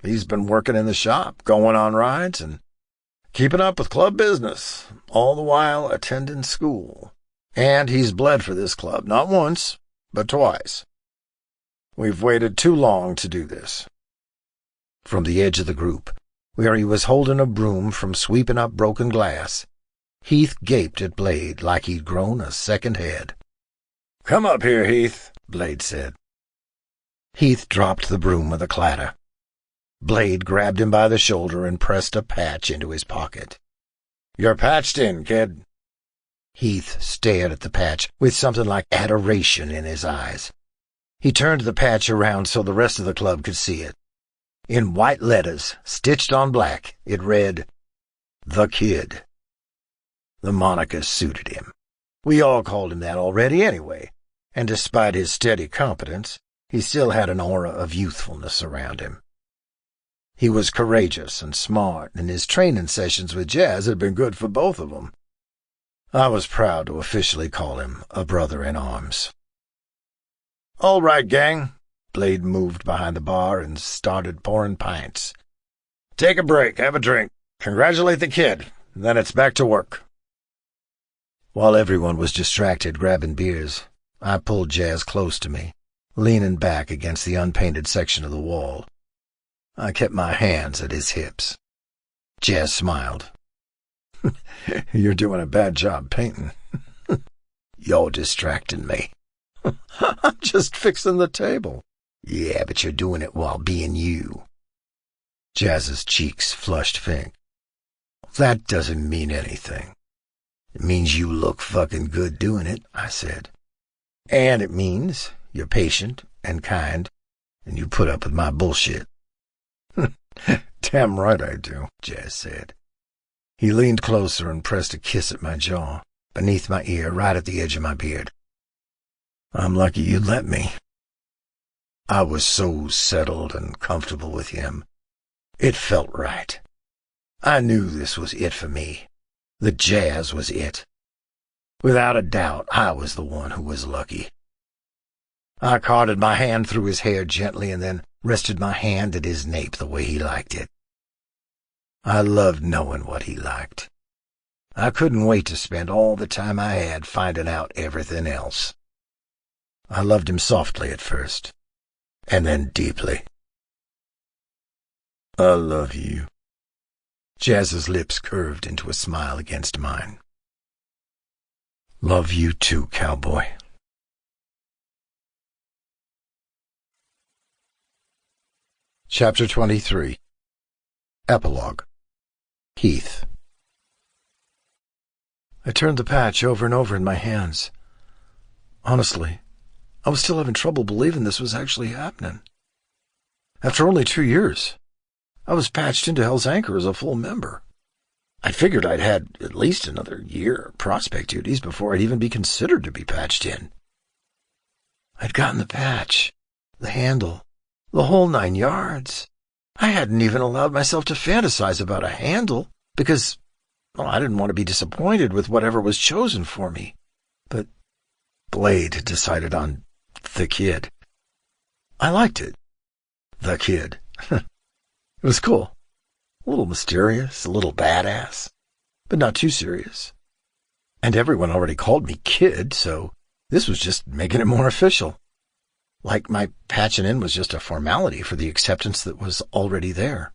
He's been working in the shop, going on rides, and keeping up with club business, all the while attending school. And he's bled for this club, not once, but twice. We've waited too long to do this." From the edge of the group, where he was holding a broom from sweeping up broken glass, Heath gaped at Blade like he'd grown a second head. "Come up here, Heath," Blade said. Heath dropped the broom with a clatter. Blade grabbed him by the shoulder and pressed a patch into his pocket. "You're patched in, kid." Heath stared at the patch with something like adoration in his eyes. He turned the patch around so the rest of the club could see it. In white letters, stitched on black, it read, "The Kid." The moniker suited him. We all called him that already anyway, and despite his steady competence, He still had an aura of youthfulness around him. He was courageous and smart, and his training sessions with Jazz had been good for both of them. I was proud to officially call him a brother in arms. "All right, gang." Blade moved behind the bar and started pouring pints. "Take a break, have a drink, congratulate the kid, and then it's back to work." While everyone was distracted grabbing beers, I pulled Jazz close to me, leaning back against the unpainted section of the wall. I kept my hands at his hips. Jazz smiled. "You're doing a bad job painting." "You're distracting me." "I'm just fixing the table." "Yeah, but you're doing it while being you." Jazz's cheeks flushed pink. "That doesn't mean anything." "It means you look fucking good doing it," I said. "And it means you're patient and kind, and you put up with my bullshit." "Damn right I do," Jazz said. He leaned closer and pressed a kiss at my jaw, beneath my ear, right at the edge of my beard. "I'm lucky you let me." I was so settled and comfortable with him. It felt right. I knew this was it for me. The Jazz was it. Without a doubt, I was the one who was lucky. I carted my hand through his hair gently and then rested my hand at his nape the way he liked it. I loved knowing what he liked. I couldn't wait to spend all the time I had finding out everything else. I loved him softly at first, and then deeply. "I love you." Jazz's lips curved into a smile against mine. "Love you too, cowboy." Chapter 23. Epilogue. Heath. I turned the patch over and over in my hands. Honestly, I was still having trouble believing this was actually happening. After only 2 years, I was patched into Hell's Anchor as a full member. I figured I'd had at least another year of prospect duties before I'd even be considered to be patched in. I'd gotten the patch, the handle, the whole 9 yards. I hadn't even allowed myself to fantasize about a handle because, well, I didn't want to be disappointed with whatever was chosen for me. But Blade had decided on the kid. I liked it. The kid. It was cool. A little mysterious, a little badass, but not too serious. And everyone already called me kid, so this was just making it more official. Like my patching in was just a formality for the acceptance that was already there.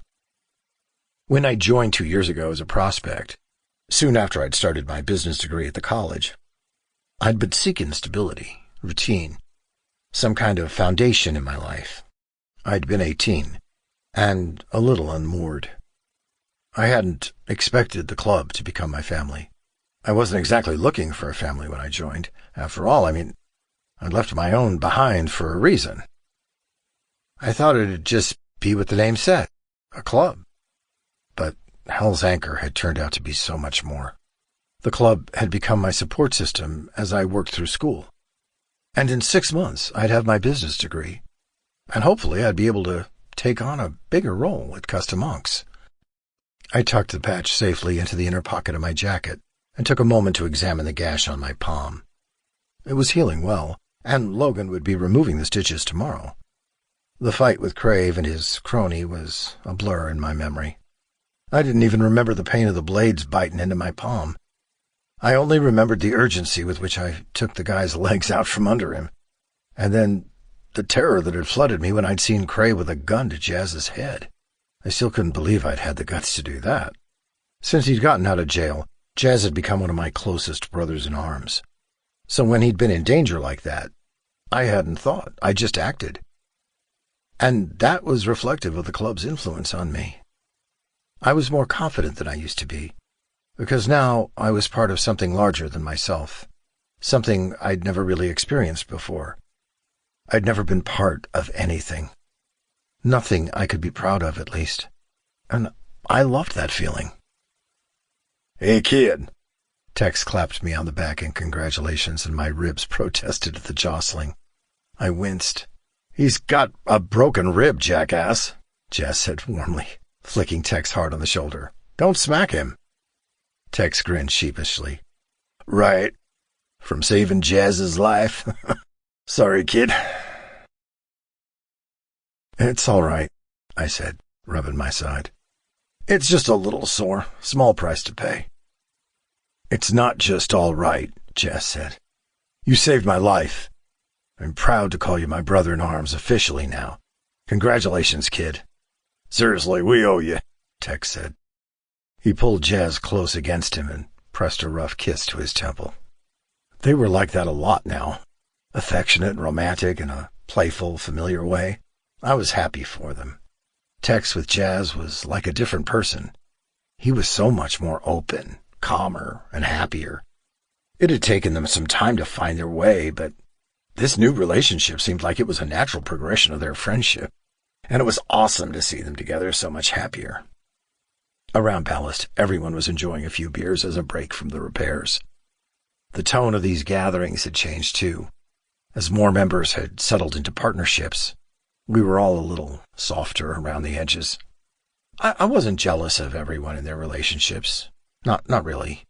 When I joined 2 years ago as a prospect, soon after I'd started my business degree at the college, I'd been seeking stability, routine, some kind of foundation in my life. I'd been 18, and a little unmoored. I hadn't expected the club to become my family. I wasn't exactly looking for a family when I joined. After all, I'd left my own behind for a reason. I thought it'd just be what the name said, a club. But Hell's Anchor had turned out to be so much more. The club had become my support system as I worked through school. And in 6 months, I'd have my business degree. And hopefully I'd be able to take on a bigger role at Custom Monks. I tucked the patch safely into the inner pocket of my jacket and took a moment to examine the gash on my palm. It was healing well, and Logan would be removing the stitches tomorrow. The fight with Crave and his crony was a blur in my memory. I didn't even remember the pain of the blades biting into my palm. I only remembered the urgency with which I took the guy's legs out from under him, and then the terror that had flooded me when I'd seen Crave with a gun to Jazz's head. I still couldn't believe I'd had the guts to do that. Since he'd gotten out of jail, Jazz had become one of my closest brothers in arms. So when he'd been in danger like that, I hadn't thought, I just acted. And that was reflective of the club's influence on me. I was more confident than I used to be, because now I was part of something larger than myself, something I'd never really experienced before. I'd never been part of anything. Nothing I could be proud of, at least. And I loved that feeling. "Hey, kid." Tex clapped me on the back in congratulations, and my ribs protested at the jostling. I winced. He's got a broken rib, jackass, Jazz said warmly, flicking Tex hard on the shoulder. Don't smack him. Tex grinned sheepishly. Right. From saving Jazz's life. Sorry, kid. It's all right, I said, rubbing my side. It's just a little sore. Small price to pay. It's not just all right, Jazz said. You saved my life. I'm proud to call you my brother-in-arms officially now. Congratulations, kid. Seriously, we owe you, Tex said. He pulled Jazz close against him and pressed a rough kiss to his temple. They were like that a lot now. Affectionate and romantic in a playful, familiar way. I was happy for them. Tex with Jazz was like a different person. He was so much more open, calmer, and happier. It had taken them some time to find their way, but this new relationship seemed like it was a natural progression of their friendship, and it was awesome to see them together so much happier. Around Ballast, everyone was enjoying a few beers as a break from the repairs. The tone of these gatherings had changed too. As more members had settled into partnerships, we were all a little softer around the edges. I wasn't jealous of everyone in their relationships. Not really.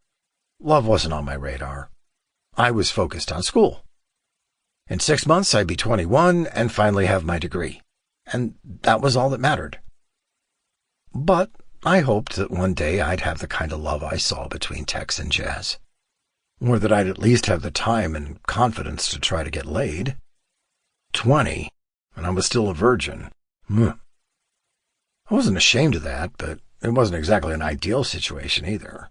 Love wasn't on my radar. I was focused on school. In 6 months, I'd be 21 and finally have my degree. And that was all that mattered. But I hoped that one day I'd have the kind of love I saw between Tex and Jazz. Or that I'd at least have the time and confidence to try to get laid. 20, and I was still a virgin. I wasn't ashamed of that, but it wasn't exactly an ideal situation either.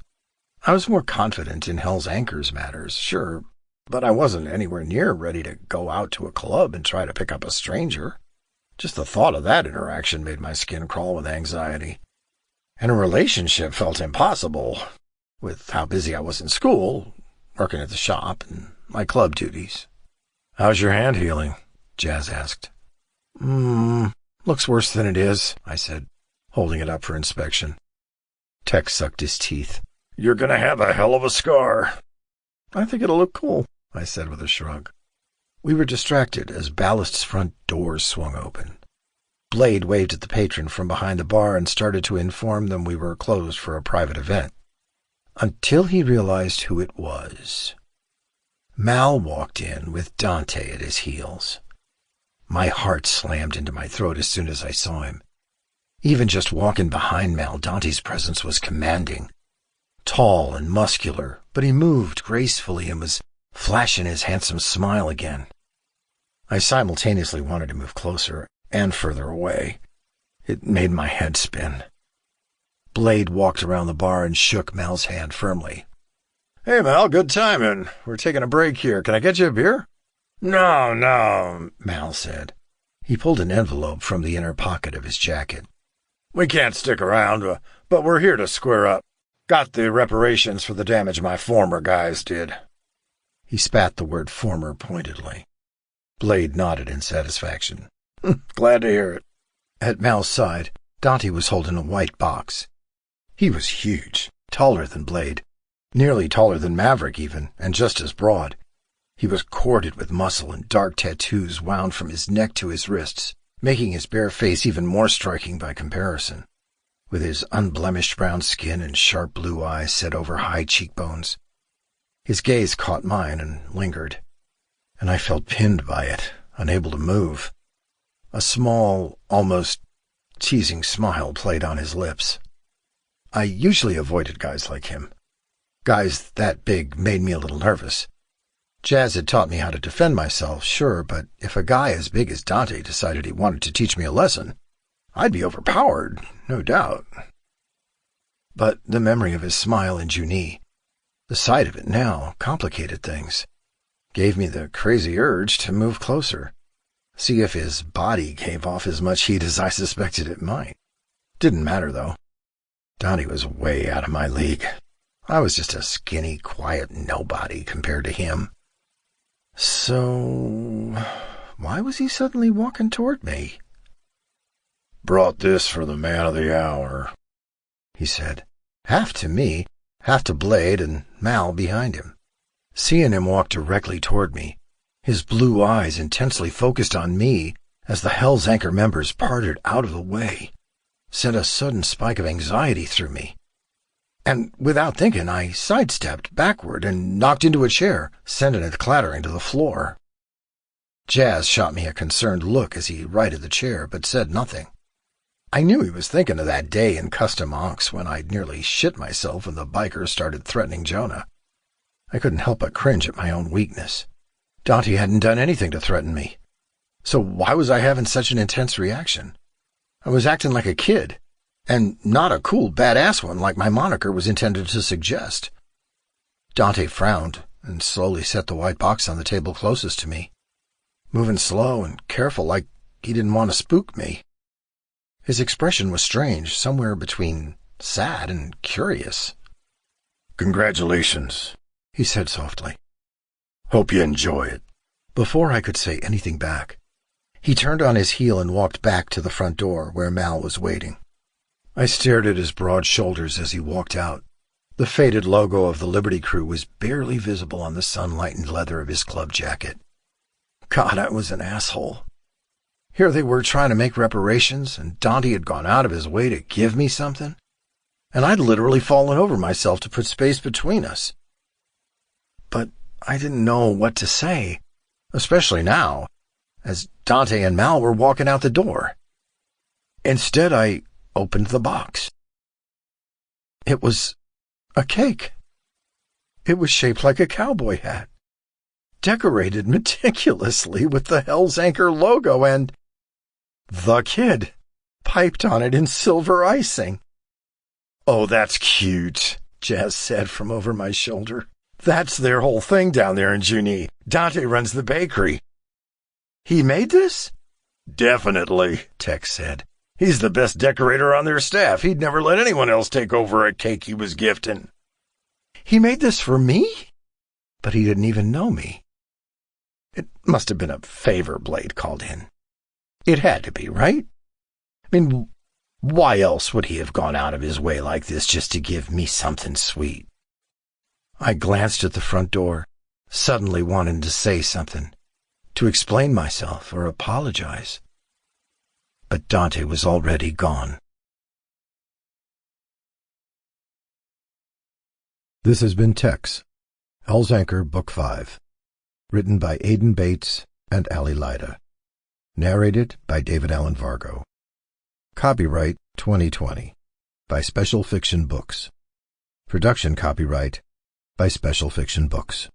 I was more confident in Hell's Anchor's matters, sure, but I wasn't anywhere near ready to go out to a club and try to pick up a stranger. Just the thought of that interaction made my skin crawl with anxiety. And a relationship felt impossible, with how busy I was in school, working at the shop, and my club duties. How's your hand healing? Jazz asked. Looks worse than it is, I said, holding it up for inspection. Tex sucked his teeth. You're gonna have a hell of a scar. I think it'll look cool, I said with a shrug. We were distracted as Ballast's front doors swung open. Blade waved at the patron from behind the bar and started to inform them we were closed for a private event. Until he realized who it was. Mal walked in with Dante at his heels. My heart slammed into my throat as soon as I saw him. Even just walking behind Mal, Dante's presence was commanding. Tall and muscular, but he moved gracefully and was flashing his handsome smile again. I simultaneously wanted to move closer and further away. It made my head spin. Blade walked around the bar and shook Mal's hand firmly. Hey, Mal, good timing. We're taking a break here. Can I get you a beer? No, Mal said. He pulled an envelope from the inner pocket of his jacket. We can't stick around, but we're here to square up. Got the reparations for the damage my former guys did. He spat the word former pointedly. Blade nodded in satisfaction. Glad to hear it. At Mal's side, Dante was holding a white box. He was huge, taller than Blade, nearly taller than Maverick even, and just as broad. He was corded with muscle and dark tattoos wound from his neck to his wrists, making his bare face even more striking by comparison. With his unblemished brown skin and sharp blue eyes set over high cheekbones. His gaze caught mine and lingered, and I felt pinned by it, unable to move. A small, almost teasing smile played on his lips. I usually avoided guys like him. Guys that big made me a little nervous. Jazz had taught me how to defend myself, sure, but if a guy as big as Dante decided he wanted to teach me a lesson, I'd be overpowered, no doubt. But the memory of his smile in Junie, the sight of it now, complicated things. Gave me the crazy urge to move closer. See if his body gave off as much heat as I suspected it might. Didn't matter, though. Donnie was way out of my league. I was just a skinny, quiet nobody compared to him. So, why was he suddenly walking toward me? Brought this for the man of the hour, he said, half to me, half to Blade and Mal behind him. Seeing him walk directly toward me, his blue eyes intensely focused on me as the Hell's Anchor members parted out of the way, sent a sudden spike of anxiety through me. And without thinking, I sidestepped backward and knocked into a chair, sending it clattering to the floor. Jazz shot me a concerned look as he righted the chair, but said nothing. I knew he was thinking of that day in Custom Onks when I'd nearly shit myself when the biker started threatening Jonah. I couldn't help but cringe at my own weakness. Dante hadn't done anything to threaten me. So why was I having such an intense reaction? I was acting like a kid, and not a cool, badass one like my moniker was intended to suggest. Dante frowned and slowly set the white box on the table closest to me, moving slow and careful like he didn't want to spook me. His expression was strange, somewhere between sad and curious. "Congratulations," he said softly. "Hope you enjoy it." Before I could say anything back, he turned on his heel and walked back to the front door where Mal was waiting. I stared at his broad shoulders as he walked out. The faded logo of the Liberty Crew was barely visible on the sun-lightened leather of his club jacket. God, I was an asshole. Here they were trying to make reparations, and Dante had gone out of his way to give me something, and I'd literally fallen over myself to put space between us. But I didn't know what to say, especially now, as Dante and Mal were walking out the door. Instead, I opened the box. It was a cake. It was shaped like a cowboy hat, decorated meticulously with the Hell's Anchor logo and the kid piped on it in silver icing. "Oh, that's cute," Jazz said from over my shoulder. "That's their whole thing down there in Junie. Dante runs the bakery." "He made this?" "Definitely," Tex said. "He's the best decorator on their staff. He'd never let anyone else take over a cake he was gifting." "He made this for me?" But he didn't even know me. It must have been a favor Blade called in. It had to be, right? I mean, why else would he have gone out of his way like this just to give me something sweet? I glanced at the front door, suddenly wanting to say something, to explain myself or apologize. But Dante was already gone. This has been Tex, Hell's Anchor, Book 5, written by Aiden Bates and Ali Lida. Narrated by David Allen Vargo. Copyright 2020 by Special Fiction Books. Production copyright by Special Fiction Books.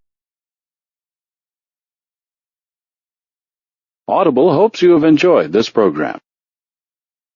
Audible hopes you have enjoyed this program.